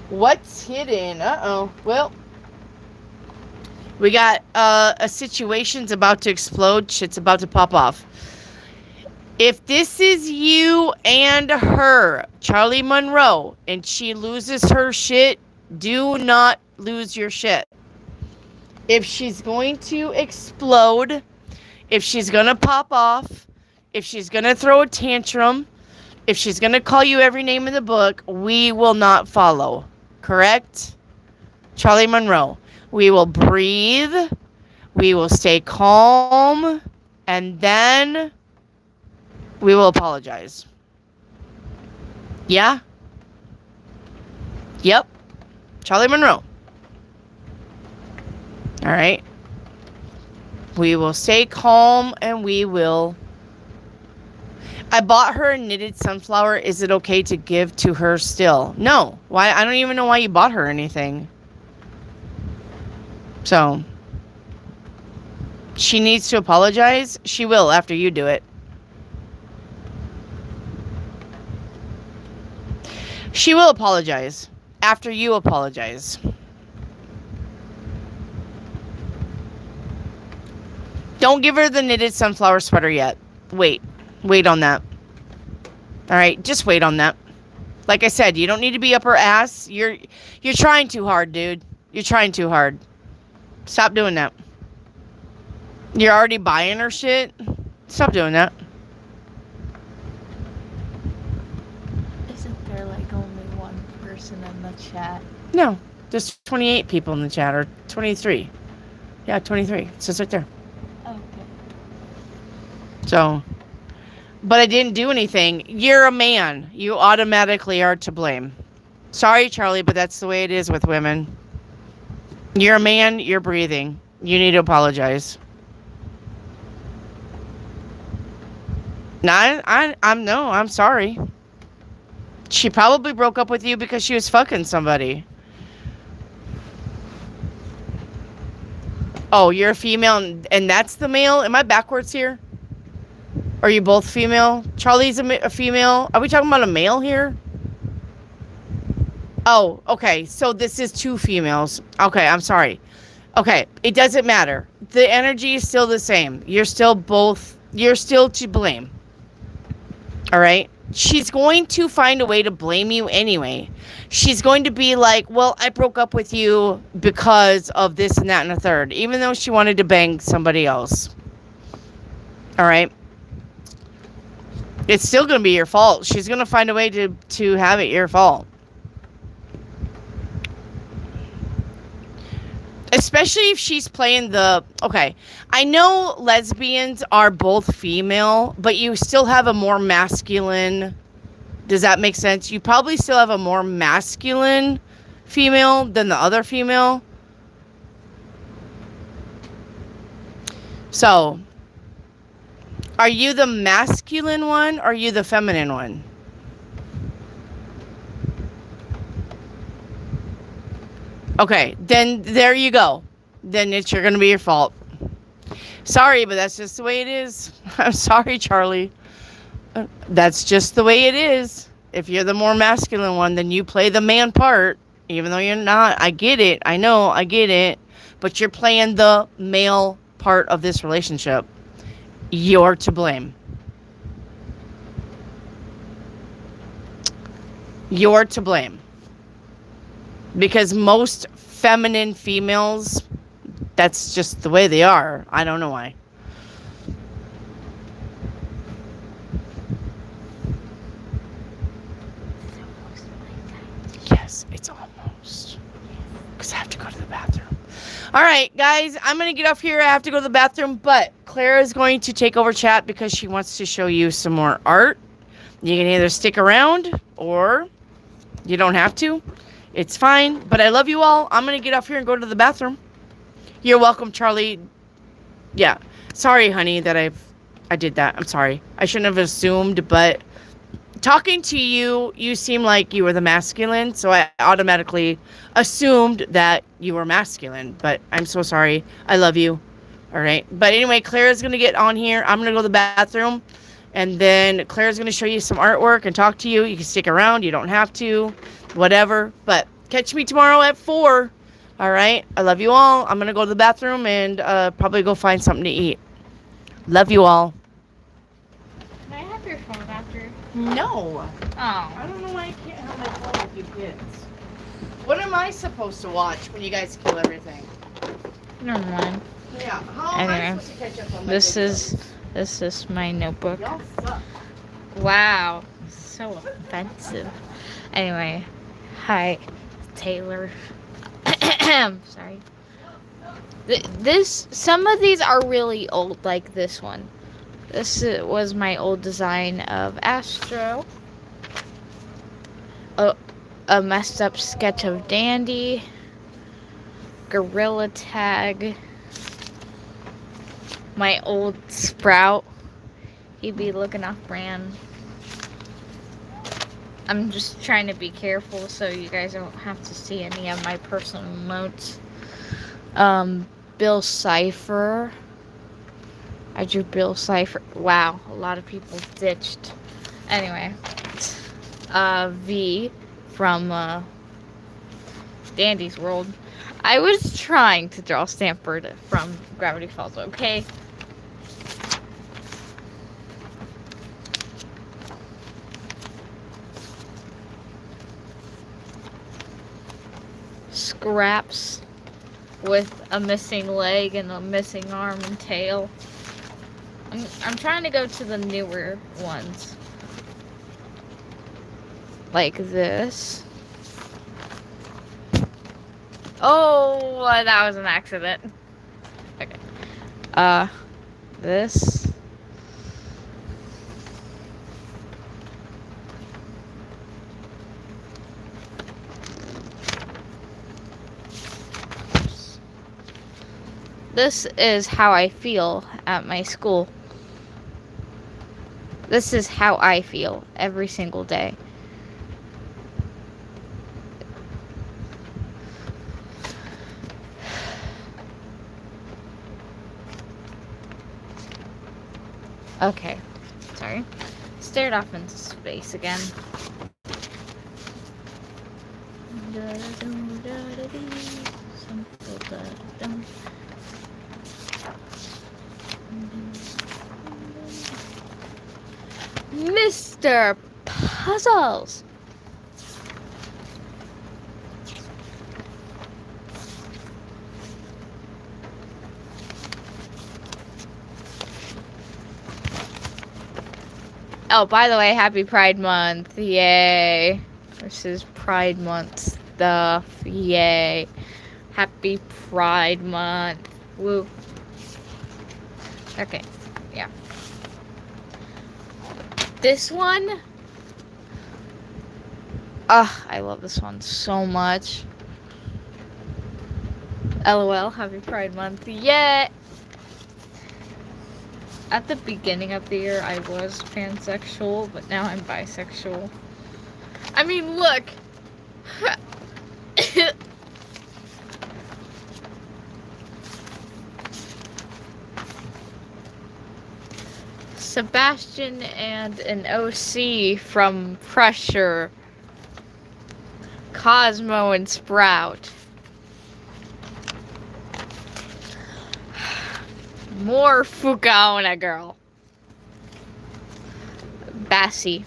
What's hidden? Uh-oh. Well, we got a situation's about to explode. Shit's about to pop off. If this is you and her, Charlie Monroe, and she loses her shit, do not lose your shit. If she's going to explode, if she's going to pop off, if she's going to throw a tantrum, if she's going to call you every name in the book, we will not follow. Correct? Charlie Monroe. We will breathe. We will stay calm. And then we will apologize. Yeah? Yep. Charlie Monroe. All right. We will stay calm and we will... I bought her a knitted sunflower. Is it okay to give to her still? No. Why? I don't even know why you bought her anything. So, she needs to apologize. She will after you do it. She will apologize after you apologize. Don't give her the knitted sunflower sweater yet. Wait on that. All right, just wait on that. Like I said, you don't need to be up her ass. You're trying too hard, dude. You're trying too hard. Stop doing that. You're already buying her shit. Stop doing that. Isn't there like only one person in the chat? No, there's 28 people in the chat, or 23. Yeah, 23. It says right there. Okay. So, but I didn't do anything. You're a man. You automatically are to blame. Sorry, Charlie, but that's the way it is with women. You're a man. You're breathing. You need to apologize. No, I'm sorry. She probably broke up with you because she was fucking somebody. Oh, you're a female and that's the male? Am I backwards here? Are you both female? Charlie's a female. Are we talking about a male here? Oh, okay. So this is two females. Okay, I'm sorry. Okay, it doesn't matter. The energy is still the same. You're still to blame. All right? She's going to find a way to blame you anyway. She's going to be like, well, I broke up with you because of this and that and a third, even though she wanted to bang somebody else. All right? It's still going to be your fault. She's going to find a way to have it your fault. Especially if she's playing the... Okay, I know lesbians are both female, but you still have a more masculine... Does that make sense? You probably still have a more masculine female than the other female. So, are you the masculine one or are you the feminine one? Okay, then there you go. Then you're going to be your fault. Sorry, but that's just the way it is. I'm sorry, Charlie. That's just the way it is. If you're the more masculine one, then you play the man part, even though you're not. I get it. I know, I get it. But you're playing the male part of this relationship. You're to blame. You're to blame. Because most feminine females, that's just the way they are. I don't know why. Yes, it's almost. Because I have to go to the bathroom. All right, guys, I'm going to get off here. I have to go to the bathroom. But Claire is going to take over chat because she wants to show you some more art. You can either stick around or you don't have to. It's fine, but I love you all. I'm going to get off here and go to the bathroom. You're welcome, Charlie. Yeah. Sorry, honey, that I did that. I'm sorry. I shouldn't have assumed, but talking to you, you seem like you were the masculine, so I automatically assumed that you were masculine, but I'm so sorry. I love you. All right. But anyway, Claire's going to get on here. I'm going to go to the bathroom, and then Claire's going to show you some artwork and talk to you. You can stick around. You don't have to. Whatever, but catch me tomorrow at 4. All right, I love you all. I'm gonna go to the bathroom and probably go find something to eat. Love you all. Can I have your phone after? No. Oh. I don't know why I can't have my phone with you kids. What am I supposed to watch when you guys kill everything? Never mind. Yeah, how am I supposed to catch up on my This is my notebook. Y'all suck. Wow, so offensive. Anyway, hi, Taylor. Sorry. Some of these are really old, like this one. This was my old design of Astro. A messed up sketch of Dandy. Gorilla Tag. My old Sprout. He'd be looking off brand. I'm just trying to be careful so you guys don't have to see any of my personal notes. Bill Cipher. I drew Bill Cipher. Wow, a lot of people ditched. Anyway. V from Dandy's World. I was trying to draw Stanford from Gravity Falls, okay? Scraps with a missing leg and a missing arm and tail. I'm trying to go to the newer ones. Like this. Oh, that was an accident. Okay. This. This is how I feel at my school. This is how I feel every single day. Okay, sorry. Stared off into space again. Mr. Puzzles. Oh, by the way, happy Pride Month. Yay. This is Pride Month stuff. Yay. Happy Pride Month. Woo. Okay. Yeah. This one. I love this one so much. LOL. Happy Pride Month. Yay. At the beginning of the year, I was pansexual, but now I'm bisexual. I mean, look. Sebastian and an OC from Pressure. Cosmo and Sprout. More Fukaona girl. Bassie.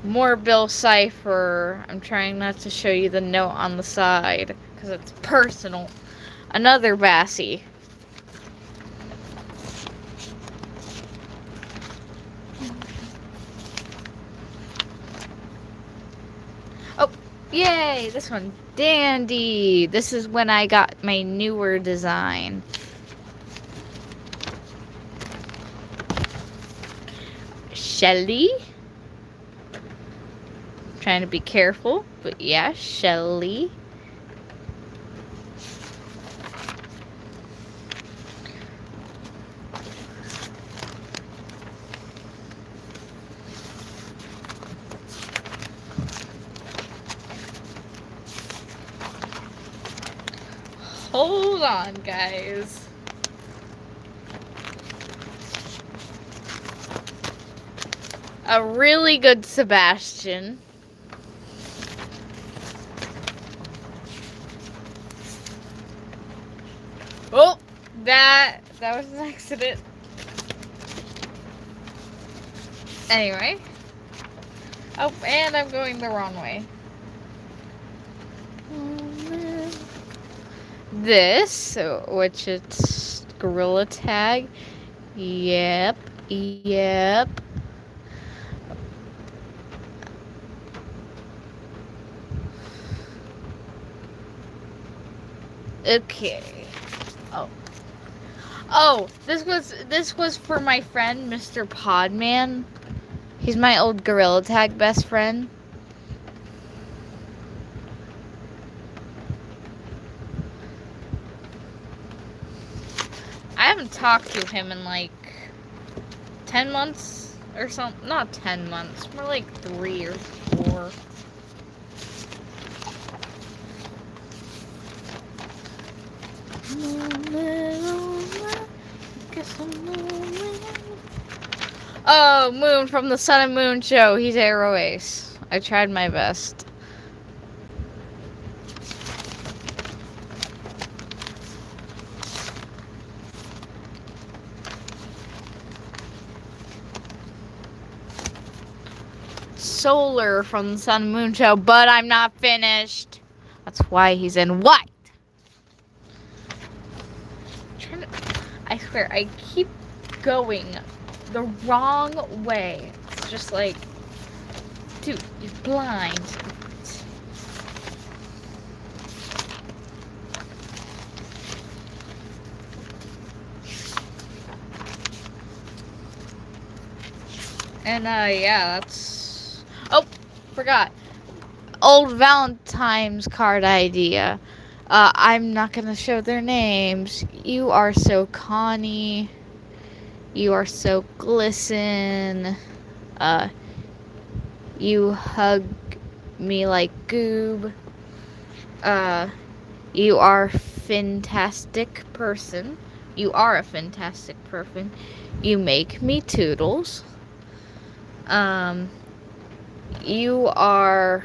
More Bill Cipher. I'm trying not to show you the note on the side because it's personal. Another Bassie. Oh, yay! This one. Dandy. This is when I got my newer design. Shelly. Trying to be careful, but yeah, Shelly. Hold on, guys. A really good Sebastian. Oh, that was an accident. Anyway. Oh, and I'm going the wrong way. This, which it's Gorilla Tag. Yep. Okay. Oh, this was for my friend, Mr. Podman. He's my old Gorilla Tag best friend. I haven't talked to him in like 10 months or something. Not 10 months, more like 3 or 4. Oh, Moon from the Sun and Moon show. He's Arrow Ace. I tried my best. Solar from the Sun and Moon show, but I'm not finished. That's why he's in white. I swear, I keep going the wrong way. It's just like, dude, you're blind. And, yeah, that's... Oh, forgot. Old Valentine's card idea. I'm not gonna show their names. You are so Connie. You are so Glisten. You hug me like Goob. You are fantastic person. You are a fantastic person. You make me toodles. You are...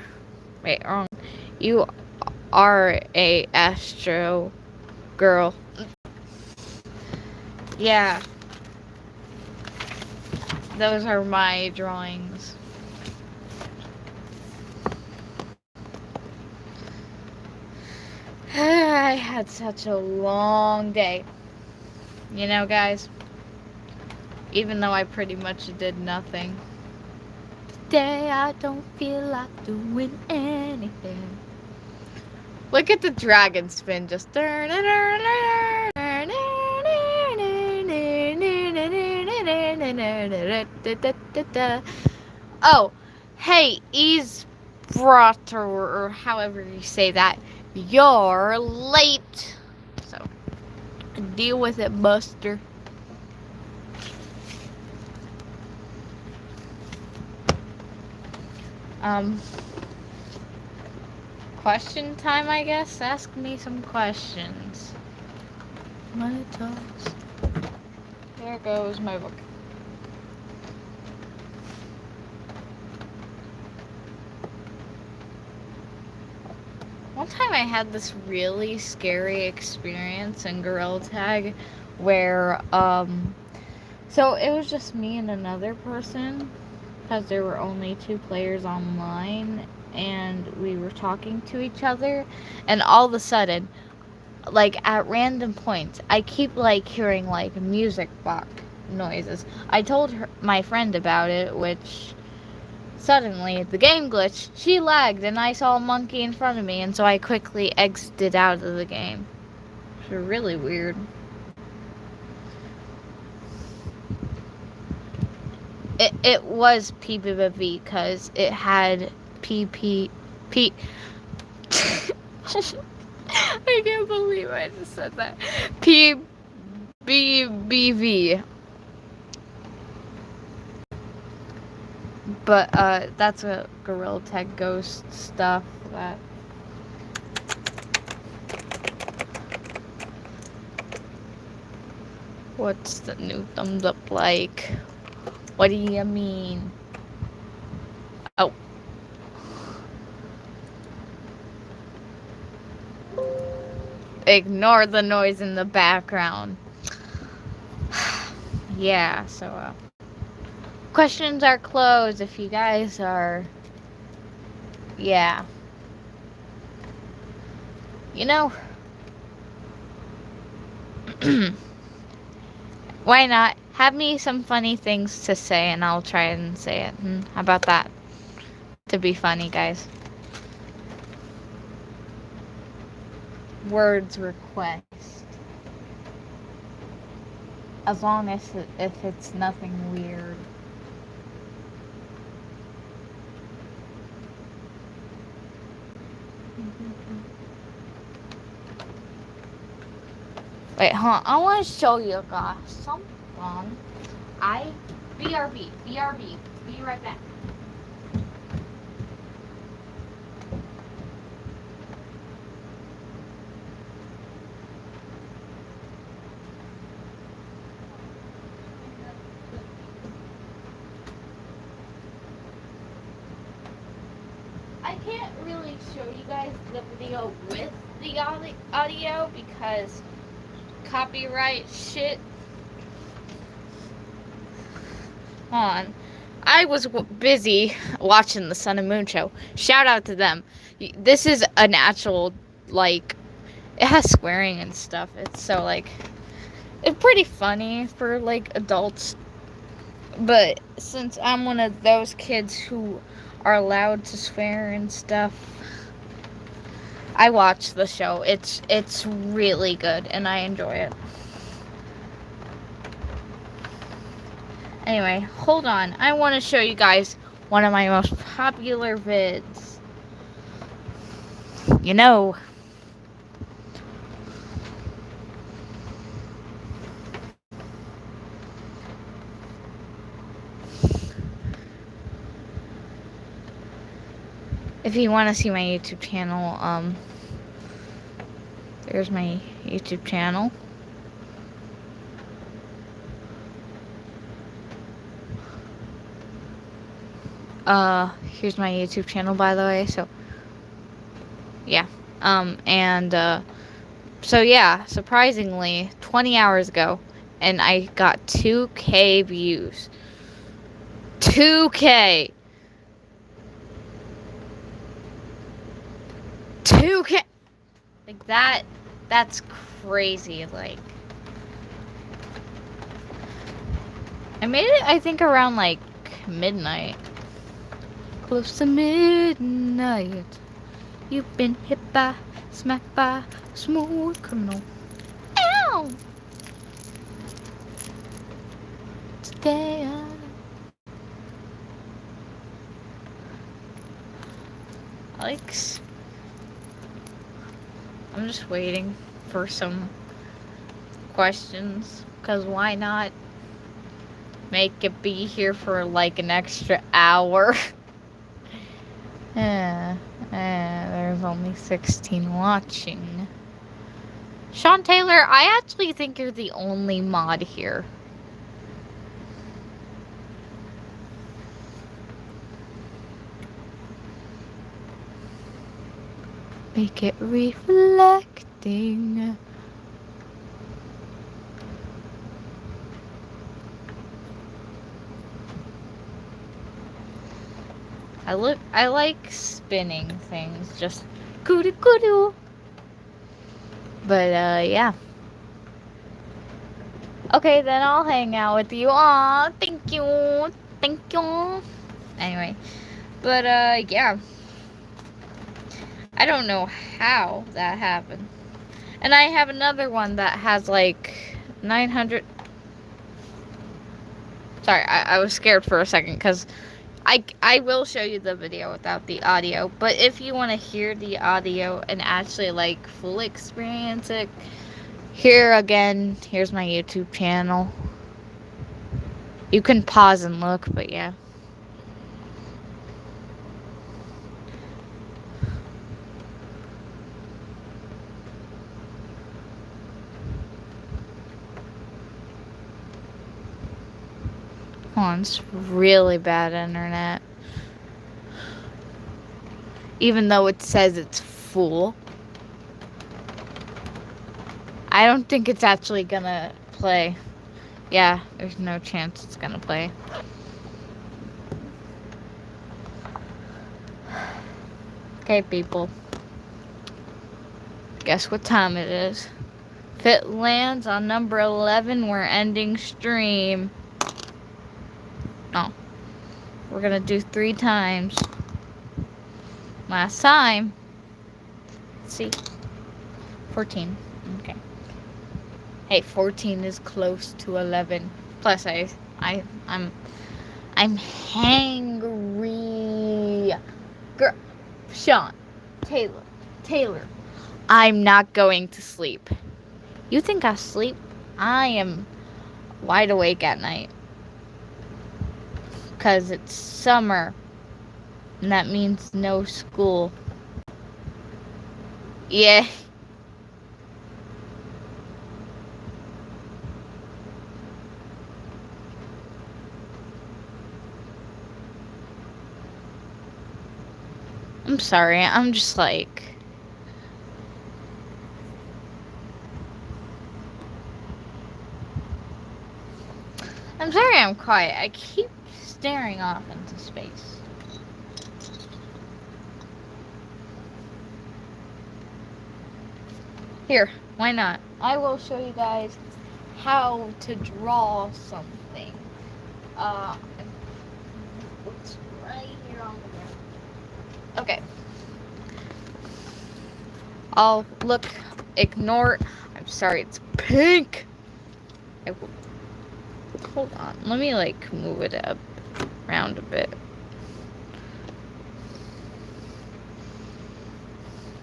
Wait, wrong. You are a astro girl. Yeah. Those are my drawings. I had such a long day. You know, guys, even though I pretty much did nothing. Today I don't feel like doing anything. Look at the dragon spin, just oh, hey, Easebrotter, or however you say that, you're late. So, deal with it, Buster. Question time, I guess? Ask me some questions. Money talks. There goes my book. One time I had this really scary experience in Gorilla Tag where, so it was just me and another person, because there were only 2 players online, and we were talking to each other, and all of a sudden, like, at random points, I keep, like, hearing, like, music box noises. I told my friend about it, which... Suddenly, the game glitched, she lagged, and I saw a monkey in front of me, and so I quickly exited out of the game. It's really weird. It was PBBV, because it had PPP... I can't believe I just said that. PBBV. But, that's a Gorilla Tag Ghost stuff that... What's the new thumbs up like? What do you mean? Oh. Ignore the noise in the background. Yeah, so, questions are closed if you guys are... Yeah. You know... Why not? Have me some funny things to say and I'll try and say it. How about that? To be funny, guys. Words request. As long as if it's nothing weird. Wait, hold on. I want to show you guys something. BRB. Be right back. I can't really show you guys the video with the audio because copyright shit. Hold on. I was busy watching the Sun and Moon show. Shout out to them. This is an actual, like, it has swearing and stuff. It's so, like, it's pretty funny for, like, adults. But since I'm one of those kids who are allowed to swear and stuff, I watch the show. It's really good and I enjoy it. Anyway, hold on. I want to show you guys one of my most popular vids. You know. If you want to see my YouTube channel, there's my YouTube channel. Here's my YouTube channel, by the way. So yeah. So yeah, surprisingly, 20 hours ago, and I got 2K views. 2K. 2K. Like that's crazy. Like, I made it, I think, around like midnight. Close to midnight. You've been hit by, smacked by, smooth criminal. Ow! Today I'm just waiting for some questions, because why not make it be here for like an extra hour? There's only 16 watching. Sean Taylor, I actually think you're the only mod here. Make it reflecting. I like spinning things, just kudu kudu. But yeah. Okay, then I'll hang out with you. Aw, thank you. Thank you. Anyway. But yeah. I don't know how that happened. And I have another one that has like 900. Sorry, I was scared for a second, because I will show you the video without the audio. But if you want to hear the audio and actually like fully experience it, here's my YouTube channel. You can pause and look, but yeah. Oh, it's really bad internet. Even though it says it's full. I don't think it's actually gonna play. Yeah, there's no chance it's gonna play. Okay, people. Guess what time it is? If it lands on number 11, we're ending stream. No. We're gonna do 3 times. Last time. Let's see. 14. Okay. Hey, 14 is close to 11. Plus, I'm hangry. Girl, Sean, Taylor. I'm not going to sleep. You think I sleep? I am wide awake at night. 'Cause it's summer. And that means no school. Yeah. I'm sorry, I'm just like... I'm sorry I'm quiet. I keep staring off into space. Here, why not? I will show you guys how to draw something. It's right here on the ground. Okay. I'll look, ignore. I'm sorry, it's pink. Hold on, let me like move it up around a bit.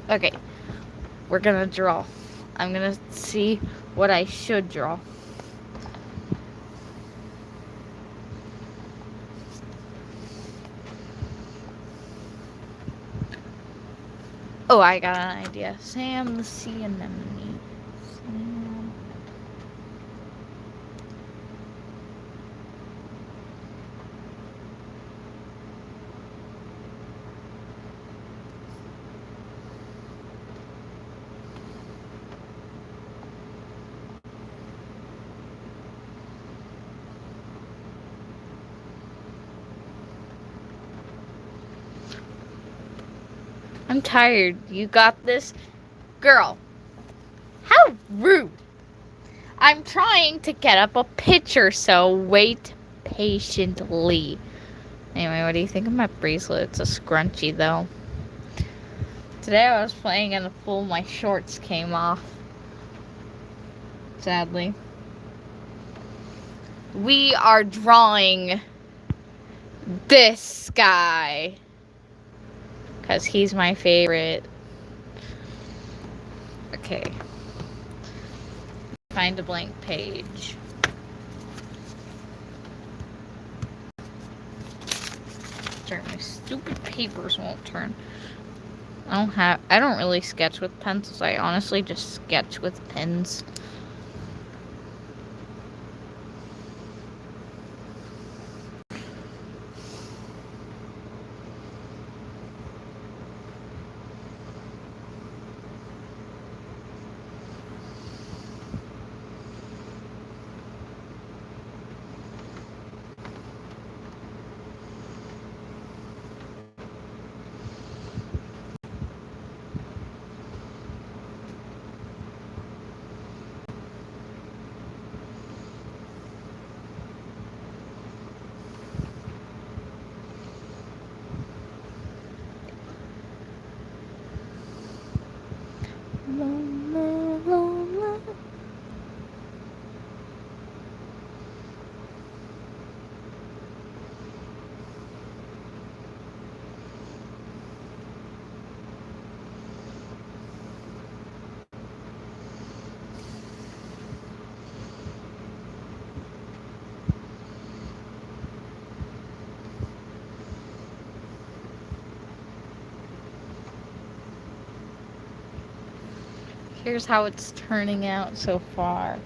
Okay, we're gonna draw. I'm gonna see what I should draw. Oh, I got an idea. Sam the sea anemone. Sam. I'm tired. You got this? Girl, how rude. I'm trying to get up a picture, so wait patiently. Anyway, what do you think of my bracelet? It's a scrunchie, though. Today I was playing in the pool, my shorts came off. Sadly. We are drawing this guy. Because he's my favorite. Okay. Find a blank page. Turn, my stupid papers won't turn. I don't really sketch with pencils. I honestly just sketch with pens. Here's how it's turning out so far.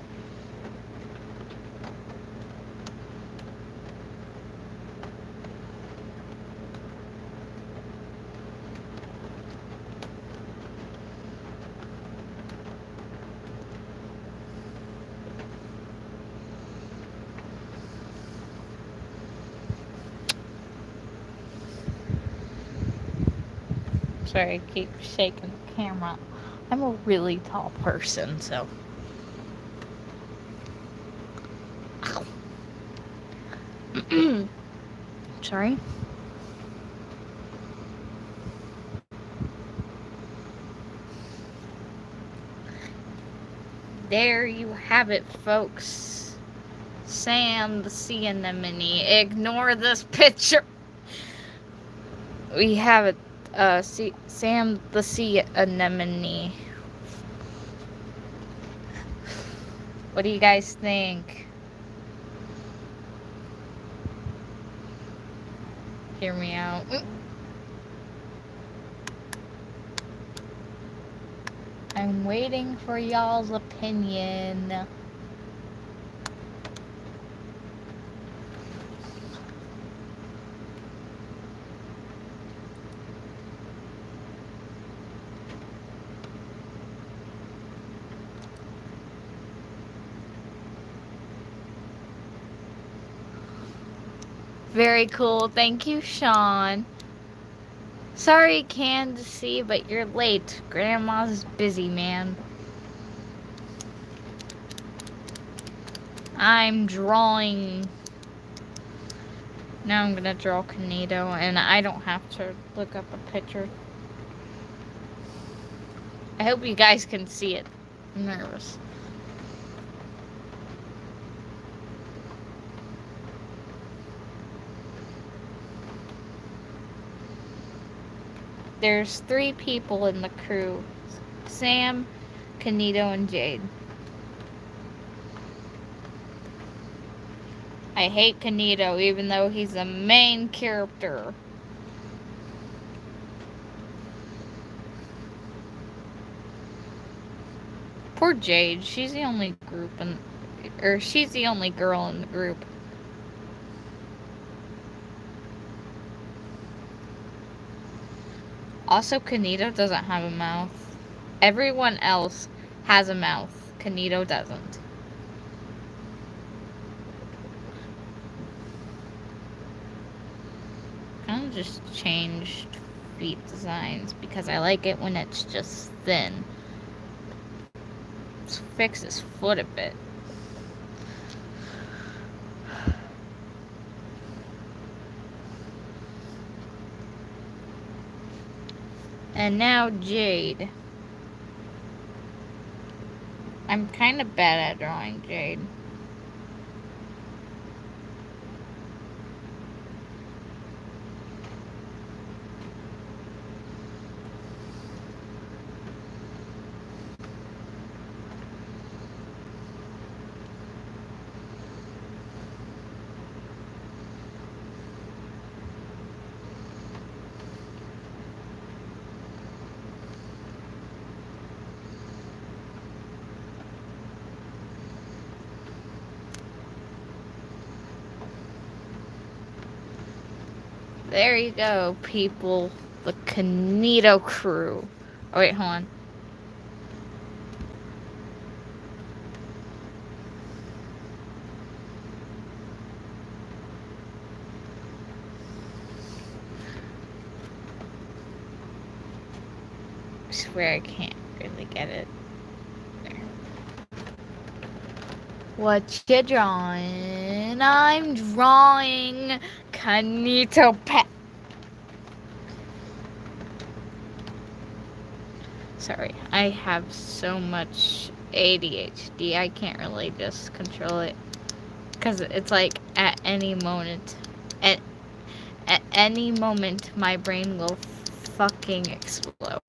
Sorry, I keep shaking the camera. I'm a really tall person, so. Sorry. There you have it, folks. Sam the sea anemone. Ignore this picture. We have it. Sam the sea anemone. What do you guys think? Hear me out. I'm waiting for y'all's opinion. Very cool. Thank you, Sean. Sorry, Candace, but you're late. Grandma's busy, man. I'm drawing. Now I'm gonna draw Canito, and I don't have to look up a picture. I hope you guys can see it. I'm nervous. There's 3 people in the crew. Sam, Canito, and Jade. I hate Canito, even though he's the main character. Poor Jade. She's the only she's the only girl in the group. Also, Canito doesn't have a mouth. Everyone else has a mouth. Canito doesn't. Kind of just changed feet designs because I like it when it's just thin. Let's fix his foot a bit. And now Jade. I'm kind of bad at drawing Jade. There you go, people. The Canito crew. Oh, wait, hold on. I swear I can't really get it. There. What you drawing? I'm drawing Canito Pet. Sorry, I have so much ADHD, I can't really just control it. Because it's like at any moment, at any moment, my brain will fucking explode.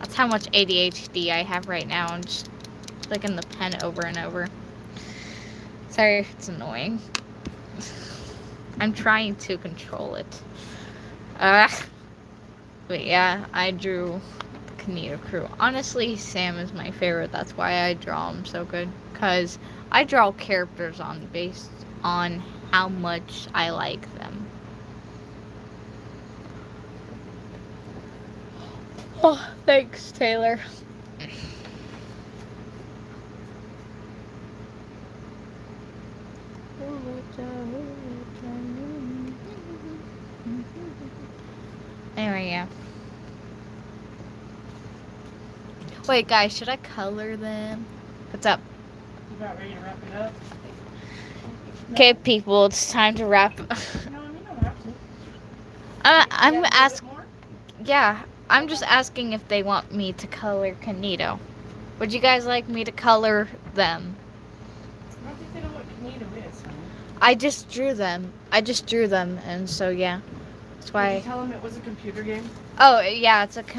That's how much ADHD I have right now. I'm just clicking the pen over and over. Sorry if it's annoying. I'm trying to control it. But yeah, I drew the Canito crew. Honestly, Sam is my favorite. That's why I draw him so good. Because I draw characters based on how much I like them. Oh, thanks, Taylor. Anyway, yeah. Wait, guys, should I color them? What's up? You about ready to wrap it up? Okay, people, it's time to wrap. No, you don't have to. I'm asking. More? Yeah, I'm just asking if they want me to color Canito. Would you guys like me to color them? I don't think they know what Canito is, honey. I just drew them, and so yeah. That's why. Did you tell them it was a computer game? Oh yeah, it's a That's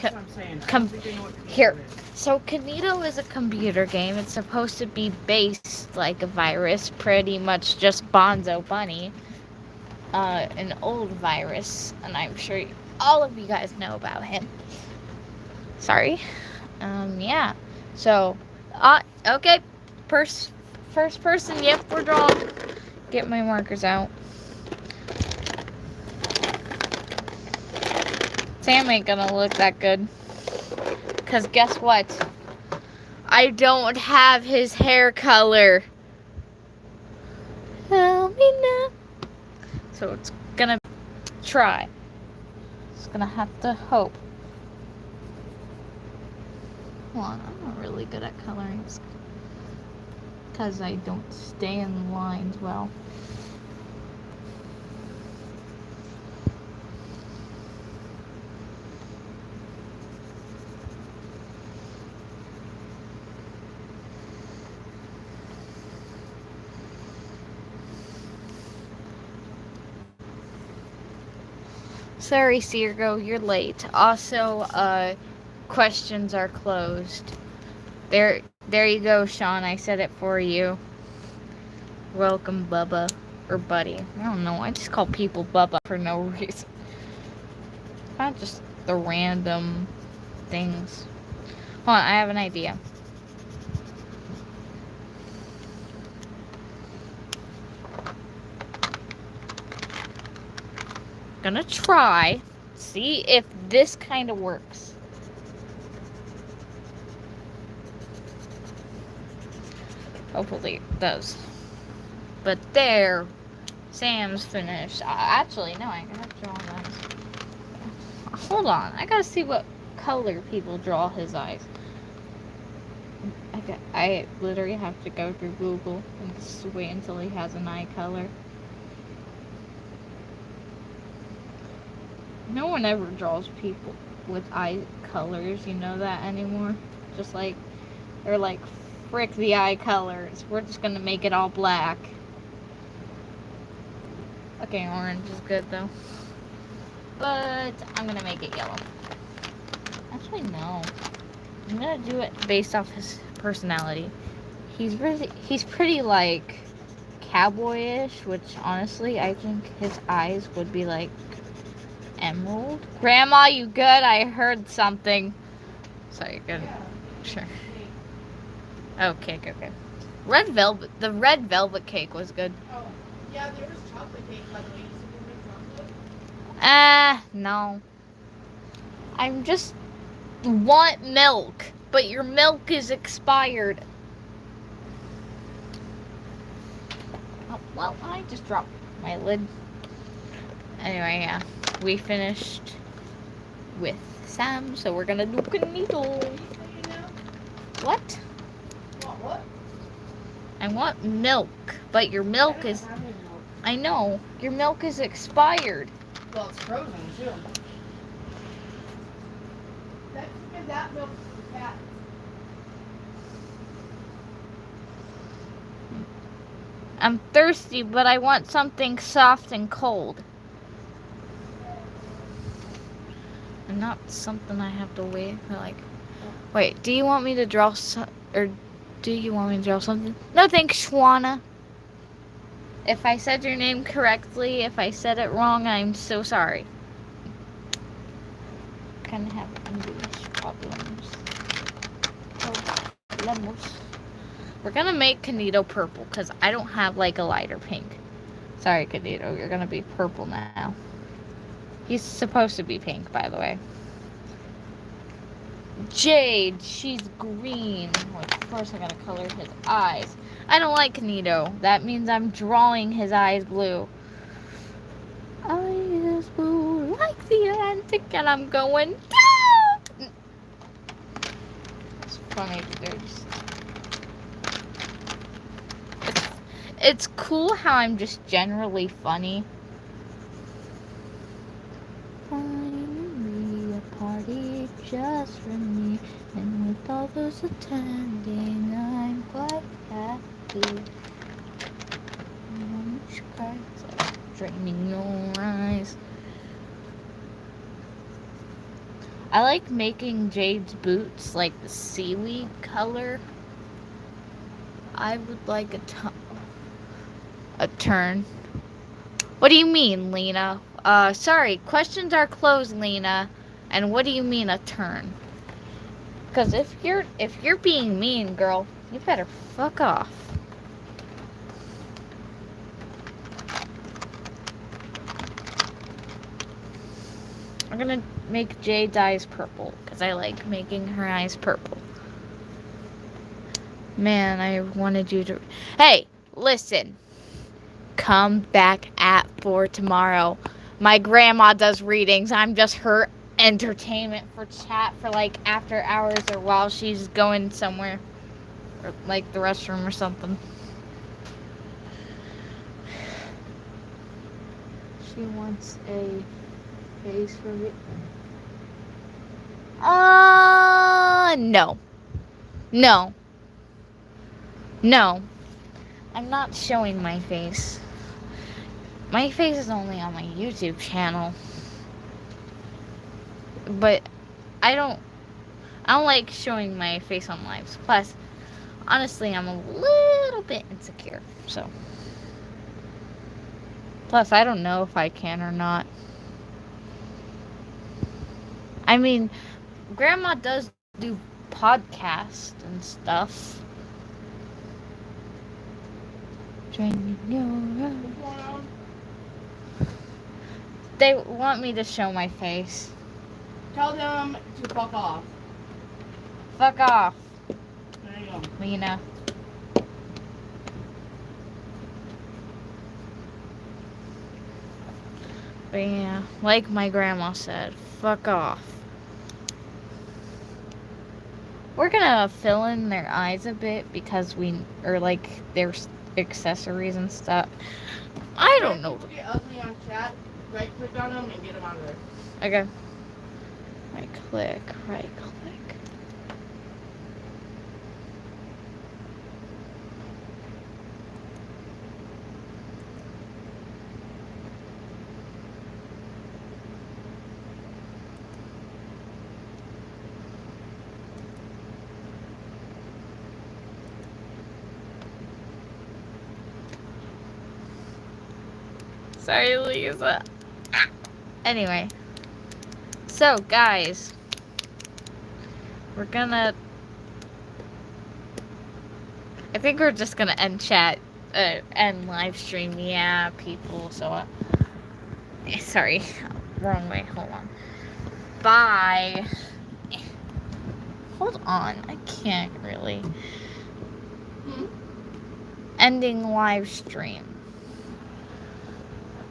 what I'm saying. I com- don't think they know what computer here. is. So Canito is a computer game. It's supposed to be based like a virus, pretty much just Bonzo Bunny, an old virus, and I'm sure all of you guys know about him. Sorry. Yeah. So, okay. First person. Yep, we're drawing. Get my markers out. Sam ain't gonna look that good. Because guess what? I don't have his hair color. Help me now. So it's gonna try. It's gonna have to hope. Hold on, I'm not really good at coloring. Because I don't stay in lines well. Sorry, Siergo, you're late. Also, questions are closed. There you go, Sean. I said it for you. Welcome, Bubba. Or Buddy. I don't know. I just call people Bubba for no reason. Not just the random things. Hold on, I have an idea. Gonna try. See if this kind of works. Hopefully it does. But there. Sam's finished. Actually, no, I gotta draw them. Hold on, I gotta see what color people draw his eyes. I literally have to go through Google and just wait until he has an eye color. No one ever draws people with eye colors, you know that anymore? Just like, they're like, frick the eye colors. We're just gonna make it all black. Okay, orange is good though. But I'm gonna make it yellow. Actually, no. I'm gonna do it based off his personality. He's pretty like cowboyish, which honestly I think his eyes would be like emerald. Grandma, you good? I heard something. Sorry, good. Sure. Oh, cake, okay. Red velvet. The red velvet cake was good. Oh, yeah, there was chocolate cake, by the way. You said you make chocolate? No. I'm just want milk, but your milk is expired. Oh, well, I just dropped my lid. Anyway, yeah, we finished with Sam, so we're gonna do Canito. What? What? I want milk, but your milk is. I know your milk is expired. Well, it's frozen too. That's because that milk is for cats. I'm thirsty, but I want something soft and cold. And not something I have to wait for, like... Wait, do you want me to draw or do you want me to draw something? No thanks, Shwana. If I said your name correctly, if I said it wrong, I'm so sorry. Kind of have English problems. Problems. We're gonna make Canito purple, because I don't have, like, a lighter pink. Sorry, Canito, you're gonna be purple now. He's supposed to be pink, by the way. Jade, she's green. Which, first I gotta color his eyes. I don't like Canito. That means I'm drawing his eyes blue. Eyes blue like the Atlantic, and I'm going down! It's funny, there's... It's cool how I'm just generally funny. Finally, a party just for me, and with all those attending, I'm quite happy. It's like draining your eyes. I like making Jade's boots like the seaweed color. I would like a turn. What do you mean, Lena? Sorry, questions are closed, Lena. And what do you mean a turn? Because if you're being mean, girl, you better fuck off. I'm gonna make Jade's eyes purple because I like making her eyes purple. Man, I wanted you to. Hey, listen. Come back at 4 tomorrow. My grandma does readings. I'm just her entertainment for chat for like after hours or while she's going somewhere. Or like the restroom or something. She wants a face for it. No. No. No. I'm not showing my face. My face is only on my YouTube channel. But I don't like showing my face on lives. Plus, honestly, I'm a little bit insecure. So. Plus, I don't know if I can or not. I mean, Grandma does do podcasts and stuff. Draining your eyes. They want me to show my face. Tell them to fuck off. Fuck off. There you go. Lena. But yeah, like my grandma said, fuck off. We're gonna fill in their eyes a bit because or like their accessories and stuff. I don't know. If you get ugly on chat, right click on them and get them out of there. Okay. Right click. Sorry, Lisa. Anyway. So, guys. We're gonna... I think we're just gonna end chat. End live stream. Yeah, people. So, sorry. Wrong way. Hold on. Bye. Hold on. I can't really. Ending live stream.